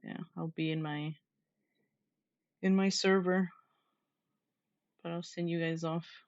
Yeah, I'll be in my server. But I'll send you guys off.